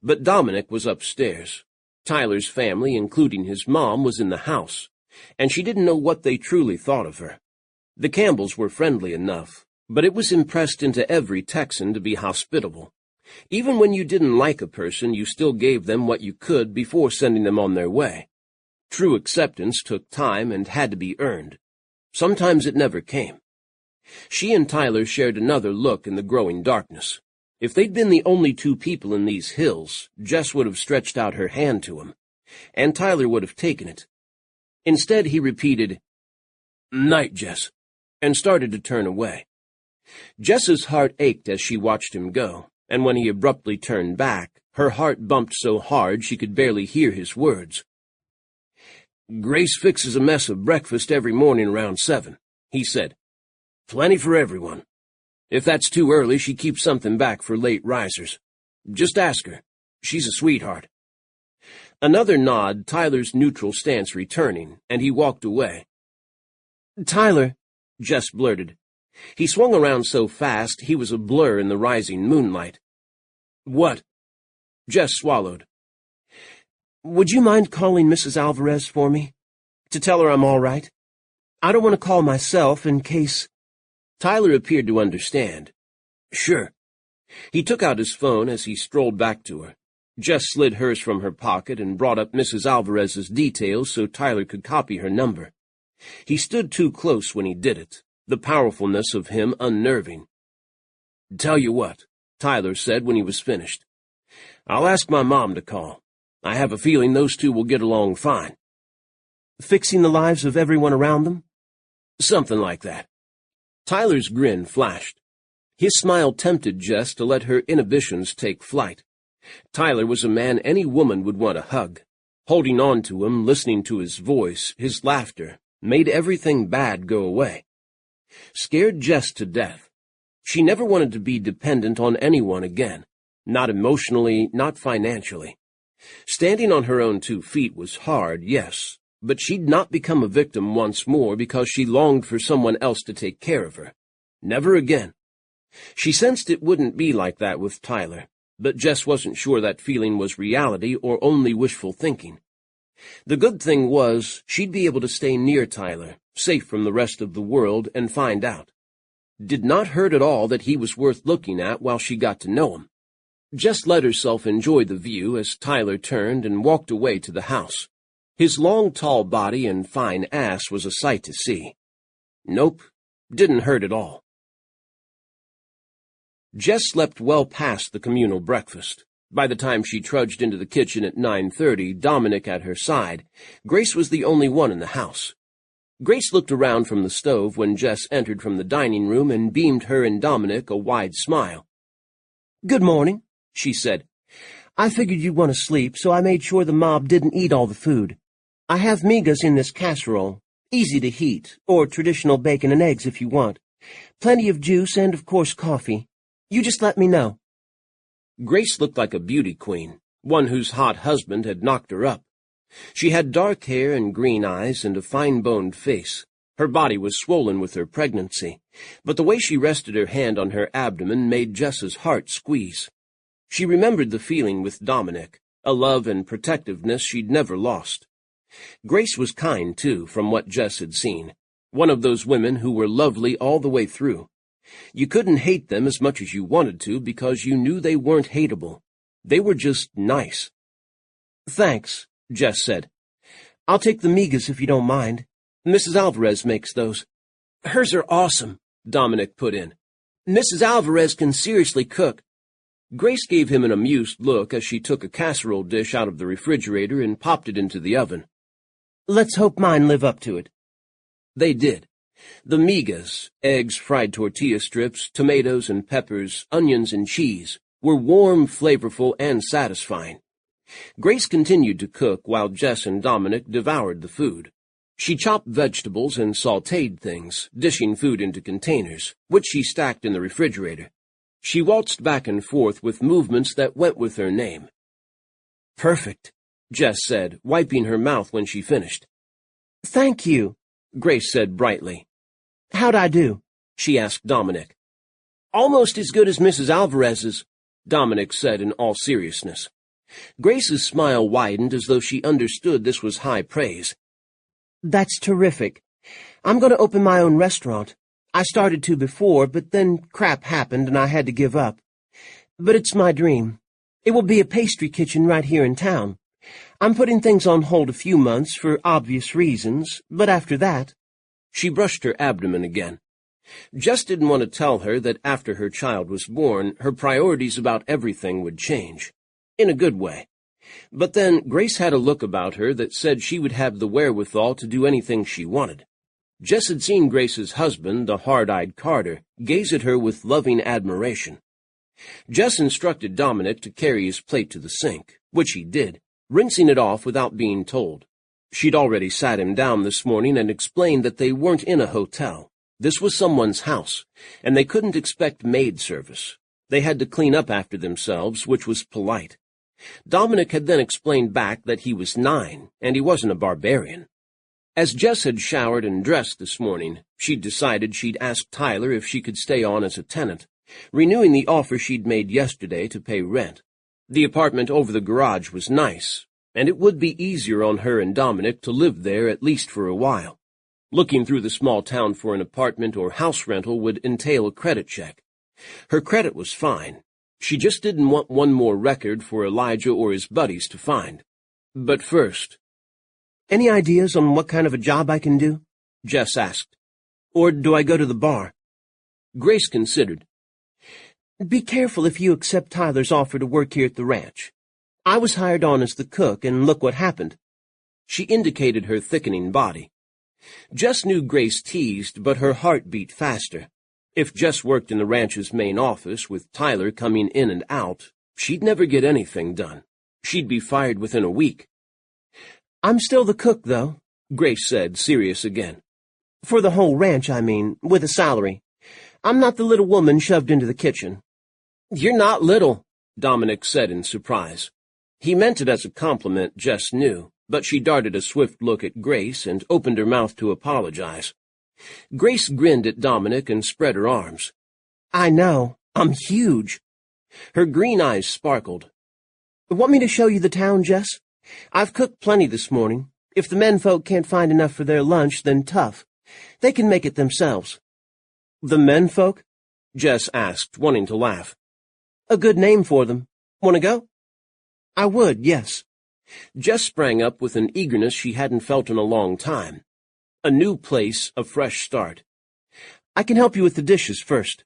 But Dominic was upstairs. Tyler's family, including his mom, was in the house, and she didn't know what they truly thought of her. The Campbells were friendly enough, but it was impressed into every Texan to be hospitable. Even when you didn't like a person, you still gave them what you could before sending them on their way. True acceptance took time and had to be earned. Sometimes it never came. She and Tyler shared another look in the growing darkness. If they'd been the only two people in these hills, Jess would have stretched out her hand to him, and Tyler would have taken it. Instead, he repeated, "Night, Jess," and started to turn away. Jess's heart ached as she watched him go, and when he abruptly turned back, her heart bumped so hard she could barely hear his words. "Grace fixes a mess of breakfast every morning around 7, he said. "Plenty for everyone. If that's too early, she keeps something back for late risers. Just ask her. She's a sweetheart." Another nod, Tyler's neutral stance returning, and he walked away. "Tyler," Jess blurted. He swung around so fast he was a blur in the rising moonlight. "What?" Jess swallowed. "Would you mind calling Mrs. Alvarez for me? To tell her I'm all right? I don't want to call myself in case—" Tyler appeared to understand. "Sure." He took out his phone as he strolled back to her. Jess slid hers from her pocket and brought up Mrs. Alvarez's details so Tyler could copy her number. He stood too close when he did it, the powerfulness of him unnerving. "Tell you what," Tyler said when he was finished. I'll ask my mom to call. I have a feeling those two will get along fine. Fixing the lives of everyone around them? Something like that. Tyler's grin flashed. His smile tempted Jess to let her inhibitions take flight. Tyler was a man any woman would want to hug. Holding on to him, listening to his voice, his laughter, made everything bad go away. Scared Jess to death. She never wanted to be dependent on anyone again. Not emotionally, not financially. Standing on her own 2 feet was hard, yes, but she'd not become a victim once more because she longed for someone else to take care of her. Never again. She sensed it wouldn't be like that with Tyler, but Jess wasn't sure that feeling was reality or only wishful thinking. The good thing was she'd be able to stay near Tyler, safe from the rest of the world, and find out. Did not hurt at all that he was worth looking at while she got to know him. Jess let herself enjoy the view as Tyler turned and walked away to the house. His long, tall body and fine ass was a sight to see. Nope, didn't hurt at all. Jess slept well past the communal breakfast. By the time she trudged into the kitchen at 9:30, Dominic at her side, Grace was the only one in the house. Grace looked around from the stove when Jess entered from the dining room and beamed her and Dominic a wide smile. "Good morning," she said. "I figured you'd want to sleep, so I made sure the mob didn't eat all the food. I have migas in this casserole, easy to heat, or traditional bacon and eggs if you want. Plenty of juice and, of course, coffee. You just let me know." Grace looked like a beauty queen, one whose hot husband had knocked her up. She had dark hair and green eyes and a fine-boned face. Her body was swollen with her pregnancy, but the way she rested her hand on her abdomen made Jess's heart squeeze. She remembered the feeling with Dominic, a love and protectiveness she'd never lost. Grace was kind, too, from what Jess had seen, one of those women who were lovely all the way through. You couldn't hate them as much as you wanted to because you knew they weren't hateable. They were just nice. "Thanks," Jess said. "I'll take the migas if you don't mind. Mrs. Alvarez makes those." "Hers are awesome," Dominic put in. "Mrs. Alvarez can seriously cook." Grace gave him an amused look as she took a casserole dish out of the refrigerator and popped it into the oven. "Let's hope mine live up to it." They did. The migas, eggs, fried tortilla strips, tomatoes and peppers, onions and cheese, were warm, flavorful, and satisfying. Grace continued to cook while Jess and Dominic devoured the food. She chopped vegetables and sautéed things, dishing food into containers, which she stacked in the refrigerator. She waltzed back and forth with movements that went with her name. "Perfect," Jess said, wiping her mouth when she finished. "Thank you," Grace said brightly. "How'd I do?" she asked Dominic. "Almost as good as Mrs. Alvarez's," Dominic said in all seriousness. Grace's smile widened as though she understood this was high praise. "That's terrific. I'm going to open my own restaurant. I started to before, but then crap happened and I had to give up. But it's my dream. It will be a pastry kitchen right here in town. I'm putting things on hold a few months for obvious reasons, but after that—" She brushed her abdomen again. Jess didn't want to tell her that after her child was born, her priorities about everything would change. In a good way. But then Grace had a look about her that said she would have the wherewithal to do anything she wanted. Jess had seen Grace's husband, the hard-eyed Carter, gaze at her with loving admiration. Jess instructed Dominic to carry his plate to the sink, which he did, rinsing it off without being told. She'd already sat him down this morning and explained that they weren't in a hotel. This was someone's house, and they couldn't expect maid service. They had to clean up after themselves, which was polite. Dominic had then explained back that he was 9, and he wasn't a barbarian. As Jess had showered and dressed this morning, she'd decided she'd ask Tyler if she could stay on as a tenant, renewing the offer she'd made yesterday to pay rent. The apartment over the garage was nice, and it would be easier on her and Dominic to live there at least for a while. Looking through the small town for an apartment or house rental would entail a credit check. Her credit was fine. She just didn't want one more record for Elijah or his buddies to find. But first— "Any ideas on what kind of a job I can do?" Jess asked. "Or do I go to the bar?" Grace considered. Be careful if you accept Tyler's offer to work here at the ranch. I was hired on as the cook, and look what happened." She indicated her thickening body. Jess knew Grace teased, but her heart beat faster. If Jess worked in the ranch's main office, with Tyler coming in and out, she'd never get anything done. She'd be fired within a week. "I'm still the cook, though," Grace said, serious again. "For the whole ranch, I mean, with a salary. I'm not the little woman shoved into the kitchen." "You're not little," Dominic said in surprise. He meant it as a compliment, Jess knew, but she darted a swift look at Grace and opened her mouth to apologize. Grace grinned at Dominic and spread her arms. "I know. I'm huge." Her green eyes sparkled. "Want me to show you the town, Jess? I've cooked plenty this morning. If the menfolk can't find enough for their lunch, then tough. They can make it themselves." "The menfolk?" Jess asked, wanting to laugh. "A good name for them. Want to go?" "I would, yes." Jess sprang up with an eagerness she hadn't felt in a long time. A new place, a fresh start. "I can help you with the dishes first."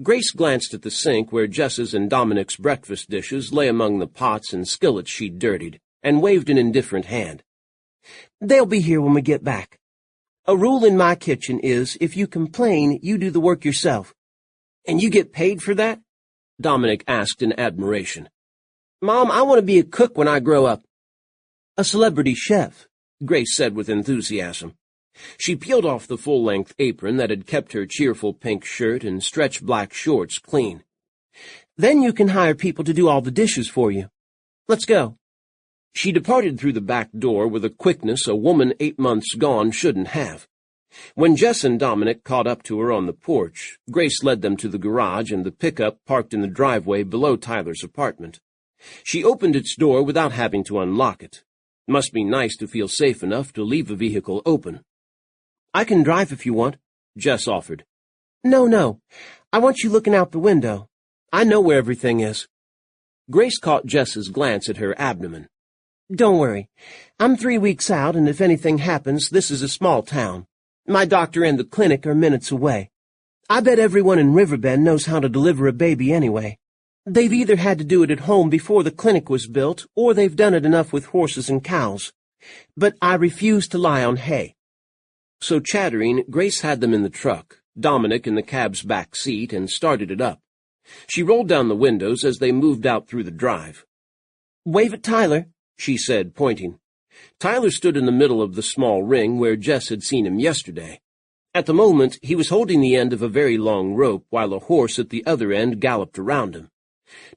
Grace glanced at the sink where Jess's and Dominic's breakfast dishes lay among the pots and skillets she'd dirtied, and waved an indifferent hand. "They'll be here when we get back. A rule in my kitchen is, if you complain, you do the work yourself." "And you get paid for that?" Dominic asked in admiration. "Mom, I want to be a cook when I grow up." "A celebrity chef," Grace said with enthusiasm. She peeled off the full-length apron that had kept her cheerful pink shirt and stretched black shorts clean. "Then you can hire people to do all the dishes for you. Let's go." She departed through the back door with a quickness a woman 8 months gone shouldn't have. When Jess and Dominic caught up to her on the porch, Grace led them to the garage and the pickup parked in the driveway below Tyler's apartment. She opened its door without having to unlock it. Must be nice to feel safe enough to leave a vehicle open. "I can drive if you want," Jess offered. No. I want you looking out the window. I know where everything is." Grace caught Jess's glance at her abdomen. "Don't worry. I'm 3 weeks out, and if anything happens, this is a small town. My doctor and the clinic are minutes away. I bet everyone in Riverbend knows how to deliver a baby anyway. They've either had to do it at home before the clinic was built, or they've done it enough with horses and cows. But I refuse to lie on hay." So chattering, Grace had them in the truck, Dominic in the cab's back seat, and started it up. She rolled down the windows as they moved out through the drive. "Wave at Tyler," she said, pointing. Tyler stood in the middle of the small ring where Jess had seen him yesterday. At the moment, he was holding the end of a very long rope while a horse at the other end galloped around him.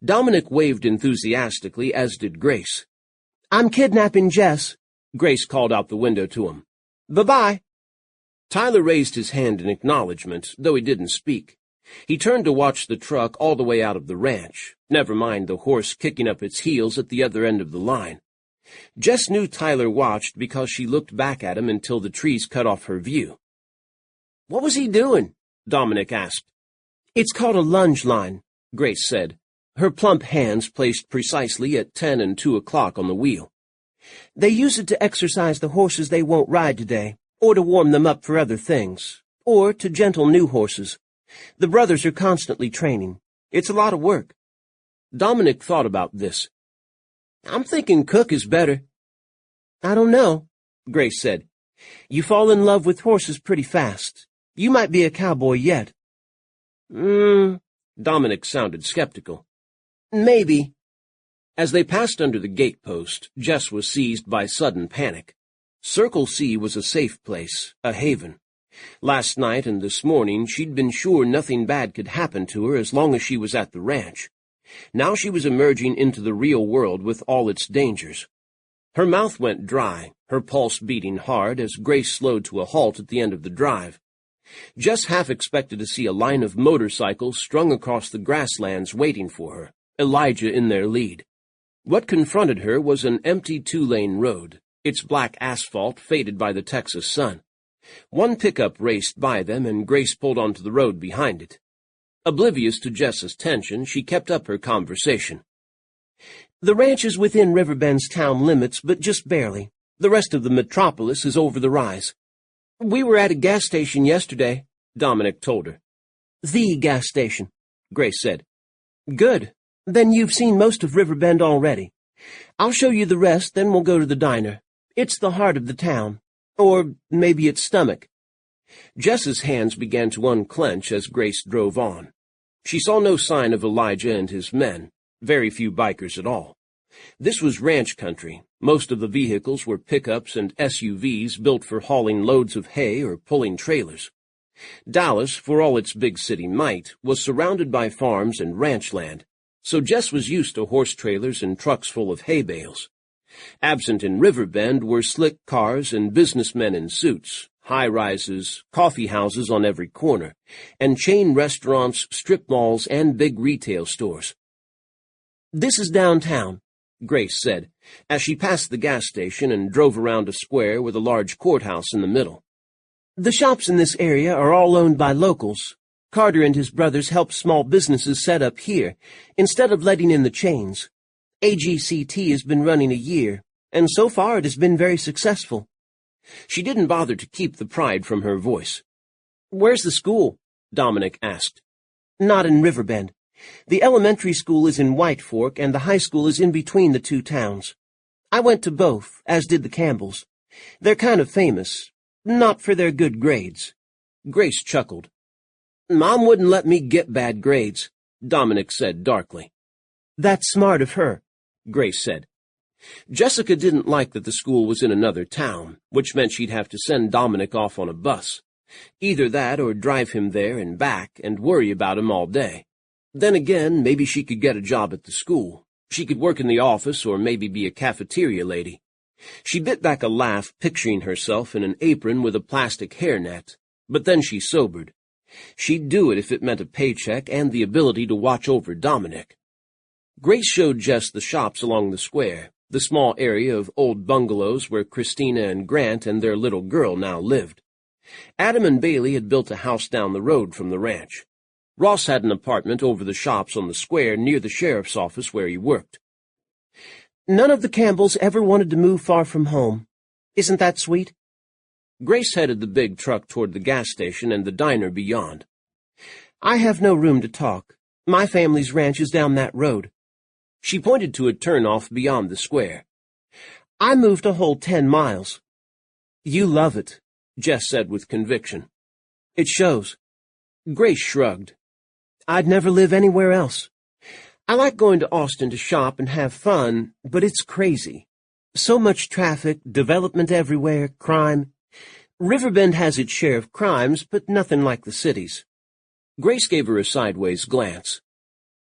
Dominic waved enthusiastically, as did Grace. "I'm kidnapping Jess," Grace called out the window to him. "Bye-bye." Tyler raised his hand in acknowledgement, though he didn't speak. He turned to watch the truck all the way out of the ranch, never mind the horse kicking up its heels at the other end of the line. Jess knew Tyler watched because she looked back at him until the trees cut off her view. "What was he doing?" Dominic asked. "It's called a lunge line," Grace said, her plump hands placed precisely at 10 and 2 o'clock on the wheel. "They use it to exercise the horses they won't ride today, or to warm them up for other things, or to gentle new horses. The brothers are constantly training. It's a lot of work." Dominic thought about this. "I'm thinking cook is better." "I don't know," Grace said. "You fall in love with horses pretty fast. You might be a cowboy yet." Dominic sounded skeptical. "Maybe." As they passed under the gatepost, Jess was seized by sudden panic. Circle C was a safe place, a haven. Last night and this morning she'd been sure nothing bad could happen to her as long as she was at the ranch. Now she was emerging into the real world with all its dangers. Her mouth went dry, her pulse beating hard as Grace slowed to a halt at the end of the drive. Jess half expected to see a line of motorcycles strung across the grasslands waiting for her, Elijah in their lead. What confronted her was an empty 2-lane road, its black asphalt faded by the Texas sun. One pickup raced by them, and Grace pulled onto the road behind it. Oblivious to Jess's tension, she kept up her conversation. "The ranch is within Riverbend's town limits, but just barely. The rest of the metropolis is over the rise." "We were at a gas station yesterday," Dominic told her. "The gas station," Grace said. Good. Then you've seen most of Riverbend already. I'll show you the rest, then we'll go to the diner. It's the heart of the town. Or maybe its stomach. Jess's hands began to unclench as Grace drove on. She saw no sign of Elijah and his men, very few bikers at all. This was ranch country. Most of the vehicles were pickups and SUVs built for hauling loads of hay or pulling trailers. Dallas, for all its big city might, was surrounded by farms and ranch land, so Jess was used to horse trailers and trucks full of hay bales. Absent in Riverbend were slick cars and businessmen in suits, high-rises, coffee houses on every corner, and chain restaurants, strip malls, and big retail stores. "This is downtown," Grace said, as she passed the gas station and drove around a square with a large courthouse in the middle. "The shops in this area are all owned by locals. Carter and his brothers help small businesses set up here, instead of letting in the chains. AGCT has been running a year, and so far it has been very successful." She didn't bother to keep the pride from her voice. "Where's the school?" Dominic asked. "Not in Riverbend. The elementary school is in White Fork, and the high school is in between the two towns. I went to both, as did the Campbells. They're kind of famous, not for their good grades." Grace chuckled. "Mom wouldn't let me get bad grades," Dominic said darkly. "That's smart of her," Grace said. Jessica didn't like that the school was in another town, which meant she'd have to send Dominic off on a bus. Either that or drive him there and back and worry about him all day. Then again, maybe she could get a job at the school. She could work in the office or maybe be a cafeteria lady. She bit back a laugh, picturing herself in an apron with a plastic hairnet, but then she sobered. She'd do it if it meant a paycheck and the ability to watch over Dominic. Grace showed Jess the shops along the square, the small area of old bungalows where Christina and Grant and their little girl now lived. Adam and Bailey had built a house down the road from the ranch. Ross had an apartment over the shops on the square near the sheriff's office where he worked. "None of the Campbells ever wanted to move far from home. Isn't that sweet?" Grace headed the big truck toward the gas station and the diner beyond. "I have no room to talk. My family's ranch is down that road." She pointed to a turnoff beyond the square. "I moved a whole 10 miles. "You love it," Jess said with conviction. "It shows." Grace shrugged. "I'd never live anywhere else. I like going to Austin to shop and have fun, but it's crazy. So much traffic, development everywhere, crime. Riverbend has its share of crimes, but nothing like the cities." Grace gave her a sideways glance.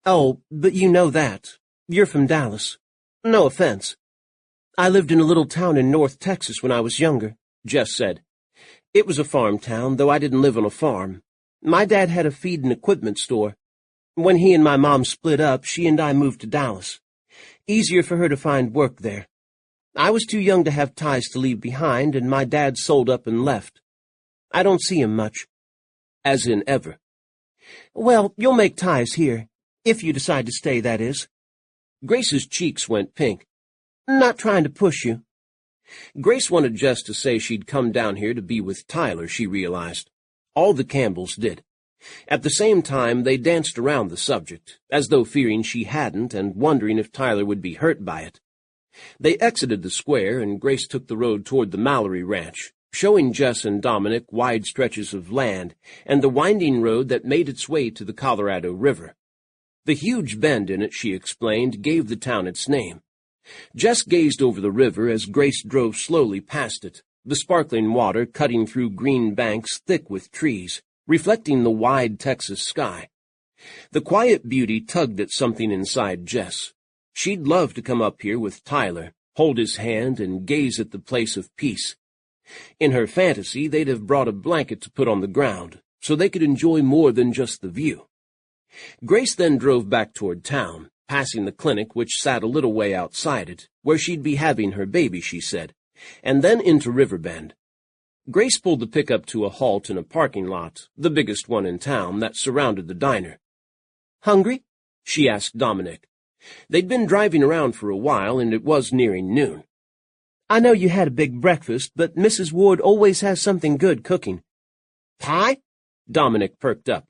"Oh, but you know that. You're from Dallas. No offense." "I lived in a little town in North Texas when I was younger," Jess said. "It was a farm town, though I didn't live on a farm. My dad had a feed and equipment store. When he and my mom split up, she and I moved to Dallas. Easier for her to find work there. I was too young to have ties to leave behind, and my dad sold up and left. I don't see him much." "As in ever?" "Well, you'll make ties here. If you decide to stay, that is." Grace's cheeks went pink. "Not trying to push you." Grace wanted Jess to say she'd come down here to be with Tyler, she realized. All the Campbells did. At the same time, they danced around the subject, as though fearing she hadn't and wondering if Tyler would be hurt by it. They exited the square, and Grace took the road toward the Mallory Ranch, showing Jess and Dominic wide stretches of land and the winding road that made its way to the Colorado River. The huge bend in it, she explained, gave the town its name. Jess gazed over the river as Grace drove slowly past it, the sparkling water cutting through green banks thick with trees, reflecting the wide Texas sky. The quiet beauty tugged at something inside Jess. She'd love to come up here with Tyler, hold his hand, and gaze at the place of peace. In her fantasy, they'd have brought a blanket to put on the ground, so they could enjoy more than just the view. Grace then drove back toward town, passing the clinic which sat a little way outside it, where she'd be having her baby, she said, and then into Riverbend. Grace pulled the pickup to a halt in a parking lot, the biggest one in town, that surrounded the diner. "Hungry?" she asked Dominic. They'd been driving around for a while, and it was nearing noon. "I know you had a big breakfast, but Mrs. Ward always has something good cooking." "Pie?" Dominic perked up.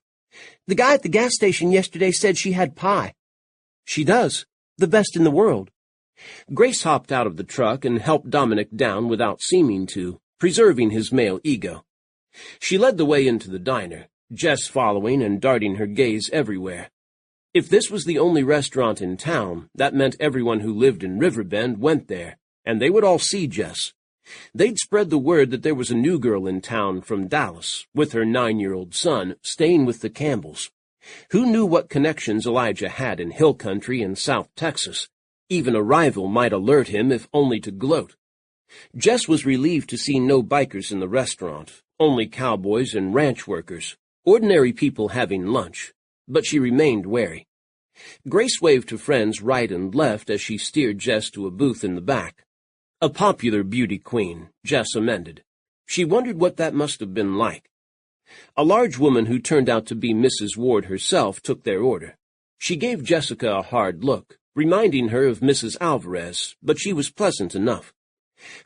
The guy at the gas station yesterday said she had pie. She does. The best in the world. Grace hopped out of the truck and helped Dominic down without seeming to, preserving his male ego. She led the way into the diner, Jess following and darting her gaze everywhere. If this was the only restaurant in town, that meant everyone who lived in Riverbend went there, and they would all see Jess. They'd spread the word that there was a new girl in town from Dallas, with her 9-year-old son, staying with the Campbells. Who knew what connections Elijah had in hill country in South Texas? Even a rival might alert him, if only to gloat. Jess was relieved to see no bikers in the restaurant, only cowboys and ranch workers, ordinary people having lunch, but she remained wary. Grace waved to friends right and left as she steered Jess to a booth in the back. A popular beauty queen, Jess amended. She wondered what that must have been like. A large woman who turned out to be Mrs. Ward herself took their order. She gave Jessica a hard look, reminding her of Mrs. Alvarez, but she was pleasant enough.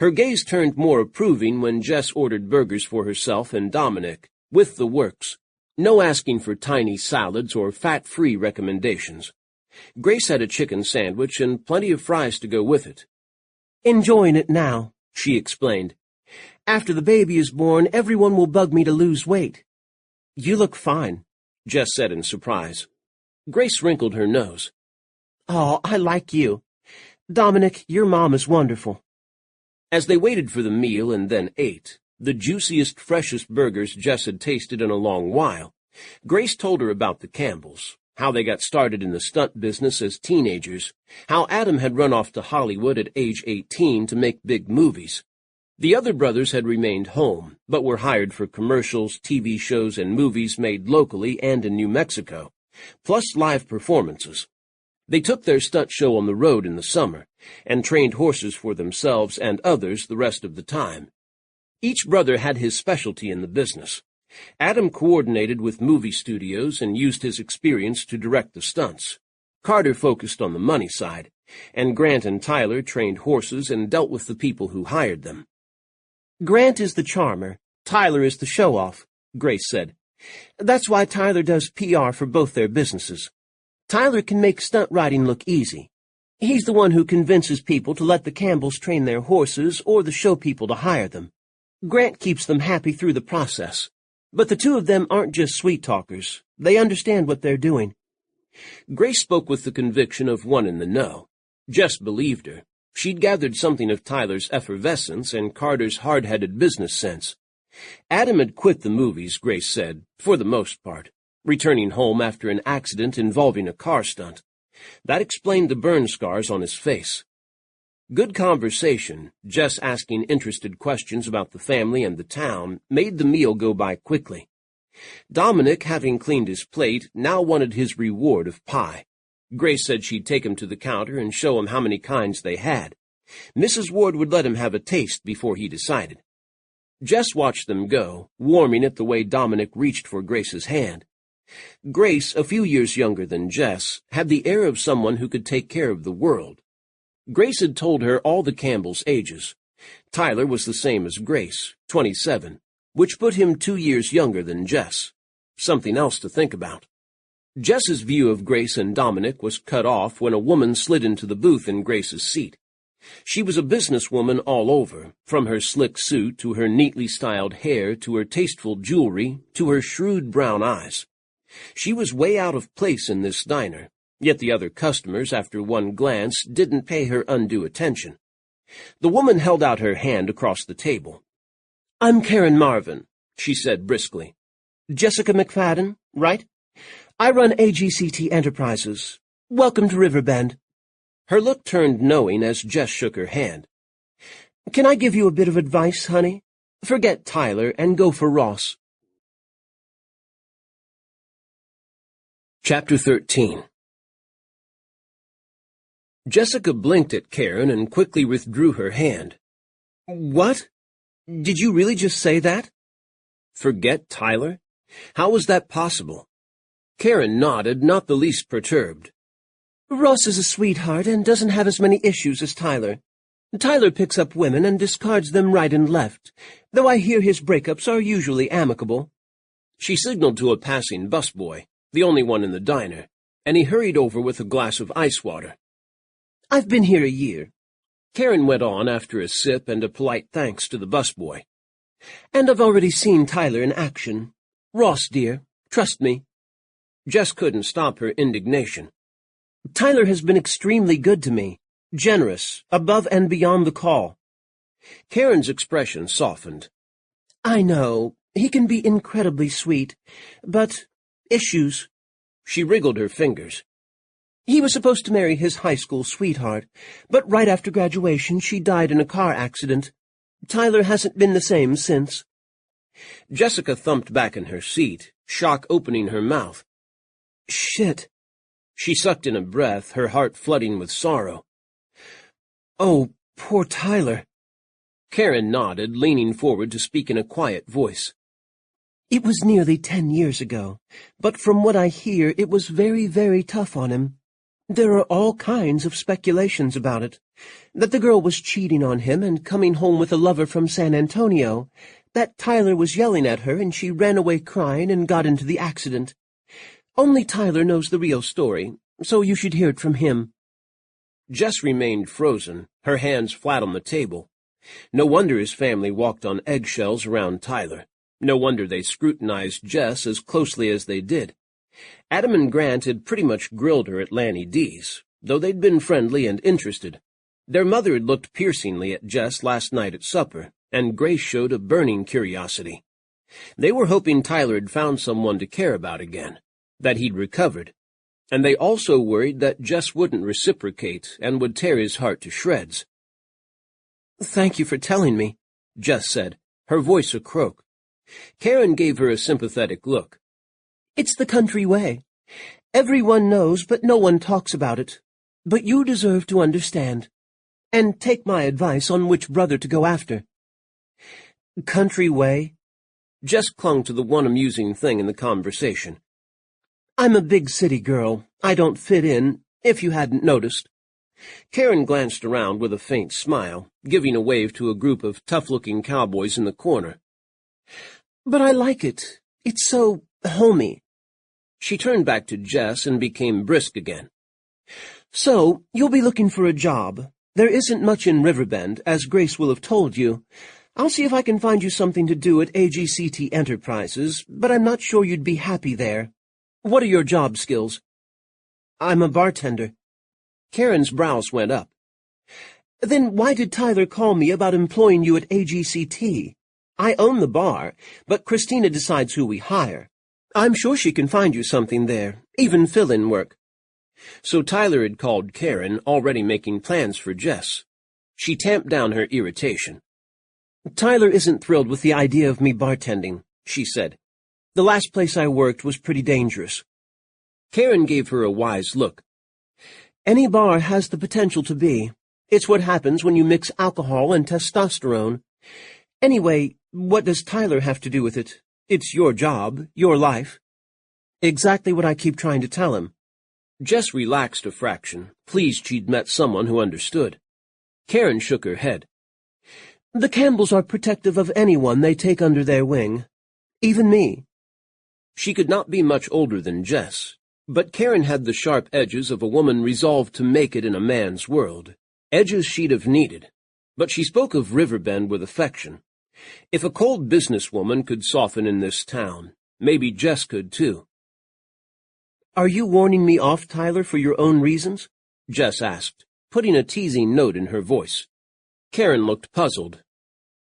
Her gaze turned more approving when Jess ordered burgers for herself and Dominic, with the works. No asking for tiny salads or fat-free recommendations. Grace had a chicken sandwich and plenty of fries to go with it. Enjoying it now, she explained. After the baby is born, everyone will bug me to lose weight. You look fine, Jess said in surprise. Grace wrinkled her nose. Oh, I like you. Dominic, your mom is wonderful. As they waited for the meal and then ate, the juiciest, freshest burgers Jess had tasted in a long while, Grace told her about the Campbells, how they got started in the stunt business as teenagers, how Adam had run off to Hollywood at age 18 to make big movies. The other brothers had remained home, but were hired for commercials, TV shows, and movies made locally and in New Mexico, plus live performances. They took their stunt show on the road in the summer, and trained horses for themselves and others the rest of the time. Each brother had his specialty in the business. Adam coordinated with movie studios and used his experience to direct the stunts. Carter focused on the money side, and Grant and Tyler trained horses and dealt with the people who hired them. Grant is the charmer, Tyler is the show-off, Grace said. That's why Tyler does PR for both their businesses. Tyler can make stunt riding look easy. He's the one who convinces people to let the Campbells train their horses or the show people to hire them. Grant keeps them happy through the process. But the two of them aren't just sweet talkers. They understand what they're doing. Grace spoke with the conviction of one in the know. Jess believed her. She'd gathered something of Tyler's effervescence and Carter's hard-headed business sense. Adam had quit the movies, Grace said, for the most part, returning home after an accident involving a car stunt. That explained the burn scars on his face. Good conversation, Jess asking interested questions about the family and the town, made the meal go by quickly. Dominic, having cleaned his plate, now wanted his reward of pie. Grace said she'd take him to the counter and show him how many kinds they had. Mrs. Ward would let him have a taste before he decided. Jess watched them go, warming at the way Dominic reached for Grace's hand. Grace, a few years younger than Jess, had the air of someone who could take care of the world. Grace had told her all the Campbells' ages. Tyler was the same as Grace, 27, which put him 2 years younger than Jess. Something else to think about. Jess's view of Grace and Dominic was cut off when a woman slid into the booth in Grace's seat. She was a businesswoman all over, from her slick suit to her neatly styled hair to her tasteful jewelry to her shrewd brown eyes. She was way out of place in this diner, yet the other customers, after one glance, didn't pay her undue attention. The woman held out her hand across the table. "I'm Karen Marvin," she said briskly. "Jessica McFadden, right? I run AGCT Enterprises. Welcome to Riverbend." Her look turned knowing as Jess shook her hand. "Can I give you a bit of advice, honey? Forget Tyler and go for Ross." Chapter 13. Jessica blinked at Karen and quickly withdrew her hand. "What? Did you really just say that?" Forget Tyler? How was that possible? Karen nodded, not the least perturbed. "Ross is a sweetheart and doesn't have as many issues as Tyler. Tyler picks up women and discards them right and left, though I hear his breakups are usually amicable." She signaled to a passing busboy, the only one in the diner, and he hurried over with a glass of ice water. "I've been here a year," Karen went on after a sip and a polite thanks to the busboy. "and I've already seen Tyler in action. Ross, dear, trust me." Jess couldn't stop her indignation. "Tyler has been extremely good to me, generous, above and beyond the call." Karen's expression softened. "I know, he can be incredibly sweet, but issues." She wriggled her fingers. "He was supposed to marry his high school sweetheart, but right after graduation she died in a car accident. Tyler hasn't been the same since." Jessica thumped back in her seat, shock opening her mouth. "Shit." She sucked in a breath, her heart flooding with sorrow. "Oh, poor Tyler." Karen nodded, leaning forward to speak in a quiet voice. "It was nearly 10 years ago, but from what I hear, it was very, very tough on him. There are all kinds of speculations about it. That the girl was cheating on him and coming home with a lover from San Antonio. That Tyler was yelling at her and she ran away crying and got into the accident. Only Tyler knows the real story, so you should hear it from him." Jess remained frozen, her hands flat on the table. No wonder his family walked on eggshells around Tyler. No wonder they scrutinized Jess as closely as they did. Adam and Grant had pretty much grilled her at Lanny D's, though they'd been friendly and interested. Their mother had looked piercingly at Jess last night at supper, and Grace showed a burning curiosity. They were hoping Tyler had found someone to care about again, that he'd recovered, and they also worried that Jess wouldn't reciprocate and would tear his heart to shreds. "Thank you for telling me," Jess said, her voice a croak. Karen gave her a sympathetic look. "It's the country way. Everyone knows, but no one talks about it. But you deserve to understand. And take my advice on which brother to go after." "Country way?" Jess clung to the one amusing thing in the conversation. "I'm a big city girl. I don't fit in, if you hadn't noticed." Karen glanced around with a faint smile, giving a wave to a group of tough-looking cowboys in the corner. "But I like it. It's so homey." She turned back to Jess and became brisk again. "So, you'll be looking for a job. There isn't much in Riverbend, as Grace will have told you. I'll see if I can find you something to do at AGCT Enterprises, but I'm not sure you'd be happy there. What are your job skills?" "I'm a bartender." Karen's brows went up. "Then why did Tyler call me about employing you at AGCT? I own the bar, but Christina decides who we hire. I'm sure she can find you something there, even fill-in work." So Tyler had called Karen, already making plans for Jess. She tamped down her irritation. "Tyler isn't thrilled with the idea of me bartending," she said. "The last place I worked was pretty dangerous." Karen gave her a wise look. "Any bar has the potential to be. It's what happens when you mix alcohol and testosterone. Anyway, what does Tyler have to do with it? It's your job, your life." "Exactly what I keep trying to tell him." Jess relaxed a fraction, pleased she'd met someone who understood. Karen shook her head. "The Campbells are protective of anyone they take under their wing. Even me." She could not be much older than Jess, but Karen had the sharp edges of a woman resolved to make it in a man's world, edges she'd have needed. But she spoke of Riverbend with affection. If a cold businesswoman could soften in this town, maybe Jess could too. "Are you warning me off, Tyler, for your own reasons?" Jess asked, putting a teasing note in her voice. Karen looked puzzled.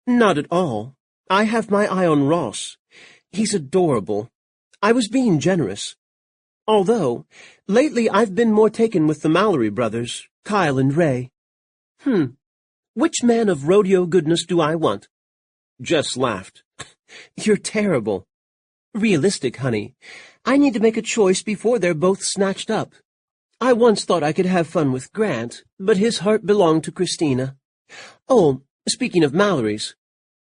"Not at all. I have my eye on Ross. He's adorable. I was being generous. Although, lately I've been more taken with the Mallory brothers, Kyle and Ray. Which man of rodeo goodness do I want?" Jess laughed. "You're terrible. Realistic, honey. I need to make a choice before they're both snatched up. I once thought I could have fun with Grant, but his heart belonged to Christina. Oh, speaking of Mallory's."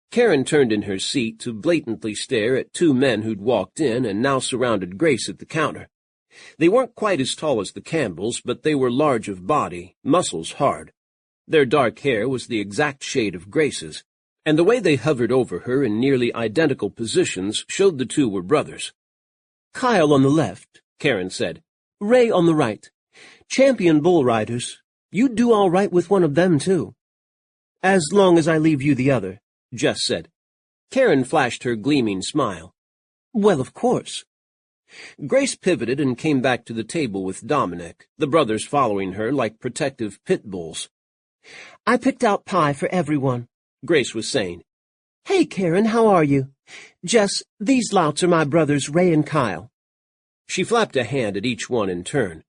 Karen turned in her seat to blatantly stare at two men who'd walked in and now surrounded Grace at the counter. They weren't quite as tall as the Campbells, but they were large of body, muscles hard. Their dark hair was the exact shade of Grace's, and the way they hovered over her in nearly identical positions showed the two were brothers. "Kyle on the left," Karen said. "Ray on the right. Champion bull riders. You'd do all right with one of them, too." "As long as I leave you the other," Jess said. Karen flashed her gleaming smile. "Well, of course." Grace pivoted and came back to the table with Dominic, the brothers following her like protective pit bulls. "I picked out pie for everyone," Grace was saying. "Hey, Karen, how are you? Jess, these louts are my brothers Ray and Kyle." She flapped a hand at each one in turn.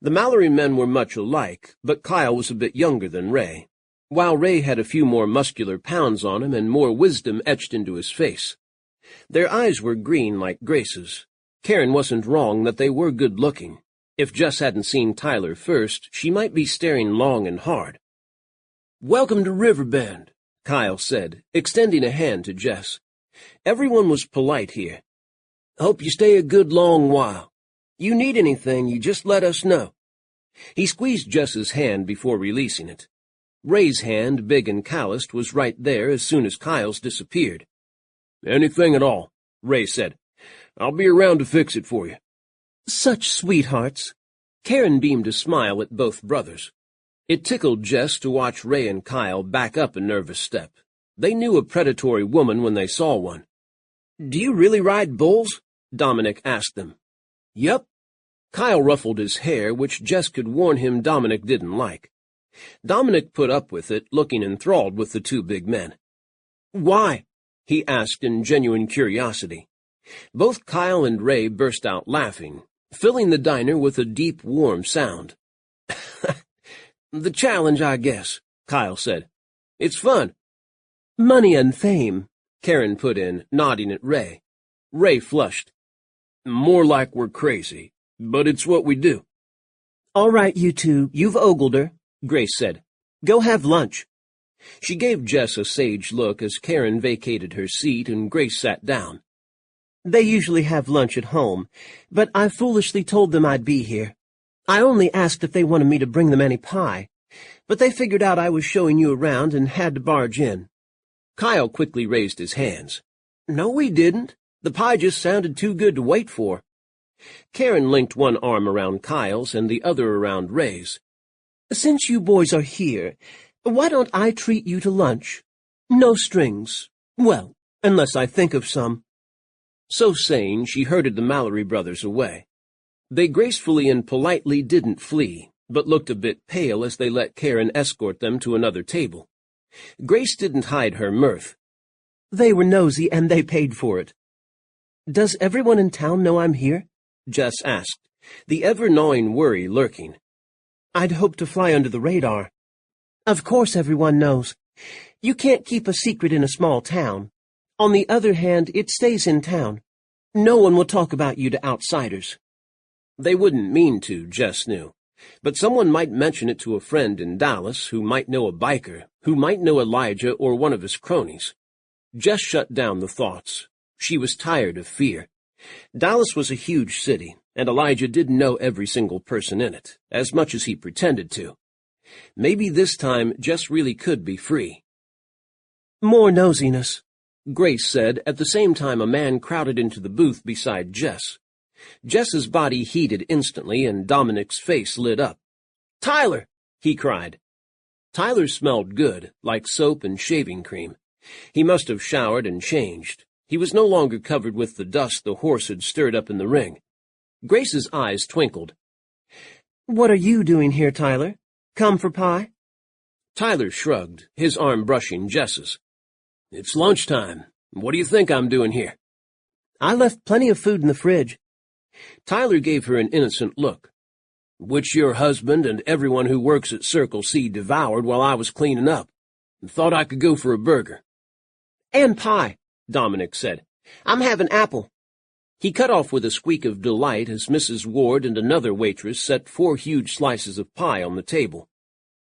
The Mallory men were much alike, but Kyle was a bit younger than Ray, while Ray had a few more muscular pounds on him and more wisdom etched into his face. Their eyes were green like Grace's. Karen wasn't wrong that they were good-looking. If Jess hadn't seen Tyler first, she might be staring long and hard. "Welcome to Riverbend," Kyle said, extending a hand to Jess. Everyone was polite here. "Hope you stay a good long while. You need anything, you just let us know." He squeezed Jess's hand before releasing it. Ray's hand, big and calloused, was right there as soon as Kyle's disappeared. "Anything at all," Ray said. "I'll be around to fix it for you." "Such sweethearts." Karen beamed a smile at both brothers. It tickled Jess to watch Ray and Kyle back up a nervous step. They knew a predatory woman when they saw one. "Do you really ride bulls?" Dominic asked them. "Yep." Kyle ruffled his hair, which Jess could warn him Dominic didn't like. Dominic put up with it, looking enthralled with the two big men. "Why?" he asked in genuine curiosity. Both Kyle and Ray burst out laughing, filling the diner with a deep, warm sound. "The challenge, I guess," Kyle said. "It's fun." "Money and fame," Karen put in, nodding at Ray. Ray flushed. "More like we're crazy, but it's what we do." "All right, you two, you've ogled her," Grace said. "Go have lunch." She gave Jess a sage look as Karen vacated her seat and Grace sat down. "They usually have lunch at home, but I foolishly told them I'd be here. I only asked if they wanted me to bring them any pie, but they figured out I was showing you around and had to barge in." Kyle quickly raised his hands. "No, we didn't. The pie just sounded too good to wait for." Karen linked one arm around Kyle's and the other around Ray's. "Since you boys are here, why don't I treat you to lunch? No strings. Well, unless I think of some." So saying, she herded the Mallory brothers away. They gracefully and politely didn't flee, but looked a bit pale as they let Karen escort them to another table. Grace didn't hide her mirth. "They were nosy, and they paid for it." "Does everyone in town know I'm here?" Jess asked, the ever-gnawing worry lurking. "I'd hoped to fly under the radar." "Of course everyone knows. You can't keep a secret in a small town. On the other hand, it stays in town. No one will talk about you to outsiders." They wouldn't mean to, Jess knew, but someone might mention it to a friend in Dallas who might know a biker, who might know Elijah or one of his cronies. Jess shut down the thoughts. She was tired of fear. Dallas was a huge city, and Elijah didn't know every single person in it, as much as he pretended to. Maybe this time Jess really could be free. "More nosiness," Grace said at the same time a man crowded into the booth beside Jess. Jess's body heated instantly and Dominic's face lit up. "Tyler!" he cried. Tyler smelled good, like soap and shaving cream. He must have showered and changed. He was no longer covered with the dust the horse had stirred up in the ring. Grace's eyes twinkled. "What are you doing here, Tyler? Come for pie?" Tyler shrugged, his arm brushing Jess's. "It's lunchtime. What do you think I'm doing here?" "I left plenty of food in the fridge." Tyler gave her an innocent look. "Which your husband and everyone who works at Circle C devoured while I was cleaning up. Thought I could go for a burger." "And pie," Dominic said. "I'm having apple." He cut off with a squeak of delight as Mrs. Ward and another waitress set 4 huge slices of pie on the table.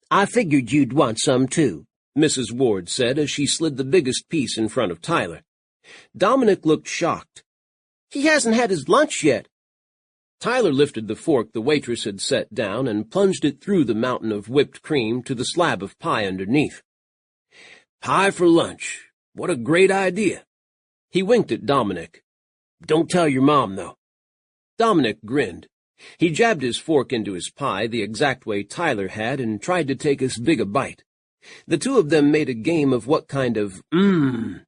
"I figured you'd want some, too," Mrs. Ward said as she slid the biggest piece in front of Tyler. Dominic looked shocked. "He hasn't had his lunch yet." Tyler lifted the fork the waitress had set down and plunged it through the mountain of whipped cream to the slab of pie underneath. Pie for lunch. What a great idea. He winked at Dominic. Don't tell your mom, though. Dominic grinned. He jabbed his fork into his pie the exact way Tyler had and tried to take as big a bite. The two of them made a game of what kind of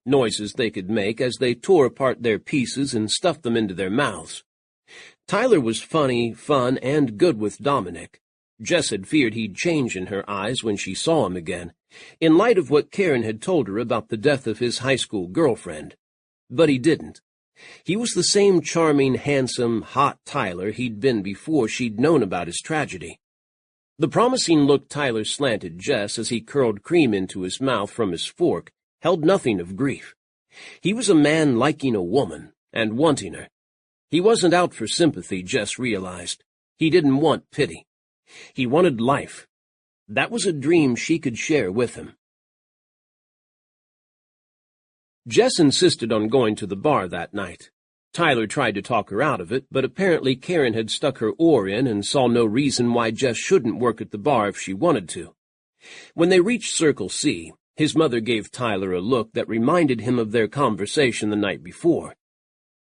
noises they could make as they tore apart their pieces and stuffed them into their mouths. Tyler was funny, fun, and good with Dominic. Jess had feared he'd change in her eyes when she saw him again, in light of what Karen had told her about the death of his high school girlfriend. But he didn't. He was the same charming, handsome, hot Tyler he'd been before she'd known about his tragedy. The promising look Tyler slanted Jess as he curled cream into his mouth from his fork held nothing of grief. He was a man liking a woman and wanting her. He wasn't out for sympathy, Jess realized. He didn't want pity. He wanted life. That was a dream she could share with him. Jess insisted on going to the bar that night. Tyler tried to talk her out of it, but apparently Karen had stuck her oar in and saw no reason why Jess shouldn't work at the bar if she wanted to. When they reached Circle C, his mother gave Tyler a look that reminded him of their conversation the night before.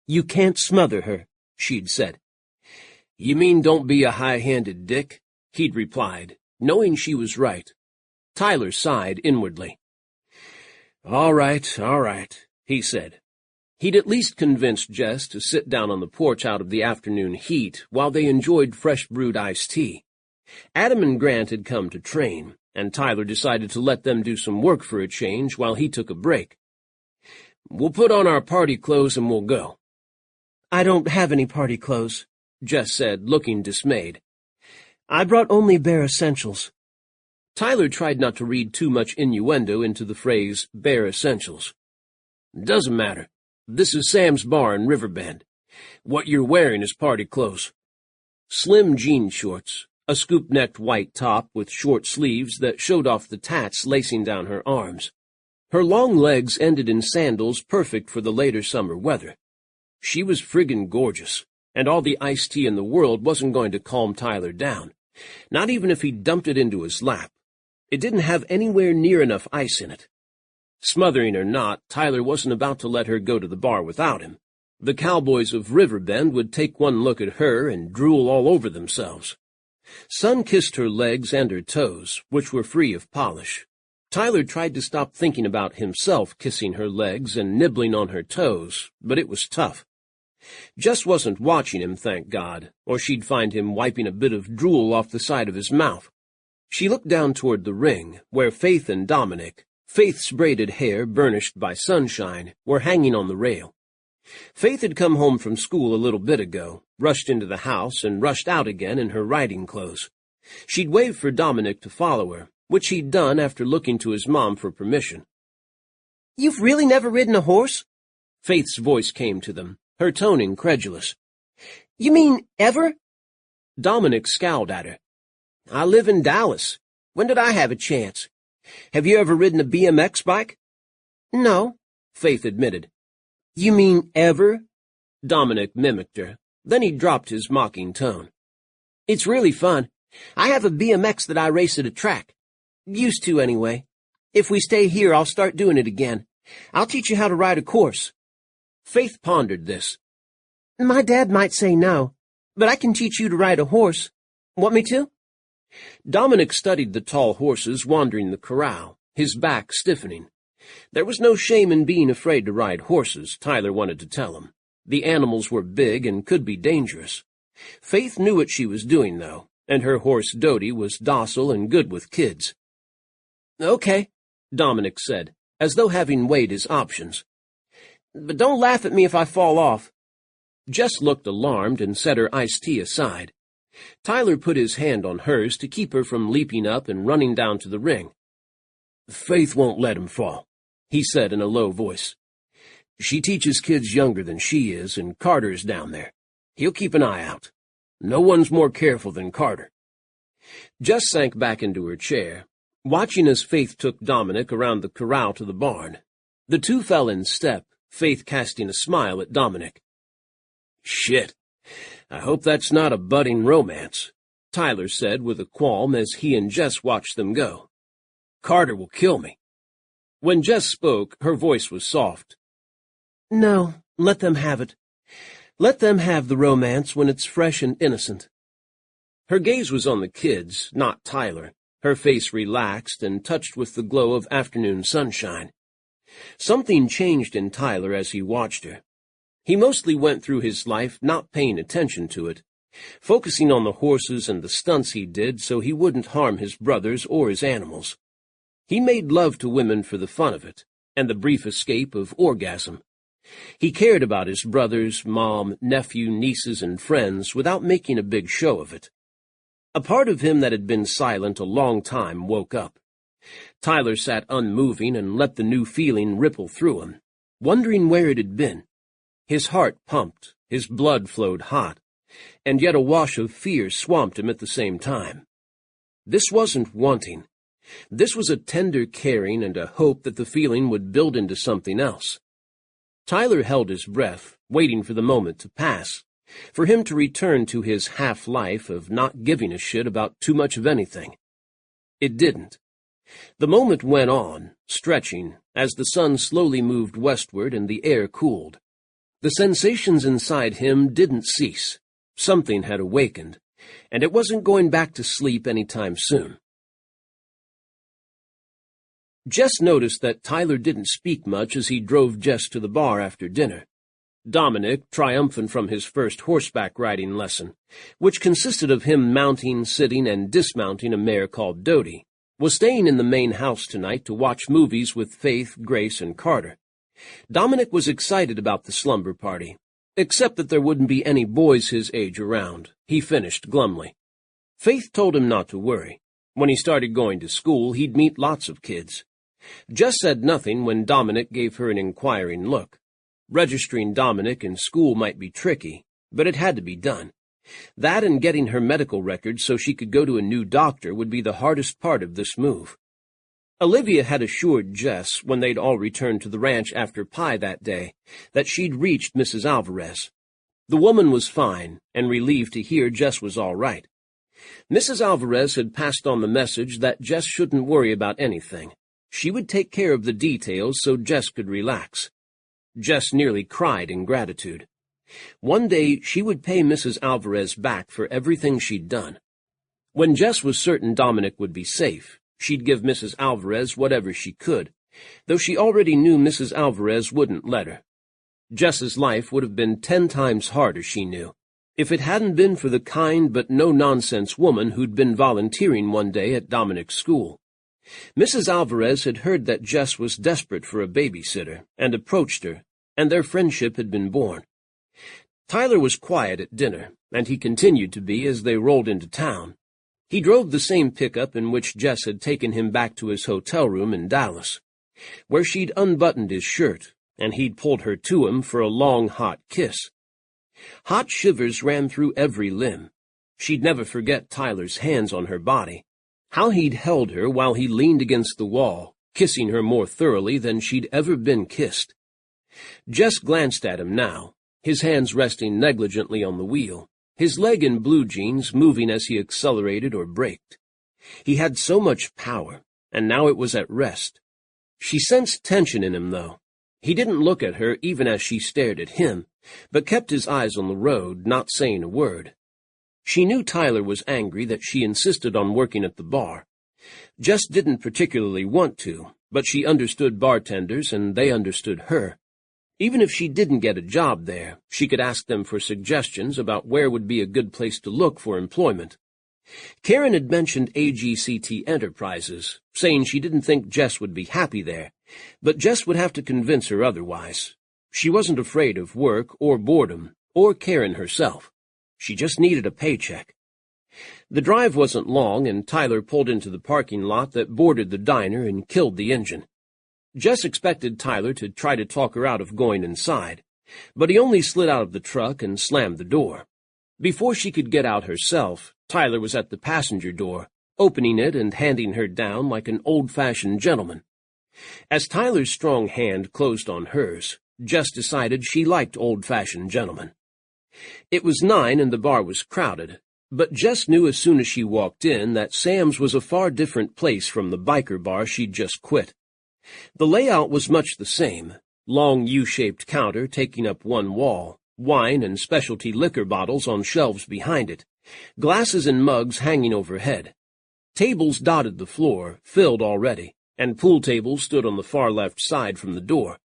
"You can't smother her," she'd said. "You mean don't be a high-handed dick?" he'd replied, knowing she was right. Tyler sighed inwardly. All right, he said. He'd at least convinced Jess to sit down on the porch out of the afternoon heat while they enjoyed fresh-brewed iced tea. Adam and Grant had come to train, and Tyler decided to let them do some work for a change while he took a break. "We'll put on our party clothes and we'll go." "I don't have any party clothes," Jess said, looking dismayed. "I brought only bare essentials." Tyler tried not to read too much innuendo into the phrase bare essentials. "Doesn't matter. This is Sam's bar in Riverbend. What you're wearing is party clothes." Slim jean shorts, a scoop-necked white top with short sleeves that showed off the tats lacing down her arms. Her long legs ended in sandals perfect for the later summer weather. She was friggin' gorgeous, and all the iced tea in the world wasn't going to calm Tyler down, not even if he dumped it into his lap. It didn't have anywhere near enough ice in it. Smothering or not, Tyler wasn't about to let her go to the bar without him. The cowboys of Riverbend would take one look at her and drool all over themselves. Sun kissed her legs and her toes, which were free of polish. Tyler tried to stop thinking about himself kissing her legs and nibbling on her toes, but it was tough. Jess wasn't watching him, thank God, or she'd find him wiping a bit of drool off the side of his mouth. She looked down toward the ring, where Faith and Dominic, Faith's braided hair burnished by sunshine, were hanging on the rail. Faith had come home from school a little bit ago, rushed into the house, and rushed out again in her riding clothes. She'd waved for Dominic to follow her, which he'd done after looking to his mom for permission. "You've really never ridden a horse?" Faith's voice came to them, her tone incredulous. "You mean ever?" Dominic scowled at her. "I live in Dallas. When did I have a chance? Have you ever ridden a BMX bike?" "No," Faith admitted. "You mean ever?" Dominic mimicked her. Then he dropped his mocking tone. "It's really fun. I have a BMX that I race at a track. Used to, anyway. If we stay here, I'll start doing it again. I'll teach you how to ride a course." Faith pondered this. "My dad might say no, but I can teach you to ride a horse. Want me to?" Dominic studied the tall horses wandering the corral, his back stiffening. There was no shame in being afraid to ride horses, Tyler wanted to tell him. The animals were big and could be dangerous. Faith knew what she was doing, though, and her horse Dodie was docile and good with kids. "Okay," Dominic said, as though having weighed his options. "But don't laugh at me if I fall off." Jess looked alarmed and set her iced tea aside. Tyler put his hand on hers to keep her from leaping up and running down to the ring. "Faith won't let him fall," he said in a low voice. "She teaches kids younger than she is, and Carter's down there. He'll keep an eye out. No one's more careful than Carter." Jess sank back into her chair, watching as Faith took Dominic around the corral to the barn. The two fell in step, Faith casting a smile at Dominic. "Shit. I hope that's not a budding romance," Tyler said with a qualm as he and Jess watched them go. "Carter will kill me." When Jess spoke, her voice was soft. No, let them have it. Let them have the romance when it's fresh and innocent. Her gaze was on the kids, not Tyler, her face relaxed and touched with the glow of afternoon sunshine. Something changed in Tyler as he watched her. He mostly went through his life not paying attention to it, focusing on the horses and the stunts he did so he wouldn't harm his brothers or his animals. He made love to women for the fun of it, and the brief escape of orgasm. He cared about his brothers, mom, nephew, nieces, and friends without making a big show of it. A part of him that had been silent a long time woke up. Tyler sat unmoving and let the new feeling ripple through him, wondering where it had been. His heart pumped, his blood flowed hot, and yet a wash of fear swamped him at the same time. This wasn't wanting. This was a tender caring and a hope that the feeling would build into something else. Tyler held his breath, waiting for the moment to pass, for him to return to his half-life of not giving a shit about too much of anything. It didn't. The moment went on, stretching, as the sun slowly moved westward and the air cooled. The sensations inside him didn't cease. Something had awakened, and it wasn't going back to sleep any time soon. Jess noticed that Tyler didn't speak much as he drove Jess to the bar after dinner. Dominic, triumphant from his first horseback riding lesson, which consisted of him mounting, sitting, and dismounting a mare called Dodie, was staying in the main house tonight to watch movies with Faith, Grace, and Carter. Dominic was excited about the slumber party, except that there wouldn't be any boys his age around, he finished glumly. Faith told him not to worry. When he started going to school, he'd meet lots of kids. Jess said nothing when Dominic gave her an inquiring look. Registering Dominic in school might be tricky, but it had to be done. That and getting her medical records so she could go to a new doctor would be the hardest part of this move. Olivia had assured Jess, when they'd all returned to the ranch after pie that day, that she'd reached Mrs. Alvarez. The woman was fine, and relieved to hear Jess was all right. Mrs. Alvarez had passed on the message that Jess shouldn't worry about anything. She would take care of the details so Jess could relax. Jess nearly cried in gratitude. One day she would pay Mrs. Alvarez back for everything she'd done. When Jess was certain Dominic would be safe, she'd give Mrs. Alvarez whatever she could, though she already knew Mrs. Alvarez wouldn't let her. Jess's life would have been 10 times harder, she knew, if it hadn't been for the kind but no-nonsense woman who'd been volunteering one day at Dominic's school. Mrs. Alvarez had heard that Jess was desperate for a babysitter and approached her, and their friendship had been born. Tyler was quiet at dinner, and he continued to be as they rolled into town. He drove the same pickup in which Jess had taken him back to his hotel room in Dallas, where she'd unbuttoned his shirt, and he'd pulled her to him for a long, hot kiss. Hot shivers ran through every limb. She'd never forget Tyler's hands on her body, how he'd held her while he leaned against the wall, kissing her more thoroughly than she'd ever been kissed. Jess glanced at him now, his hands resting negligently on the wheel, his leg in blue jeans moving as he accelerated or braked. He had so much power, and now it was at rest. She sensed tension in him, though. He didn't look at her even as she stared at him, but kept his eyes on the road, not saying a word. She knew Tyler was angry that she insisted on working at the bar. Jess didn't particularly want to, but she understood bartenders and they understood her. Even if she didn't get a job there, she could ask them for suggestions about where would be a good place to look for employment. Karen had mentioned AGCT Enterprises, saying she didn't think Jess would be happy there, but Jess would have to convince her otherwise. She wasn't afraid of work or boredom, or Karen herself. She just needed a paycheck. The drive wasn't long, and Tyler pulled into the parking lot that bordered the diner and killed the engine. Jess expected Tyler to try to talk her out of going inside, but he only slid out of the truck and slammed the door. Before she could get out herself, Tyler was at the passenger door, opening it and handing her down like an old-fashioned gentleman. As Tyler's strong hand closed on hers, Jess decided she liked old-fashioned gentlemen. It was 9 and the bar was crowded, but Jess knew as soon as she walked in that Sam's was a far different place from the biker bar she'd just quit. The layout was much the same, long U-shaped counter taking up one wall, wine and specialty liquor bottles on shelves behind it, glasses and mugs hanging overhead. Tables dotted the floor, filled already, and pool tables stood on the far left side from the door.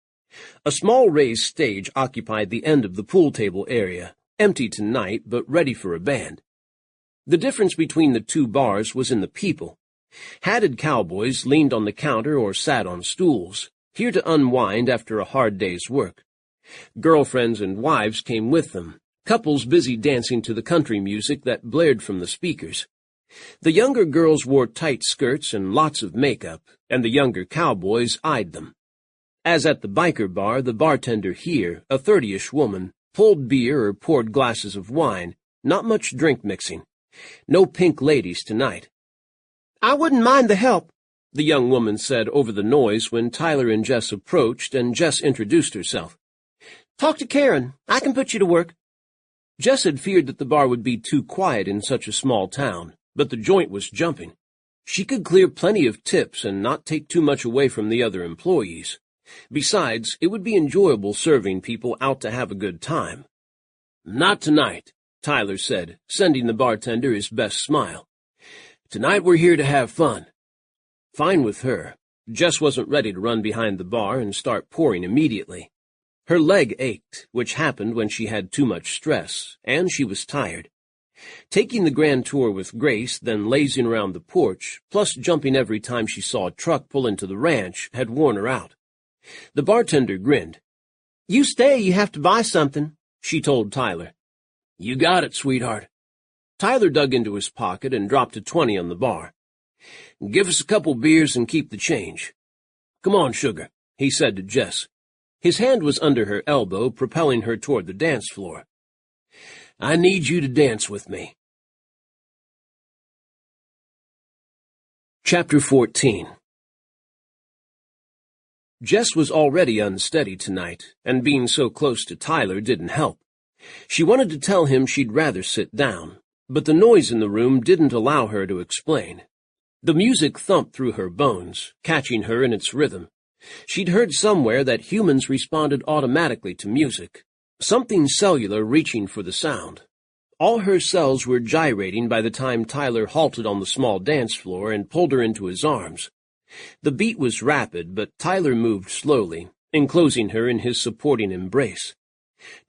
A small raised stage occupied the end of the pool table area, empty tonight but ready for a band. The difference between the two bars was in the people. Hatted cowboys leaned on the counter or sat on stools, here to unwind after a hard day's work. Girlfriends and wives came with them, couples busy dancing to the country music that blared from the speakers. The younger girls wore tight skirts and lots of makeup, and the younger cowboys eyed them. As at the biker bar, the bartender here, a 30-ish woman, pulled beer or poured glasses of wine, not much drink mixing. No pink ladies tonight. "I wouldn't mind the help," the young woman said over the noise when Tyler and Jess approached and Jess introduced herself. "Talk to Karen. I can put you to work." Jess had feared that the bar would be too quiet in such a small town, but the joint was jumping. She could clear plenty of tips and not take too much away from the other employees. Besides, it would be enjoyable serving people out to have a good time. "Not tonight," Tyler said, sending the bartender his best smile. "Tonight we're here to have fun." Fine with her. Jess wasn't ready to run behind the bar and start pouring immediately. Her leg ached, which happened when she had too much stress, and she was tired. Taking the grand tour with Grace, then lazing around the porch, plus jumping every time she saw a truck pull into the ranch, had worn her out. The bartender grinned. "You stay, you have to buy something," she told Tyler. "You got it, sweetheart." Tyler dug into his pocket and dropped a 20 on the bar. "Give us a couple beers and keep the change." "Come on, sugar," he said to Jess. His hand was under her elbow, propelling her toward the dance floor. "I need you to dance with me." Chapter 14. Jess was already unsteady tonight, and being so close to Tyler didn't help. She wanted to tell him she'd rather sit down, but the noise in the room didn't allow her to explain. The music thumped through her bones, catching her in its rhythm. She'd heard somewhere that humans responded automatically to music, something cellular reaching for the sound. All her cells were gyrating by the time Tyler halted on the small dance floor and pulled her into his arms. The beat was rapid, but Tyler moved slowly, enclosing her in his supporting embrace.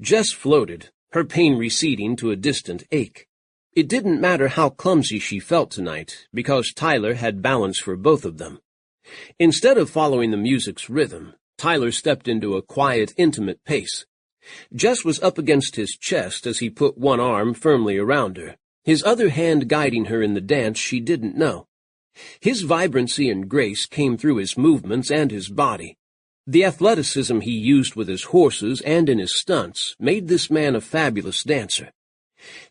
Jess floated, her pain receding to a distant ache. It didn't matter how clumsy she felt tonight, because Tyler had balance for both of them. Instead of following the music's rhythm, Tyler stepped into a quiet, intimate pace. Jess was up against his chest as he put one arm firmly around her, his other hand guiding her in the dance she didn't know. His vibrancy and grace came through his movements and his body. The athleticism he used with his horses and in his stunts made this man a fabulous dancer.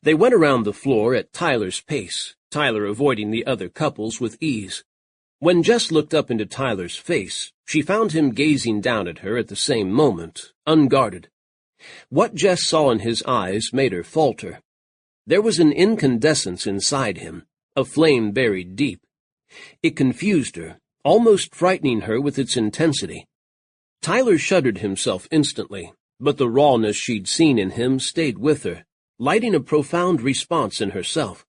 They went around the floor at Tyler's pace, Tyler avoiding the other couples with ease. When Jess looked up into Tyler's face, she found him gazing down at her at the same moment, unguarded. What Jess saw in his eyes made her falter. There was an incandescence inside him, a flame buried deep. It confused her, almost frightening her with its intensity. Tyler shuddered himself instantly, but the rawness she'd seen in him stayed with her, lighting a profound response in herself.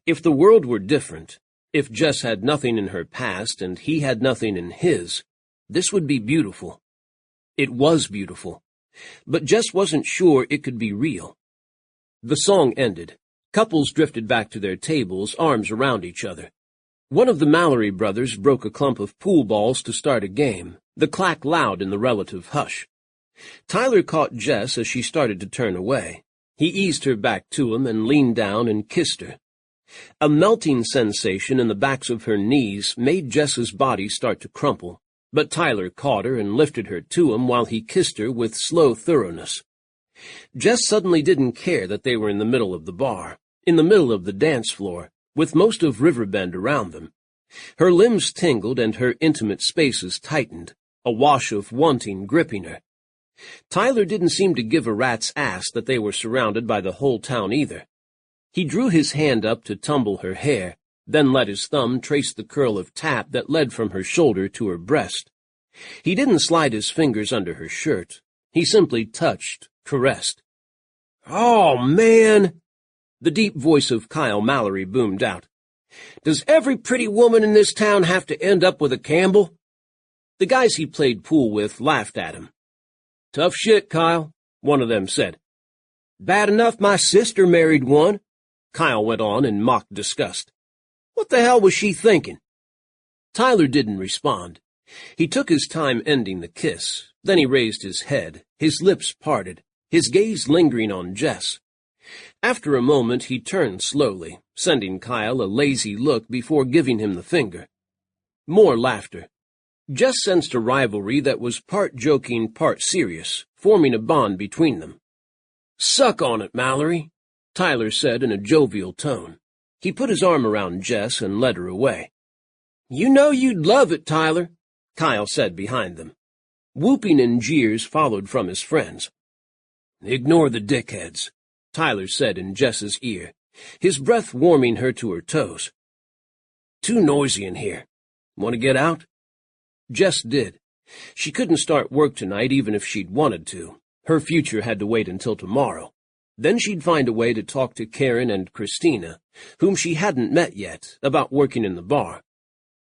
If the world were different, if Jess had nothing in her past and he had nothing in his, this would be beautiful. It was beautiful, but Jess wasn't sure it could be real. The song ended. Couples drifted back to their tables, arms around each other. One of the Mallory brothers broke a clump of pool balls to start a game, the clack loud in the relative hush. Tyler caught Jess as she started to turn away. He eased her back to him and leaned down and kissed her. A melting sensation in the backs of her knees made Jess's body start to crumple, but Tyler caught her and lifted her to him while he kissed her with slow thoroughness. Jess suddenly didn't care that they were in the middle of the bar, in the middle of the dance floor, with most of Riverbend around them. Her limbs tingled and her intimate spaces tightened, a wash of wanting gripping her. Tyler didn't seem to give a rat's ass that they were surrounded by the whole town either. He drew his hand up to tumble her hair, then let his thumb trace the curl of tap that led from her shoulder to her breast. He didn't slide his fingers under her shirt. He simply touched, caressed. "Oh, man!" The deep voice of Kyle Mallory boomed out. "Does every pretty woman in this town have to end up with a Campbell?" The guys he played pool with laughed at him. "Tough shit, Kyle," one of them said. "Bad enough my sister married one," Kyle went on in mock disgust. "What the hell was she thinking?" Tyler didn't respond. He took his time ending the kiss. Then he raised his head, his lips parted, his gaze lingering on Jess. After a moment, he turned slowly, sending Kyle a lazy look before giving him the finger. More laughter. Jess sensed a rivalry that was part joking, part serious, forming a bond between them. "Suck on it, Mallory," Tyler said in a jovial tone. He put his arm around Jess and led her away. "You know you'd love it, Tyler," Kyle said behind them. Whooping and jeers followed from his friends. "Ignore the dickheads," Tyler said in Jess's ear, his breath warming her to her toes. "Too noisy in here. Want to get out?" Jess did. She couldn't start work tonight even if she'd wanted to. Her future had to wait until tomorrow. Then she'd find a way to talk to Karen and Christina, whom she hadn't met yet, about working in the bar.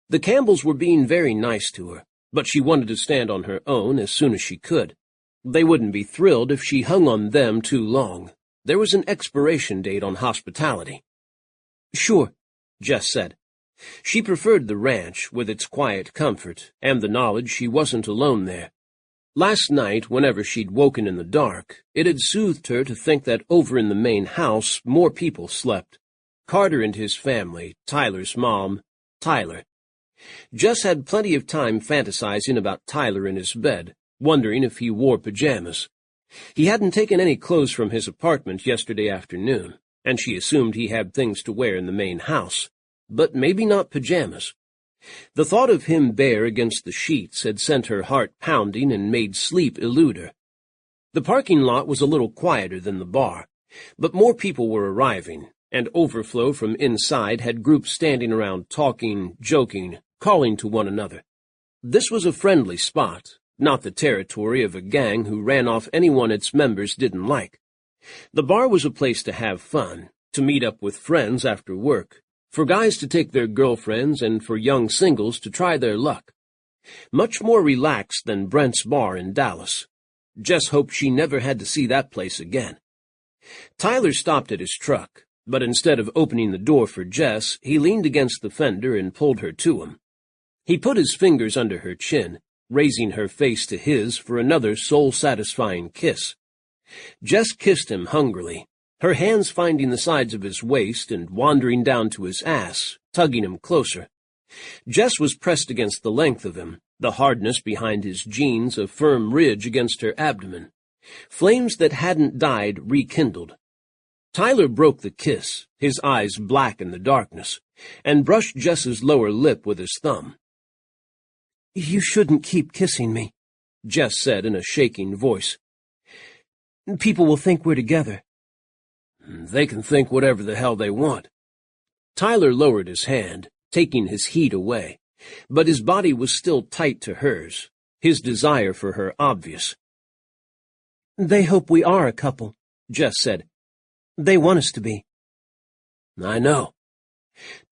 The Campbells were being very nice to her, but she wanted to stand on her own as soon as she could. They wouldn't be thrilled if she hung on them too long. There was an expiration date on hospitality. "Sure," Jess said. She preferred the ranch, with its quiet comfort, and the knowledge she wasn't alone there. Last night, whenever she'd woken in the dark, it had soothed her to think that over in the main house more people slept. Carter and his family, Tyler's mom, Tyler. Jess had plenty of time fantasizing about Tyler in his bed, wondering if he wore pajamas. He hadn't taken any clothes from his apartment yesterday afternoon, and she assumed he had things to wear in the main house, but maybe not pajamas. The thought of him bare against the sheets had sent her heart pounding and made sleep elude her. The parking lot was a little quieter than the bar, but more people were arriving, and overflow from inside had groups standing around talking, joking, calling to one another. This was a friendly spot, not the territory of a gang who ran off anyone its members didn't like. The bar was a place to have fun, to meet up with friends after work, for guys to take their girlfriends and for young singles to try their luck. Much more relaxed than Brent's bar in Dallas. Jess hoped she never had to see that place again. Tyler stopped at his truck, but instead of opening the door for Jess, he leaned against the fender and pulled her to him. He put his fingers under her chin, raising her face to his for another soul-satisfying kiss. Jess kissed him hungrily, her hands finding the sides of his waist and wandering down to his ass, tugging him closer. Jess was pressed against the length of him, the hardness behind his jeans a firm ridge against her abdomen. Flames that hadn't died rekindled. Tyler broke the kiss, his eyes black in the darkness, and brushed Jess's lower lip with his thumb. "You shouldn't keep kissing me," Jess said in a shaking voice. "People will think we're together." "They can think whatever the hell they want." Tyler lowered his hand, taking his heat away, but his body was still tight to hers, his desire for her obvious. "They hope we are a couple," Jess said. "They want us to be." "I know."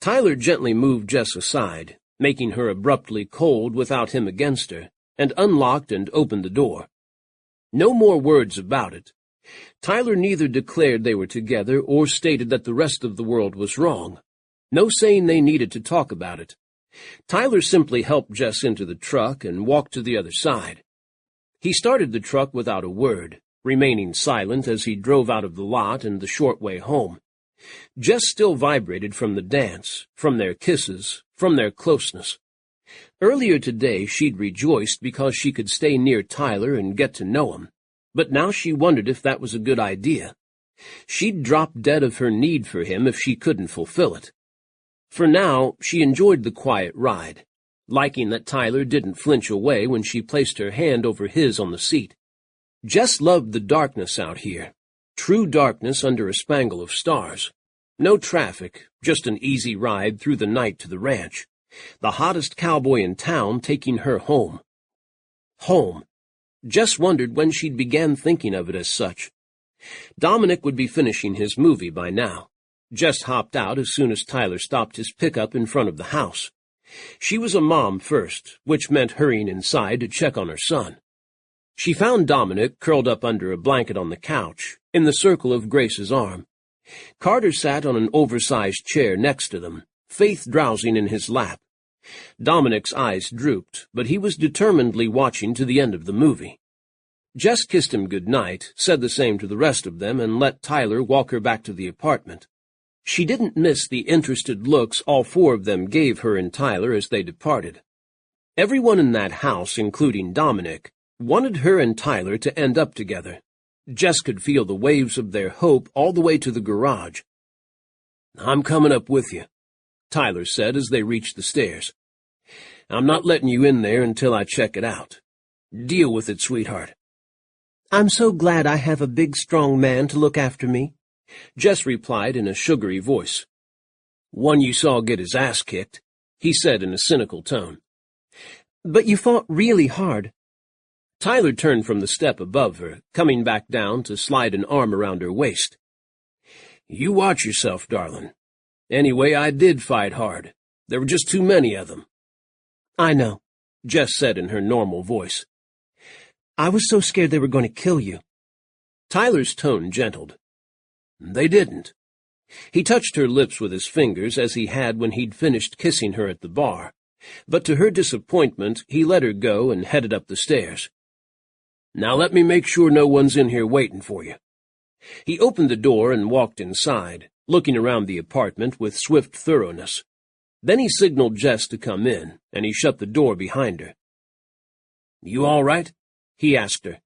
Tyler gently moved Jess aside, making her abruptly cold without him against her, and unlocked and opened the door. No more words about it. Tyler neither declared they were together or stated that the rest of the world was wrong. No saying they needed to talk about it. Tyler simply helped Jess into the truck and walked to the other side. He started the truck without a word, remaining silent as he drove out of the lot and the short way home. Jess still vibrated from the dance, from their kisses, from their closeness. Earlier today she'd rejoiced because she could stay near Tyler and get to know him, but now she wondered if that was a good idea. She'd drop dead of her need for him if she couldn't fulfill it. For now, she enjoyed the quiet ride, liking that Tyler didn't flinch away when she placed her hand over his on the seat. Jess loved the darkness out here, true darkness under a spangle of stars. No traffic, just an easy ride through the night to the ranch. The hottest cowboy in town taking her home. Home. Jess wondered when she'd began thinking of it as such. Dominic would be finishing his movie by now. Jess hopped out as soon as Tyler stopped his pickup in front of the house. She was a mom first, which meant hurrying inside to check on her son. She found Dominic curled up under a blanket on the couch, in the circle of Grace's arm. Carter sat on an oversized chair next to them, Faith drowsing in his lap. Dominic's eyes drooped, but he was determinedly watching to the end of the movie. Jess kissed him good night, said the same to the rest of them, and let Tyler walk her back to the apartment. She didn't miss the interested looks all four of them gave her and Tyler as they departed. Everyone in that house, including Dominic, wanted her and Tyler to end up together. Jess could feel the waves of their hope all the way to the garage. "I'm coming up with you," Tyler said as they reached the stairs. "I'm not letting you in there until I check it out. Deal with it, sweetheart." "I'm so glad I have a big, strong man to look after me," Jess replied in a sugary voice. "One you saw get his ass kicked," he said in a cynical tone. "But you fought really hard." Tyler turned from the step above her, coming back down to slide an arm around her waist. "You watch yourself, darling. Anyway, I did fight hard. There were just too many of them." "I know," Jess said in her normal voice. "I was so scared they were going to kill you." Tyler's tone gentled. "They didn't." He touched her lips with his fingers as he had when he'd finished kissing her at the bar, but to her disappointment he let her go and headed up the stairs. "Now let me make sure no one's in here waiting for you." He opened the door and walked inside, looking around the apartment with swift thoroughness. Then he signaled Jess to come in, and he shut the door behind her. "You all right?" he asked her.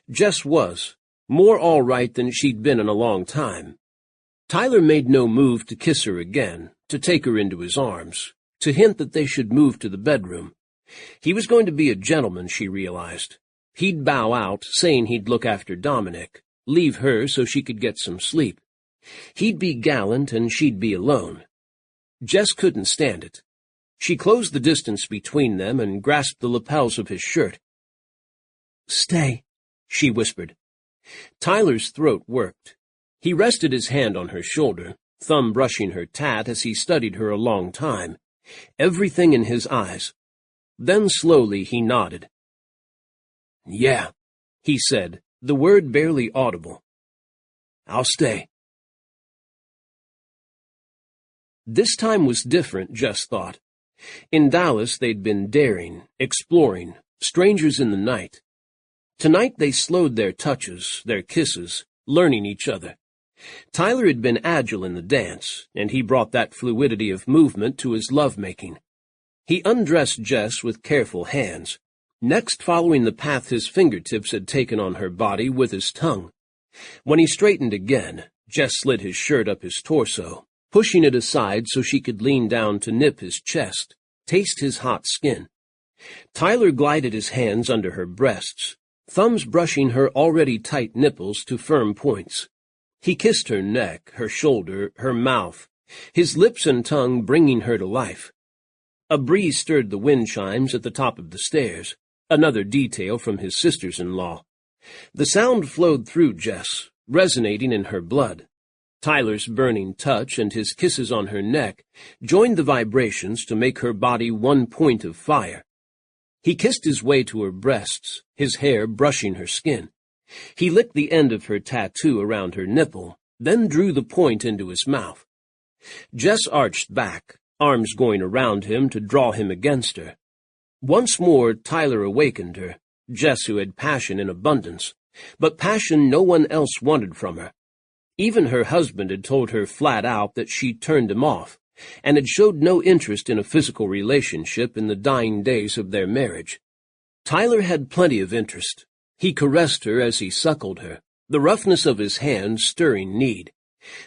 Jess was, more all right than she'd been in a long time. Tyler made no move to kiss her again, to take her into his arms, to hint that they should move to the bedroom. He was going to be a gentleman, she realized. He'd bow out, saying he'd look after Dominic, leave her so she could get some sleep. He'd be gallant and she'd be alone. Jess couldn't stand it. She closed the distance between them and grasped the lapels of his shirt. "Stay," she whispered. Tyler's throat worked. He rested his hand on her shoulder, thumb brushing her tat as he studied her a long time, everything in his eyes. Then slowly he nodded. "Yeah," he said, the word barely audible. "I'll stay." This time was different, Jess thought. In Dallas they'd been daring, exploring, strangers in the night. Tonight they slowed their touches, their kisses, learning each other. Tyler had been agile in the dance, and he brought that fluidity of movement to his love-making. He undressed Jess with careful hands, next following the path his fingertips had taken on her body with his tongue. When he straightened again, Jess slid his shirt up his torso, pushing it aside so she could lean down to nip his chest, taste his hot skin. Tyler glided his hands under her breasts, thumbs brushing her already tight nipples to firm points. He kissed her neck, her shoulder, her mouth, his lips and tongue bringing her to life. A breeze stirred the wind chimes at the top of the stairs, another detail from his sisters-in-law. The sound flowed through Jess, resonating in her blood. Tyler's burning touch and his kisses on her neck joined the vibrations to make her body one point of fire. He kissed his way to her breasts, his hair brushing her skin. He licked the end of her tattoo around her nipple, then drew the point into his mouth. Jess arched back, arms going around him to draw him against her. Once more Tyler awakened her, Jess who had passion in abundance, but passion no one else wanted from her. Even her husband had told her flat out that she turned him off, and had showed no interest in a physical relationship in the dying days of their marriage. Tyler had plenty of interest. He caressed her as he suckled her, the roughness of his hand stirring need.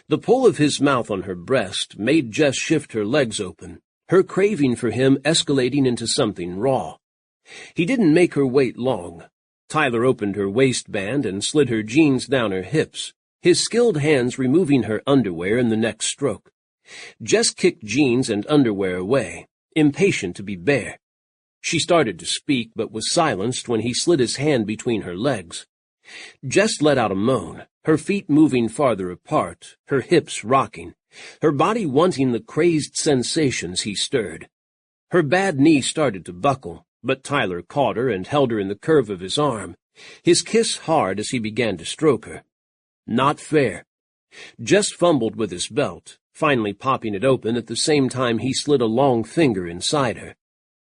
The pull of his mouth on her breast made Jess shift her legs open, her craving for him escalating into something raw. He didn't make her wait long. Tyler opened her waistband and slid her jeans down her hips, his skilled hands removing her underwear in the next stroke. Jess kicked jeans and underwear away, impatient to be bare. She started to speak, but was silenced when he slid his hand between her legs. Jess let out a moan, her feet moving farther apart, her hips rocking, her body wanting the crazed sensations he stirred. Her bad knee started to buckle, but Tyler caught her and held her in the curve of his arm, his kiss hard as he began to stroke her. Not fair. Jess fumbled with his belt, finally popping it open at the same time he slid a long finger inside her.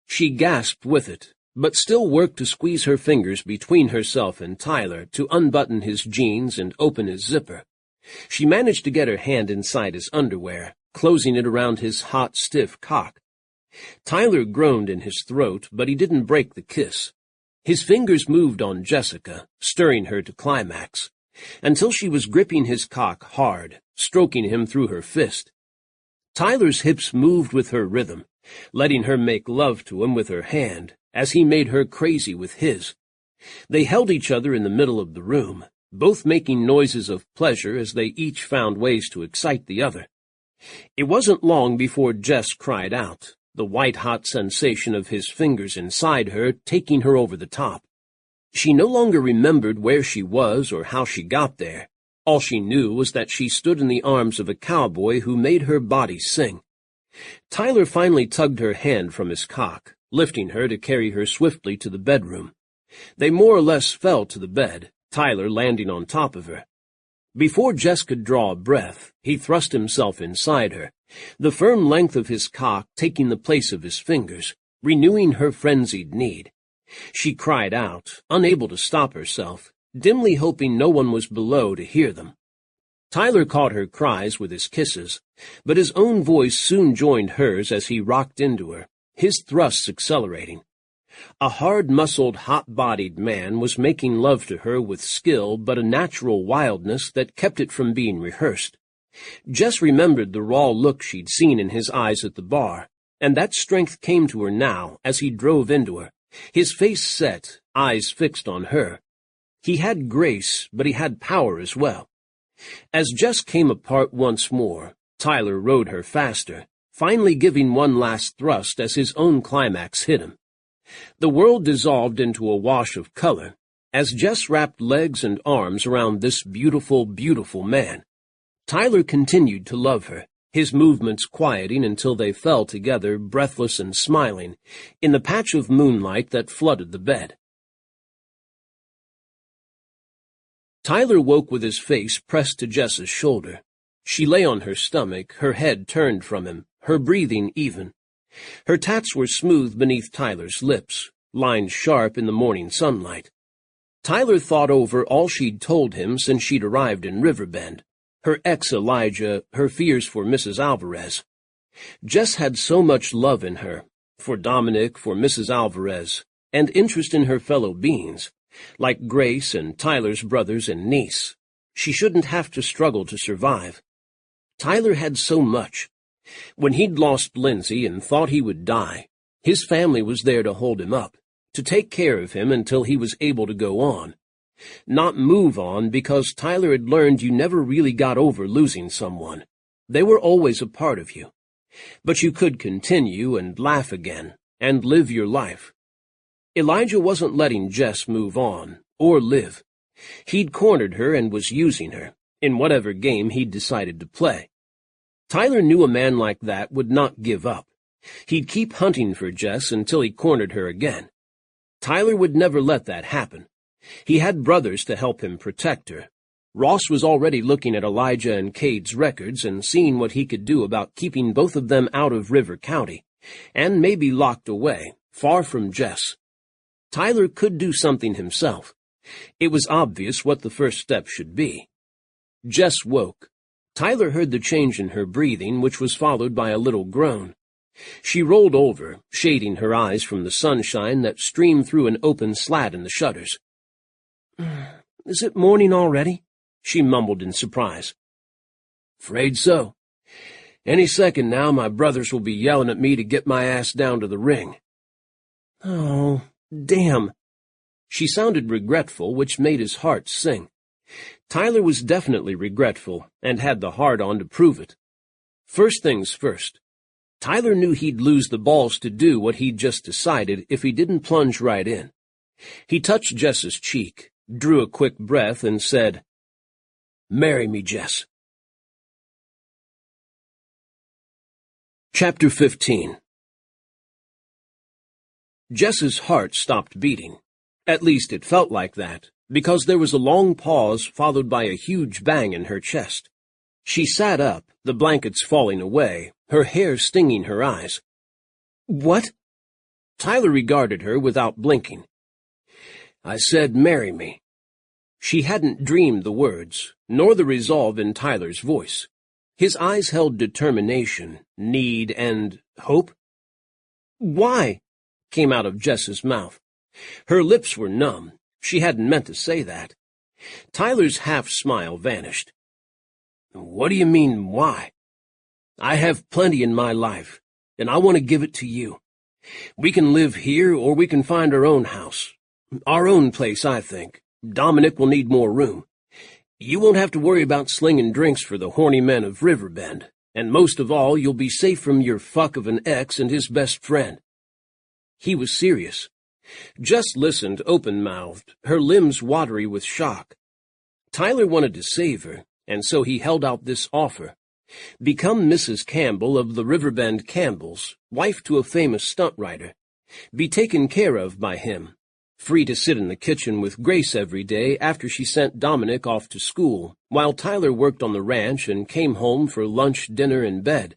She gasped with it, but still worked to squeeze her fingers between herself and Tyler to unbutton his jeans and open his zipper. She managed to get her hand inside his underwear, closing it around his hot, stiff cock. Tyler groaned in his throat, but he didn't break the kiss. His fingers moved on Jessica, stirring her to climax, until she was gripping his cock hard, stroking him through her fist. Tyler's hips moved with her rhythm, letting her make love to him with her hand, as he made her crazy with his. They held each other in the middle of the room, both making noises of pleasure as they each found ways to excite the other. It wasn't long before Jess cried out, the white-hot sensation of his fingers inside her taking her over the top. She no longer remembered where she was or how she got there. All she knew was that she stood in the arms of a cowboy who made her body sing. Tyler finally tugged her hand from his cock, lifting her to carry her swiftly to the bedroom. They more or less fell to the bed, Tyler landing on top of her. Before Jess could draw a breath, he thrust himself inside her, the firm length of his cock taking the place of his fingers, renewing her frenzied need. She cried out, unable to stop herself, dimly hoping no one was below to hear them. Tyler caught her cries with his kisses, but his own voice soon joined hers as he rocked into her, his thrusts accelerating. A hard-muscled, hot-bodied man was making love to her with skill but a natural wildness that kept it from being rehearsed. Jess remembered the raw look she'd seen in his eyes at the bar, and that strength came to her now as he drove into her, his face set, eyes fixed on her. He had grace, but he had power as well. As Jess came apart once more, Tyler rode her faster, finally giving one last thrust as his own climax hit him. The world dissolved into a wash of color as Jess wrapped legs and arms around this beautiful, beautiful man. Tyler continued to love her, his movements quieting until they fell together, breathless and smiling, in the patch of moonlight that flooded the bed. Tyler woke with his face pressed to Jess's shoulder. She lay on her stomach, her head turned from him, her breathing even. Her tats were smooth beneath Tyler's lips, lined sharp in the morning sunlight. Tyler thought over all she'd told him since she'd arrived in Riverbend, her ex Elijah, her fears for Mrs. Alvarez. Jess had so much love in her, for Dominic, for Mrs. Alvarez, and interest in her fellow beings, like Grace and Tyler's brothers and niece. She shouldn't have to struggle to survive. Tyler had so much. When he'd lost Lindsay and thought he would die, his family was there to hold him up, to take care of him until he was able to go on. Not move on, because Tyler had learned you never really got over losing someone. They were always a part of you. But you could continue and laugh again, and live your life. Elijah wasn't letting Jess move on, or live. He'd cornered her and was using her, in whatever game he'd decided to play. Tyler knew a man like that would not give up. He'd keep hunting for Jess until he cornered her again. Tyler would never let that happen. He had brothers to help him protect her. Ross was already looking at Elijah and Cade's records and seeing what he could do about keeping both of them out of River County, and maybe locked away, far from Jess. Tyler could do something himself. It was obvious what the first step should be. Jess woke. Tyler heard the change in her breathing, which was followed by a little groan. She rolled over, shading her eyes from the sunshine that streamed through an open slat in the shutters. "Is it morning already?" she mumbled in surprise. "Afraid so. Any second now my brothers will be yelling at me to get my ass down to the ring." "Oh, damn." She sounded regretful, which made his heart sing. Tyler was definitely regretful and had the heart-on to prove it. First things first, Tyler knew he'd lose the balls to do what he'd just decided if he didn't plunge right in. He touched Jess's cheek, drew a quick breath, and said, "Marry me, Jess." Chapter 15. Jess's heart stopped beating. At least it felt like that, because there was a long pause followed by a huge bang in her chest. She sat up, the blankets falling away, her hair stinging her eyes. "What?" Tyler regarded her without blinking. "I said marry me." She hadn't dreamed the words, nor the resolve in Tyler's voice. His eyes held determination, need, and hope. "Why?" came out of Jess's mouth. Her lips were numb. She hadn't meant to say that. Tyler's half-smile vanished. "What do you mean, why? I have plenty in my life, and I want to give it to you. We can live here, or we can find our own house. Our own place, I think. Dominic will need more room. You won't have to worry about slinging drinks for the horny men of Riverbend, and most of all, you'll be safe from your fuck of an ex and his best friend." He was serious. Jess listened open-mouthed, her limbs watery with shock. Tyler wanted to save her, and so he held out this offer. Become Mrs. Campbell of the Riverbend Campbells, wife to a famous stunt writer. Be taken care of by him. Free to sit in the kitchen with Grace every day after she sent Dominic off to school, while Tyler worked on the ranch and came home for lunch, dinner, and bed.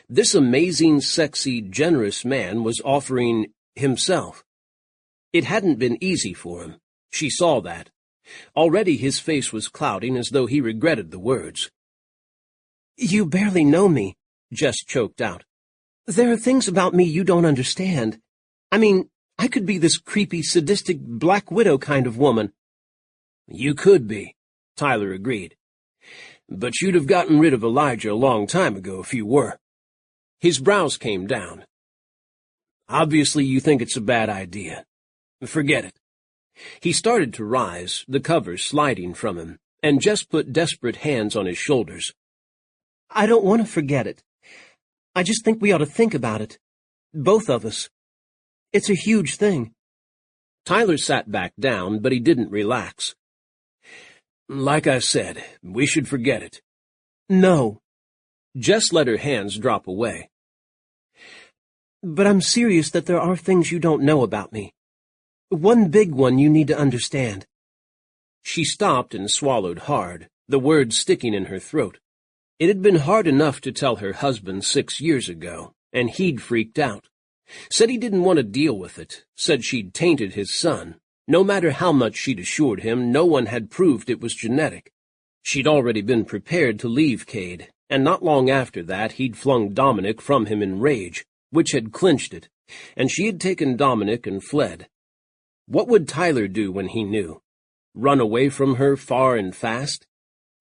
This amazing, sexy, generous man was offering himself. It hadn't been easy for him. She saw that. Already his face was clouding as though he regretted the words. "You barely know me," Jess choked out. "There are things about me you don't understand. I mean, I could be this creepy, sadistic Black Widow kind of woman." "You could be," Tyler agreed. "But you'd have gotten rid of Elijah a long time ago if you were." His brows came down. "Obviously you think it's a bad idea. Forget it." He started to rise, the covers sliding from him, and Jess put desperate hands on his shoulders. "I don't want to forget it. I just think we ought to think about it. Both of us. It's a huge thing." Tyler sat back down, but he didn't relax. "Like I said, we should forget it." "No." Jess let her hands drop away. "But I'm serious that there are things you don't know about me. One big one you need to understand." She stopped and swallowed hard, the words sticking in her throat. It had been hard enough to tell her husband 6 years ago, and he'd freaked out. Said he didn't want to deal with it, said she'd tainted his son. No matter how much she'd assured him, no one had proved it was genetic. She'd already been prepared to leave Cade, and not long after that he'd flung Dominic from him in rage, which had clinched it, and she had taken Dominic and fled. What would Tyler do when he knew? Run away from her far and fast?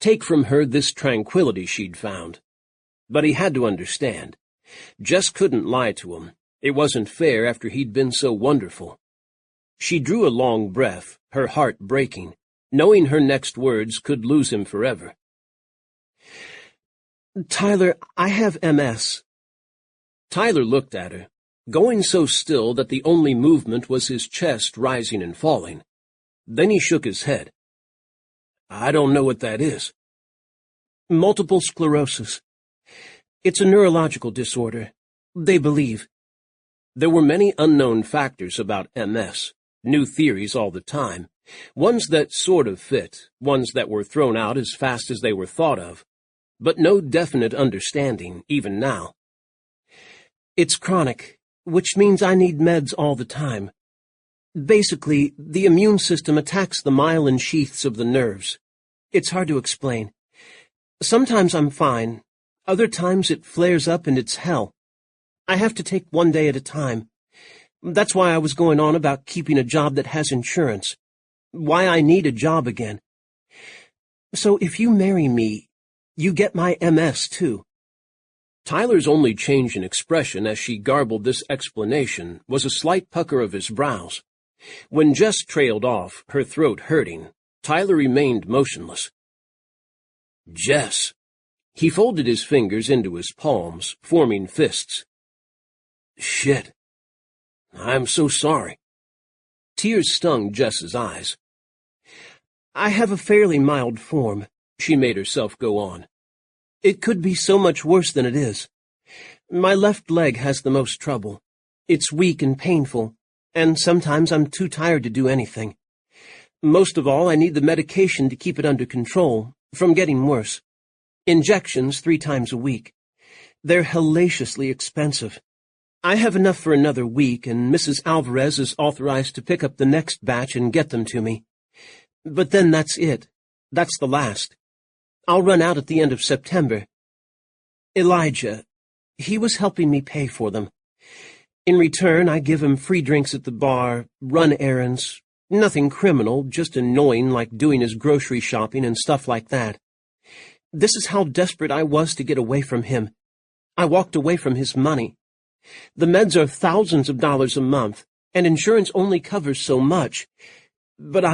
Take from her this tranquility she'd found? But he had to understand. Jess couldn't lie to him. It wasn't fair after he'd been so wonderful. She drew a long breath, her heart breaking, knowing her next words could lose him forever. "Tyler, I have MS." Tyler looked at her, going so still that the only movement was his chest rising and falling. Then he shook his head. "I don't know what that is." "Multiple sclerosis. It's a neurological disorder, they believe." There were many unknown factors about MS, new theories all the time, ones that sort of fit, ones that were thrown out as fast as they were thought of, but no definite understanding, even now. "It's chronic, which means I need meds all the time. Basically, the immune system attacks the myelin sheaths of the nerves. It's hard to explain. Sometimes I'm fine. Other times it flares up and it's hell. I have to take one day at a time. That's why I was going on about keeping a job that has insurance. Why I need a job again. So if you marry me, you get my MS too." Tyler's only change in expression as she garbled this explanation was a slight pucker of his brows. When Jess trailed off, her throat hurting, Tyler remained motionless. Jess. He folded his fingers into his palms, forming fists. Shit. I'm so sorry. Tears stung Jess's eyes. I have a fairly mild form, she made herself go on. It could be so much worse than it is. My left leg has the most trouble. It's weak and painful, and sometimes I'm too tired to do anything. Most of all, I need the medication to keep it under control, from getting worse. Injections 3 times a week. They're hellaciously expensive. I have enough for another week, and Mrs. Alvarez is authorized to pick up the next batch and get them to me. But then that's it. That's the last. I'll run out at the end of September. Elijah, he was helping me pay for them. In return, I give him free drinks at the bar, run errands, nothing criminal, just annoying like doing his grocery shopping and stuff like that. This is how desperate I was to get away from him. I walked away from his money. The meds are thousands of dollars a month, and insurance only covers so much. But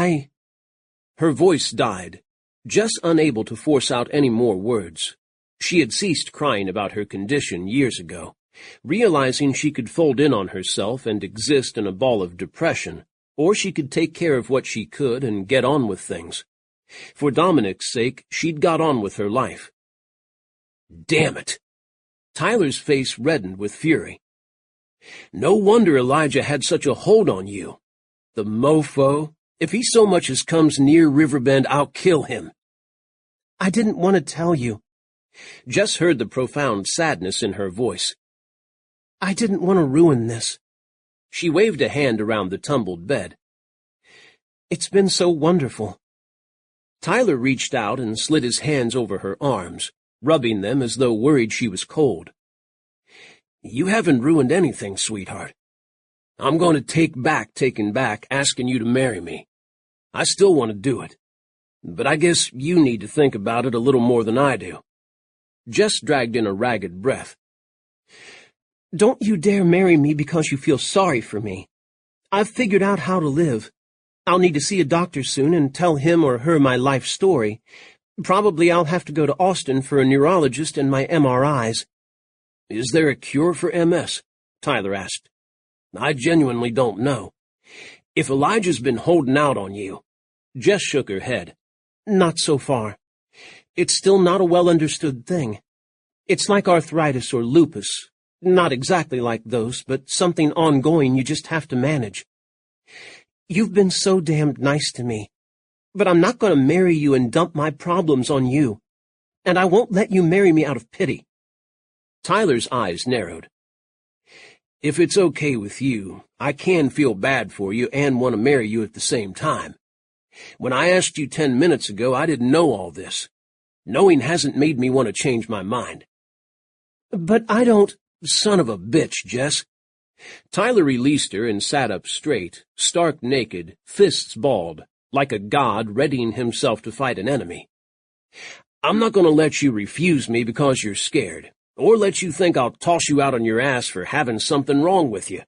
Her voice died, Jess unable to force out any more words. She had ceased crying about her condition years ago, realizing she could fold in on herself and exist in a ball of depression, or she could take care of what she could and get on with things. For Dominic's sake, she'd got on with her life. Damn it! Tyler's face reddened with fury. No wonder Elijah had such a hold on you. The mofo! If he so much as comes near Riverbend, I'll kill him. I didn't want to tell you. Jess heard the profound sadness in her voice. I didn't want to ruin this. She waved a hand around the tumbled bed. It's been so wonderful. Tyler reached out and slid his hands over her arms, rubbing them as though worried she was cold. You haven't ruined anything, sweetheart. I'm going to take back taking back asking you to marry me. I still want to do it. But I guess you need to think about it a little more than I do. Jess dragged in a ragged breath. Don't you dare marry me because you feel sorry for me. I've figured out how to live. I'll need to see a doctor soon and tell him or her my life story. Probably I'll have to go to Austin for a neurologist and my MRIs. Is there a cure for MS? Tyler asked. I genuinely don't know. If Elijah's been holding out on you. Jess shook her head. Not so far. It's still not a well-understood thing. It's like arthritis or lupus. Not exactly like those, but something ongoing you just have to manage. You've been so damned nice to me. But I'm not going to marry you and dump my problems on you. And I won't let you marry me out of pity. Tyler's eyes narrowed. If it's okay with you, I can feel bad for you and want to marry you at the same time. When I asked you 10 minutes ago, I didn't know all this. Knowing hasn't made me want to change my mind. But I don't— Son of a bitch, Jess. Tyler released her and sat up straight, stark naked, fists balled, like a god readying himself to fight an enemy. I'm not going to let you refuse me because you're scared, or let you think I'll toss you out on your ass for having something wrong with you.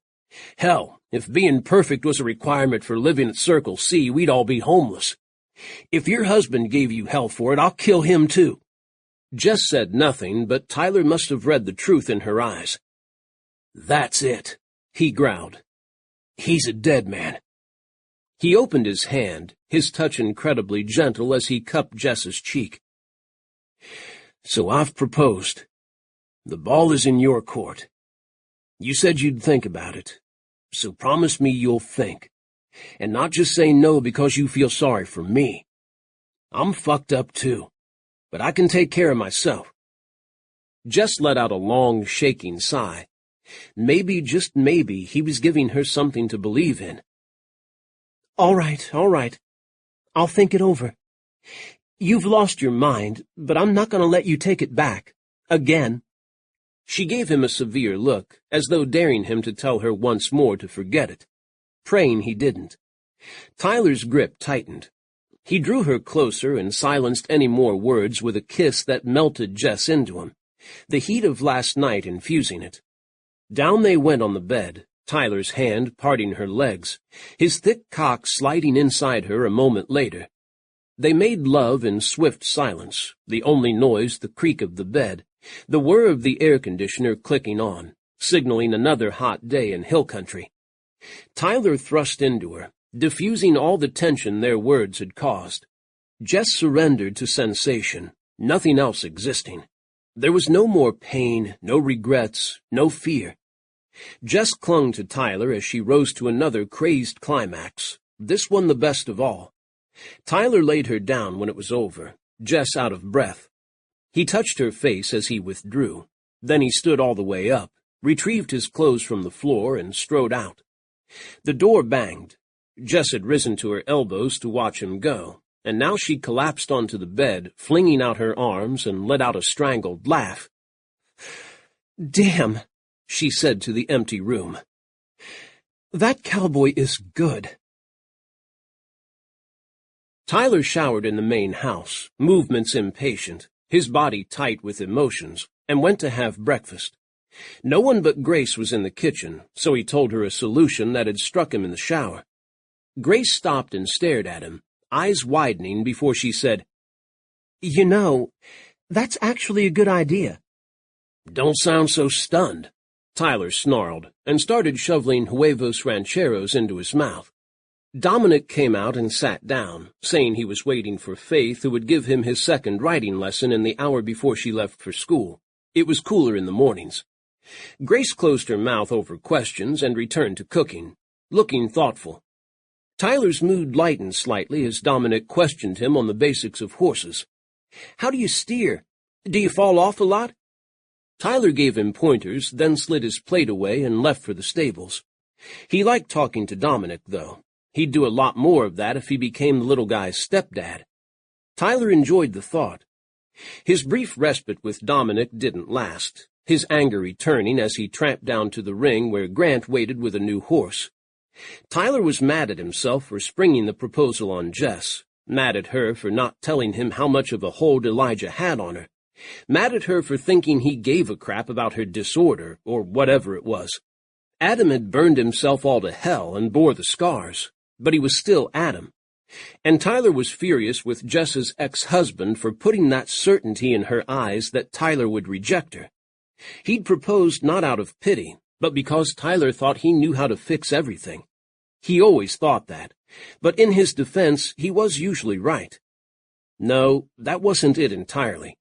Hell, if being perfect was a requirement for living at Circle C, we'd all be homeless. If your husband gave you hell for it, I'll kill him too. Jess said nothing, but Tyler must have read the truth in her eyes. That's it, he growled. He's a dead man. He opened his hand, his touch incredibly gentle as he cupped Jess's cheek. So I've proposed. The ball is in your court. You said you'd think about it, so promise me you'll think, and not just say no because you feel sorry for me. I'm fucked up too, but I can take care of myself. Jess let out a long, shaking sigh. Maybe, just maybe, he was giving her something to believe in. All right. I'll think it over. You've lost your mind, but I'm not going to let you take it back. Again. She gave him a severe look, as though daring him to tell her once more to forget it, praying he didn't. Tyler's grip tightened. He drew her closer and silenced any more words with a kiss that melted Jess into him, the heat of last night infusing it. Down they went on the bed, Tyler's hand parting her legs, his thick cock sliding inside her a moment later. They made love in swift silence, the only noise the creak of the bed, the whir of the air conditioner clicking on, signaling another hot day in hill country. Tyler thrust into her, diffusing all the tension their words had caused. Jess surrendered to sensation, nothing else existing. There was no more pain, no regrets, no fear. Jess clung to Tyler as she rose to another crazed climax, this one the best of all. Tyler laid her down when it was over, Jess out of breath. He touched her face as he withdrew. Then he stood all the way up, retrieved his clothes from the floor, and strode out. The door banged. Jess had risen to her elbows to watch him go, and now she collapsed onto the bed, flinging out her arms, and let out a strangled laugh. "Damn," she said to the empty room. "That cowboy is good." Tyler showered in the main house, movements impatient, his body tight with emotions, and went to have breakfast. No one but Grace was in the kitchen, so he told her a solution that had struck him in the shower. Grace stopped and stared at him, eyes widening before she said, "You know, that's actually a good idea." "Don't sound so stunned," Tyler snarled, and started shoveling huevos rancheros into his mouth. Dominic came out and sat down, saying he was waiting for Faith, who would give him his second writing lesson in the hour before she left for school. It was cooler in the mornings. Grace closed her mouth over questions and returned to cooking, looking thoughtful. Tyler's mood lightened slightly as Dominic questioned him on the basics of horses. "How do you steer? Do you fall off a lot?" Tyler gave him pointers, then slid his plate away and left for the stables. He liked talking to Dominic, though. He'd do a lot more of that if he became the little guy's stepdad. Tyler enjoyed the thought. His brief respite with Dominic didn't last, his anger returning as he tramped down to the ring where Grant waited with a new horse. Tyler was mad at himself for springing the proposal on Jess, mad at her for not telling him how much of a hold Elijah had on her, mad at her for thinking he gave a crap about her disorder, or whatever it was. Adam had burned himself all to hell and bore the scars, but he was still Adam. And Tyler was furious with Jess's ex-husband for putting that certainty in her eyes that Tyler would reject her. He'd proposed not out of pity, but because Tyler thought he knew how to fix everything. He always thought that, but in his defense, he was usually right. No, that wasn't it entirely.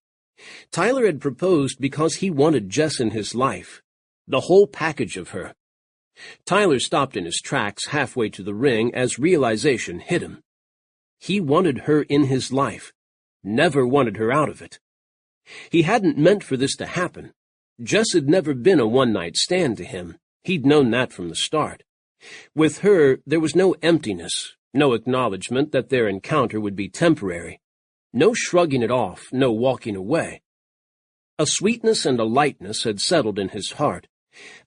Tyler had proposed because he wanted Jess in his life, the whole package of her. Tyler stopped in his tracks halfway to the ring as realization hit him. He wanted her in his life, never wanted her out of it. He hadn't meant for this to happen. Jess had never been a one-night stand to him. He'd known that from the start. With her, there was no emptiness, no acknowledgement that their encounter would be temporary, no shrugging it off, no walking away. A sweetness and a lightness had settled in his heart,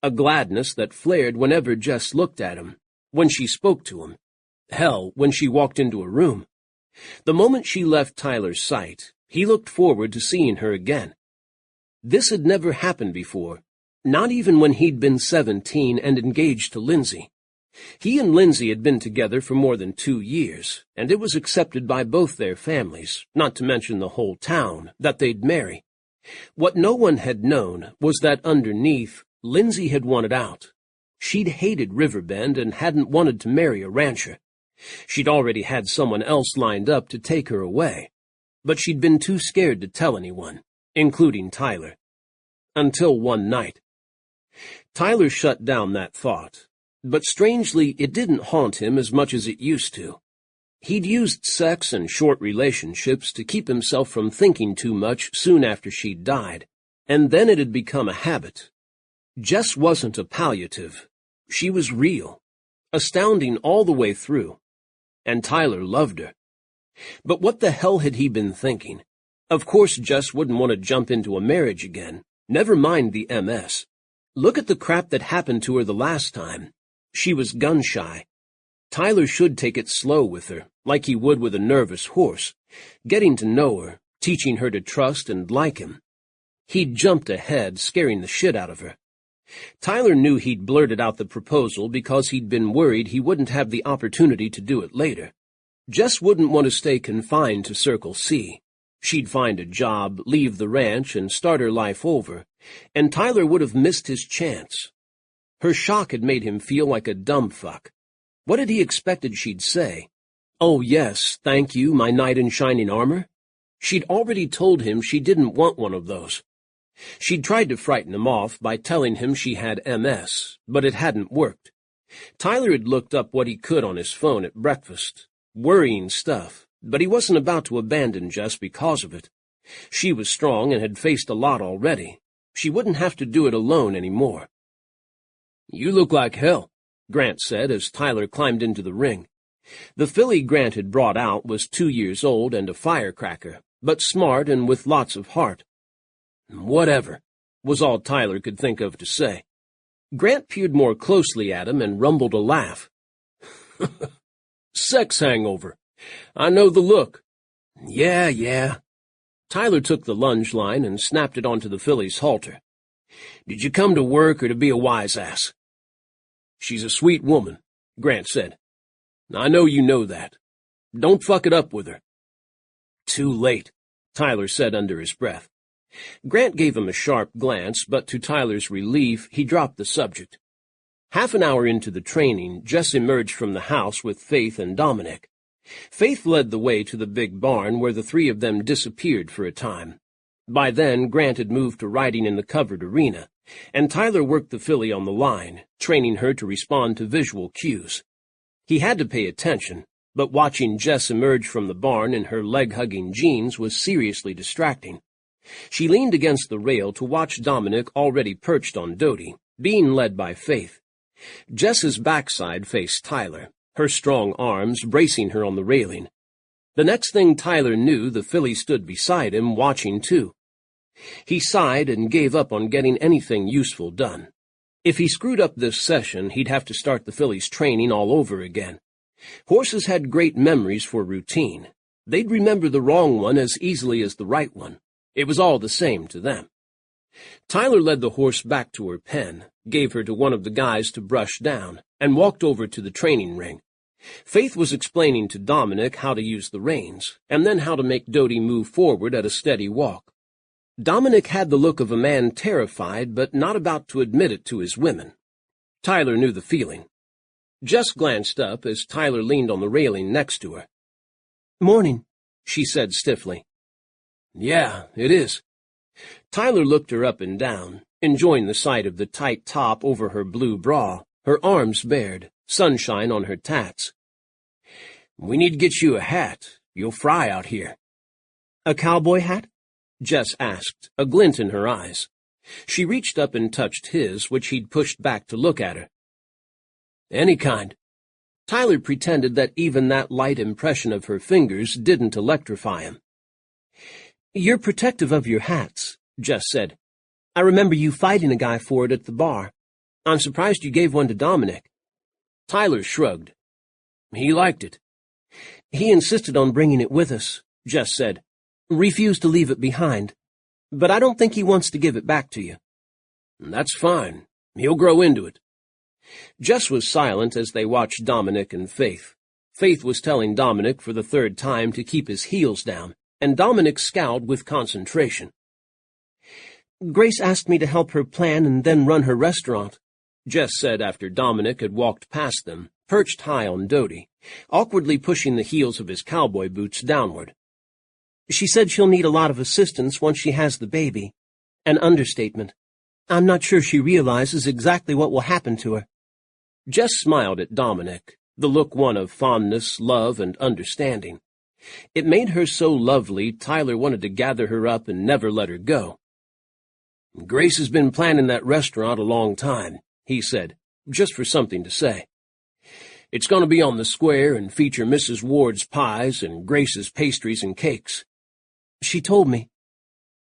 a gladness that flared whenever Jess looked at him, when she spoke to him, hell, when she walked into a room. The moment she left Tyler's sight, he looked forward to seeing her again. This had never happened before, not even when he'd been 17 and engaged to Lindsay. He and Lindsay had been together for more than 2 years, and it was accepted by both their families, not to mention the whole town, that they'd marry. What no one had known was that underneath, Lindsay had wanted out. She'd hated Riverbend and hadn't wanted to marry a rancher. She'd already had someone else lined up to take her away, but she'd been too scared to tell anyone, including Tyler. Until one night. Tyler shut down that thought, but strangely it didn't haunt him as much as it used to. He'd used sex and short relationships to keep himself from thinking too much soon after she'd died, and then it had become a habit. Jess wasn't a palliative. She was real, astounding all the way through, and Tyler loved her. But what the hell had he been thinking? Of course Jess wouldn't want to jump into a marriage again, never mind the MS. Look at the crap that happened to her the last time. She was gun-shy. Tyler should take it slow with her, like he would with a nervous horse, getting to know her, teaching her to trust and like him. He'd jumped ahead, scaring the shit out of her. Tyler knew he'd blurted out the proposal because he'd been worried he wouldn't have the opportunity to do it later. Jess wouldn't want to stay confined to Circle C. She'd find a job, leave the ranch, and start her life over, and Tyler would have missed his chance. Her shock had made him feel like a dumb fuck. What had he expected she'd say? Oh yes, thank you, my knight in shining armor? She'd already told him she didn't want one of those. She'd tried to frighten him off by telling him she had MS, but it hadn't worked. Tyler had looked up what he could on his phone at breakfast. Worrying stuff, but he wasn't about to abandon Jess because of it. She was strong and had faced a lot already. She wouldn't have to do it alone anymore. "You look like hell," Grant said as Tyler climbed into the ring. The filly Grant had brought out was 2 years old and a firecracker, but smart and with lots of heart. "Whatever," was all Tyler could think of to say. Grant peered more closely at him and rumbled a laugh. "Sex hangover. I know the look." Yeah. Tyler took the lunge line and snapped it onto the filly's halter. "Did you come to work or to be a wise ass?" "She's a sweet woman," Grant said. "I know you know that. Don't fuck it up with her." "Too late," Tyler said under his breath. Grant gave him a sharp glance, but to Tyler's relief, he dropped the subject. Half an hour into the training, Jess emerged from the house with Faith and Dominic. Faith led the way to the big barn where the three of them disappeared for a time. By then, Grant had moved to riding in the covered arena, and Tyler worked the filly on the line, training her to respond to visual cues. He had to pay attention, but watching Jess emerge from the barn in her leg-hugging jeans was seriously distracting. She leaned against the rail to watch Dominic already perched on Dodie, being led by Faith. Jess's backside faced Tyler, her strong arms bracing her on the railing. The next thing Tyler knew, the filly stood beside him, watching too. He sighed and gave up on getting anything useful done. If he screwed up this session, he'd have to start the filly's training all over again. Horses had great memories for routine. They'd remember the wrong one as easily as the right one. It was all the same to them. Tyler led the horse back to her pen, gave her to one of the guys to brush down, and walked over to the training ring. Faith was explaining to Dominic how to use the reins, and then how to make Dodie move forward at a steady walk. Dominic had the look of a man terrified but not about to admit it to his women. Tyler knew the feeling. Jess glanced up as Tyler leaned on the railing next to her. "Morning," she said stiffly. "Yeah, it is." Tyler looked her up and down, enjoying the sight of the tight top over her blue bra, her arms bared, sunshine on her tats. "We need to get you a hat. You'll fry out here." "A cowboy hat?" Jess asked, a glint in her eyes. She reached up and touched his, which he'd pushed back to look at her. "Any kind." Tyler pretended that even that light impression of her fingers didn't electrify him. "You're protective of your hats," Jess said. "I remember you fighting a guy for it at the bar. I'm surprised you gave one to Dominic." Tyler shrugged. "He liked it." "He insisted on bringing it with us," Jess said. "Refused to leave it behind. But I don't think he wants to give it back to you." "That's fine. He'll grow into it." Jess was silent as they watched Dominic and Faith. Faith was telling Dominic for the third time to keep his heels down, and Dominic scowled with concentration. "Grace asked me to help her plan and then run her restaurant," Jess said after Dominic had walked past them, perched high on Dodie, awkwardly pushing the heels of his cowboy boots downward. "She said she'll need a lot of assistance once she has the baby." An understatement. "I'm not sure she realizes exactly what will happen to her." Jess smiled at Dominic, the look one of fondness, love, and understanding. It made her so lovely, Tyler wanted to gather her up and never let her go. "Grace has been planning that restaurant a long time," he said, just for something to say. "It's going to be on the square and feature Mrs. Ward's pies and Grace's pastries and cakes." "She told me.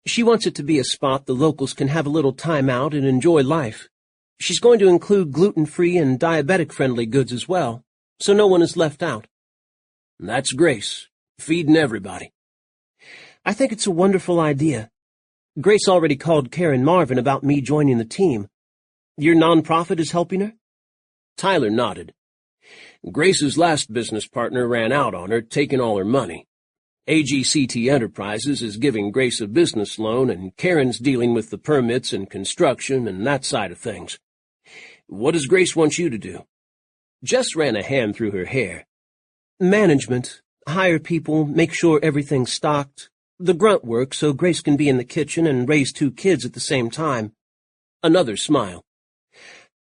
She wants it to be a spot the locals can have a little time out and enjoy life. She's going to include gluten-free and diabetic-friendly goods as well, so no one is left out." "That's Grace. Feeding everybody." "I think it's a wonderful idea. Grace already called Karen Marvin about me joining the team. Your nonprofit is helping her?" Tyler nodded. Grace's last business partner ran out on her, taking all her money. AGCT Enterprises is giving Grace a business loan, and Karen's dealing with the permits and construction and that side of things. What does Grace want you to do?" Jess ran a hand through her hair. "Management. Hire people, make sure everything's stocked. The grunt work so Grace can be in the kitchen and raise 2 kids at the same time." Another smile.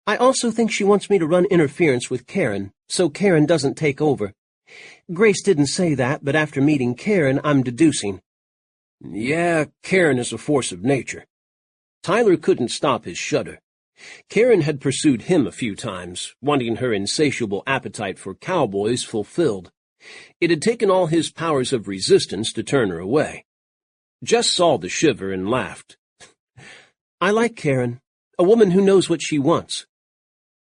"I also think she wants me to run interference with Karen, so Karen doesn't take over. Grace didn't say that, but after meeting Karen, I'm deducing." "Yeah, Karen is a force of nature." Tyler couldn't stop his shudder. Karen had pursued him a few times, wanting her insatiable appetite for cowboys fulfilled. It had taken all his powers of resistance to turn her away. Jess saw the shiver and laughed. "I like Karen, a woman who knows what she wants.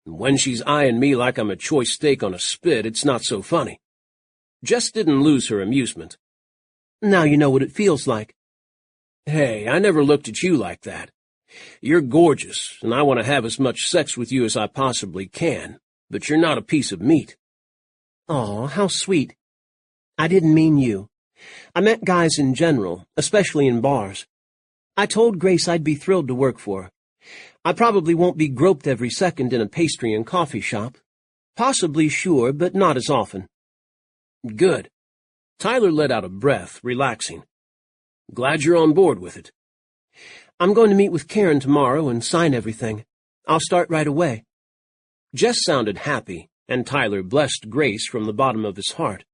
When she's eyeing me like I'm a choice steak on a spit, it's not so funny." Jess didn't lose her amusement. "Now you know what it feels like." "Hey, I never looked at you like that. You're gorgeous, and I want to have as much sex with you as I possibly can, but you're not a piece of meat." "Aw, how sweet. I didn't mean you. I meant guys in general, especially in bars. I told Grace I'd be thrilled to work for her. I probably won't be groped every second in a pastry and coffee shop. Possibly, sure, but not as often." "Good." Tyler let out a breath, relaxing. "Glad you're on board with it." "I'm going to meet with Karen tomorrow and sign everything. I'll start right away." Jess sounded happy, and Tyler blessed Grace from the bottom of his heart.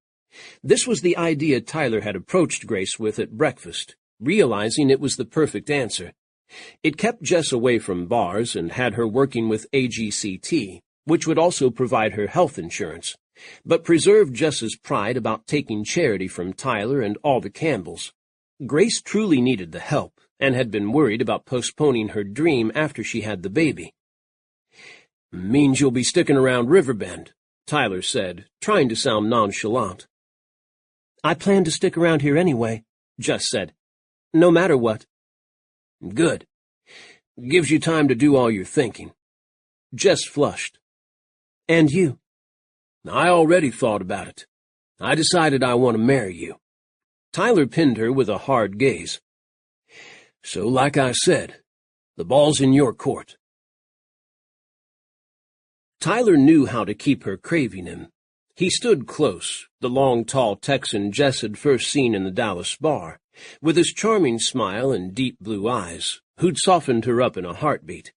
This was the idea Tyler had approached Grace with at breakfast, realizing it was the perfect answer. It kept Jess away from bars and had her working with AGCT, which would also provide her health insurance, but preserved Jess's pride about taking charity from Tyler and all the Campbells. Grace truly needed the help, and had been worried about postponing her dream after she had the baby. "Means you'll be sticking around Riverbend," Tyler said, trying to sound nonchalant. "I plan to stick around here anyway," Jess said. "No matter what." "Good. Gives you time to do all your thinking." Jess flushed. "And you?" "I already thought about it. I decided I want to marry you." Tyler pinned her with a hard gaze. "So, like I said, the ball's in your court." Tyler knew how to keep her craving him. He stood close, the long, tall Texan Jess had first seen in the Dallas bar, with his charming smile and deep blue eyes, who'd softened her up in a heartbeat.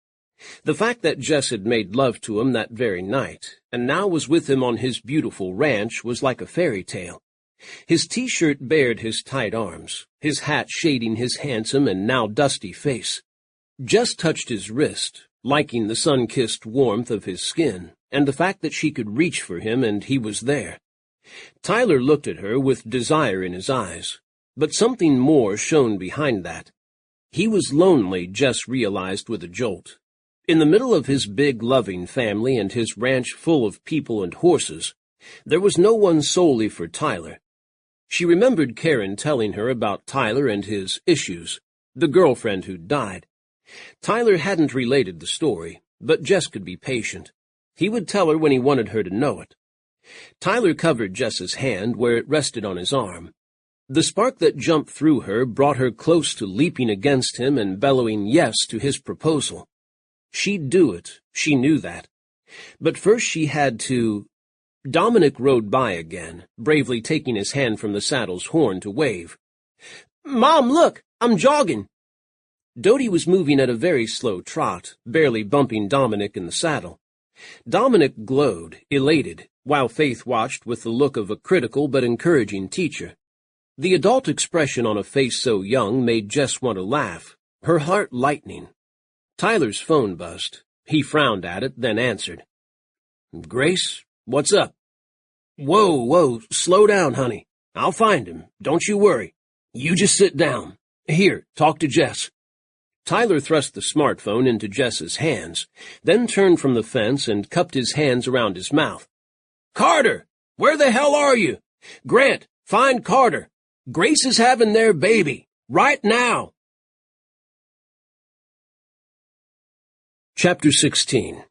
The fact that Jess had made love to him that very night, and now was with him on his beautiful ranch, was like a fairy tale. His T-shirt bared his tight arms, his hat shading his handsome and now dusty face. Jess touched his wrist, liking the sun-kissed warmth of his skin, and the fact that she could reach for him and he was there. Tyler looked at her with desire in his eyes, but something more shone behind that. He was lonely, Jess realized with a jolt. In the middle of his big, loving family and his ranch full of people and horses, there was no one solely for Tyler. She remembered Karen telling her about Tyler and his issues, the girlfriend who'd died. Tyler hadn't related the story, but Jess could be patient. He would tell her when he wanted her to know it. Tyler covered Jess's hand where it rested on his arm. The spark that jumped through her brought her close to leaping against him and bellowing yes to his proposal. She'd do it, she knew that. But first she had to— Dominic rode by again, bravely taking his hand from the saddle's horn to wave. "Mom, look! I'm jogging!" Dodie was moving at a very slow trot, barely bumping Dominic in the saddle. Dominic glowed, elated, while Faith watched with the look of a critical but encouraging teacher. The adult expression on a face so young made Jess want to laugh, her heart lightening. Tyler's phone buzzed. He frowned at it, then answered. "Grace? What's up?" Whoa, slow down, honey. I'll find him. Don't you worry. You just sit down. Here, talk to Jess." Tyler thrust the smartphone into Jess's hands, then turned from the fence and cupped his hands around his mouth. "Carter! Where the hell are you? Grant, find Carter. Grace is having their baby. Right now." Chapter 16.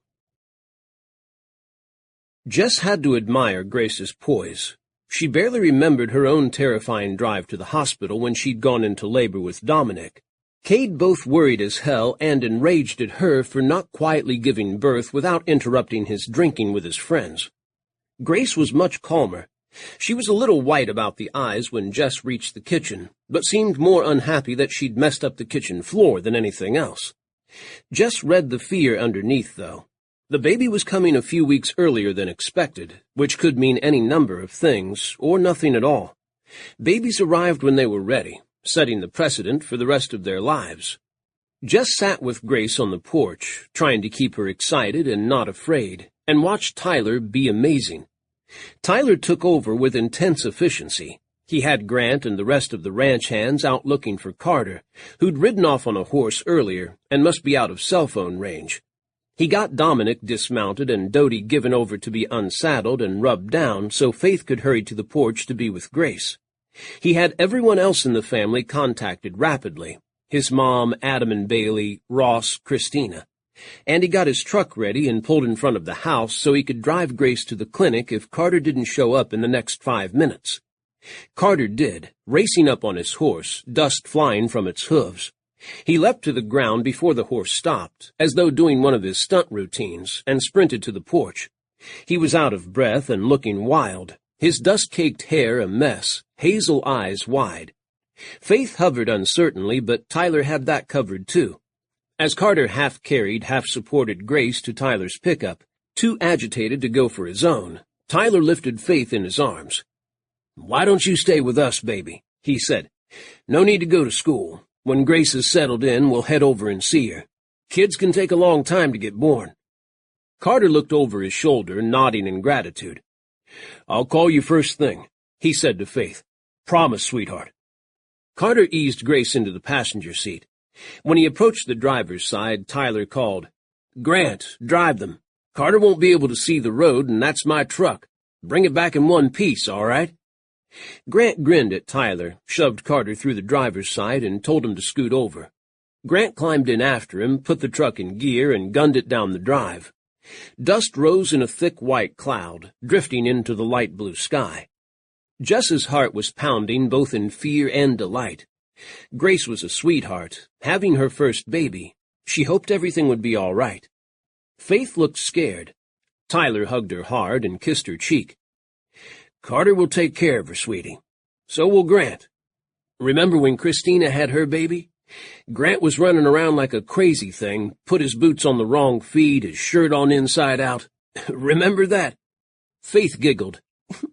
Jess had to admire Grace's poise. She barely remembered her own terrifying drive to the hospital when she'd gone into labor with Dominic. Cade both worried as hell and enraged at her for not quietly giving birth without interrupting his drinking with his friends. Grace was much calmer. She was a little white about the eyes when Jess reached the kitchen, but seemed more unhappy that she'd messed up the kitchen floor than anything else. Jess read the fear underneath, though. The baby was coming a few weeks earlier than expected, which could mean any number of things, or nothing at all. Babies arrived when they were ready, setting the precedent for the rest of their lives. Jess sat with Grace on the porch, trying to keep her excited and not afraid, and watched Tyler be amazing. Tyler took over with intense efficiency. He had Grant and the rest of the ranch hands out looking for Carter, who'd ridden off on a horse earlier and must be out of cell phone range. He got Dominic dismounted and Dodie given over to be unsaddled and rubbed down so Faith could hurry to the porch to be with Grace. He had everyone else in the family contacted rapidly. His mom, Adam and Bailey, Ross, Christina. And he got his truck ready and pulled in front of the house so he could drive Grace to the clinic if Carter didn't show up in the next 5 minutes. Carter did, racing up on his horse, dust flying from its hooves. He leapt to the ground before the horse stopped, as though doing one of his stunt routines, and sprinted to the porch. He was out of breath and looking wild, his dust-caked hair a mess, hazel eyes wide. Faith hovered uncertainly, but Tyler had that covered too. As Carter half-carried, half-supported Grace to Tyler's pickup, too agitated to go for his own, Tyler lifted Faith in his arms. "Why don't you stay with us, baby?" he said. "No need to go to school. When Grace is settled in, we'll head over and see her. Kids can take a long time to get born." Carter looked over his shoulder, nodding in gratitude. "I'll call you first thing," he said to Faith. "Promise, sweetheart." Carter eased Grace into the passenger seat. When he approached the driver's side, Tyler called, "Grant, drive them. Carter won't be able to see the road, and that's my truck. Bring it back in one piece, all right?" Grant grinned at Tyler, shoved Carter through the driver's side, and told him to scoot over. Grant climbed in after him, put the truck in gear, and gunned it down the drive. Dust rose in a thick white cloud, drifting into the light blue sky. Jess's heart was pounding both in fear and delight. Grace was a sweetheart, having her first baby. She hoped everything would be all right. Faith looked scared. Tyler hugged her hard and kissed her cheek. "Carter will take care of her, sweetie. So will Grant. Remember when Christina had her baby? Grant was running around like a crazy thing, put his boots on the wrong feet, his shirt on inside out. Remember that?" Faith giggled.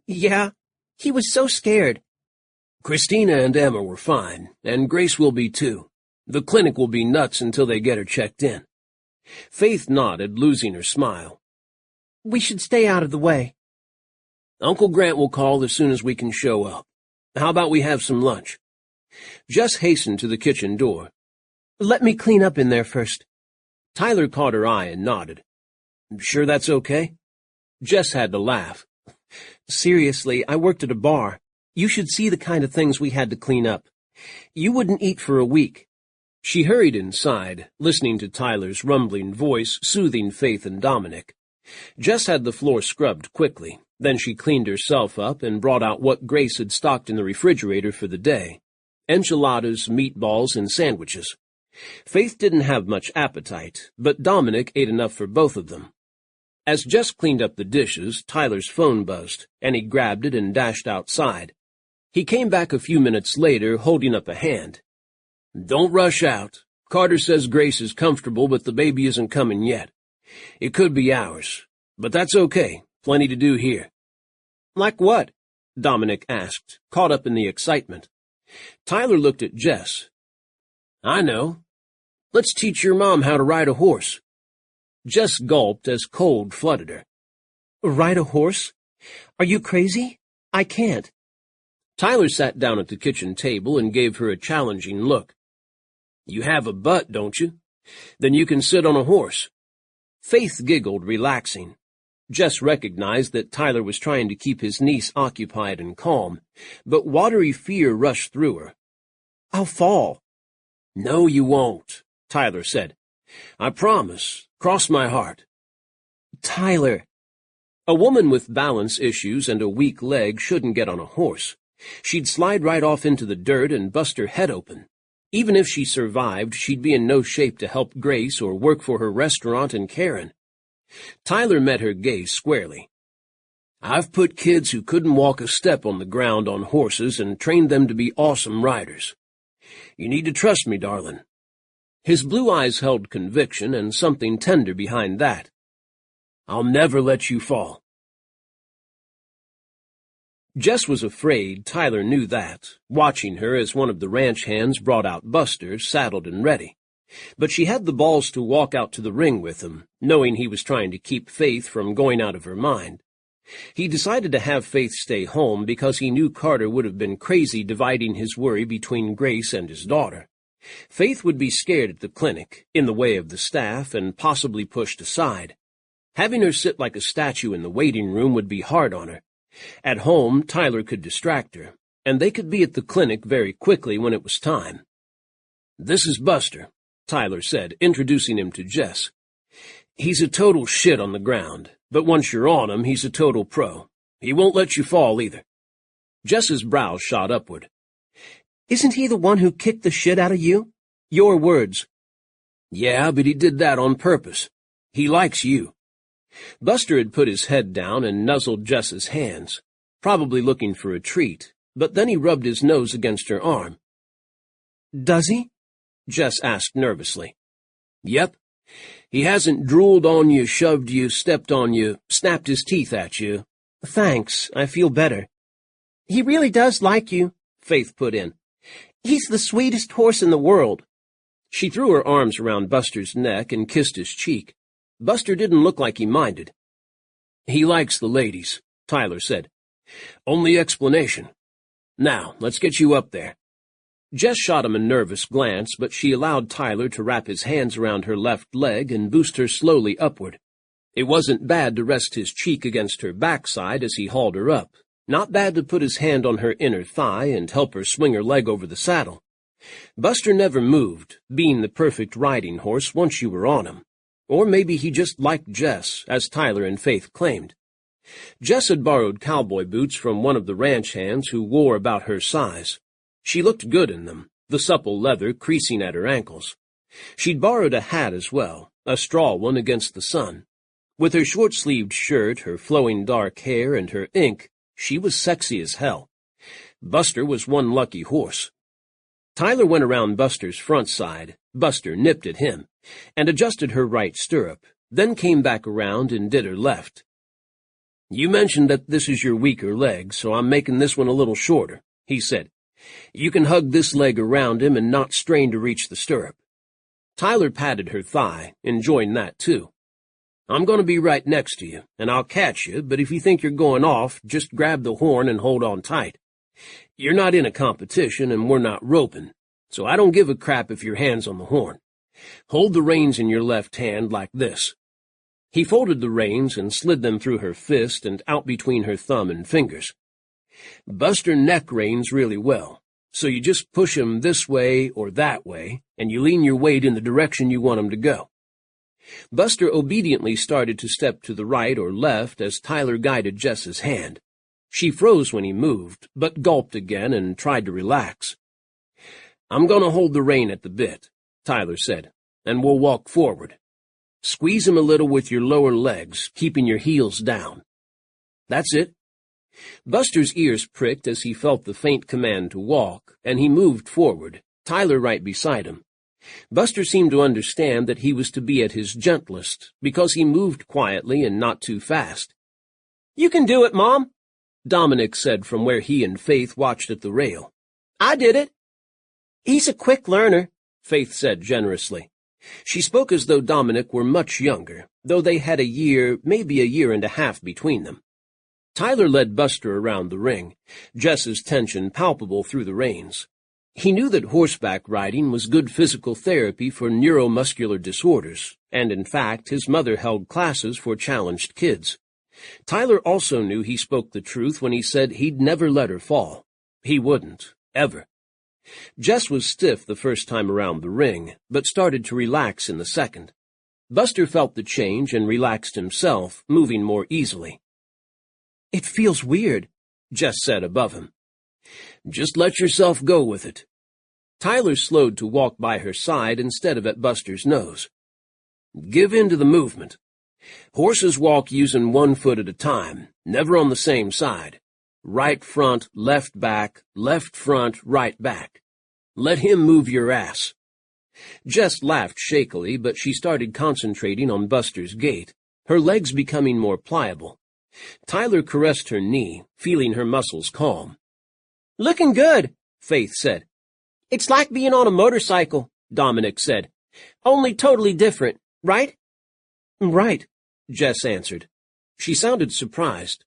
"Yeah, he was so scared." "Christina and Emma were fine, and Grace will be too. The clinic will be nuts until they get her checked in." Faith nodded, losing her smile. "We should stay out of the way." "Uncle Grant will call as soon as we can show up. How about we have some lunch?" Jess hastened to the kitchen door. "Let me clean up in there first." Tyler caught her eye and nodded. "Sure that's okay?" Jess had to laugh. "Seriously, I worked at a bar. You should see the kind of things we had to clean up. You wouldn't eat for a week." She hurried inside, listening to Tyler's rumbling voice soothing Faith and Dominic. Jess had the floor scrubbed quickly. Then she cleaned herself up and brought out what Grace had stocked in the refrigerator for the day: enchiladas, meatballs, and sandwiches. Faith didn't have much appetite, but Dominic ate enough for both of them. As Jess cleaned up the dishes, Tyler's phone buzzed, and he grabbed it and dashed outside. He came back a few minutes later, holding up a hand. "Don't rush out. Carter says Grace is comfortable, but the baby isn't coming yet. It could be hours, but that's okay. Plenty to do here." "Like what?" Dominic asked, caught up in the excitement. Tyler looked at Jess. "I know. Let's teach your mom how to ride a horse." Jess gulped as cold flooded her. "Ride a horse? Are you crazy? I can't." Tyler sat down at the kitchen table and gave her a challenging look. "You have a butt, don't you? Then you can sit on a horse." Faith giggled, relaxing. Jess recognized that Tyler was trying to keep his niece occupied and calm, but watery fear rushed through her. "I'll fall." "No, you won't," Tyler said. "I promise. Cross my heart." "Tyler." A woman with balance issues and a weak leg shouldn't get on a horse. She'd slide right off into the dirt and bust her head open. Even if she survived, she'd be in no shape to help Grace or work for her restaurant in Karen. Tyler met her gaze squarely. I've put kids who couldn't walk a step on the ground on horses and trained them to be awesome riders. You need to trust me, darling. His blue eyes held conviction and something tender behind that. I'll never let you fall. Jess was afraid. Tyler knew that, watching her as one of the ranch hands brought out Buster, saddled and ready. But she had the balls to walk out to the ring with him, knowing he was trying to keep Faith from going out of her mind. He decided to have Faith stay home because he knew Carter would have been crazy dividing his worry between Grace and his daughter. Faith would be scared at the clinic, in the way of the staff, and possibly pushed aside. Having her sit like a statue in the waiting room would be hard on her. At home, Tyler could distract her, and they could be at the clinic very quickly when it was time. This is Buster, Tyler said, introducing him to Jess. He's a total shit on the ground, but once you're on him, he's a total pro. He won't let you fall either. Jess's brows shot upward. Isn't he the one who kicked the shit out of you? Your words. Yeah, but he did that on purpose. He likes you. Buster had put his head down and nuzzled Jess's hands, probably looking for a treat, but then he rubbed his nose against her arm. Does he? Jess asked nervously. Yep. He hasn't drooled on you, shoved you, stepped on you, snapped his teeth at you. Thanks, I feel better. He really does like you, Faith put in. He's the sweetest horse in the world. She threw her arms around Buster's neck and kissed his cheek. Buster didn't look like he minded. He likes the ladies, Tyler said. Only explanation. Now, let's get you up there. Jess shot him a nervous glance, but she allowed Tyler to wrap his hands around her left leg and boost her slowly upward. It wasn't bad to rest his cheek against her backside as he hauled her up. Not bad to put his hand on her inner thigh and help her swing her leg over the saddle. Buster never moved, being the perfect riding horse once you were on him. Or maybe he just liked Jess, as Tyler and Faith claimed. Jess had borrowed cowboy boots from one of the ranch hands who wore about her size. She looked good in them, the supple leather creasing at her ankles. She'd borrowed a hat as well, a straw one against the sun. With her short-sleeved shirt, her flowing dark hair, and her ink, she was sexy as hell. Buster was one lucky horse. Tyler went around Buster's front side. Buster nipped at him, and adjusted her right stirrup, then came back around and did her left. You mentioned that this is your weaker leg, so I'm making this one a little shorter, he said. You can hug this leg around him and not strain to reach the stirrup. Tyler patted her thigh, enjoying that too. I'm going to be right next to you, and I'll catch you, but if you think you're going off, just grab the horn and hold on tight. You're not in a competition, and we're not roping, so I don't give a crap if your hand's on the horn. Hold the reins in your left hand like this. He folded the reins and slid them through her fist and out between her thumb and fingers. Buster neck reins really well, so you just push him this way or that way, and you lean your weight in the direction you want him to go. Buster obediently started to step to the right or left as Tyler guided Jess's hand. She froze when he moved, but gulped again and tried to relax. I'm going to hold the rein at the bit, Tyler said, and we'll walk forward. Squeeze him a little with your lower legs, keeping your heels down. That's it. Buster's ears pricked as he felt the faint command to walk, and he moved forward, Tyler right beside him. Buster seemed to understand that he was to be at his gentlest, because he moved quietly and not too fast. You can do it, Mom, Dominic said from where he and Faith watched at the rail. I did it. He's a quick learner, Faith said generously. She spoke as though Dominic were much younger, though they had a year, maybe a year and a half between them. Tyler led Buster around the ring, Jess's tension palpable through the reins. He knew that horseback riding was good physical therapy for neuromuscular disorders, and in fact his mother held classes for challenged kids. Tyler also knew he spoke the truth when he said he'd never let her fall. He wouldn't, ever. Jess was stiff the first time around the ring, but started to relax in the second. Buster felt the change and relaxed himself, moving more easily. It feels weird, Jess said above him. Just let yourself go with it. Tyler slowed to walk by her side instead of at Buster's nose. Give in to the movement. Horses walk using one foot at a time, never on the same side. Right front, left back, left front, right back. Let him move your ass. Jess laughed shakily, but she started concentrating on Buster's gait, her legs becoming more pliable. Tyler caressed her knee, feeling her muscles calm. Looking good, Faith said. It's like being on a motorcycle, Dominic said. Only totally different, right? Right, Jess answered. She sounded surprised.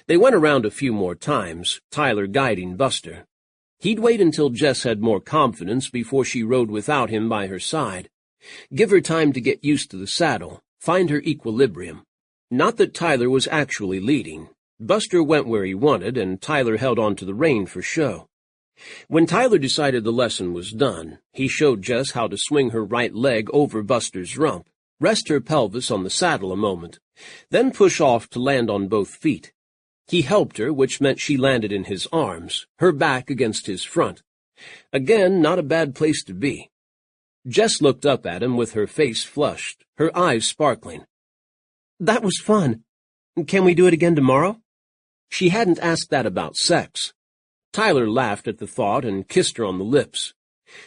They went around a few more times, Tyler guiding Buster. He'd wait until Jess had more confidence before she rode without him by her side. Give her time to get used to the saddle, find her equilibrium. Not that Tyler was actually leading. Buster went where he wanted, and Tyler held on to the rein for show. When Tyler decided the lesson was done, he showed Jess how to swing her right leg over Buster's rump, rest her pelvis on the saddle a moment, then push off to land on both feet. He helped her, which meant she landed in his arms, her back against his front. Again, not a bad place to be. Jess looked up at him with her face flushed, her eyes sparkling. That was fun. Can we do it again tomorrow? She hadn't asked that about sex. Tyler laughed at the thought and kissed her on the lips.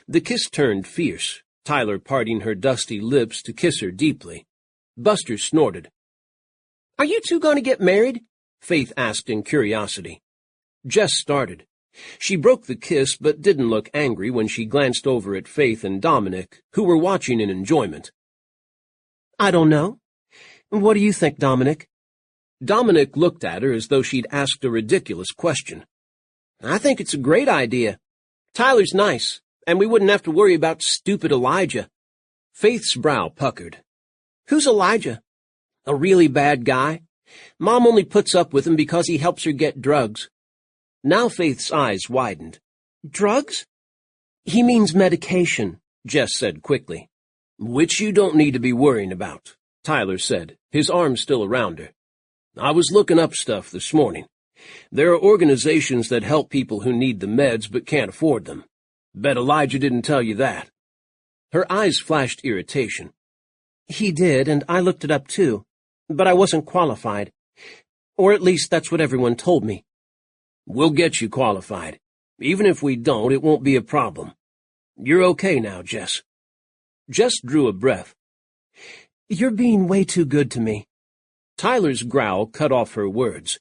The kiss turned fierce, Tyler parting her dusty lips to kiss her deeply. Buster snorted. Are you two going to get married? Faith asked in curiosity. Jess started. She broke the kiss but didn't look angry when she glanced over at Faith and Dominic, who were watching in enjoyment. I don't know. What do you think, Dominic? Dominic looked at her as though she'd asked a ridiculous question. I think it's a great idea. Tyler's nice, and we wouldn't have to worry about stupid Elijah. Faith's brow puckered. Who's Elijah? A really bad guy? Mom only puts up with him because he helps her get drugs. Now Faith's eyes widened. Drugs? He means medication, Jess said quickly. Which you don't need to be worrying about, Tyler said, his arm still around her. I was looking up stuff this morning. There are organizations that help people who need the meds but can't afford them. Bet Elijah didn't tell you that. Her eyes flashed irritation. He did, and I looked it up too, but I wasn't qualified. Or at least that's what everyone told me. We'll get you qualified. Even if we don't, it won't be a problem. You're okay now, Jess. Jess drew a breath. You're being way too good to me. Tyler's growl cut off her words.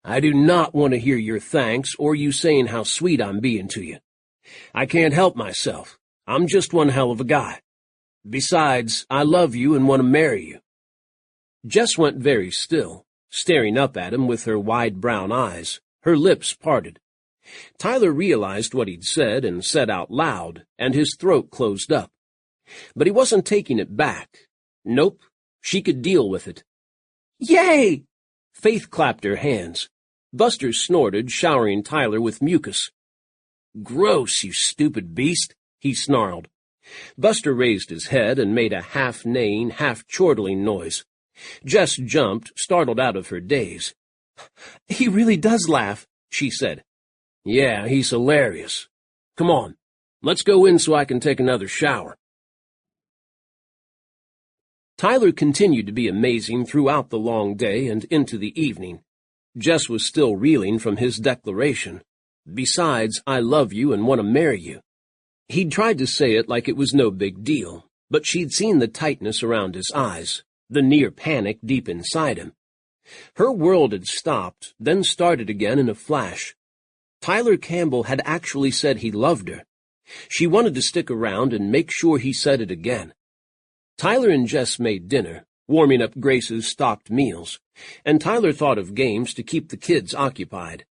I do not want to hear your thanks or you saying how sweet I'm being to you. I can't help myself. I'm just one hell of a guy. Besides, I love you and want to marry you. Jess went very still, staring up at him with her wide brown eyes, her lips parted. Tyler realized what he'd said and said out loud, and his throat closed up. But he wasn't taking it back. Nope, she could deal with it. Yay! Faith clapped her hands. Buster snorted, showering Tyler with mucus. Gross, you stupid beast, he snarled. Buster raised his head and made a half-neighing, half-chortling noise. Jess jumped, startled out of her daze. He really does laugh, she said. Yeah, he's hilarious. Come on, let's go in so I can take another shower. Tyler continued to be amazing throughout the long day and into the evening. Jess was still reeling from his declaration. Besides, I love you and want to marry you. He'd tried to say it like it was no big deal, but she'd seen the tightness around his eyes, the near panic deep inside him. Her world had stopped, then started again in a flash. Tyler Campbell had actually said he loved her. She wanted to stick around and make sure he said it again. Tyler and Jess made dinner, warming up Grace's stocked meals, and Tyler thought of games to keep the kids occupied.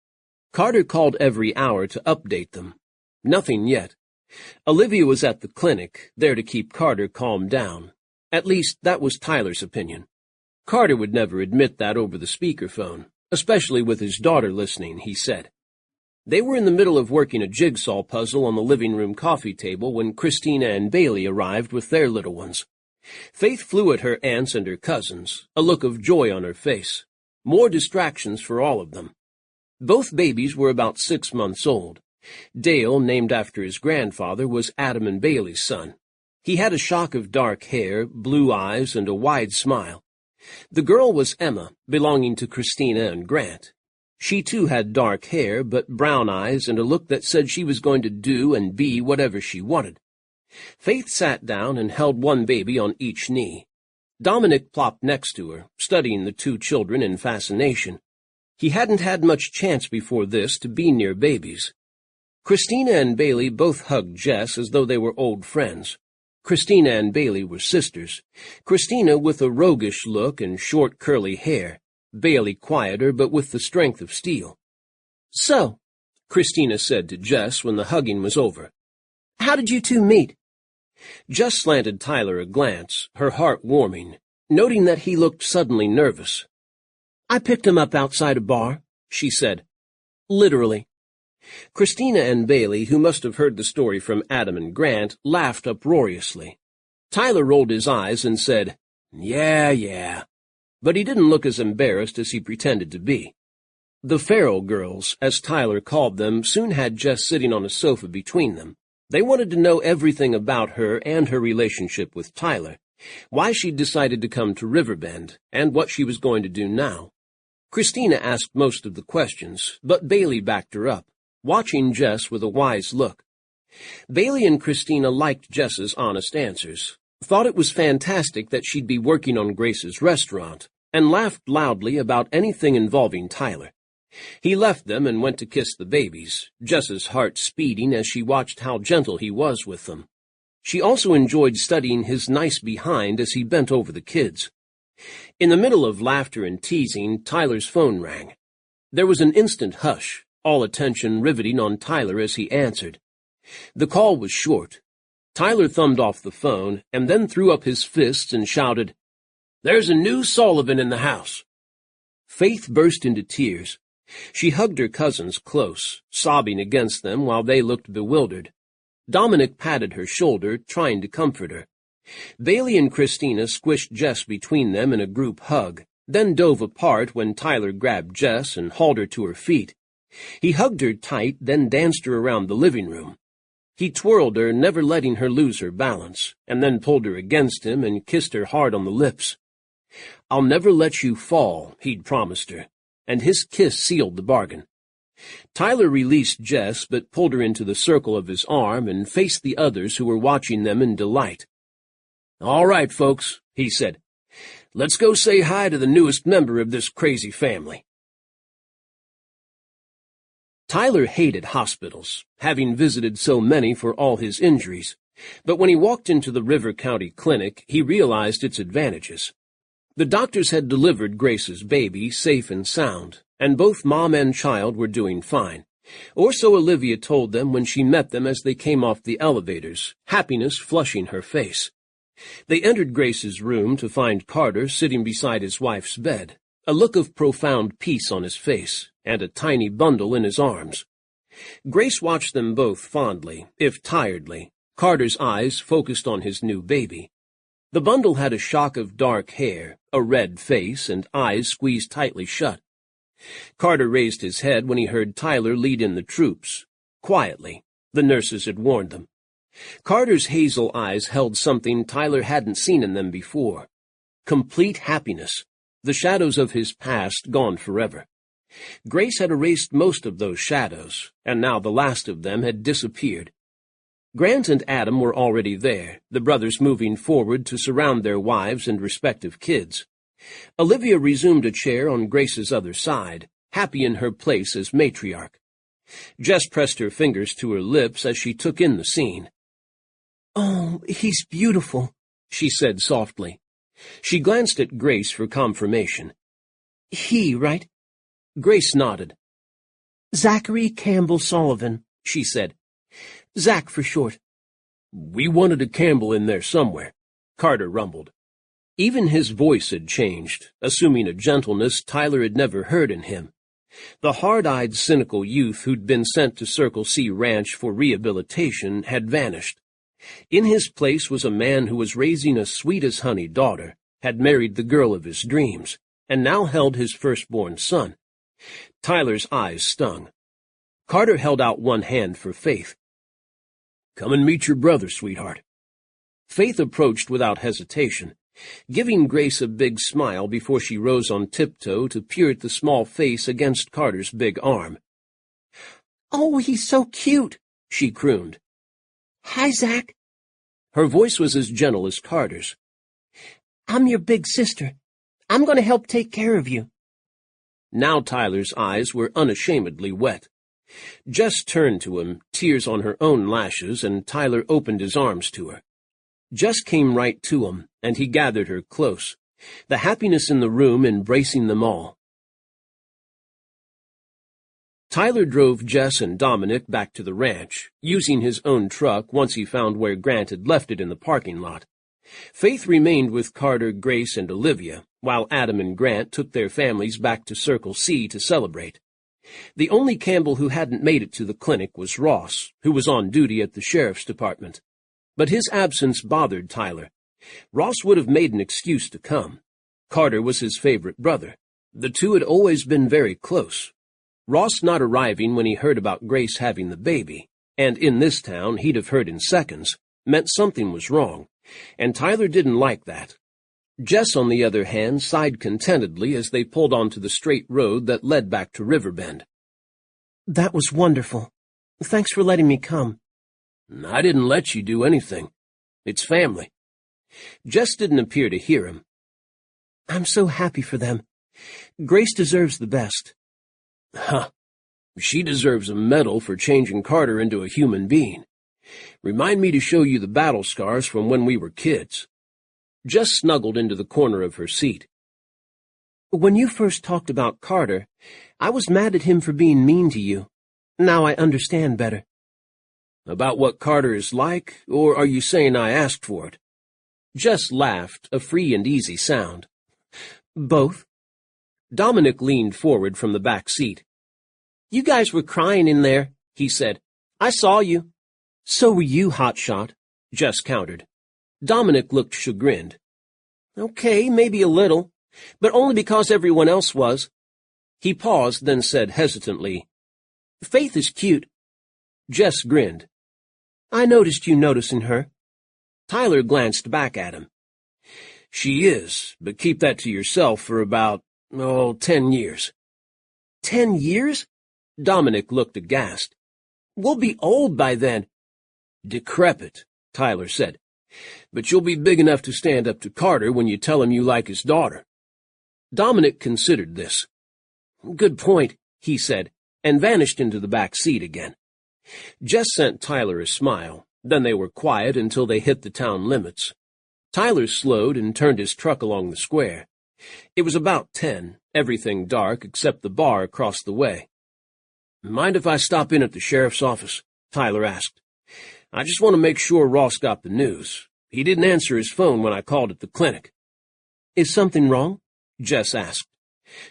Carter called every hour to update them. Nothing yet. Olivia was at the clinic, there to keep Carter calmed down. At least, that was Tyler's opinion. Carter would never admit that over the speakerphone, especially with his daughter listening, he said. They were in the middle of working a jigsaw puzzle on the living room coffee table when Christina and Bailey arrived with their little ones. Faith flew at her aunts and her cousins, a look of joy on her face. More distractions for all of them. Both babies were about 6 months old. Dale, named after his grandfather, was Adam and Bailey's son. He had a shock of dark hair, blue eyes, and a wide smile. The girl was Emma, belonging to Christina and Grant. She too had dark hair, but brown eyes and a look that said she was going to do and be whatever she wanted. Faith sat down and held one baby on each knee. Dominic plopped next to her, studying the two children in fascination. He hadn't had much chance before this to be near babies. Christina and Bailey both hugged Jess as though they were old friends. Christina and Bailey were sisters, Christina with a roguish look and short curly hair, Bailey quieter but with the strength of steel. "So," Christina said to Jess when the hugging was over, "how did you two meet?" Jess slanted Tyler a glance, her heart warming, noting that he looked suddenly nervous. "I picked him up outside a bar," she said. "Literally." Christina and Bailey, who must have heard the story from Adam and Grant, laughed uproariously. Tyler rolled his eyes and said, Yeah. But he didn't look as embarrassed as he pretended to be. The Farrell girls, as Tyler called them, soon had Jess sitting on a sofa between them. They wanted to know everything about her and her relationship with Tyler, why she'd decided to come to Riverbend, and what she was going to do now. Christina asked most of the questions, but Bailey backed her up, watching Jess with a wise look. Bailey and Christina liked Jess's honest answers, thought it was fantastic that she'd be working on Grace's restaurant, and laughed loudly about anything involving Tyler. He left them and went to kiss the babies, Jess's heart speeding as she watched how gentle he was with them. She also enjoyed studying his nice behind as he bent over the kids. In the middle of laughter and teasing, Tyler's phone rang. There was an instant hush, all attention riveting on Tyler as he answered. The call was short. Tyler thumbed off the phone and then threw up his fists and shouted, "There's a new Sullivan in the house." Faith burst into tears. She hugged her cousins close, sobbing against them while they looked bewildered. Dominic patted her shoulder, trying to comfort her. Bailey and Christina squished Jess between them in a group hug, then dove apart when Tyler grabbed Jess and hauled her to her feet. He hugged her tight, then danced her around the living room. He twirled her, never letting her lose her balance, and then pulled her against him and kissed her hard on the lips. "I'll never let you fall," he'd promised her, and his kiss sealed the bargain. Tyler released Jess but pulled her into the circle of his arm and faced the others who were watching them in delight. "All right, folks," he said. "Let's go say hi to the newest member of this crazy family." Tyler hated hospitals, having visited so many for all his injuries, but when he walked into the River County Clinic, he realized its advantages. The doctors had delivered Grace's baby safe and sound, and both mom and child were doing fine, or so Olivia told them when she met them as they came off the elevators, happiness flushing her face. They entered Grace's room to find Carter sitting beside his wife's bed, a look of profound peace on his face, and a tiny bundle in his arms. Grace watched them both fondly, if tiredly, Carter's eyes focused on his new baby. The bundle had a shock of dark hair, a red face, and eyes squeezed tightly shut. Carter raised his head when he heard Tyler lead in the troops. Quietly, the nurses had warned them. Carter's hazel eyes held something Tyler hadn't seen in them before. Complete happiness, the shadows of his past gone forever. Grace had erased most of those shadows, and now the last of them had disappeared. Grant and Adam were already there, the brothers moving forward to surround their wives and respective kids. Olivia resumed a chair on Grace's other side, happy in her place as matriarch. Jess pressed her fingers to her lips as she took in the scene. "Oh, he's beautiful," she said softly. She glanced at Grace for confirmation. "He, right?" Grace nodded. "Zachary Campbell Sullivan," she said. "Zach for short." "We wanted a Campbell in there somewhere," Carter rumbled. Even his voice had changed, assuming a gentleness Tyler had never heard in him. The hard-eyed, cynical youth who'd been sent to Circle C Ranch for rehabilitation had vanished. In his place was a man who was raising a sweet-as-honey daughter, had married the girl of his dreams, and now held his firstborn son. Tyler's eyes stung. Carter held out one hand for Faith. "Come and meet your brother, sweetheart." Faith approached without hesitation, giving Grace a big smile before she rose on tiptoe to peer at the small face against Carter's big arm. "Oh, he's so cute," she crooned. "Hi, Zach." Her voice was as gentle as Carter's. "I'm your big sister. I'm going to help take care of you." Now Tyler's eyes were unashamedly wet. Jess turned to him, tears on her own lashes, and Tyler opened his arms to her. Jess came right to him, and he gathered her close, the happiness in the room embracing them all. Tyler drove Jess and Dominic back to the ranch, using his own truck once he found where Grant had left it in the parking lot. Faith remained with Carter, Grace, and Olivia, while Adam and Grant took their families back to Circle C to celebrate. The only Campbell who hadn't made it to the clinic was Ross, who was on duty at the sheriff's department. But his absence bothered Tyler. Ross would have made an excuse to come. Carter was his favorite brother. The two had always been very close. Ross not arriving when he heard about Grace having the baby, and in this town he'd have heard in seconds, meant something was wrong, and Tyler didn't like that. Jess, on the other hand, sighed contentedly as they pulled onto the straight road that led back to Riverbend. "That was wonderful. Thanks for letting me come." "I didn't let you do anything. It's family." Jess didn't appear to hear him. "I'm so happy for them. Grace deserves the best." "Huh. She deserves a medal for changing Carter into a human being. Remind me to show you the battle scars from when we were kids." Jess snuggled into the corner of her seat. "When you first talked about Carter, I was mad at him for being mean to you. Now I understand better." "About what Carter is like, or are you saying I asked for it?" Jess laughed, a free and easy sound. "Both." Dominic leaned forward from the back seat. "You guys were crying in there," he said. "I saw you." "So were you, hotshot," Jess countered. Dominic looked chagrined. "Okay, maybe a little, but only because everyone else was." He paused, then said hesitantly, "Faith is cute." Jess grinned. "I noticed you noticing her." Tyler glanced back at him. "She is, but keep that to yourself for about, 10 years. 10 years? Dominic looked aghast. "We'll be old by then." "Decrepit," Tyler said. "But you'll be big enough to stand up to Carter when you tell him you like his daughter." Dominic considered this. "Good point," he said, and vanished into the back seat again. Jess sent Tyler a smile, then they were quiet until they hit the town limits. Tyler slowed and turned his truck along the square. It was about 10, everything dark except the bar across the way. "Mind if I stop in at the sheriff's office?" Tyler asked. "I just want to make sure Ross got the news. He didn't answer his phone when I called at the clinic." "Is something wrong?" Jess asked.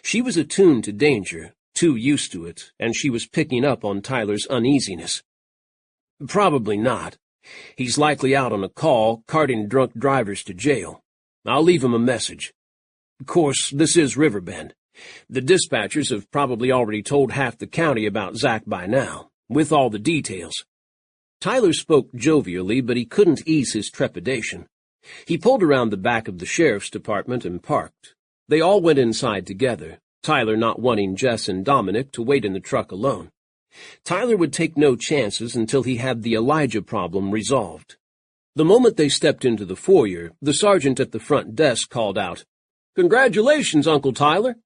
She was attuned to danger, too used to it, and she was picking up on Tyler's uneasiness. "Probably not. He's likely out on a call, carting drunk drivers to jail. I'll leave him a message. Of course, this is Riverbend. The dispatchers have probably already told half the county about Zach by now, with all the details." Tyler spoke jovially, but he couldn't ease his trepidation. He pulled around the back of the sheriff's department and parked. They all went inside together, Tyler not wanting Jess and Dominic to wait in the truck alone. Tyler would take no chances until he had the Elijah problem resolved. The moment they stepped into the foyer, the sergeant at the front desk called out, "Congratulations, Uncle Tyler."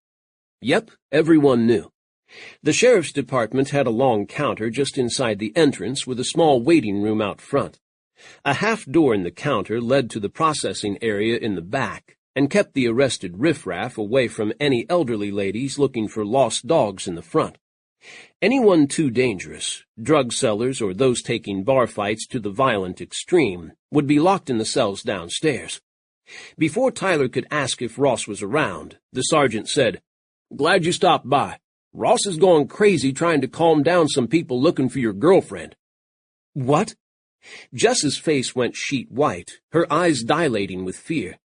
Yep, everyone knew. The sheriff's department had a long counter just inside the entrance with a small waiting room out front. A half door in the counter led to the processing area in the back and kept the arrested riffraff away from any elderly ladies looking for lost dogs in the front. Anyone too dangerous, drug sellers or those taking bar fights to the violent extreme, would be locked in the cells downstairs. Before Tyler could ask if Ross was around, the sergeant said, "Glad you stopped by. Ross is going crazy trying to calm down some people looking for your girlfriend." "What?" Jess's face went sheet white, her eyes dilating with fear.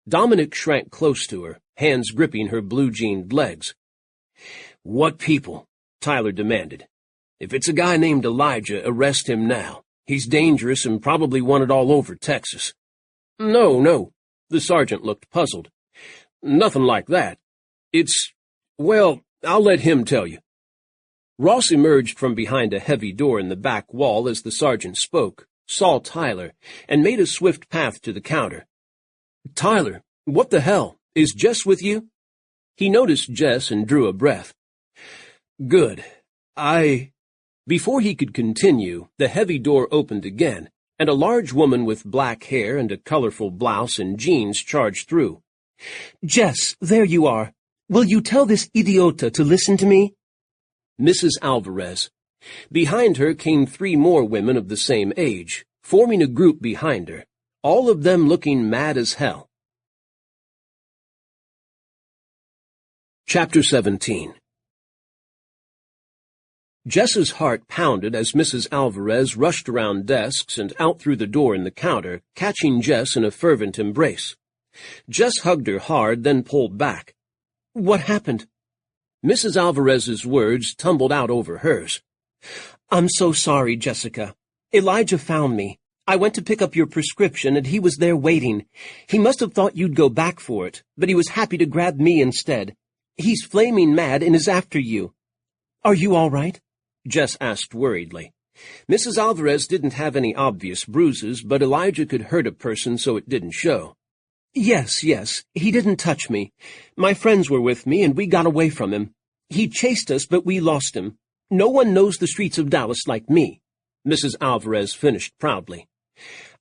Dominic shrank close to her, hands gripping her blue-jeaned legs. "What people?" Tyler demanded. "If it's a guy named Elijah, arrest him now. He's dangerous and probably wanted all over Texas." No. The sergeant looked puzzled. "Nothing like that. Well, I'll let him tell you." Ross emerged from behind a heavy door in the back wall as the sergeant spoke, saw Tyler, and made a swift path to the counter. "Tyler, what the hell? Is Jess with you?" He noticed Jess and drew a breath. "Good. Before he could continue, the heavy door opened again, and a large woman with black hair and a colorful blouse and jeans charged through. "Jess, there you are. Will you tell this idiota to listen to me?" Mrs. Alvarez. Behind her came 3 more women of the same age, forming a group behind her, all of them looking mad as hell. Chapter 17. Jess's heart pounded as Mrs. Alvarez rushed around desks and out through the door in the counter, catching Jess in a fervent embrace. Jess hugged her hard, then pulled back. "What happened?" Mrs. Alvarez's words tumbled out over hers. "I'm so sorry, Jessica. Elijah found me. I went to pick up your prescription, and he was there waiting. He must have thought you'd go back for it, but he was happy to grab me instead. He's flaming mad and is after you. Are you all right?" Jess asked worriedly. Mrs. Alvarez didn't have any obvious bruises, but Elijah could hurt a person so it didn't show. Yes, he didn't touch me. My friends were with me, and we got away from him. He chased us, but we lost him. No one knows the streets of Dallas like me," Mrs. Alvarez finished proudly.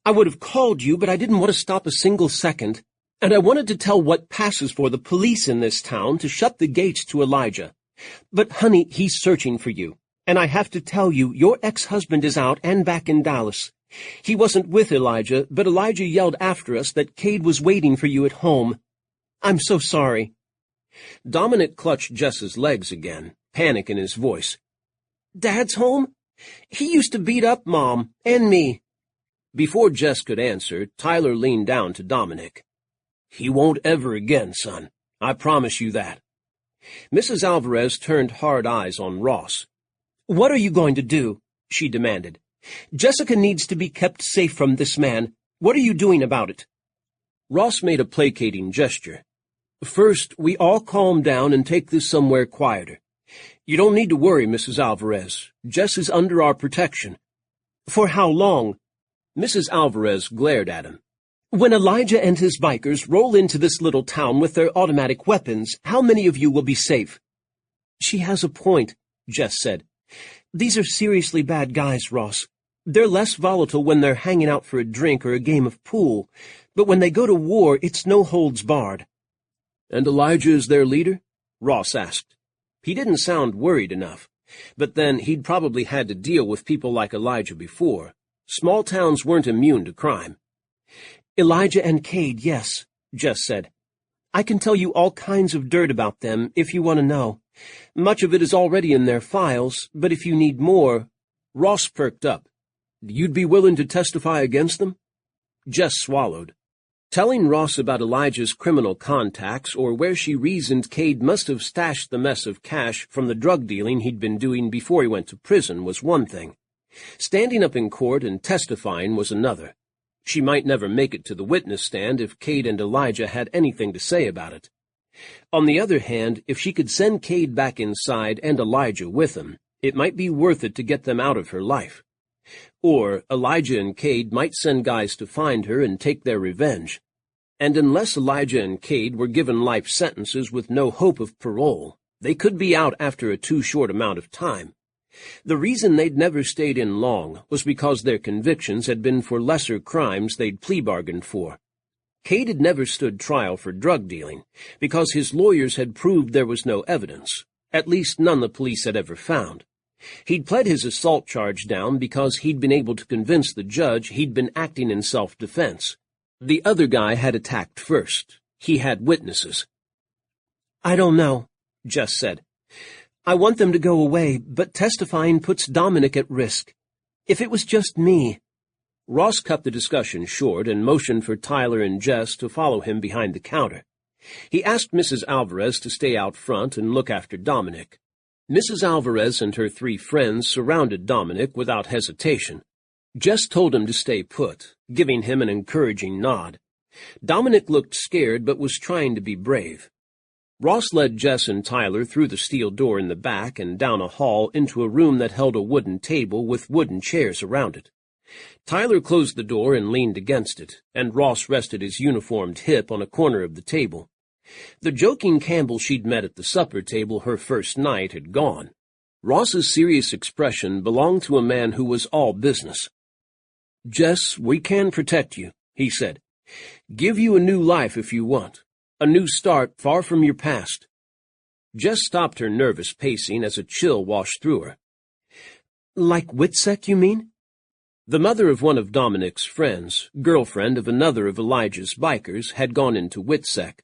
"I would have called you, but I didn't want to stop a single second. And I wanted to tell what passes for the police in this town to shut the gates to Elijah. But, honey, he's searching for you. And I have to tell you, your ex-husband is out and back in Dallas. He wasn't with Elijah, but Elijah yelled after us that Cade was waiting for you at home. I'm so sorry." Dominic clutched Jess's legs again, panic in his voice. "Dad's home? He used to beat up Mom and me." Before Jess could answer, Tyler leaned down to Dominic. "He won't ever again, son. I promise you that." Mrs. Alvarez turned hard eyes on Ross. "What are you going to do?" she demanded. "Jessica needs to be kept safe from this man. What are you doing about it?" Ross made a placating gesture. "First, we all calm down and take this somewhere quieter. You don't need to worry, Mrs. Alvarez. Jess is under our protection." "For how long?" Mrs. Alvarez glared at him. "When Elijah and his bikers roll into this little town with their automatic weapons, how many of you will be safe?" "She has a point," Jess said. "These are seriously bad guys, Ross. They're less volatile when they're hanging out for a drink or a game of pool, but when they go to war, it's no holds barred." "And Elijah is their leader?" Ross asked. He didn't sound worried enough, but then he'd probably had to deal with people like Elijah before. Small towns weren't immune to crime. "Elijah and Cade, yes," Jess said. "I can tell you all kinds of dirt about them if you want to know. Much of it is already in their files, but if you need more—" Ross perked up. "You'd be willing to testify against them?" Jess swallowed. Telling Ross about Elijah's criminal contacts or where she reasoned Cade must have stashed the mess of cash from the drug dealing he'd been doing before he went to prison was one thing. Standing up in court and testifying was another. She might never make it to the witness stand if Cade and Elijah had anything to say about it. On the other hand, if she could send Cade back inside and Elijah with him, it might be worth it to get them out of her life. Or Elijah and Cade might send guys to find her and take their revenge. And unless Elijah and Cade were given life sentences with no hope of parole, they could be out after a too short amount of time. The reason they'd never stayed in long was because their convictions had been for lesser crimes they'd plea bargained for. Cade had never stood trial for drug dealing, because his lawyers had proved there was no evidence, at least none the police had ever found. He'd pled his assault charge down because he'd been able to convince the judge he'd been acting in self-defense. The other guy had attacked first. He had witnesses. "I don't know," Jess said. "I want them to go away, but testifying puts Dominic at risk. If it was just me—" Ross cut the discussion short and motioned for Tyler and Jess to follow him behind the counter. He asked Mrs. Alvarez to stay out front and look after Dominic. Mrs. Alvarez and her 3 friends surrounded Dominic without hesitation. Jess told him to stay put, giving him an encouraging nod. Dominic looked scared but was trying to be brave. Ross led Jess and Tyler through the steel door in the back and down a hall into a room that held a wooden table with wooden chairs around it. Tyler closed the door and leaned against it, and Ross rested his uniformed hip on a corner of the table. The joking Campbell she'd met at the supper table her first night had gone. Ross's serious expression belonged to a man who was all business. "Jess, we can protect you," he said. "Give you a new life if you want. A new start far from your past." Jess stopped her nervous pacing as a chill washed through her. "Like Witsec, you mean?" The mother of one of Dominic's friends, girlfriend of another of Elijah's bikers, had gone into Witsec,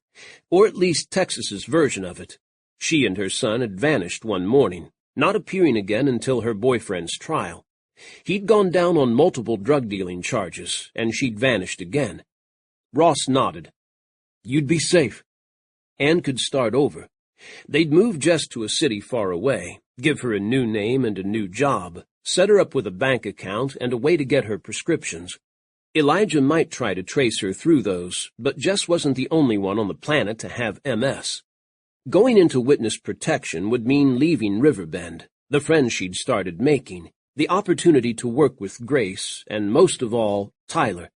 or at least Texas's version of it. She and her son had vanished one morning, not appearing again until her boyfriend's trial. He'd gone down on multiple drug-dealing charges, and she'd vanished again. Ross nodded. "You'd be safe." Anne could start over. They'd move Jess to a city far away, give her a new name and a new job, set her up with a bank account and a way to get her prescriptions. Elijah might try to trace her through those, but Jess wasn't the only one on the planet to have MS. Going into witness protection would mean leaving Riverbend, the friends she'd started making, the opportunity to work with Grace, and most of all, Tyler.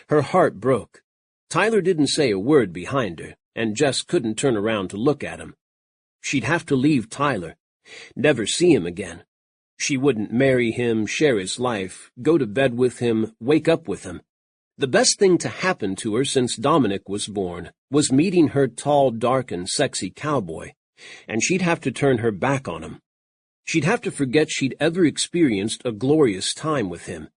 Her heart broke. Tyler didn't say a word behind her, and Jess couldn't turn around to look at him. She'd have to leave Tyler, never see him again. She wouldn't marry him, share his life, go to bed with him, wake up with him. The best thing to happen to her since Dominic was born was meeting her tall, dark, and sexy cowboy, and she'd have to turn her back on him. She'd have to forget she'd ever experienced a glorious time with him,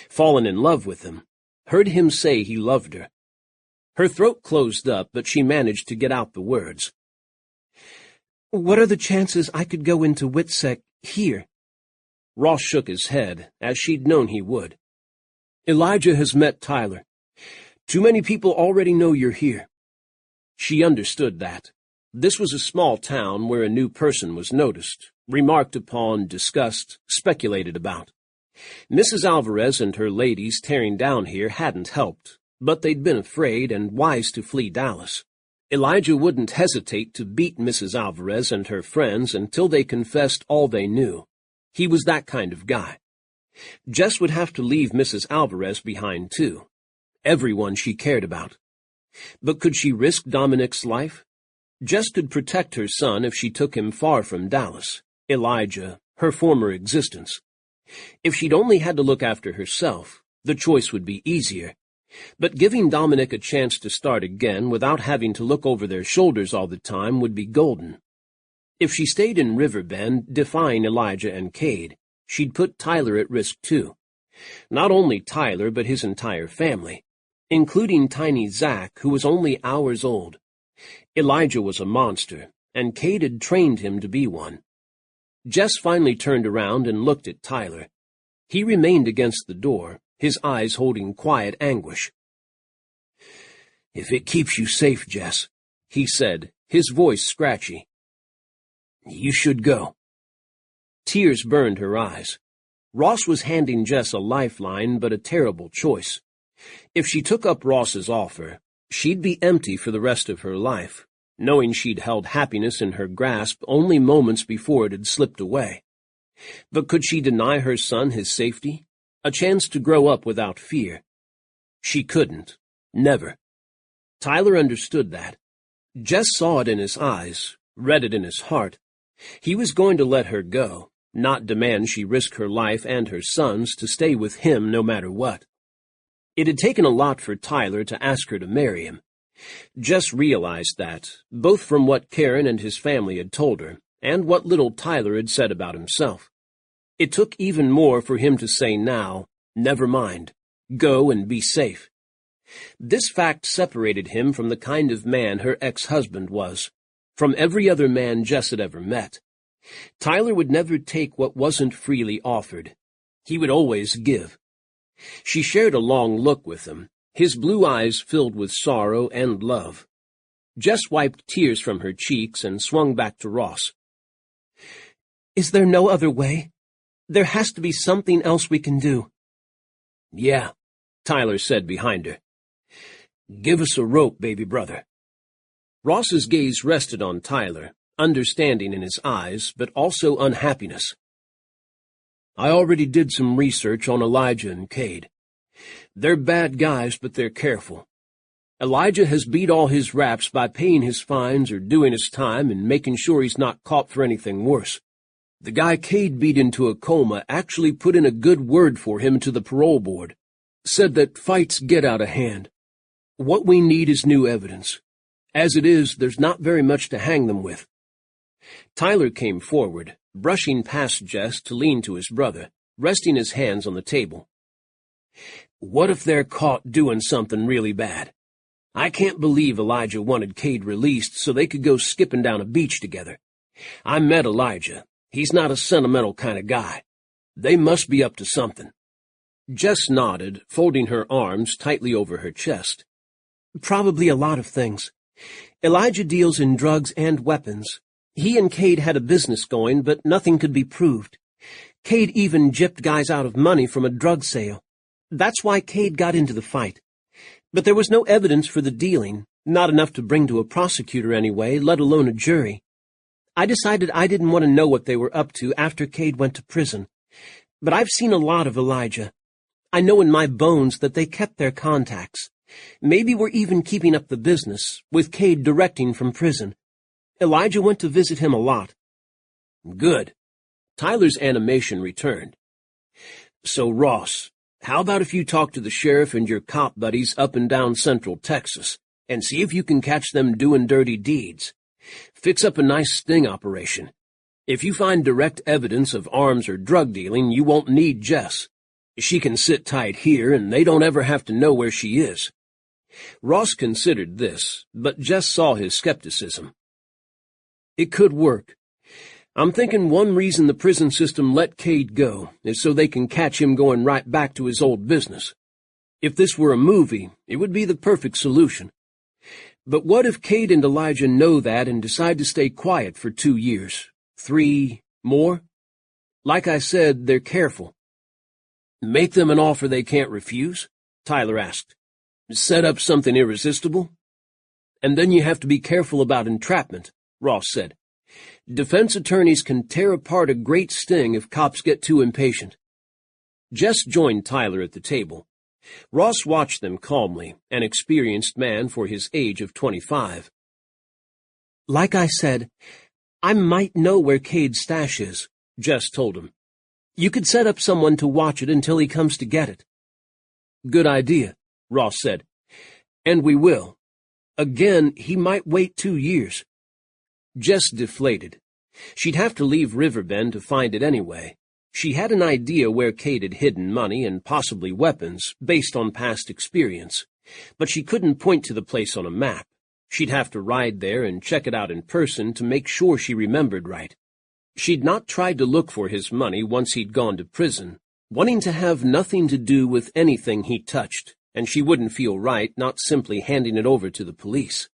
fallen in love with him, heard him say he loved her. Her throat closed up, but she managed to get out the words. "What are the chances I could go into Witsec here?" Ross shook his head, as she'd known he would. "Elijah has met Tyler. Too many people already know you're here." She understood that. This was a small town where a new person was noticed, remarked upon, discussed, speculated about. Mrs. Alvarez and her ladies tearing down here hadn't helped, but they'd been afraid and wise to flee Dallas. Elijah wouldn't hesitate to beat Mrs. Alvarez and her friends until they confessed all they knew. He was that kind of guy. Jess would have to leave Mrs. Alvarez behind, too. Everyone she cared about. But could she risk Dominic's life? Jess could protect her son if she took him far from Dallas, Elijah, her former existence. If she'd only had to look after herself, the choice would be easier. But giving Dominic a chance to start again without having to look over their shoulders all the time would be golden. If she stayed in Riverbend, defying Elijah and Cade, she'd put Tyler at risk too. Not only Tyler, but his entire family, including tiny Zach, who was only hours old. Elijah was a monster, and Cade had trained him to be one. Jess finally turned around and looked at Tyler. He remained against the door, his eyes holding quiet anguish. "If it keeps you safe, Jess," he said, his voice scratchy, "you should go." Tears burned her eyes. Ross was handing Jess a lifeline, but a terrible choice. If she took up Ross's offer, she'd be empty for the rest of her life, knowing she'd held happiness in her grasp only moments before it had slipped away. But could she deny her son his safety? A chance to grow up without fear? She couldn't. Never. Tyler understood that. Jess saw it in his eyes, read it in his heart. He was going to let her go, not demand she risk her life and her son's to stay with him no matter what. It had taken a lot for Tyler to ask her to marry him. Jess realized that, both from what Karen and his family had told her, and what little Tyler had said about himself. It took even more for him to say now, "Never mind. Go and be safe." This fact separated him from the kind of man her ex-husband was, from every other man Jess had ever met. Tyler would never take what wasn't freely offered. He would always give. She shared a long look with him, his blue eyes filled with sorrow and love. Jess wiped tears from her cheeks and swung back to Ross. Is there no other way? There has to be something else we can do. Yeah, Tyler said behind her. Give us a rope, baby brother. Ross's gaze rested on Tyler, understanding in his eyes, but also unhappiness. I already did some research on Elijah and Cade. They're bad guys, but they're careful. Elijah has beat all his raps by paying his fines or doing his time and making sure he's not caught for anything worse. The guy Cade beat into a coma actually put in a good word for him to the parole board. Said that fights get out of hand. What we need is new evidence. As it is, there's not very much to hang them with. Tyler came forward, brushing past Jess to lean to his brother, resting his hands on the table. What if they're caught doing something really bad? I can't believe Elijah wanted Cade released so they could go skipping down a beach together. I met Elijah. He's not a sentimental kind of guy. They must be up to something. Jess nodded, folding her arms tightly over her chest. Probably a lot of things. Elijah deals in drugs and weapons. He and Cade had a business going, but nothing could be proved. Cade even gypped guys out of money from a drug sale. That's why Cade got into the fight. But there was no evidence for the dealing, not enough to bring to a prosecutor anyway, let alone a jury. I decided I didn't want to know what they were up to after Cade went to prison. But I've seen a lot of Elijah. I know in my bones that they kept their contacts. Maybe we're even keeping up the business, with Cade directing from prison. Elijah went to visit him a lot. Good. Tyler's animation returned. So, Ross, how about if you talk to the sheriff and your cop buddies up and down Central Texas, and see if you can catch them doing dirty deeds? Fix up a nice sting operation. If you find direct evidence of arms or drug dealing, you won't need Jess. She can sit tight here, and they don't ever have to know where she is. Ross considered this, but Jess saw his skepticism. It could work. I'm thinking one reason the prison system let Cade go is so they can catch him going right back to his old business. If this were a movie, it would be the perfect solution. But what if Cade and Elijah know that and decide to stay quiet for 2 years, 3 more? Like I said, they're careful. Make them an offer they can't refuse? Tyler asked. Set up something irresistible? And then you have to be careful about entrapment, Ross said. Defense attorneys can tear apart a great sting if cops get too impatient. Jess joined Tyler at the table. Ross watched them calmly, an experienced man for his age of 25. Like I said, I might know where Cade's stash is, Jess told him. You could set up someone to watch it until he comes to get it. Good idea, Ross said. And we will. Again, he might wait 2 years. Jess deflated. She'd have to leave Riverbend to find it anyway. She had an idea where Cade had hidden money and possibly weapons, based on past experience, but she couldn't point to the place on a map. She'd have to ride there and check it out in person to make sure she remembered right. She'd not tried to look for his money once he'd gone to prison, wanting to have nothing to do with anything he touched, and she wouldn't feel right not simply handing it over to the police.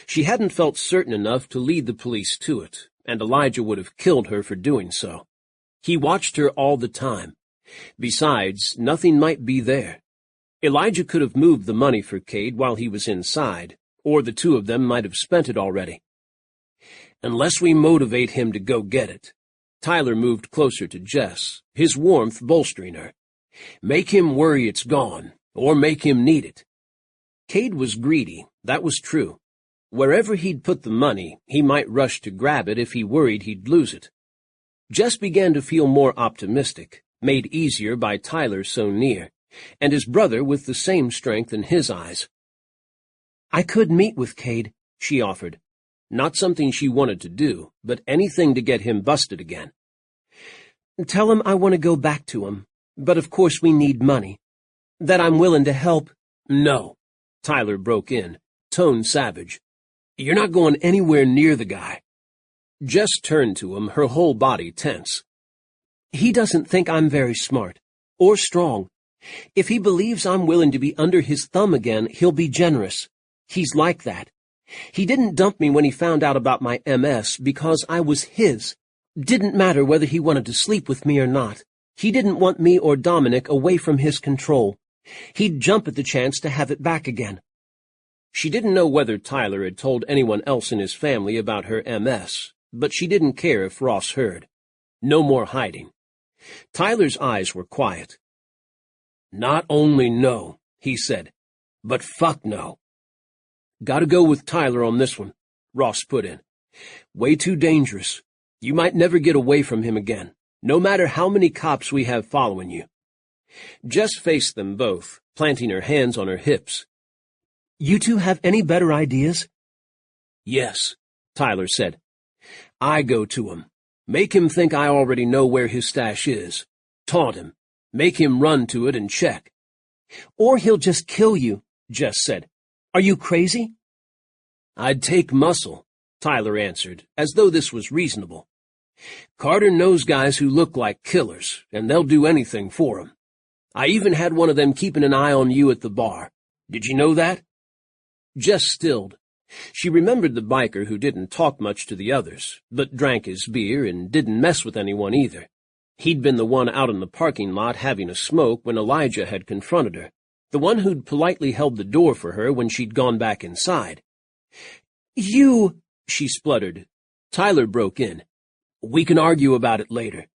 She hadn't felt certain enough to lead the police to it, and Elijah would have killed her for doing so. He watched her all the time. Besides, nothing might be there. Elijah could have moved the money for Cade while he was inside, or the two of them might have spent it already. Unless we motivate him to go get it. Tyler moved closer to Jess, his warmth bolstering her. Make him worry it's gone, or make him need it. Cade was greedy, that was true. Wherever he'd put the money, he might rush to grab it if he worried he'd lose it. Jess began to feel more optimistic, made easier by Tyler so near, and his brother with the same strength in his eyes. I could meet with Cade, she offered. Not something she wanted to do, but anything to get him busted again. Tell him I want to go back to him, but of course we need money. That I'm willing to help. No, Tyler broke in, tone savage. You're not going anywhere near the guy. Jess turned to him, her whole body tense. He doesn't think I'm very smart, or strong. If he believes I'm willing to be under his thumb again, he'll be generous. He's like that. He didn't dump me when he found out about my MS because I was his. Didn't matter whether he wanted to sleep with me or not. He didn't want me or Dominic away from his control. He'd jump at the chance to have it back again. She didn't know whether Tyler had told anyone else in his family about her MS, but she didn't care if Ross heard. No more hiding. Tyler's eyes were quiet. "Not only no," he said, "but fuck no." "Gotta go with Tyler on this one," Ross put in. "Way too dangerous. You might never get away from him again, no matter how many cops we have following you." Jess faced them both, planting her hands on her hips. "You two have any better ideas?" "Yes," Tyler said. "I go to him. Make him think I already know where his stash is. Taunt him. Make him run to it and check." "Or he'll just kill you," Jess said. "Are you crazy?" "I'd take muscle," Tyler answered, as though this was reasonable. "Carter knows guys who look like killers, and they'll do anything for him. I even had one of them keeping an eye on you at the bar. Did you know that?" Jess stilled. She remembered the biker who didn't talk much to the others, but drank his beer and didn't mess with anyone either. He'd been the one out in the parking lot having a smoke when Elijah had confronted her, the one who'd politely held the door for her when she'd gone back inside. "You—" she spluttered. Tyler broke in. "We can argue about it later.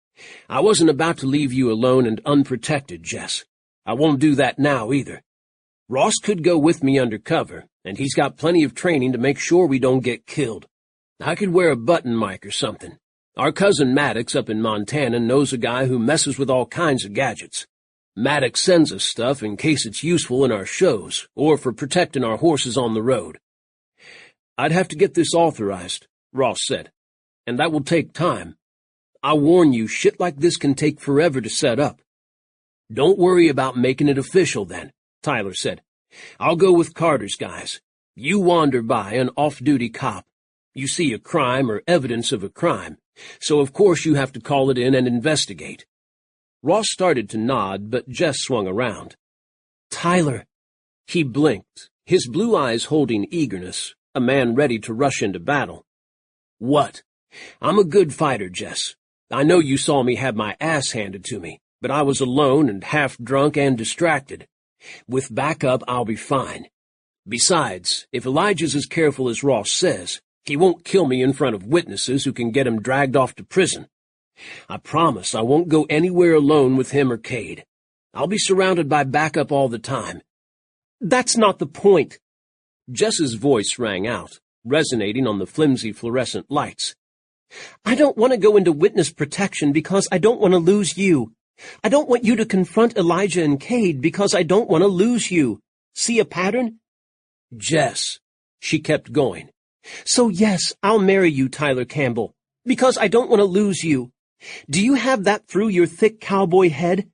I wasn't about to leave you alone and unprotected, Jess. I won't do that now either. Ross could go with me undercover, and he's got plenty of training to make sure we don't get killed. I could wear a button mic or something. Our cousin Maddox up in Montana knows a guy who messes with all kinds of gadgets. Maddox sends us stuff in case it's useful in our shows or for protecting our horses on the road." "I'd have to get this authorized," Ross said, "and that will take time. I warn you, shit like this can take forever to set up." "Don't worry about making it official then," Tyler said. "I'll go with Carter's guys. You wander by an off-duty cop. You see a crime or evidence of a crime, so of course you have to call it in and investigate." Ross started to nod, but Jess swung around. "Tyler." He blinked, his blue eyes holding eagerness, a man ready to rush into battle. "What? I'm a good fighter, Jess. I know you saw me have my ass handed to me, but I was alone and half drunk and distracted. With backup, I'll be fine. Besides, if Elijah's as careful as Ross says, he won't kill me in front of witnesses who can get him dragged off to prison. I promise I won't go anywhere alone with him or Cade. I'll be surrounded by backup all the time." "That's not the point." Jess's voice rang out, resonating on the flimsy fluorescent lights. "I don't want to go into witness protection because I don't want to lose you. I don't want you to confront Elijah and Cade because I don't want to lose you. See a pattern?" "Jess," she kept going. "So yes, I'll marry you, Tyler Campbell, because I don't want to lose you. Do you have that through your thick cowboy head?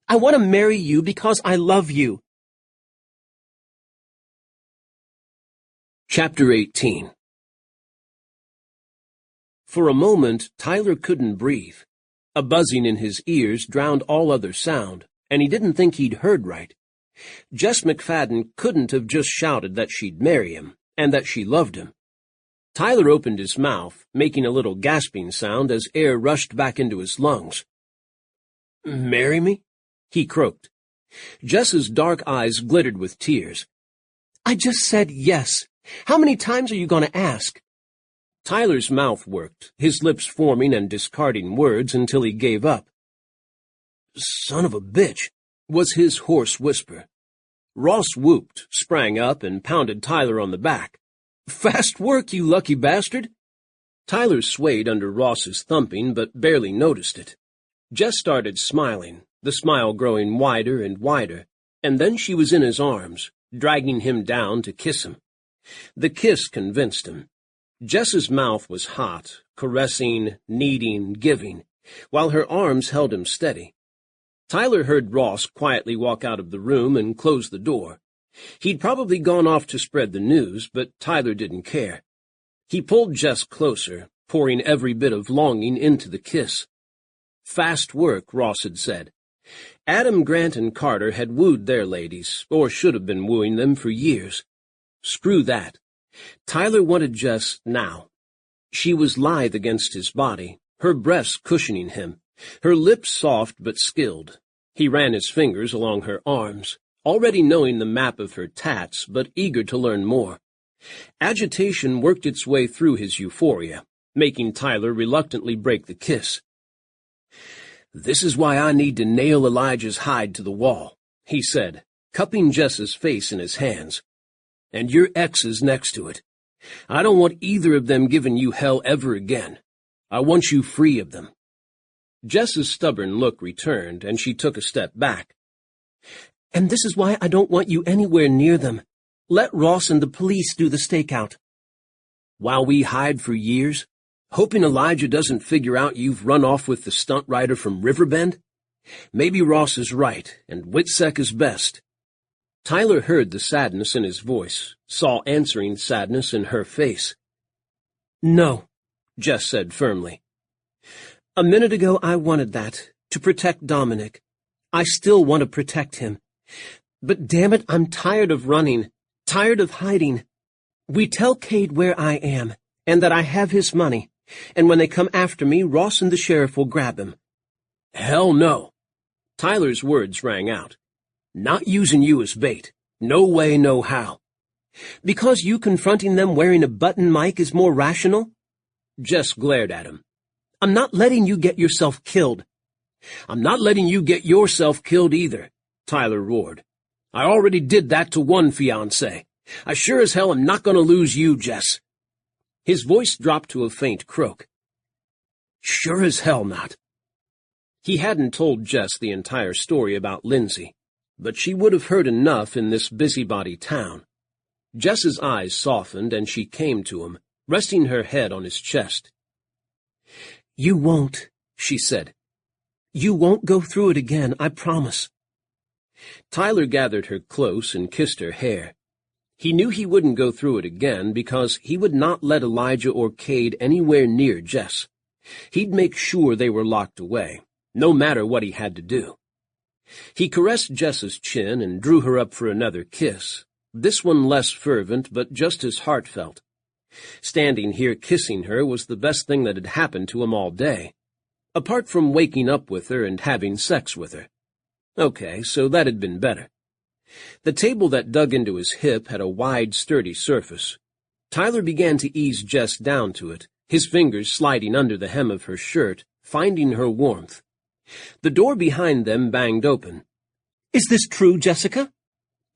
I want to marry you because I love you." Chapter 18. For a moment, Tyler couldn't breathe. A buzzing in his ears drowned all other sound, and he didn't think he'd heard right. Jess McFadden couldn't have just shouted that she'd marry him, and that she loved him. Tyler opened his mouth, making a little gasping sound as air rushed back into his lungs. "Marry me?" he croaked. Jess's dark eyes glittered with tears. "I just said yes. How many times are you going to ask?" Tyler's mouth worked, his lips forming and discarding words until he gave up. "Son of a bitch," was his hoarse whisper. Ross whooped, sprang up, and pounded Tyler on the back. "Fast work, you lucky bastard!" Tyler swayed under Ross's thumping, but barely noticed it. Jess started smiling, the smile growing wider and wider, and then she was in his arms, dragging him down to kiss him. The kiss convinced him. Jess's mouth was hot, caressing, kneading, giving, while her arms held him steady. Tyler heard Ross quietly walk out of the room and close the door. He'd probably gone off to spread the news, but Tyler didn't care. He pulled Jess closer, pouring every bit of longing into the kiss. Fast work, Ross had said. Adam Grant and Carter had wooed their ladies, or should have been wooing them for years. Screw that. Tyler wanted Jess now. She was lithe against his body, her breasts cushioning him, her lips soft but skilled. He ran his fingers along her arms, already knowing the map of her tats, but eager to learn more. Agitation worked its way through his euphoria, making Tyler reluctantly break the kiss. "This is why I need to nail Elijah's hide to the wall," he said, cupping Jess's face in his hands. "And your ex's next to it. I don't want either of them giving you hell ever again. I want you free of them." Jess's stubborn look returned, and she took a step back. "And this is why I don't want you anywhere near them. Let Ross and the police do the stakeout." "While we hide for years, hoping Elijah doesn't figure out you've run off with the stunt rider from Riverbend? Maybe Ross is right, and Witsec is best." Tyler heard the sadness in his voice, saw answering sadness in her face. "No," Jess said firmly. "A minute ago I wanted that, to protect Dominic. I still want to protect him. But damn it, I'm tired of running, tired of hiding. We tell Cade where I am, and that I have his money, and when they come after me, Ross and the sheriff will grab him." "Hell no." Tyler's words rang out. "Not using you as bait. No way, no how." "Because you confronting them wearing a button mic is more rational?" Jess glared at him. "I'm not letting you get yourself killed." "I'm not letting you get yourself killed either," Tyler roared. "I already did that to one fiancé. I sure as hell am not going to lose you, Jess." His voice dropped to a faint croak. "Sure as hell not." He hadn't told Jess the entire story about Lindsay, but she would have heard enough in this busybody town. Jess's eyes softened, and she came to him, resting her head on his chest. "You won't," she said. "You won't go through it again, I promise." Tyler gathered her close and kissed her hair. He knew he wouldn't go through it again because he would not let Elijah or Cade anywhere near Jess. He'd make sure they were locked away, no matter what he had to do. He caressed Jess's chin and drew her up for another kiss, this one less fervent but just as heartfelt. Standing here kissing her was the best thing that had happened to him all day, apart from waking up with her and having sex with her. Okay, so that had been better. The table that dug into his hip had a wide, sturdy surface. Tyler began to ease Jess down to it, his fingers sliding under the hem of her shirt, finding her warmth. The door behind them banged open. "Is this true, Jessica?"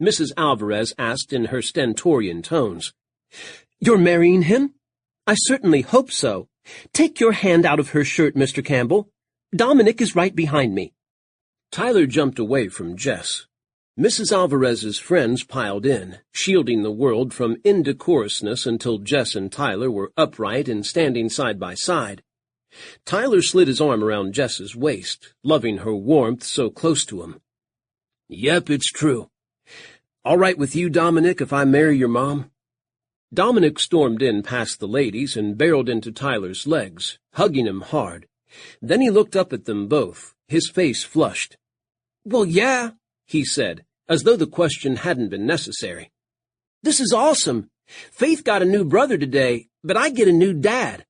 Mrs. Alvarez asked in her stentorian tones. "You're marrying him? I certainly hope so. Take your hand out of her shirt, Mr. Campbell. Dominic is right behind me." Tyler jumped away from Jess. Mrs. Alvarez's friends piled in, shielding the world from indecorousness until Jess and Tyler were upright and standing side by side. Tyler slid his arm around Jess's waist, loving her warmth so close to him. "Yep, it's true. All right with you, Dominic, if I marry your mom?" Dominic stormed in past the ladies and barreled into Tyler's legs, hugging him hard. Then he looked up at them both, his face flushed. "Well, yeah," he said, as though the question hadn't been necessary. "This is awesome. Faith got a new brother today, but I get a new dad."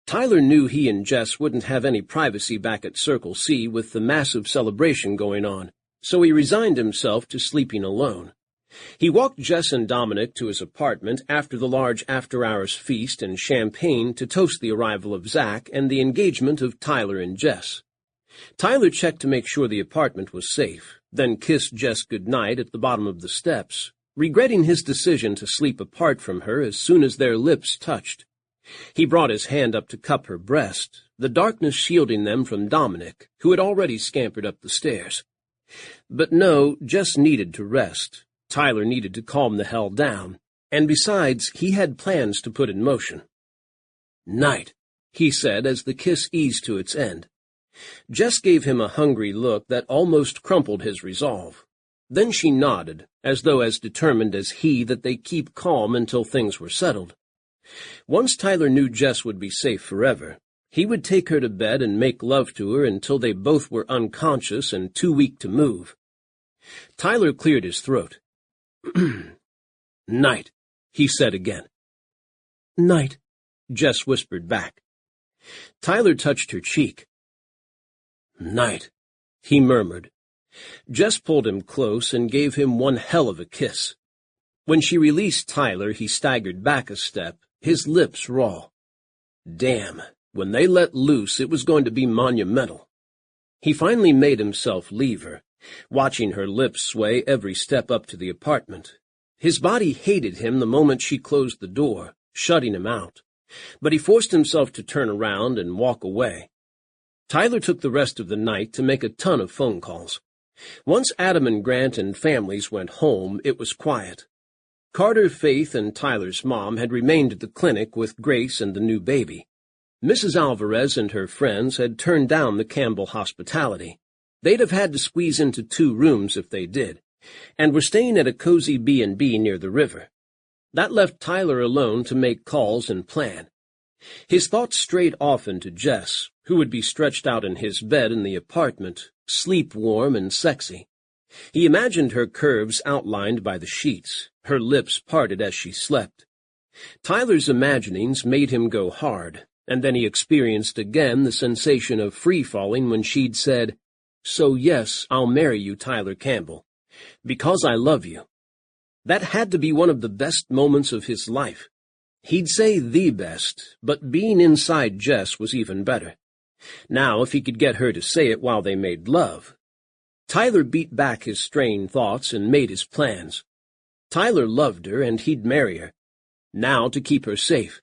Tyler knew he and Jess wouldn't have any privacy back at Circle C with the massive celebration going on, so he resigned himself to sleeping alone. He walked Jess and Dominic to his apartment after the large after-hours feast and champagne to toast the arrival of Zach and the engagement of Tyler and Jess. Tyler checked to make sure the apartment was safe, then kissed Jess goodnight at the bottom of the steps, regretting his decision to sleep apart from her as soon as their lips touched. He brought his hand up to cup her breast, the darkness shielding them from Dominic, who had already scampered up the stairs. But no, Jess needed to rest. Tyler needed to calm the hell down, and besides, he had plans to put in motion. "Night," he said as the kiss eased to its end. Jess gave him a hungry look that almost crumpled his resolve. Then she nodded, as though as determined as he that they keep calm until things were settled. Once Tyler knew Jess would be safe forever, he would take her to bed and make love to her until they both were unconscious and too weak to move. Tyler cleared his throat. "Night," he said again. "Night," Jess whispered back. Tyler touched her cheek. "Night," he murmured. Jess pulled him close and gave him one hell of a kiss. When she released Tyler, he staggered back a step, his lips raw. Damn, when they let loose, it was going to be monumental. He finally made himself leave her, watching her lips sway every step up to the apartment. His body hated him the moment she closed the door, shutting him out, but he forced himself to turn around and walk away. Tyler took the rest of the night to make a ton of phone calls. Once Adam and Grant and families went home, it was quiet. Carter, Faith, and Tyler's mom had remained at the clinic with Grace and the new baby. Mrs. Alvarez and her friends had turned down the Campbell hospitality. They'd have had to squeeze into 2 rooms if they did, and were staying at a cozy B&B near the river. That left Tyler alone to make calls and plan. His thoughts strayed often to Jess, who would be stretched out in his bed in the apartment, sleep-warm and sexy. He imagined her curves outlined by the sheets, her lips parted as she slept. Tyler's imaginings made him go hard, and then he experienced again the sensation of free-falling when she'd said, "So yes, I'll marry you, Tyler Campbell, because I love you." That had to be one of the best moments of his life. He'd say the best, but being inside Jess was even better. Now, if he could get her to say it while they made love. Tyler beat back his strained thoughts and made his plans. Tyler loved her, and he'd marry her. Now to keep her safe.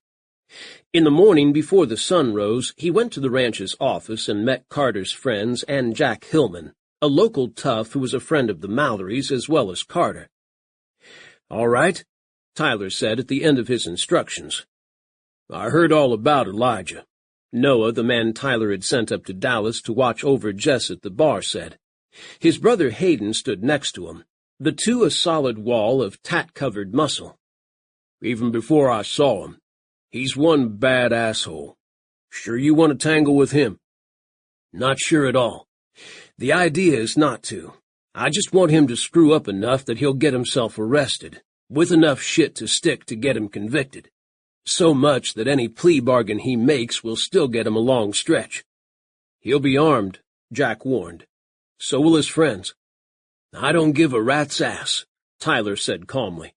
In the morning, before the sun rose, he went to the ranch's office and met Carter's friends and Jack Hillman, a local tough who was a friend of the Mallorys as well as Carter. "All right," Tyler said at the end of his instructions. "I heard all about Elijah," Noah, the man Tyler had sent up to Dallas to watch over Jess at the bar, said. His brother Hayden stood next to him, the two a solid wall of tat-covered muscle. "Even before I saw him, he's one bad asshole. Sure you want to tangle with him?" "Not sure at all. The idea is not to. I just want him to screw up enough that he'll get himself arrested, with enough shit to stick to get him convicted. So much that any plea bargain he makes will still get him a long stretch." "He'll be armed," Jack warned. "So will his friends." "I don't give a rat's ass," Tyler said calmly.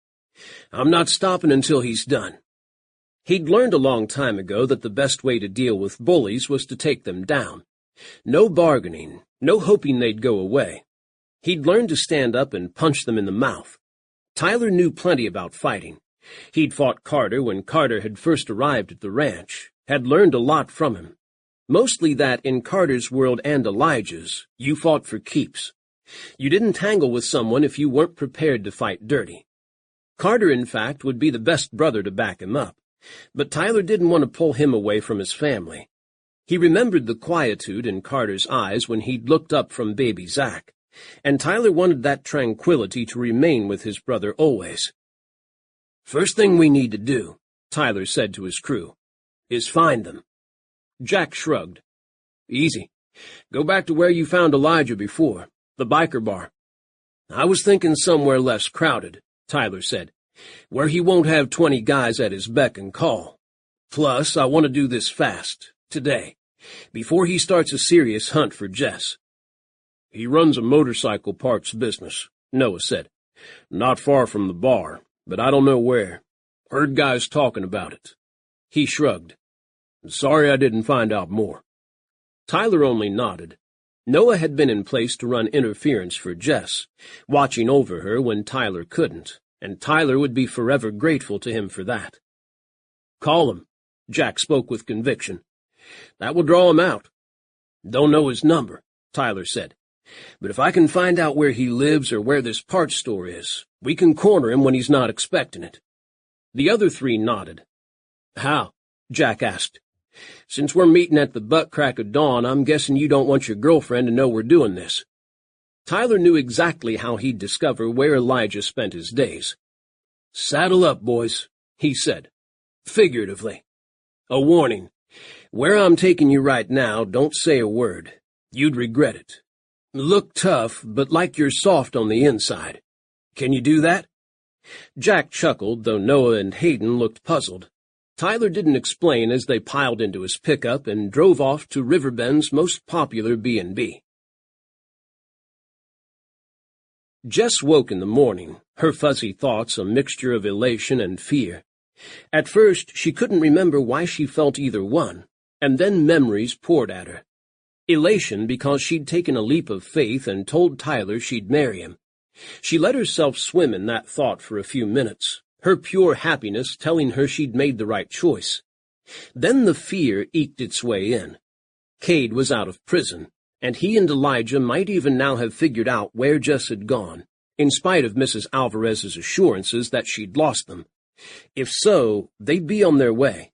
"I'm not stopping until he's done." He'd learned a long time ago that the best way to deal with bullies was to take them down. No bargaining, no hoping they'd go away. He'd learned to stand up and punch them in the mouth. Tyler knew plenty about fighting. He'd fought Carter when Carter had first arrived at the ranch, had learned a lot from him. Mostly that in Carter's world and Elijah's, you fought for keeps. You didn't tangle with someone if you weren't prepared to fight dirty. Carter, in fact, would be the best brother to back him up, but Tyler didn't want to pull him away from his family. He remembered the quietude in Carter's eyes when he'd looked up from baby Zach, and Tyler wanted that tranquility to remain with his brother always. "First thing we need to do," Tyler said to his crew, "is find them." Jack shrugged. "Easy. Go back to where you found Elijah before, the biker bar." "I was thinking somewhere less crowded," Tyler said, "where he won't have 20 guys at his beck and call. Plus, I want to do this fast, today, before he starts a serious hunt for Jess." "He runs a motorcycle parts business," Noah said. "Not far from the bar, but I don't know where. Heard guys talking about it." He shrugged. "Sorry I didn't find out more." Tyler only nodded. Noah had been in place to run interference for Jess, watching over her when Tyler couldn't, and Tyler would be forever grateful to him for that. "Call him," Jack spoke with conviction. "That will draw him out." "Don't know his number," Tyler said. "But if I can find out where he lives or where this parts store is, we can corner him when he's not expecting it." The other 3 nodded. "How?" Jack asked. "Since we're meeting at the butt crack of dawn, I'm guessing you don't want your girlfriend to know we're doing this." Tyler knew exactly how he'd discover where Elijah spent his days. "Saddle up, boys," he said, figuratively. "A warning. Where I'm taking you right now, don't say a word. You'd regret it. Look tough, but like you're soft on the inside. Can you do that?" Jack chuckled, though Noah and Hayden looked puzzled. Tyler didn't explain as they piled into his pickup and drove off to Riverbend's most popular B&B. Jess woke in the morning, her fuzzy thoughts a mixture of elation and fear. At first, she couldn't remember why she felt either one, and then memories poured at her. Elation because she'd taken a leap of faith and told Tyler she'd marry him. She let herself swim in that thought for a few minutes, her pure happiness telling her she'd made the right choice. Then the fear eked its way in. Cade was out of prison, and he and Elijah might even now have figured out where Jess had gone, in spite of Mrs. Alvarez's assurances that she'd lost them. If so, they'd be on their way.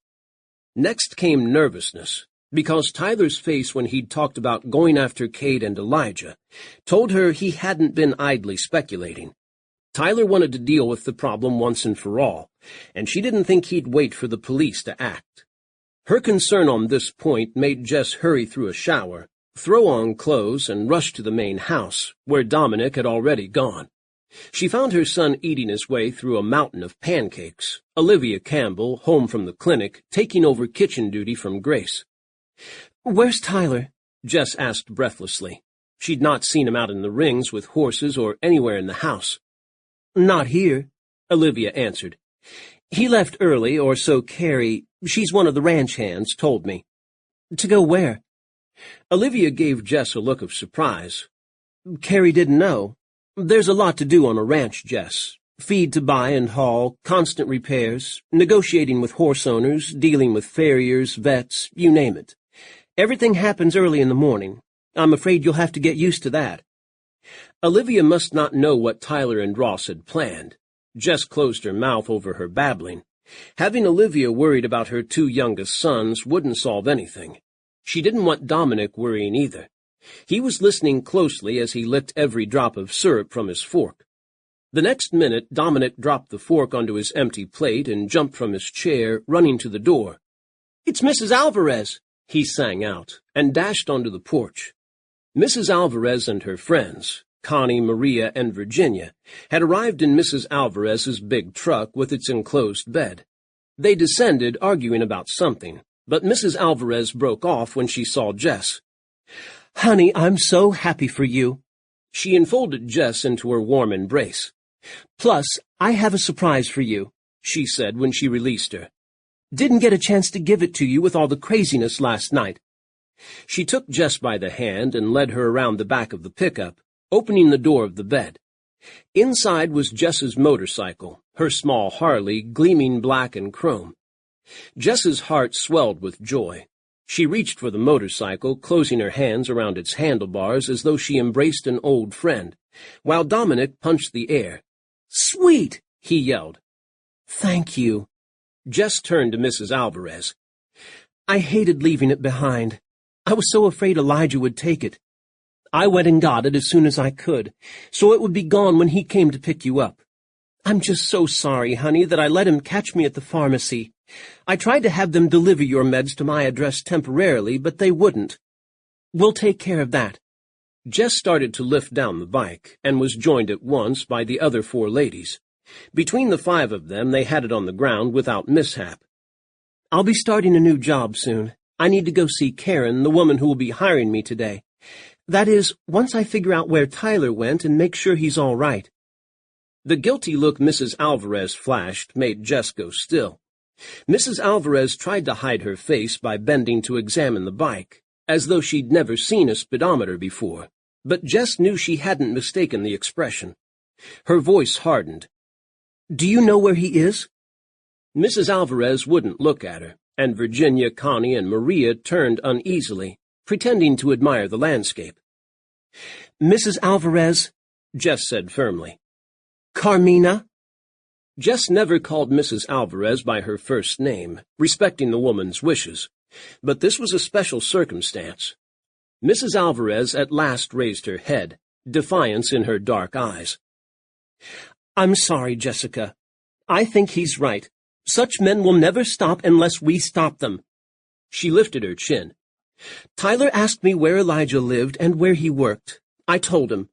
Next came nervousness, because Tyler's face when he'd talked about going after Cade and Elijah told her he hadn't been idly speculating. Tyler wanted to deal with the problem once and for all, and she didn't think he'd wait for the police to act. Her concern on this point made Jess hurry through a shower, throw on clothes, and rush to the main house, where Dominic had already gone. She found her son eating his way through a mountain of pancakes, Olivia Campbell, home from the clinic, taking over kitchen duty from Grace. "Where's Tyler?" Jess asked breathlessly. She'd not seen him out in the rings with horses or anywhere in the house. "Not here," Olivia answered. "He left early, or so Carrie, she's one of the ranch hands, told me." "To go where?" Olivia gave Jess a look of surprise. "Carrie didn't know. There's a lot to do on a ranch, Jess. Feed to buy and haul, constant repairs, negotiating with horse owners, dealing with farriers, vets, you name it. Everything happens early in the morning. I'm afraid you'll have to get used to that." Olivia must not know what Tyler and Ross had planned. Jess closed her mouth over her babbling. Having Olivia worried about her two youngest sons wouldn't solve anything. She didn't want Dominic worrying either. He was listening closely as he licked every drop of syrup from his fork. The next minute, Dominic dropped the fork onto his empty plate and jumped from his chair, running to the door. "It's Mrs. Alvarez," he sang out, and dashed onto the porch. Mrs. Alvarez and her friends, Connie, Maria, and Virginia, had arrived in Mrs. Alvarez's big truck with its enclosed bed. They descended, arguing about something, but Mrs. Alvarez broke off when she saw Jess. "Honey, I'm so happy for you." She enfolded Jess into her warm embrace. "Plus, I have a surprise for you," she said when she released her. "Didn't get a chance to give it to you with all the craziness last night." She took Jess by the hand and led her around the back of the pickup, opening the door of the bed. Inside was Jess's motorcycle, her small Harley gleaming black and chrome. Jess's heart swelled with joy. She reached for the motorcycle, closing her hands around its handlebars as though she embraced an old friend, while Dominic punched the air. "Sweet!" he yelled. "Thank you." Jess turned to Mrs. Alvarez. "I hated leaving it behind. I was so afraid Elijah would take it. I went and got it as soon as I could, so it would be gone when he came to pick you up. I'm just so sorry, honey, that I let him catch me at the pharmacy. I tried to have them deliver your meds to my address temporarily, but they wouldn't. We'll take care of that." Jess started to lift down the bike, and was joined at once by the other 4 ladies. Between the 5 of them, they had it on the ground without mishap. "I'll be starting a new job soon. I need to go see Karen, the woman who will be hiring me today. That is, once I figure out where Tyler went and make sure he's all right." The guilty look Mrs. Alvarez flashed made Jess go still. Mrs. Alvarez tried to hide her face by bending to examine the bike, as though she'd never seen a speedometer before, but Jess knew she hadn't mistaken the expression. Her voice hardened. "Do you know where he is?" Mrs. Alvarez wouldn't look at her, and Virginia, Connie, and Maria turned uneasily, pretending to admire the landscape. "Mrs. Alvarez," Jess said firmly. "Carmina?" Jess never called Mrs. Alvarez by her first name, respecting the woman's wishes, but this was a special circumstance. Mrs. Alvarez at last raised her head, defiance in her dark eyes. "I'm sorry, Jessica. I think he's right. Such men will never stop unless we stop them." She lifted her chin. "Tyler asked me where Elijah lived and where he worked. I told him.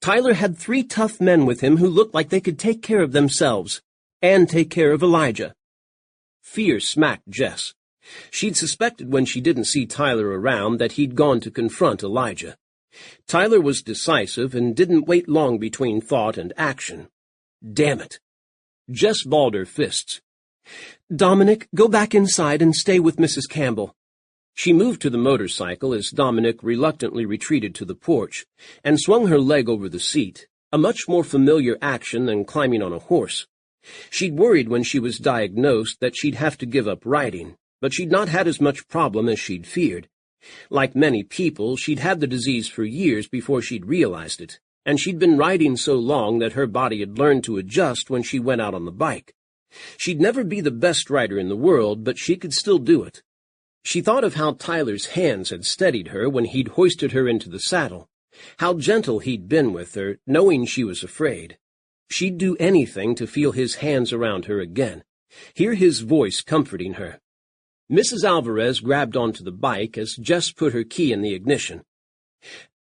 Tyler had 3 tough men with him who looked like they could take care of themselves, and take care of Elijah. Fear smacked Jess. She'd suspected when she didn't see Tyler around that he'd gone to confront Elijah. Tyler was decisive and didn't wait long between thought and action. Damn it. Jess balled her fists. Dominic, go back inside and stay with Mrs. Campbell. She moved to the motorcycle as Dominic reluctantly retreated to the porch and swung her leg over the seat, a much more familiar action than climbing on a horse. She'd worried when she was diagnosed that she'd have to give up riding, but she'd not had as much problem as she'd feared. Like many people, she'd had the disease for years before she'd realized it, and she'd been riding so long that her body had learned to adjust when she went out on the bike. She'd never be the best rider in the world, but she could still do it. She thought of how Tyler's hands had steadied her when he'd hoisted her into the saddle, how gentle he'd been with her, knowing she was afraid. She'd do anything to feel his hands around her again, hear his voice comforting her. Mrs. Alvarez grabbed onto the bike as Jess put her key in the ignition.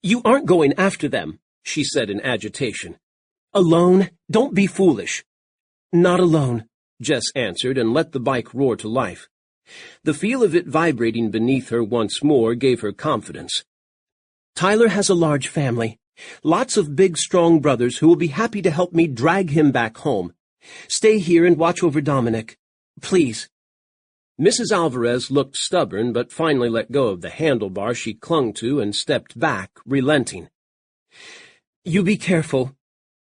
You aren't going after them, she said in agitation. Alone? Don't be foolish. Not alone, Jess answered and let the bike roar to life. The feel of it vibrating beneath her once more gave her confidence. Tyler has a large family. Lots of big, strong brothers who will be happy to help me drag him back home. Stay here and watch over Dominic. Please. Mrs. Alvarez looked stubborn, but finally let go of the handlebar she clung to and stepped back, relenting. You be careful.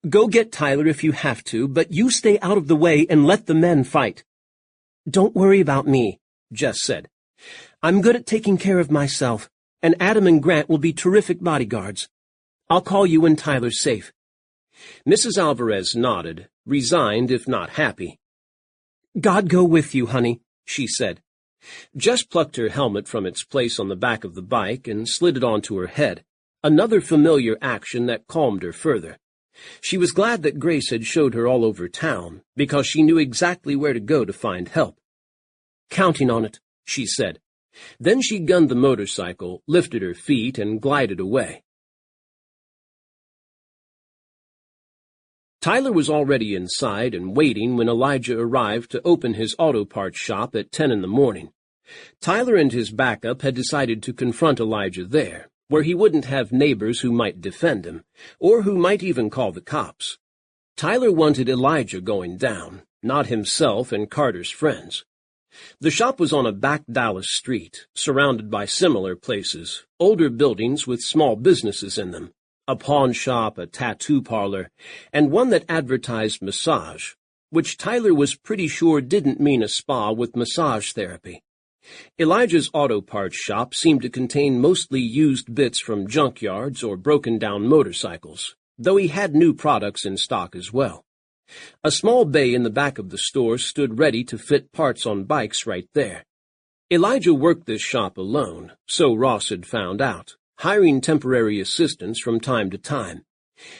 Go get Tyler if you have to, but you stay out of the way and let the men fight. Don't worry about me, Jess said. I'm good at taking care of myself, and Adam and Grant will be terrific bodyguards. I'll call you when Tyler's safe. Mrs. Alvarez nodded, resigned if not happy. God go with you, honey, she said. Jess plucked her helmet from its place on the back of the bike and slid it onto her head, another familiar action that calmed her further. She was glad that Grace had showed her all over town, because she knew exactly where to go to find help. Counting on it, she said. Then she gunned the motorcycle, lifted her feet, and glided away. Tyler was already inside and waiting when Elijah arrived to open his auto parts shop at 10 in the morning. Tyler and his backup had decided to confront Elijah there, where he wouldn't have neighbors who might defend him, or who might even call the cops. Tyler wanted Elijah going down, not himself and Carter's friends. The shop was on a back Dallas street, surrounded by similar places, older buildings with small businesses in them. A pawn shop, a tattoo parlor, and one that advertised massage, which Tyler was pretty sure didn't mean a spa with massage therapy. Elijah's auto parts shop seemed to contain mostly used bits from junkyards or broken-down motorcycles, though he had new products in stock as well. A small bay in the back of the store stood ready to fit parts on bikes right there. Elijah worked this shop alone, so Ross had found out, hiring temporary assistants from time to time.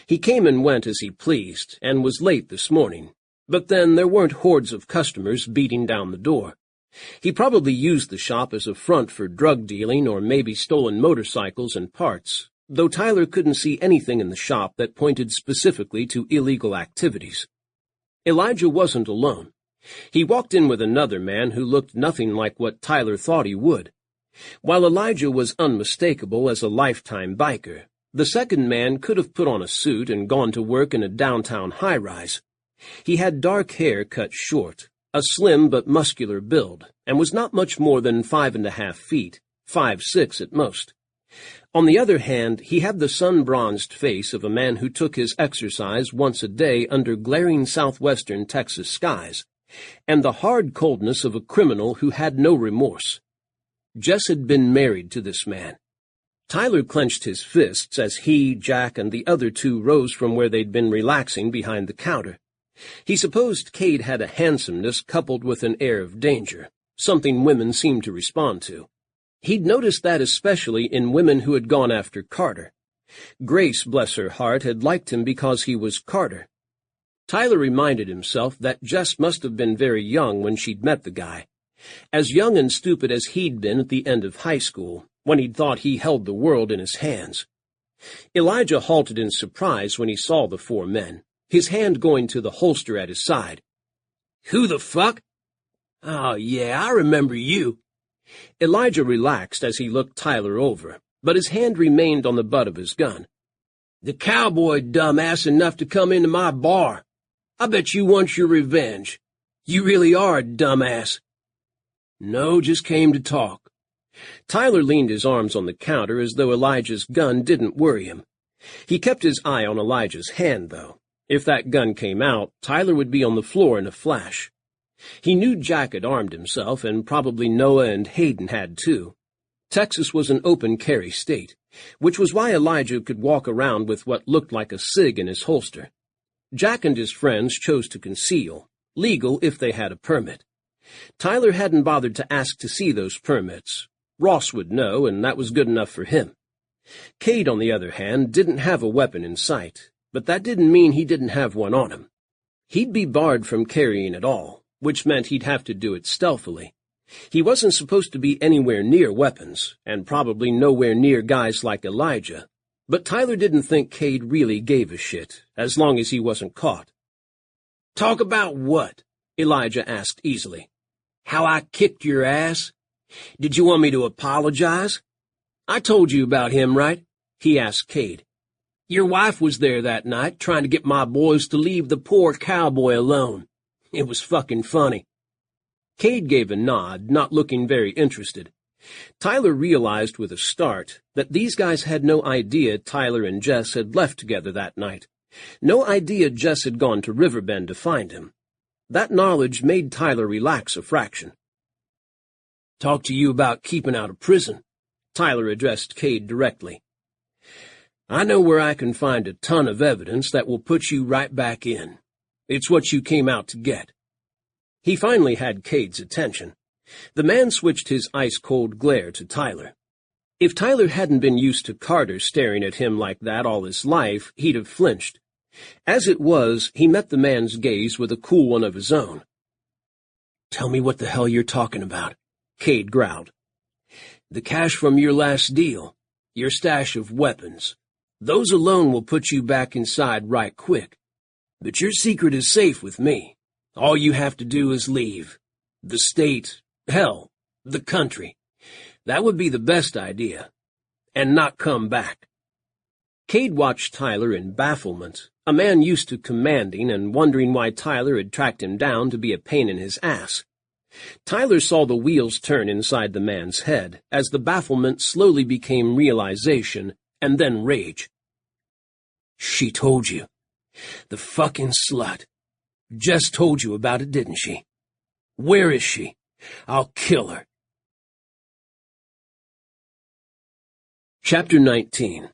He came and went as he pleased, and was late this morning, but then there weren't hordes of customers beating down the door. He probably used the shop as a front for drug dealing or maybe stolen motorcycles and parts, though Tyler couldn't see anything in the shop that pointed specifically to illegal activities. Elijah wasn't alone. He walked in with another man who looked nothing like what Tyler thought he would. While Elijah was unmistakable as a lifetime biker, the second man could have put on a suit and gone to work in a downtown high-rise. He had dark hair cut short, a slim but muscular build, and was not much more than 5.5 feet, 5'6" at most. On the other hand, he had the sun-bronzed face of a man who took his exercise once a day under glaring southwestern Texas skies, and the hard coldness of a criminal who had no remorse. Jess had been married to this man. Tyler clenched his fists as he, Jack, and the other two rose from where they'd been relaxing behind the counter. He supposed Cade had a handsomeness coupled with an air of danger, something women seemed to respond to. He'd noticed that especially in women who had gone after Carter. Grace, bless her heart, had liked him because he was Carter. Tyler reminded himself that Jess must have been very young when she'd met the guy. As young and stupid as he'd been at the end of high school, when he'd thought he held the world in his hands. Elijah halted in surprise when he saw the four men, his hand going to the holster at his side. "Who the fuck?" "Oh, yeah, I remember you." Elijah relaxed as he looked Tyler over, but his hand remained on the butt of his gun. "The cowboy dumbass enough to come into my bar. I bet you want your revenge. You really are a dumbass." "No, just came to talk." Tyler leaned his arms on the counter as though Elijah's gun didn't worry him. He kept his eye on Elijah's hand, though. If that gun came out, Tyler would be on the floor in a flash. He knew Jack had armed himself, and probably Noah and Hayden had too. Texas was an open-carry state, which was why Elijah could walk around with what looked like a SIG in his holster. Jack and his friends chose to conceal, legal if they had a permit. Tyler hadn't bothered to ask to see those permits. Ross would know, and that was good enough for him. Cade, on the other hand, didn't have a weapon in sight, but that didn't mean he didn't have one on him. He'd be barred from carrying at all, which meant he'd have to do it stealthily. He wasn't supposed to be anywhere near weapons, and probably nowhere near guys like Elijah, but Tyler didn't think Cade really gave a shit, as long as he wasn't caught. "Talk about what?" Elijah asked easily. "How I kicked your ass? Did you want me to apologize? I told you about him, right?" he asked Cade. "Your wife was there that night, trying to get my boys to leave the poor cowboy alone. It was fucking funny." Cade gave a nod, not looking very interested. Tyler realized with a start that these guys had no idea Tyler and Jess had left together that night. No idea Jess had gone to Riverbend to find him. That knowledge made Tyler relax a fraction. "Talk to you about keeping out of prison," Tyler addressed Cade directly. "I know where I can find a ton of evidence that will put you right back in. It's what you came out to get." He finally had Cade's attention. The man switched his ice-cold glare to Tyler. If Tyler hadn't been used to Carter staring at him like that all his life, he'd have flinched. As it was, he met the man's gaze with a cool one of his own. "Tell me what the hell you're talking about," Cade growled. "The cash from your last deal, your stash of weapons. Those alone will put you back inside right quick. But your secret is safe with me. All you have to do is leave. The state, hell, the country. That would be the best idea. And not come back." Cade watched Tyler in bafflement, a man used to commanding and wondering why Tyler had tracked him down to be a pain in his ass. Tyler saw the wheels turn inside the man's head as the bafflement slowly became realization and then rage. "She told you. The fucking slut. Jess told you about it, didn't she? Where is she? I'll kill her." Chapter 19.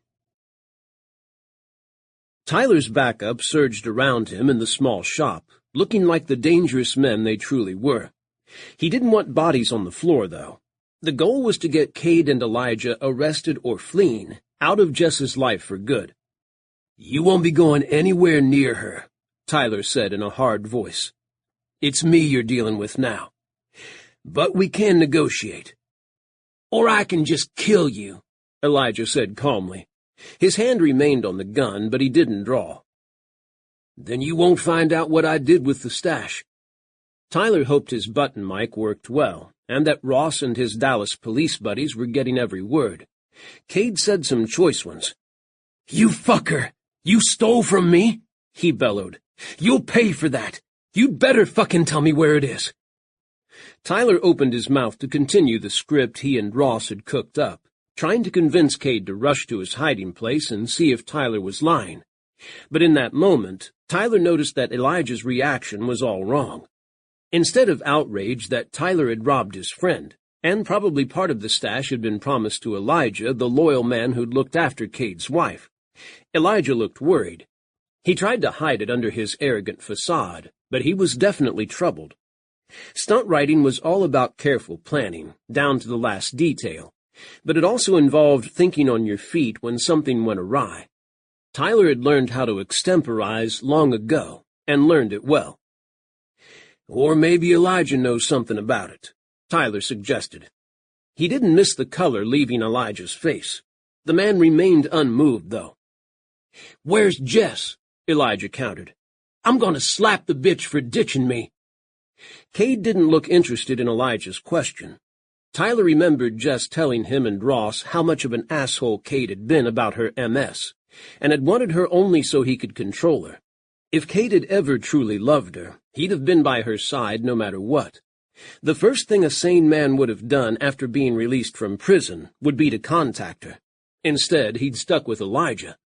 Tyler's backup surged around him in the small shop, looking like the dangerous men they truly were. He didn't want bodies on the floor, though. The goal was to get Cade and Elijah arrested or fleeing out of Jess's life for good. "You won't be going anywhere near her," Tyler said in a hard voice. "It's me you're dealing with now. But we can negotiate. Or I can just kill you," Elijah said calmly. His hand remained on the gun, but he didn't draw. "Then you won't find out what I did with the stash." Tyler hoped his button mic worked well, and that Ross and his Dallas police buddies were getting every word. Cade said some choice ones. "You fucker! You stole from me?" he bellowed. "You'll pay for that. You'd better fucking tell me where it is." Tyler opened his mouth to continue the script he and Ross had cooked up, trying to convince Cade to rush to his hiding place and see if Tyler was lying. But in that moment, Tyler noticed that Elijah's reaction was all wrong. Instead of outrage that Tyler had robbed his friend, and probably part of the stash had been promised to Elijah, the loyal man who'd looked after Cade's wife, Elijah looked worried. He tried to hide it under his arrogant facade, but he was definitely troubled. Stunt writing was all about careful planning, down to the last detail, but it also involved thinking on your feet when something went awry. Tyler had learned how to extemporize long ago, and learned it well. "Or maybe Elijah knows something about it," Tyler suggested. He didn't miss the color leaving Elijah's face. The man remained unmoved, though. "Where's Jess?" Elijah countered. "I'm going to slap the bitch for ditching me." Cade didn't look interested in Elijah's question. Tyler remembered Jess telling him and Ross how much of an asshole Cade had been about her MS, and had wanted her only so he could control her. If Cade had ever truly loved her, he'd have been by her side no matter what. The first thing a sane man would have done after being released from prison would be to contact her. Instead, he'd stuck with Elijah.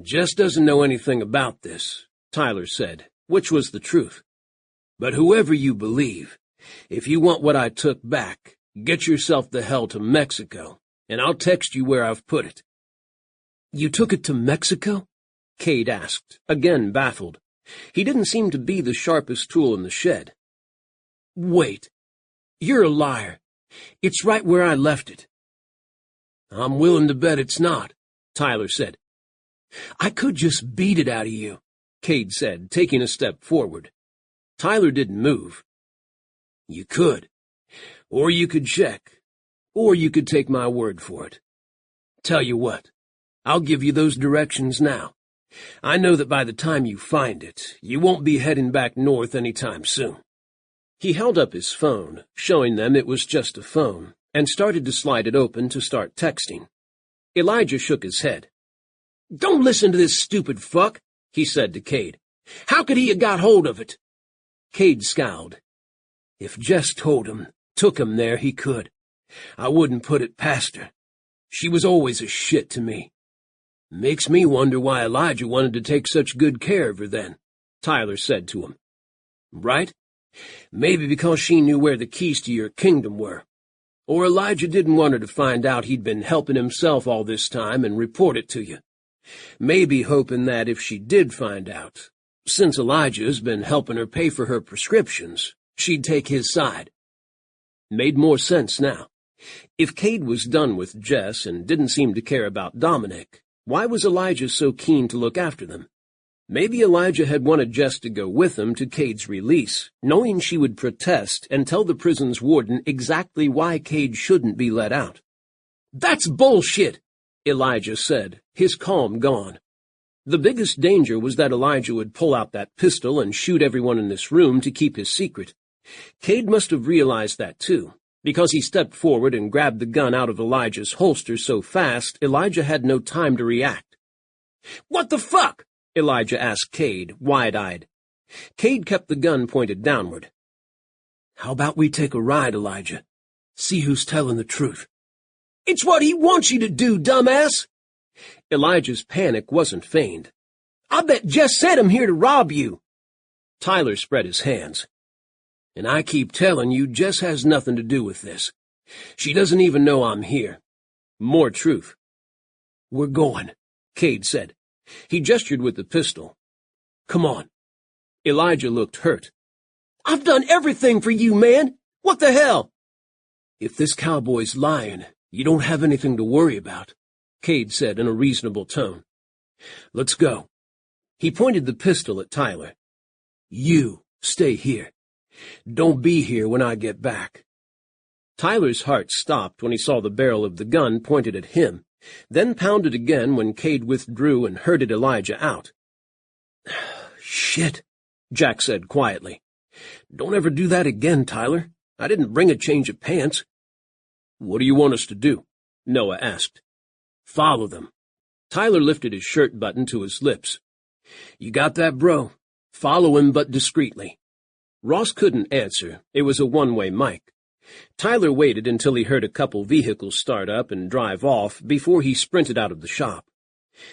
"Jess doesn't know anything about this," Tyler said, which was the truth. "But whoever you believe, if you want what I took back, get yourself the hell to Mexico, and I'll text you where I've put it." "You took it to Mexico?" Cade asked, again baffled. He didn't seem to be the sharpest tool in the shed. "Wait. You're a liar. It's right where I left it." "I'm willing to bet it's not," Tyler said. "I could just beat it out of you," Cade said, taking a step forward. Tyler didn't move. "You could. Or you could check. Or you could take my word for it. Tell you what, I'll give you those directions now. I know that by the time you find it, you won't be heading back north any time soon." He held up his phone, showing them it was just a phone, and started to slide it open to start texting. Elijah shook his head. "Don't listen to this stupid fuck," he said to Cade. "How could he have got hold of it?" Cade scowled. "If Jess told him, took him there, he could. I wouldn't put it past her. She was always a shit to me. Makes me wonder why Elijah wanted to take such good care of her then," Tyler said to him. "Right? Maybe because she knew where the keys to your kingdom were. Or Elijah didn't want her to find out he'd been helping himself all this time and report it to you. Maybe hoping that if she did find out, since Elijah's been helping her pay for her prescriptions, she'd take his side." Made more sense now. If Cade was done with Jess and didn't seem to care about Dominic, why was Elijah so keen to look after them? Maybe Elijah had wanted Jess to go with him to Cade's release, knowing she would protest and tell the prison's warden exactly why Cade shouldn't be let out. "That's bullshit," Elijah said, his calm gone. The biggest danger was that Elijah would pull out that pistol and shoot everyone in this room to keep his secret. Cade must have realized that too, because he stepped forward and grabbed the gun out of Elijah's holster so fast Elijah had no time to react. "What the fuck?" Elijah asked Cade, wide-eyed. Cade kept the gun pointed downward. "How about we take a ride, Elijah? See who's telling the truth." "It's what he wants you to do, dumbass!" Elijah's panic wasn't feigned. "I bet Jess sent him here to rob you." Tyler spread his hands. "And I keep telling you Jess has nothing to do with this. She doesn't even know I'm here." More truth. "We're going," Cade said. He gestured with the pistol. "Come on." Elijah looked hurt. "I've done everything for you, man. What the hell?" "If this cowboy's lying, you don't have anything to worry about," Cade said in a reasonable tone. "Let's go." He pointed the pistol at Tyler. "You stay here. Don't be here when I get back." Tyler's heart stopped when he saw the barrel of the gun pointed at him, then pounded again when Cade withdrew and herded Elijah out. "Shit," Jack said quietly. "Don't ever do that again, Tyler. I didn't bring a change of pants." "What do you want us to do?" Noah asked. "Follow them." Tyler lifted his shirt button to his lips. "You got that, bro? Follow him, but discreetly." Ross couldn't answer. It was a one-way mic. Tyler waited until he heard a couple vehicles start up and drive off before he sprinted out of the shop.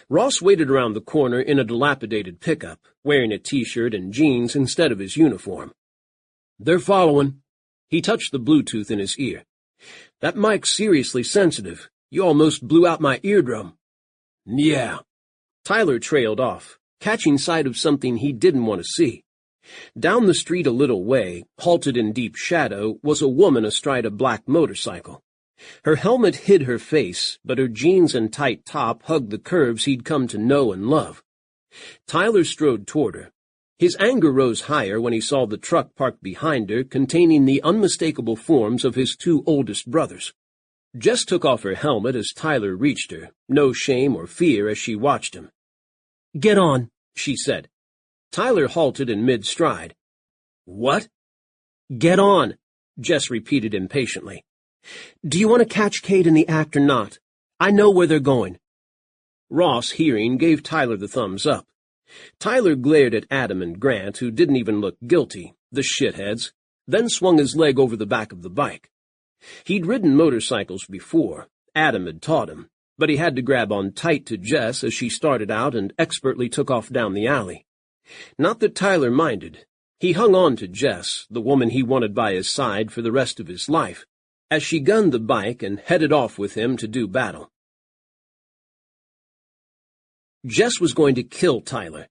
Ross waited around the corner in a dilapidated pickup, wearing a T-shirt and jeans instead of his uniform. "They're following." He touched the Bluetooth in his ear. "That mic's seriously sensitive. You almost blew out my eardrum." "Yeah." Tyler trailed off, catching sight of something he didn't want to see. Down the street a little way, halted in deep shadow, was a woman astride a black motorcycle. Her helmet hid her face, but her jeans and tight top hugged the curves he'd come to know and love. Tyler strode toward her. His anger rose higher when he saw the truck parked behind her containing the unmistakable forms of his two oldest brothers. Jess took off her helmet as Tyler reached her, no shame or fear as she watched him. "Get on," she said. Tyler halted in mid-stride. "What?" "Get on," Jess repeated impatiently. "Do you want to catch Cade in the act or not? I know where they're going." Ross, hearing, gave Tyler the thumbs up. Tyler glared at Adam and Grant, who didn't even look guilty, the shitheads, then swung his leg over the back of the bike. He'd ridden motorcycles before. Adam had taught him, but he had to grab on tight to Jess as she started out and expertly took off down the alley. Not that Tyler minded. He hung on to Jess, the woman he wanted by his side for the rest of his life, as she gunned the bike and headed off with him to do battle. Jess was going to kill Tyler.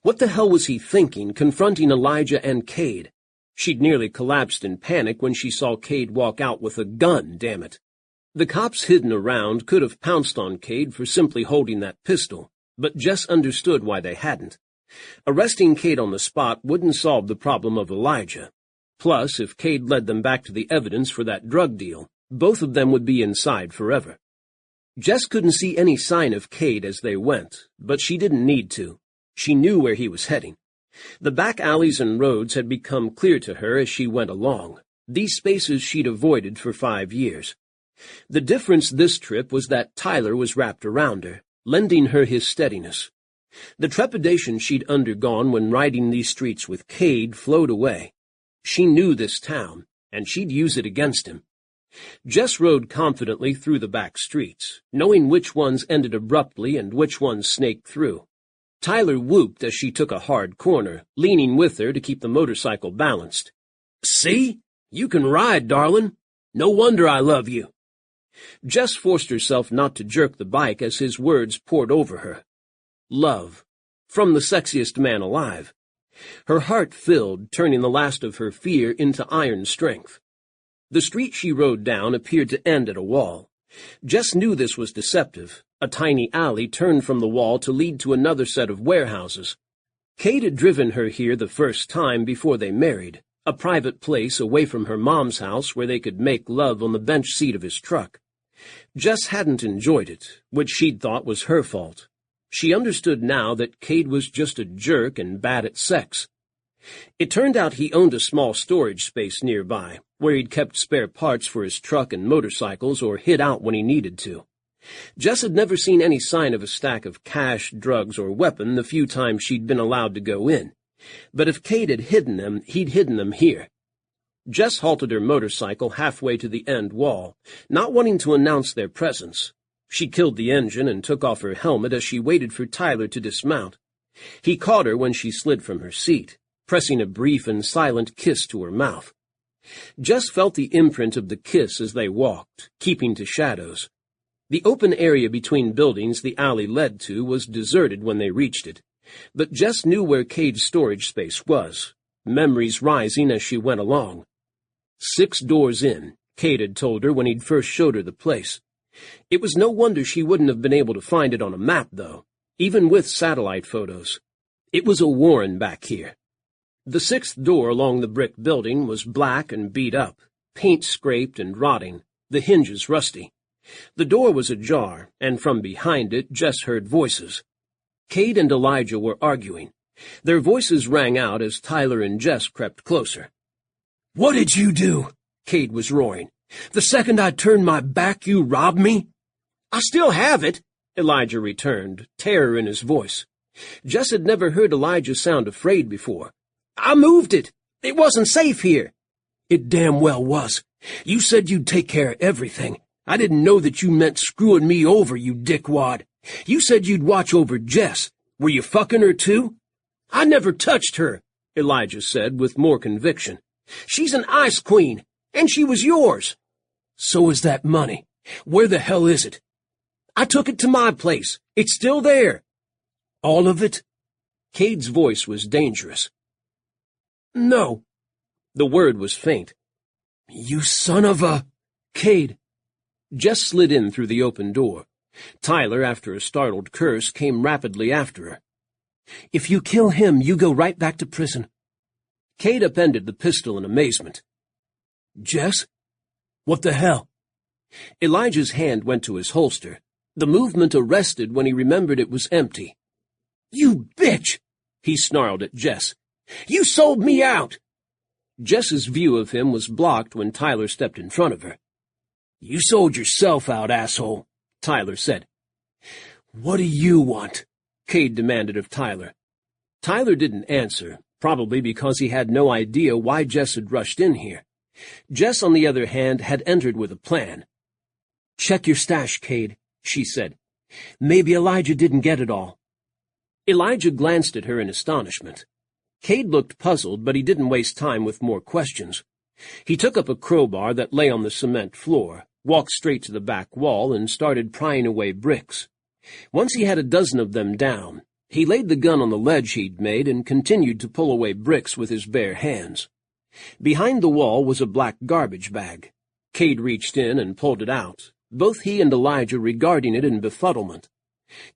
What the hell was he thinking, confronting Elijah and Cade? She'd nearly collapsed in panic when she saw Cade walk out with a gun, damn it. The cops hidden around could have pounced on Cade for simply holding that pistol, but Jess understood why they hadn't. Arresting Cade on the spot wouldn't solve the problem of Elijah. Plus, if Cade led them back to the evidence for that drug deal, both of them would be inside forever. Jess couldn't see any sign of Cade as they went, but she didn't need to. She knew where he was heading. The back alleys and roads had become clear to her as she went along, these spaces she'd avoided for 5 years. The difference this trip was that Tyler was wrapped around her, lending her his steadiness. The trepidation she'd undergone when riding these streets with Cade flowed away. She knew this town, and she'd use it against him. Jess rode confidently through the back streets, knowing which ones ended abruptly and which ones snaked through. Tyler whooped as she took a hard corner, leaning with her to keep the motorcycle balanced. "See? You can ride, darling. No wonder I love you." Jess forced herself not to jerk the bike as his words poured over her. Love. From the sexiest man alive. Her heart filled, turning the last of her fear into iron strength. The street she rode down appeared to end at a wall. Jess knew this was deceptive. A tiny alley turned from the wall to lead to another set of warehouses. Cade had driven her here the first time before they married, a private place away from her mom's house where they could make love on the bench seat of his truck. Jess hadn't enjoyed it, which she'd thought was her fault. She understood now that Cade was just a jerk and bad at sex. It turned out he owned a small storage space nearby, where he'd kept spare parts for his truck and motorcycles or hid out when he needed to. Jess had never seen any sign of a stack of cash, drugs, or weapon the few times she'd been allowed to go in. But if Cade had hidden them, he'd hidden them here. Jess halted her motorcycle halfway to the end wall, not wanting to announce their presence. She killed the engine and took off her helmet as she waited for Tyler to dismount. He caught her when she slid from her seat, pressing a brief and silent kiss to her mouth. Jess felt the imprint of the kiss as they walked, keeping to shadows. The open area between buildings the alley led to was deserted when they reached it, but Jess knew where Cade's storage space was, memories rising as she went along. 6 doors in, Cade had told her when he'd first showed her the place. It was no wonder she wouldn't have been able to find it on a map, though, even with satellite photos. It was a warren back here. The 6th door along the brick building was black and beat up, paint scraped and rotting, the hinges rusty. The door was ajar, and from behind it Jess heard voices. Cade and Elijah were arguing. Their voices rang out as Tyler and Jess crept closer. "What did you do?" Cade was roaring. "The second I turned my back, you robbed me?" "I still have it," Elijah returned, terror in his voice. Jess had never heard Elijah sound afraid before. "I moved it. It wasn't safe here." "It damn well was. You said you'd take care of everything. I didn't know that you meant screwing me over, you dickwad. You said you'd watch over Jess. Were you fucking her too?" "I never touched her," Elijah said with more conviction. "She's an ice queen, and she was yours." "So is that money. Where the hell is it?" "I took it to my place. It's still there." "All of it?" Cade's voice was dangerous. "No." The word was faint. "You son of a—" "Cade." Jess slid in through the open door. Tyler, after a startled curse, came rapidly after her. "If you kill him, you go right back to prison." Cade upended the pistol in amazement. "Jess? What the hell?" Elijah's hand went to his holster. The movement arrested when he remembered it was empty. "You bitch!" he snarled at Jess. "You sold me out!" Jess's view of him was blocked when Tyler stepped in front of her. "You sold yourself out, asshole," Tyler said. "What do you want?" Cade demanded of Tyler. Tyler didn't answer, probably because he had no idea why Jess had rushed in here. Jess, on the other hand, had entered with a plan. "Check your stash, Cade," she said. "Maybe Elijah didn't get it all." Elijah glanced at her in astonishment. Cade looked puzzled, but he didn't waste time with more questions. He took up a crowbar that lay on the cement floor, walked straight to the back wall, and started prying away bricks. Once he had a dozen of them down, he laid the gun on the ledge he'd made and continued to pull away bricks with his bare hands. Behind the wall was a black garbage bag. Cade reached in and pulled it out, both he and Elijah regarding it in befuddlement.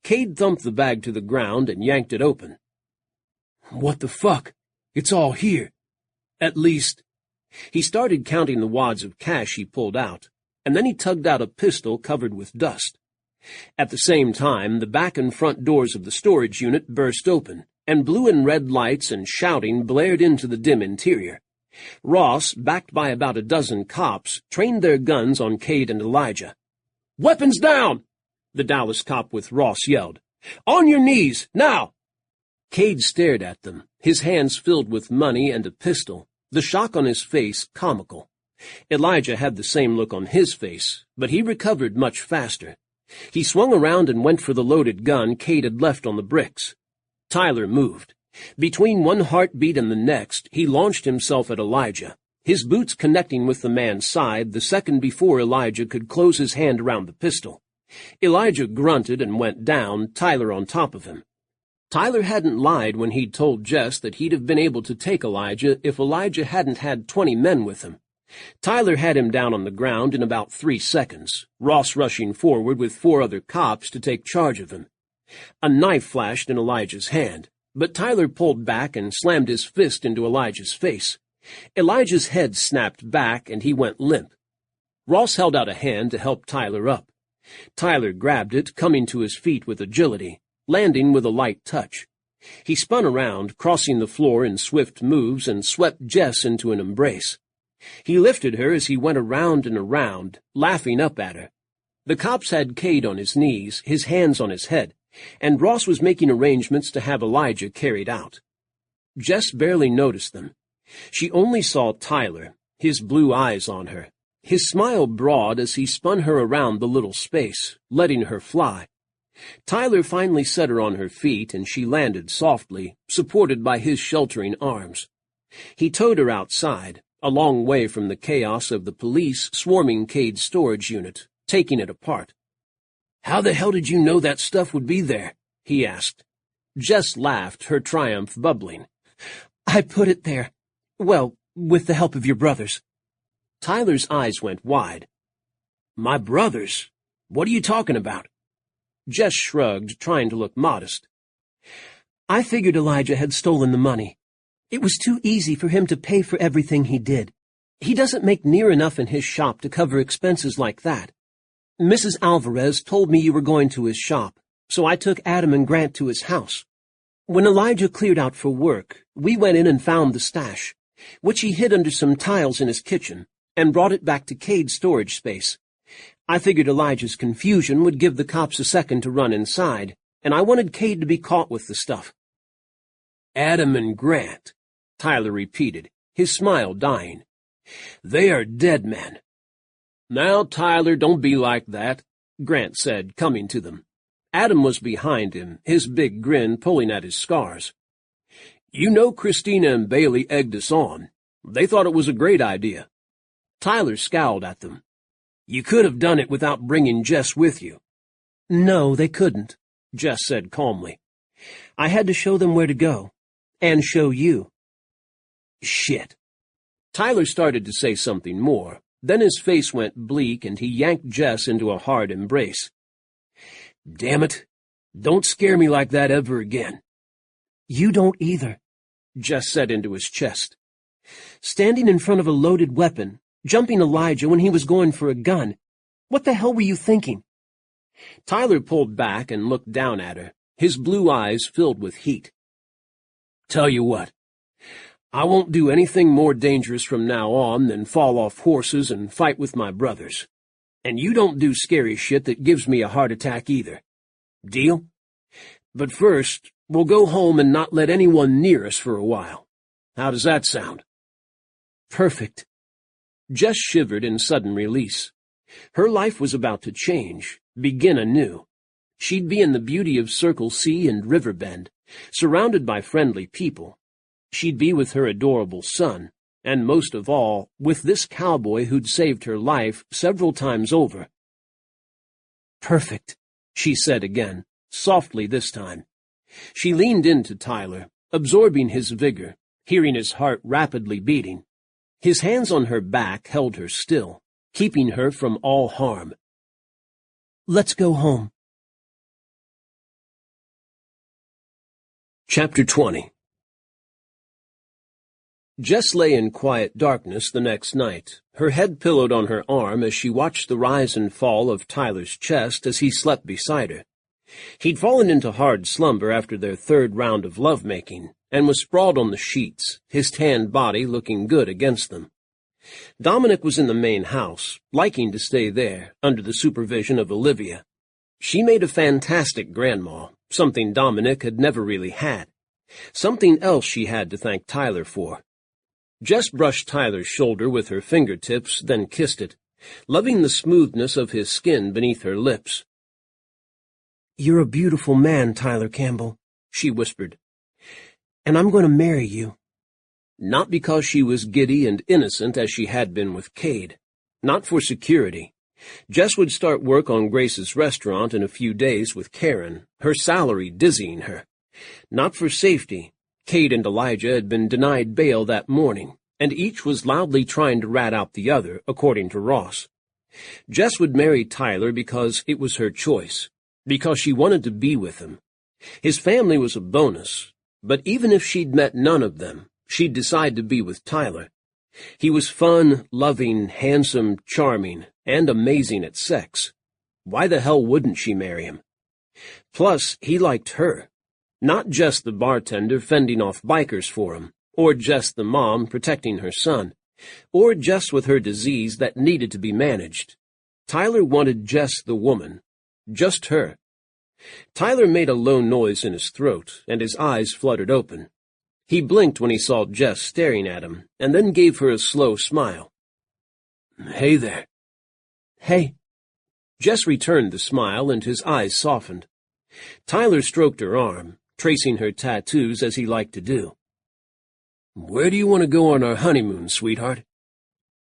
Cade thumped the bag to the ground and yanked it open. "What the fuck? It's all here. At least—" He started counting the wads of cash he pulled out, and then he tugged out a pistol covered with dust. At the same time, the back and front doors of the storage unit burst open, and blue and red lights and shouting blared into the dim interior. Ross, backed by about a dozen cops, trained their guns on Cade and Elijah. "Weapons down!" the Dallas cop with Ross yelled. "On your knees, now!" Cade stared at them, his hands filled with money and a pistol, the shock on his face comical. Elijah had the same look on his face, but he recovered much faster. He swung around and went for the loaded gun Cade had left on the bricks. Tyler moved. Between one heartbeat and the next, he launched himself at Elijah, his boots connecting with the man's side the second before Elijah could close his hand around the pistol. Elijah grunted and went down, Tyler on top of him. Tyler hadn't lied when he'd told Jess that he'd have been able to take Elijah if Elijah hadn't had 20 men with him. Tyler had him down on the ground in about 3 seconds, Ross rushing forward with 4 other cops to take charge of him. A knife flashed in Elijah's hand, but Tyler pulled back and slammed his fist into Elijah's face. Elijah's head snapped back and he went limp. Ross held out a hand to help Tyler up. Tyler grabbed it, coming to his feet with agility, landing with a light touch. He spun around, crossing the floor in swift moves, and swept Jess into an embrace. He lifted her as he went around and around, laughing up at her. The cops had Cade on his knees, his hands on his head, and Ross was making arrangements to have Elijah carried out. Jess barely noticed them. She only saw Tyler, his blue eyes on her, his smile broad as he spun her around the little space, letting her fly. Tyler finally set her on her feet, and she landed softly, supported by his sheltering arms. He towed her outside, a long way from the chaos of the police swarming Cade's storage unit, taking it apart. "How the hell did you know that stuff would be there?" he asked. Jess laughed, her triumph bubbling. "I put it there. Well, with the help of your brothers." Tyler's eyes went wide. "My brothers? What are you talking about?" Jess shrugged, trying to look modest. "I figured Elijah had stolen the money. It was too easy for him to pay for everything he did. He doesn't make near enough in his shop to cover expenses like that. Mrs. Alvarez told me you were going to his shop, so I took Adam and Grant to his house. When Elijah cleared out for work, we went in and found the stash, which he hid under some tiles in his kitchen, and brought it back to Cade's storage space. I figured Elijah's confusion would give the cops a second to run inside, and I wanted Cade to be caught with the stuff." "Adam and Grant," Tyler repeated, his smile dying. "They are dead men." "Now, Tyler, don't be like that," Grant said, coming to them. Adam was behind him, his big grin pulling at his scars. "You know Christina and Bailey egged us on. They thought it was a great idea." Tyler scowled at them. "You could have done it without bringing Jess with you." "No, they couldn't," Jess said calmly. "I had to show them where to go, and show you." "Shit." Tyler started to say something more, then his face went bleak and he yanked Jess into a hard embrace. "Damn it, don't scare me like that ever again." "You don't either," Jess said into his chest. Standing in front of a loaded weapon, jumping Elijah when he was going for a gun. What the hell were you thinking? Tyler pulled back and looked down at her, his blue eyes filled with heat. Tell you what, I won't do anything more dangerous from now on than fall off horses and fight with my brothers. And you don't do scary shit that gives me a heart attack either. Deal? But first, we'll go home and not let anyone near us for a while. How does that sound? Perfect. Jess shivered in sudden release. Her life was about to change, begin anew. She'd be in the beauty of Circle C and Riverbend, surrounded by friendly people. She'd be with her adorable son, and most of all, with this cowboy who'd saved her life several times over. Perfect, she said again, softly this time. She leaned into Tyler, absorbing his vigor, hearing his heart rapidly beating. His hands on her back held her still, keeping her from all harm. Let's go home. Chapter 20. Jess lay in quiet darkness the next night, her head pillowed on her arm as she watched the rise and fall of Tyler's chest as he slept beside her. He'd fallen into hard slumber after their third round of love-making, and was sprawled on the sheets, his tanned body looking good against them. Dominic was in the main house, liking to stay there, under the supervision of Olivia. She made a fantastic grandma, something Dominic had never really had. Something else she had to thank Tyler for. Jess brushed Tyler's shoulder with her fingertips, then kissed it, loving the smoothness of his skin beneath her lips. "You're a beautiful man, Tyler Campbell," she whispered. "And I'm going to marry you." Not because she was giddy and innocent as she had been with Cade. Not for security. Jess would start work on Grace's restaurant in a few days with Karen, her salary dizzying her. Not for safety. Cade and Elijah had been denied bail that morning, and each was loudly trying to rat out the other, according to Ross. Jess would marry Tyler because it was her choice, because she wanted to be with him. His family was a bonus, but even if she'd met none of them, she'd decide to be with Tyler. He was fun, loving, handsome, charming, and amazing at sex. Why the hell wouldn't she marry him? Plus, he liked her. Not just the bartender fending off bikers for him, or just the mom protecting her son, or just with her disease that needed to be managed. Tyler wanted Jess the woman, just her. Tyler made a low noise in his throat, and his eyes fluttered open. He blinked when he saw Jess staring at him, and then gave her a slow smile. "Hey there." "Hey." Jess returned the smile, and his eyes softened. Tyler stroked her arm, tracing her tattoos as he liked to do. "Where do you want to go on our honeymoon, sweetheart?"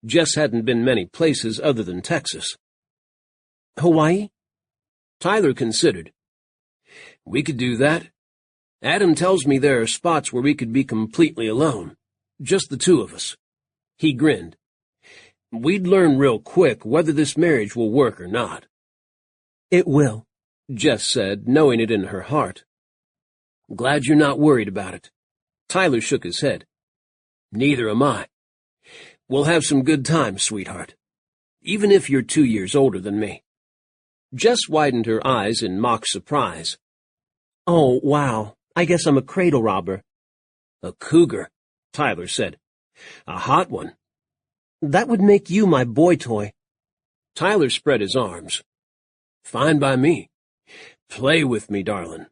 Jess hadn't been many places other than Texas. "Hawaii?" Tyler considered. "We could do that. Adam tells me there are spots where we could be completely alone, just the two of us." He grinned. "We'd learn real quick whether this marriage will work or not." "It will," Jess said, knowing it in her heart. "Glad you're not worried about it." Tyler shook his head. "Neither am I. We'll have some good times, sweetheart, even if you're 2 years older than me." Jess widened her eyes in mock surprise. "Oh, wow. I guess I'm a cradle robber." "A cougar," Tyler said. "A hot one." "That would make you my boy toy." Tyler spread his arms. "Fine by me. Play with me, darling."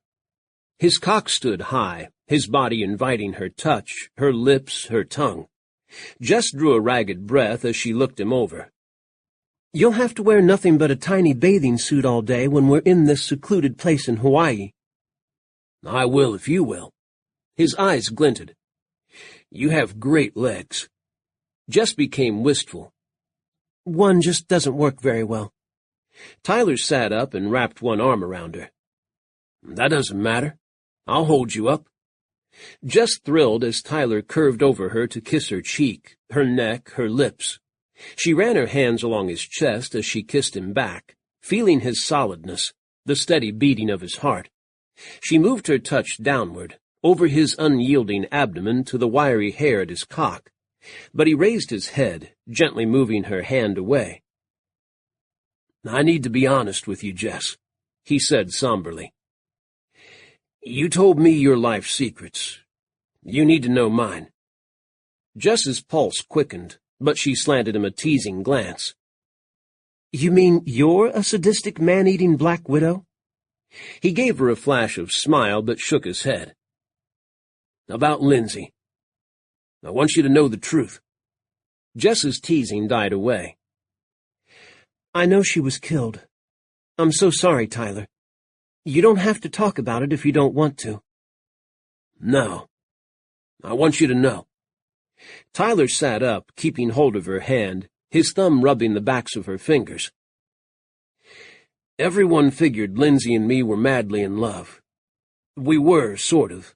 His cock stood high, his body inviting her touch, her lips, her tongue. Jess drew a ragged breath as she looked him over. "You'll have to wear nothing but a tiny bathing suit all day when we're in this secluded place in Hawaii." "I will if you will." His eyes glinted. "You have great legs." Jess became wistful. "One just doesn't work very well." Tyler sat up and wrapped one arm around her. "That doesn't matter. I'll hold you up." Jess thrilled as Tyler curved over her to kiss her cheek, her neck, her lips. She ran her hands along his chest as she kissed him back, feeling his solidness, the steady beating of his heart. She moved her touch downward, over his unyielding abdomen to the wiry hair at his cock, but he raised his head, gently moving her hand away. I need to be honest with you, Jess, he said somberly. You told me your life secrets. You need to know mine. Jess's pulse quickened, but she slanted him a teasing glance. You mean you're a sadistic man-eating black widow? He gave her a flash of smile, but shook his head. About Lindsay. I want you to know the truth. Jess's teasing died away. I know she was killed. I'm so sorry, Tyler. You don't have to talk about it if you don't want to. No. I want you to know. Tyler sat up, keeping hold of her hand, his thumb rubbing the backs of her fingers. Everyone figured Lindsay and me were madly in love. We were, sort of.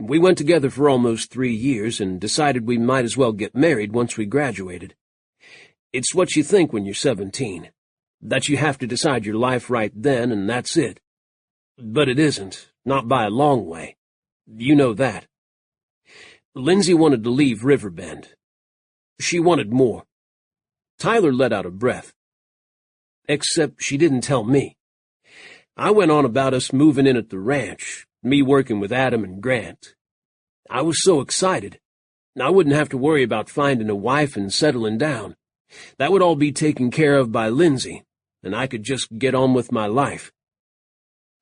We went together for almost 3 years and decided we might as well get married once we graduated. It's what you think when you're 17, that you have to decide your life right then and that's it. But it isn't, not by a long way. You know that. Lindsay wanted to leave Riverbend. She wanted more. Tyler let out a breath. Except she didn't tell me. I went on about us moving in at the ranch, me working with Adam and Grant. I was so excited. I wouldn't have to worry about finding a wife and settling down. That would all be taken care of by Lindsay, and I could just get on with my life.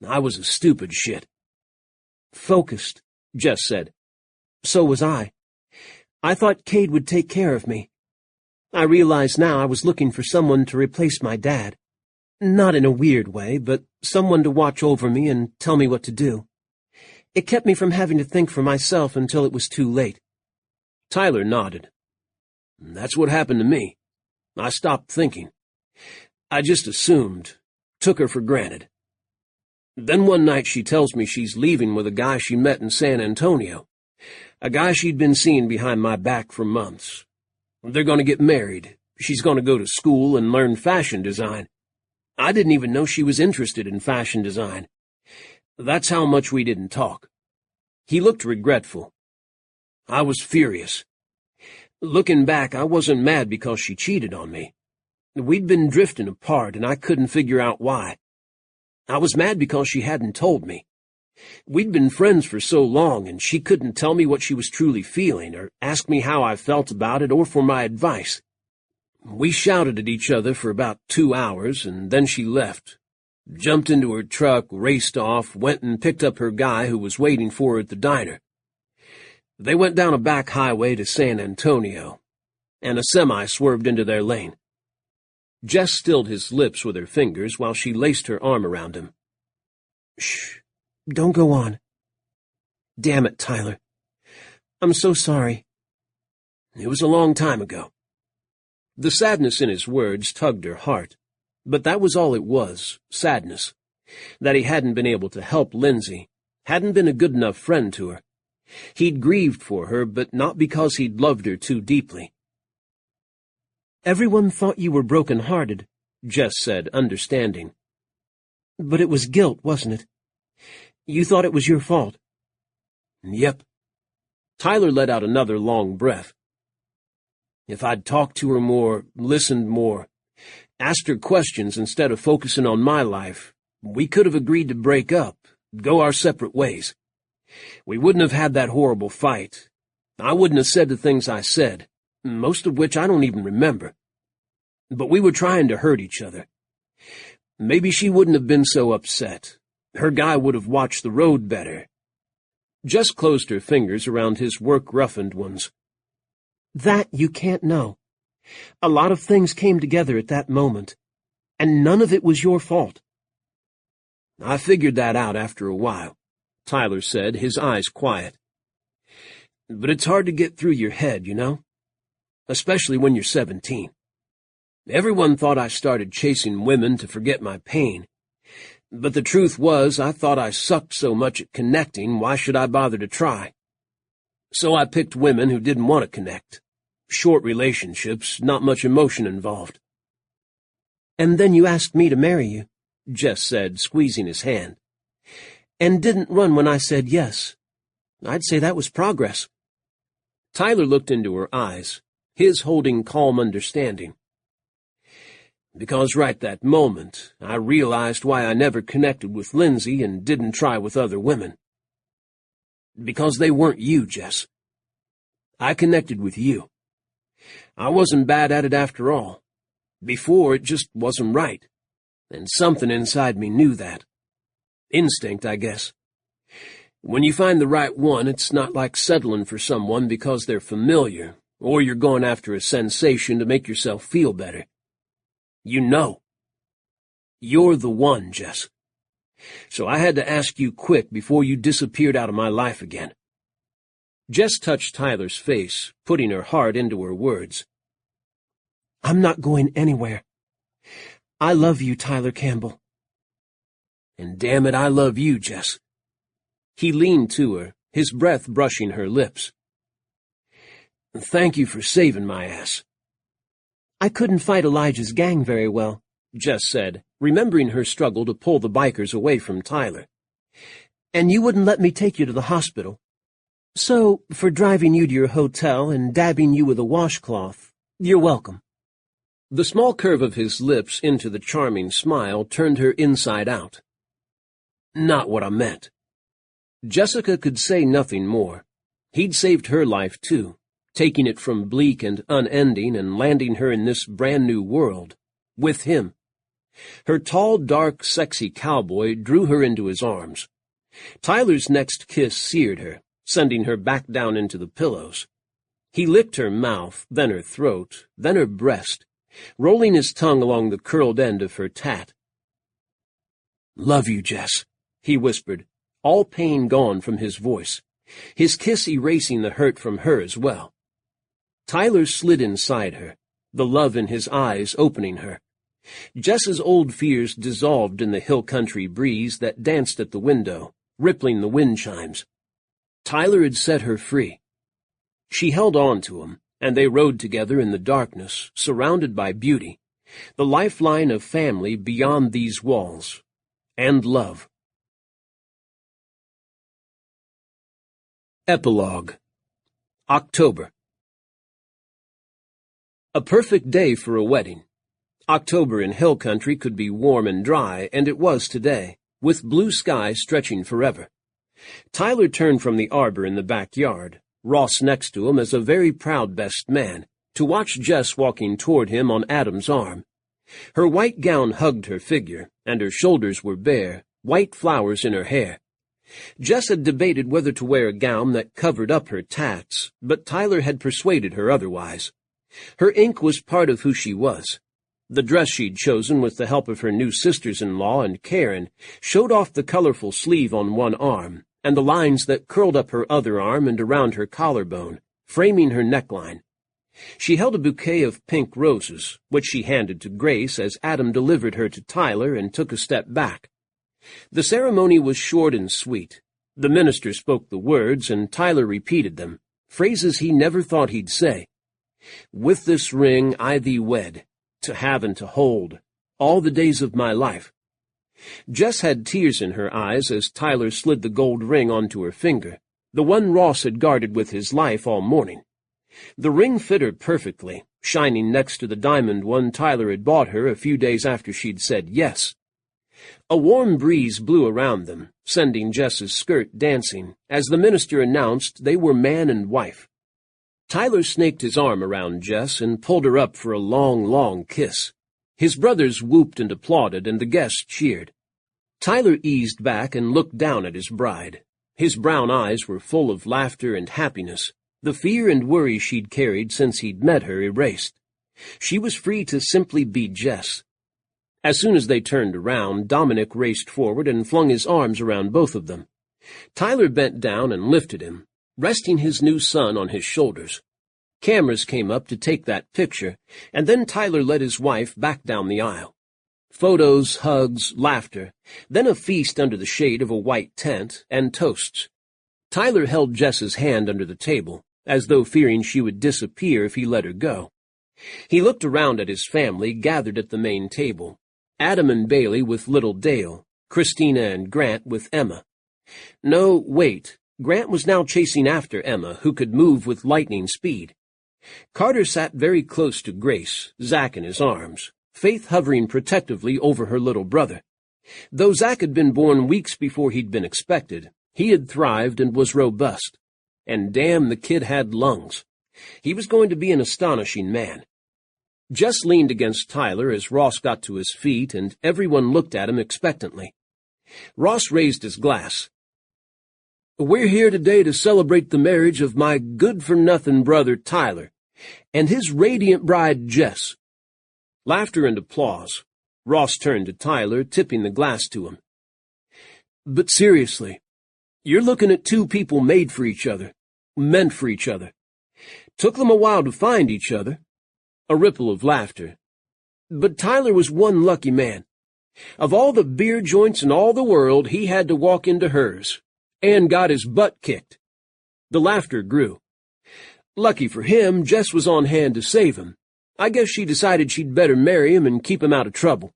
I was a stupid shit. Focused, Jess said. So was I. I thought Cade would take care of me. I realize now I was looking for someone to replace my dad. Not in a weird way, but someone to watch over me and tell me what to do. It kept me from having to think for myself until it was too late. Tyler nodded. That's what happened to me. I stopped thinking. I just assumed, took her for granted. Then one night she tells me she's leaving with a guy she met in San Antonio, a guy she'd been seeing behind my back for months. They're going to get married. She's going to go to school and learn fashion design. I didn't even know she was interested in fashion design. That's how much we didn't talk. He looked regretful. I was furious. Looking back, I wasn't mad because she cheated on me. We'd been drifting apart, and I couldn't figure out why. I was mad because she hadn't told me. We'd been friends for so long, and she couldn't tell me what she was truly feeling, or ask me how I felt about it, or for my advice. We shouted at each other for about 2 hours, and then she left. Jumped into her truck, raced off, went and picked up her guy who was waiting for her at the diner. They went down a back highway to San Antonio, and a semi swerved into their lane. Jess stilled his lips with her fingers while she laced her arm around him. Shh. Don't go on. Damn it, Tyler. I'm so sorry. It was a long time ago. The sadness in his words tugged her heart, but that was all it was, sadness. That he hadn't been able to help Lindsay, hadn't been a good enough friend to her. He'd grieved for her, but not because he'd loved her too deeply. Everyone thought you were broken-hearted, Jess said, understanding. But it was guilt, wasn't it? You thought it was your fault. Yep. Tyler let out another long breath. If I'd talked to her more, listened more, asked her questions instead of focusing on my life, we could have agreed to break up, go our separate ways. We wouldn't have had that horrible fight. I wouldn't have said the things I said, most of which I don't even remember. But we were trying to hurt each other. Maybe she wouldn't have been so upset. Her guy would have watched the road better. Jess closed her fingers around his work-roughened ones. That you can't know. A lot of things came together at that moment, and none of it was your fault. I figured that out after a while, Tyler said, his eyes quiet. But it's hard to get through your head, you know? Especially when you're 17. Everyone thought I started chasing women to forget my pain. But the truth was, I thought I sucked so much at connecting, why should I bother to try? So I picked women who didn't want to connect. Short relationships, not much emotion involved. And then you asked me to marry you, Jess said, squeezing his hand. And didn't run when I said yes. I'd say that was progress. Tyler looked into her eyes, his holding calm understanding. Because right that moment, I realized why I never connected with Lindsay and didn't try with other women. Because they weren't you, Jess. I connected with you. I wasn't bad at it after all. Before, it just wasn't right. And something inside me knew that. Instinct, I guess. When you find the right one, it's not like settling for someone because they're familiar, or you're going after a sensation to make yourself feel better. You know. You're the one, Jess. So I had to ask you quick before you disappeared out of my life again. Jess touched Tyler's face, putting her heart into her words. I'm not going anywhere. I love you, Tyler Campbell. And damn it, I love you, Jess. He leaned to her, his breath brushing her lips. Thank you for saving my ass. I couldn't fight Elijah's gang very well, Jess said, remembering her struggle to pull the bikers away from Tyler. And you wouldn't let me take you to the hospital. So, for driving you to your hotel and dabbing you with a washcloth, you're welcome. The small curve of his lips into the charming smile turned her inside out. Not what I meant. Jessica could say nothing more. He'd saved her life, too, taking it from bleak and unending and landing her in this brand-new world, with him. Her tall, dark, sexy cowboy drew her into his arms. Tyler's next kiss seared her, sending her back down into the pillows. He licked her mouth, then her throat, then her breast, rolling his tongue along the curled end of her tat. Love you, Jess, he whispered, all pain gone from his voice, his kiss erasing the hurt from her as well. Tyler slid inside her, the love in his eyes opening her. Jess's old fears dissolved in the hill country breeze that danced at the window, rippling the wind chimes. Tyler had set her free. She held on to him, and they rode together in the darkness, surrounded by beauty, the lifeline of family beyond these walls, and love. Epilogue. October. A perfect day for a wedding. October in hill country could be warm and dry, and it was today, with blue sky stretching forever. Tyler turned from the arbor in the backyard, Ross next to him as a very proud best man, to watch Jess walking toward him on Adam's arm. Her white gown hugged her figure, and her shoulders were bare, white flowers in her hair. Jess had debated whether to wear a gown that covered up her tats, but Tyler had persuaded her otherwise. Her ink was part of who she was. The dress she'd chosen with the help of her new sisters-in-law and Karen showed off the colorful sleeve on one arm and the lines that curled up her other arm and around her collarbone, framing her neckline. She held a bouquet of pink roses, which she handed to Grace as Adam delivered her to Tyler and took a step back. The ceremony was short and sweet. The minister spoke the words, and Tyler repeated them, phrases he never thought he'd say. With this ring I thee wed, to have and to hold, all the days of my life. Jess had tears in her eyes as Tyler slid the gold ring onto her finger, the one Ross had guarded with his life all morning. The ring fit her perfectly, shining next to the diamond one Tyler had bought her a few days after she'd said yes. A warm breeze blew around them, sending Jess's skirt dancing, as the minister announced they were man and wife. Tyler snaked his arm around Jess and pulled her up for a long, long kiss. His brothers whooped and applauded, and the guests cheered. Tyler eased back and looked down at his bride. His brown eyes were full of laughter and happiness, the fear and worry she'd carried since he'd met her erased. She was free to simply be Jess. As soon as they turned around, Dominic raced forward and flung his arms around both of them. Tyler bent down and lifted him, resting his new son on his shoulders. Cameras came up to take that picture, and then Tyler led his wife back down the aisle. Photos, hugs, laughter, then a feast under the shade of a white tent, and toasts. Tyler held Jess's hand under the table, as though fearing she would disappear if he let her go. He looked around at his family gathered at the main table, Adam and Bailey with little Dale, Christina and Grant with Emma. No, wait, Grant was now chasing after Emma, who could move with lightning speed. Carter sat very close to Grace, Zach in his arms, Faith hovering protectively over her little brother. Though Zach had been born weeks before he'd been expected, he had thrived and was robust. And damn, the kid had lungs. He was going to be an astonishing man. Jess leaned against Tyler as Ross got to his feet, and everyone looked at him expectantly. Ross raised his glass. "We're here today to celebrate the marriage of my good-for-nothing brother Tyler and his radiant bride Jess." Laughter and applause. Ross turned to Tyler, tipping the glass to him. "But seriously, you're looking at two people made for each other, meant for each other. Took them a while to find each other." A ripple of laughter. "But Tyler was one lucky man. Of all the beer joints in all the world, he had to walk into hers, and got his butt kicked." The laughter grew. "Lucky for him, Jess was on hand to save him. I guess she decided she'd better marry him and keep him out of trouble."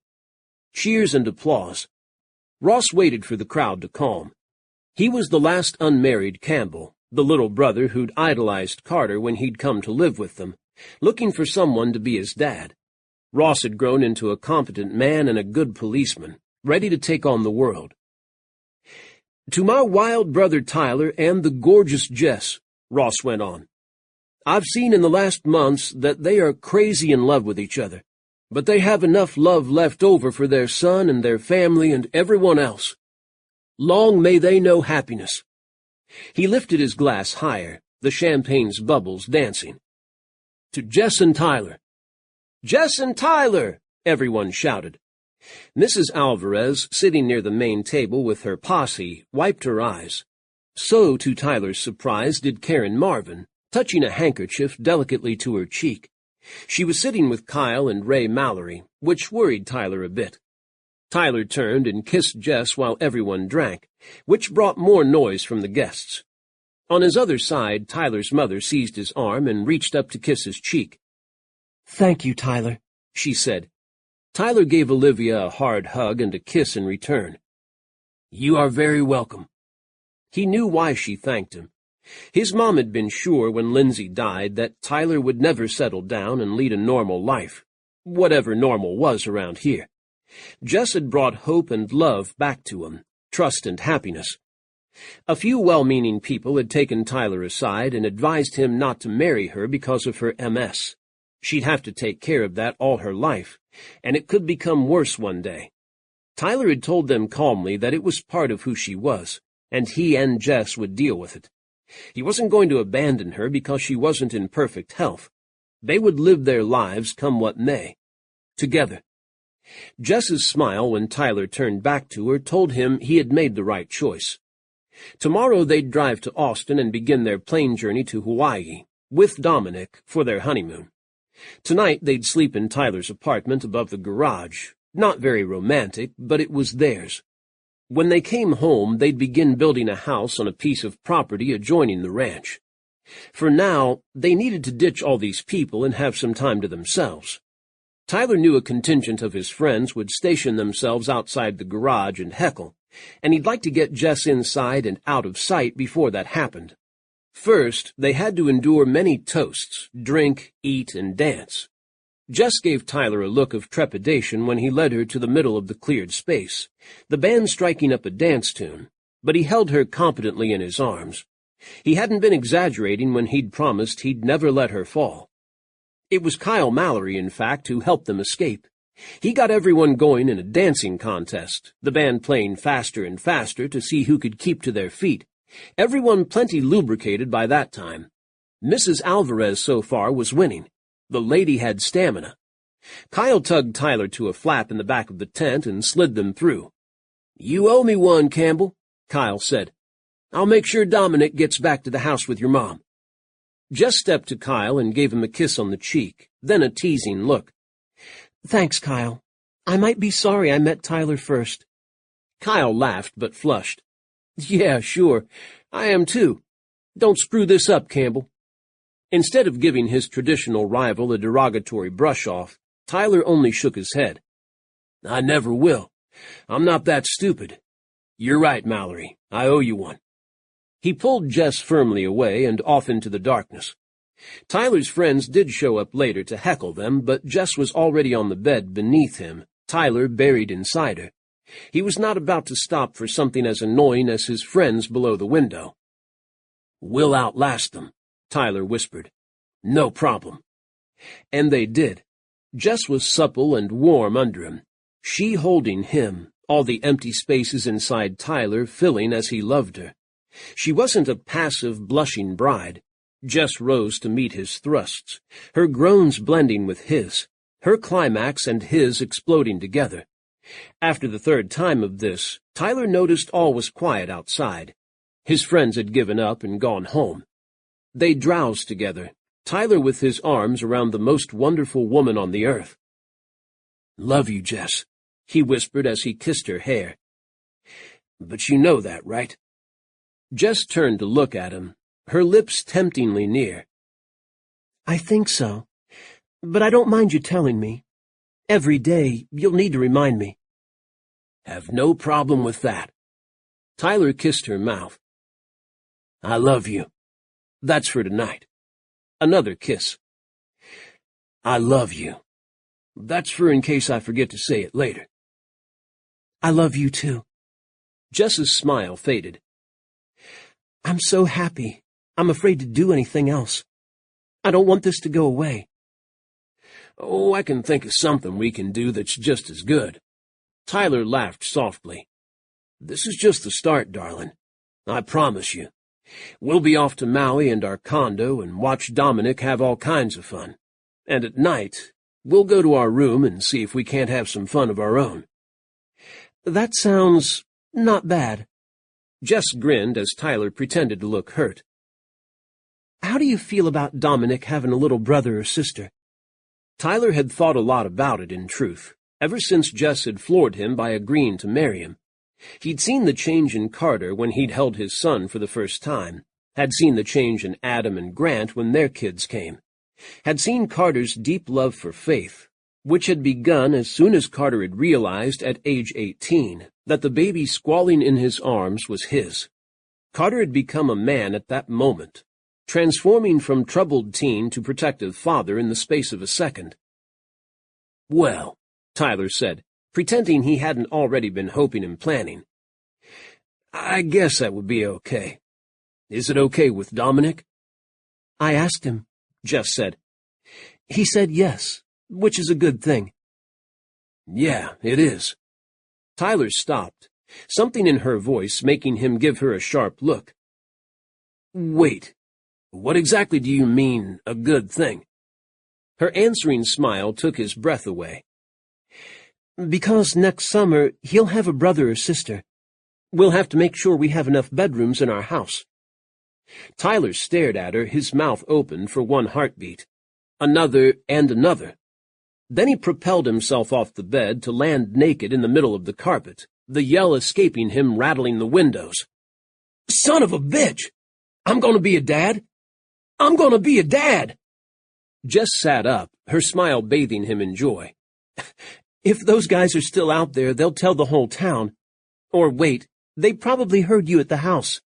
Cheers and applause. Ross waited for the crowd to calm. He was the last unmarried Campbell, the little brother who'd idolized Carter when he'd come to live with them, looking for someone to be his dad. Ross had grown into a competent man and a good policeman, ready to take on the world. "To my wild brother Tyler and the gorgeous Jess," Ross went on. "I've seen in the last months that they are crazy in love with each other, but they have enough love left over for their son and their family and everyone else. Long may they know happiness." He lifted his glass higher, the champagne's bubbles dancing. "To Jess and Tyler." "Jess and Tyler!" everyone shouted. Mrs. Alvarez, sitting near the main table with her posse, wiped her eyes. So, to Tyler's surprise, did Karen Marvin, touching a handkerchief delicately to her cheek. She was sitting with Kyle and Ray Mallory, which worried Tyler a bit. Tyler turned and kissed Jess while everyone drank, which brought more noise from the guests. On his other side, Tyler's mother seized his arm and reached up to kiss his cheek. "Thank you, Tyler," she said. Tyler gave Olivia a hard hug and a kiss in return. "You are very welcome." He knew why she thanked him. His mom had been sure when Lindsay died that Tyler would never settle down and lead a normal life, whatever normal was around here. Jess had brought hope and love back to him, trust and happiness. A few well-meaning people had taken Tyler aside and advised him not to marry her because of her MS. She'd have to take care of that all her life, and it could become worse one day. Tyler had told them calmly that it was part of who she was, and he and Jess would deal with it. He wasn't going to abandon her because she wasn't in perfect health. They would live their lives come what may. Together. Jess's smile when Tyler turned back to her told him he had made the right choice. Tomorrow they'd drive to Austin and begin their plane journey to Hawaii, with Dominic, for their honeymoon. Tonight they'd sleep in Tyler's apartment above the garage. Not very romantic, but it was theirs. When they came home, they'd begin building a house on a piece of property adjoining the ranch. For now, they needed to ditch all these people and have some time to themselves. Tyler knew a contingent of his friends would station themselves outside the garage and heckle, and he'd like to get Jess inside and out of sight before that happened. First, they had to endure many toasts, drink, eat, and dance. Jess gave Tyler a look of trepidation when he led her to the middle of the cleared space, the band striking up a dance tune, but he held her competently in his arms. He hadn't been exaggerating when he'd promised he'd never let her fall. It was Kyle Mallory, in fact, who helped them escape. He got everyone going in a dancing contest, the band playing faster and faster to see who could keep to their feet. Everyone plenty lubricated by that time. Mrs. Alvarez so far was winning. The lady had stamina. Kyle tugged Tyler to a flap in the back of the tent and slid them through. "You owe me one, Campbell," Kyle said. "I'll make sure Dominic gets back to the house with your mom." Jess stepped to Kyle and gave him a kiss on the cheek, then a teasing look. "Thanks, Kyle. I might be sorry I met Tyler first." Kyle laughed but flushed. "Yeah, sure. I am too. Don't screw this up, Campbell." Instead of giving his traditional rival a derogatory brush-off, Tyler only shook his head. "I never will. I'm not that stupid. You're right, Mallory. I owe you one." He pulled Jess firmly away and off into the darkness. Tyler's friends did show up later to heckle them, but Jess was already on the bed beneath him, Tyler buried inside her. He was not about to stop for something as annoying as his friends below the window. "We'll outlast them," Tyler whispered. "No problem." And they did. Jess was supple and warm under him, she holding him, all the empty spaces inside Tyler filling as he loved her. She wasn't a passive, blushing bride. Jess rose to meet his thrusts, her groans blending with his, her climax and his exploding together. After the third time of this, Tyler noticed all was quiet outside. His friends had given up and gone home. They drowsed together, Tyler with his arms around the most wonderful woman on the earth. "Love you, Jess," he whispered as he kissed her hair. "But you know that, right?" Jess turned to look at him, her lips temptingly near. "I think so, but I don't mind you telling me. Every day, you'll need to remind me." "Have no problem with that." Tyler kissed her mouth. "I love you. That's for tonight." Another kiss. "I love you. That's for in case I forget to say it later." "I love you too." Jess's smile faded. "I'm so happy. I'm afraid to do anything else. I don't want this to go away." "Oh, I can think of something we can do that's just as good." Tyler laughed softly. "This is just the start, darling. I promise you. We'll be off to Maui and our condo and watch Dominic have all kinds of fun. And at night, we'll go to our room and see if we can't have some fun of our own." "That sounds not bad." Jess grinned as Tyler pretended to look hurt. "How do you feel about Dominic having a little brother or sister?" Tyler had thought a lot about it, in truth, ever since Jess had floored him by agreeing to marry him. He'd seen the change in Carter when he'd held his son for the first time, had seen the change in Adam and Grant when their kids came, had seen Carter's deep love for Faith, which had begun as soon as Carter had realized at age 18 that the baby squalling in his arms was his. Carter had become a man at that moment, transforming from troubled teen to protective father in the space of a second. "Well," Tyler said, pretending he hadn't already been hoping and planning, "I guess that would be okay. Is it okay with Dominic?" "I asked him," Jess said. "He said yes, which is a good thing." "Yeah, it is." Tyler stopped, something in her voice making him give her a sharp look. "Wait, what exactly do you mean, a good thing?" Her answering smile took his breath away. "Because next summer he'll have a brother or sister. We'll have to make sure we have enough bedrooms in our house." Tyler stared at her, his mouth open for one heartbeat. Another and another. Then he propelled himself off the bed to land naked in the middle of the carpet, the yell escaping him, rattling the windows. "Son of a bitch! I'm going to be a dad! I'm going to be a dad!" Jess sat up, her smile bathing him in joy. "If those guys are still out there, they'll tell the whole town. Or wait, they probably heard you at the house."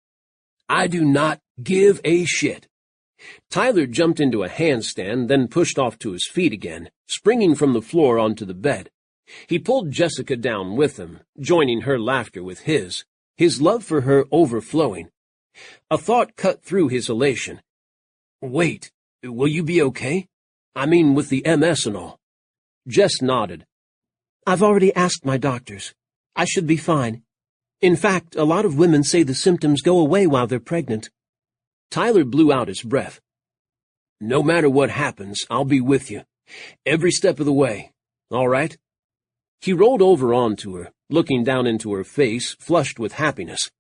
"I do not give a shit." Tyler jumped into a handstand, then pushed off to his feet again, springing from the floor onto the bed. He pulled Jessica down with him, joining her laughter with his love for her overflowing. A thought cut through his elation. "Wait, will you be okay? I mean, with the MS and all." Jess nodded. "I've already asked my doctors. I should be fine. In fact, a lot of women say the symptoms go away while they're pregnant." Tyler blew out his breath. "No matter what happens, I'll be with you. Every step of the way. All right?" He rolled over onto her, looking down into her face, flushed with happiness.